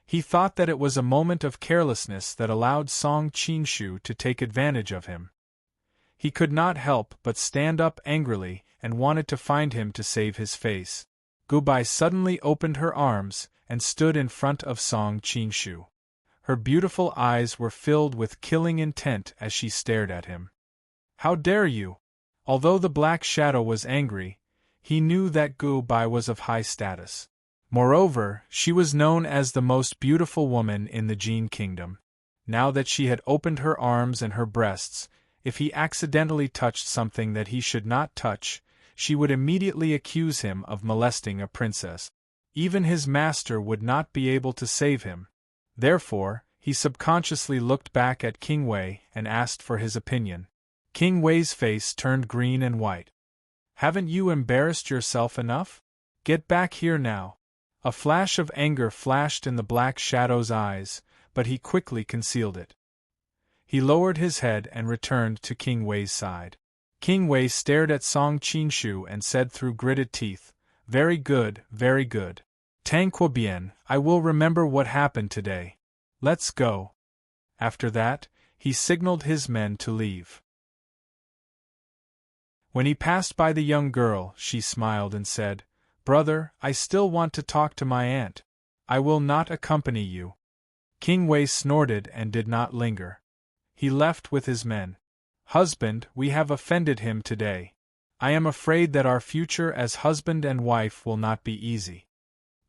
He thought that it was a moment of carelessness that allowed Song Qingshu to take advantage of him. He could not help but stand up angrily and wanted to find him to save his face. Gubai suddenly opened her arms and stood in front of Song Qingshu. Her beautiful eyes were filled with killing intent as she stared at him. How dare you? Although the Black Shadow was angry, he knew that Gubai was of high status. Moreover, she was known as the most beautiful woman in the Jin Kingdom. now that she had opened her arms and her breasts. If he accidentally touched something that he should not touch, she would immediately accuse him of molesting a princess. Even his master would not be able to save him. Therefore, he subconsciously looked back at King Wei and asked for his opinion. King Wei's face turned green and white. "Haven't you embarrassed yourself enough? Get back here now." A flash of anger flashed in the black shadow's eyes, but he quickly concealed it. He lowered his head and returned to King Wei's side. King Wei stared at Song Qingshu and said through gritted teeth, "Very good, very good. Tanqua bien, I will remember what happened today. Let's go." After that, he signaled his men to leave. When he passed by the young girl, she smiled and said, "Brother, I still want to talk to my aunt. I will not accompany you." King Wei snorted and did not linger. He left with his men. "Husband, we have offended him today. I am afraid that our future as husband and wife will not be easy."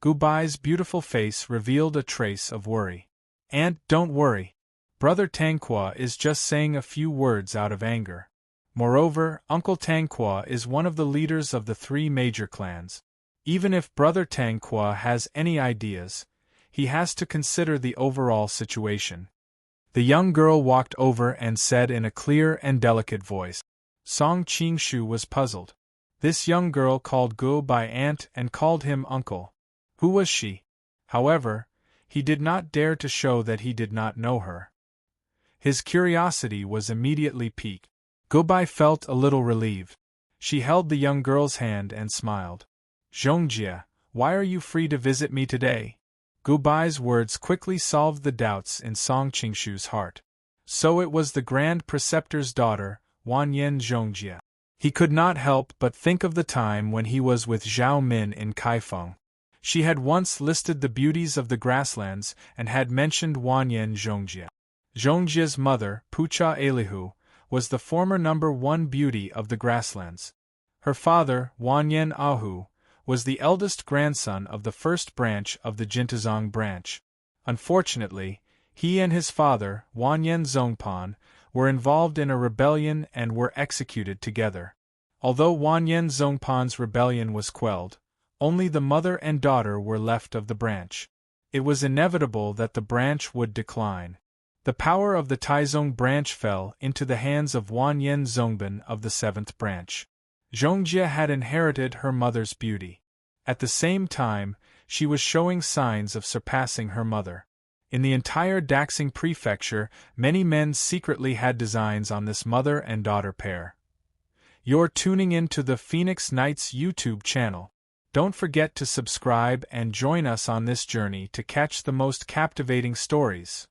Gubai's beautiful face revealed a trace of worry. "Aunt, don't worry. Brother Tanqua is just saying a few words out of anger. Moreover, Uncle Tanqua is one of the leaders of the 3 major clans. Even if Brother Tanqua has any ideas, he has to consider the overall situation." The young girl walked over and said in a clear and delicate voice. Song Qingshu was puzzled. This young girl called Gu by aunt and called him uncle. Who was she? However, he did not dare to show that he did not know her. His curiosity was immediately piqued. Gubai felt a little relieved. She held the young girl's hand and smiled. "Zhongjie, why are you free to visit me today?" Gubai's words quickly solved the doubts in Song Qingshu's heart. So it was the Grand Preceptor's daughter, Wanyan Zhongjie. He could not help but think of the time when he was with Zhao Min in Kaifeng. She had once listed the beauties of the grasslands and had mentioned Wanyan Zhongjie. Zhongjie's mother, Pucha Elihu, was the former #1 beauty of the grasslands. Her father, Wanyan Ahu, was the eldest grandson of the first branch of the Jintazong branch. Unfortunately, he and his father, Wanyan Zongpan, were involved in a rebellion and were executed together. Although Wanyan Zongpan's rebellion was quelled, only the mother and daughter were left of the branch. It was inevitable that the branch would decline. The power of the Taizong branch fell into the hands of Wanyan Zongban of the 7th branch. Zhongjie had inherited her mother's beauty. At the same time, she was showing signs of surpassing her mother. In the entire Daxing prefecture, many men secretly had designs on this mother and daughter pair. You're tuning in to the Phoenix Knights YouTube channel. Don't forget to subscribe and join us on this journey to catch the most captivating stories.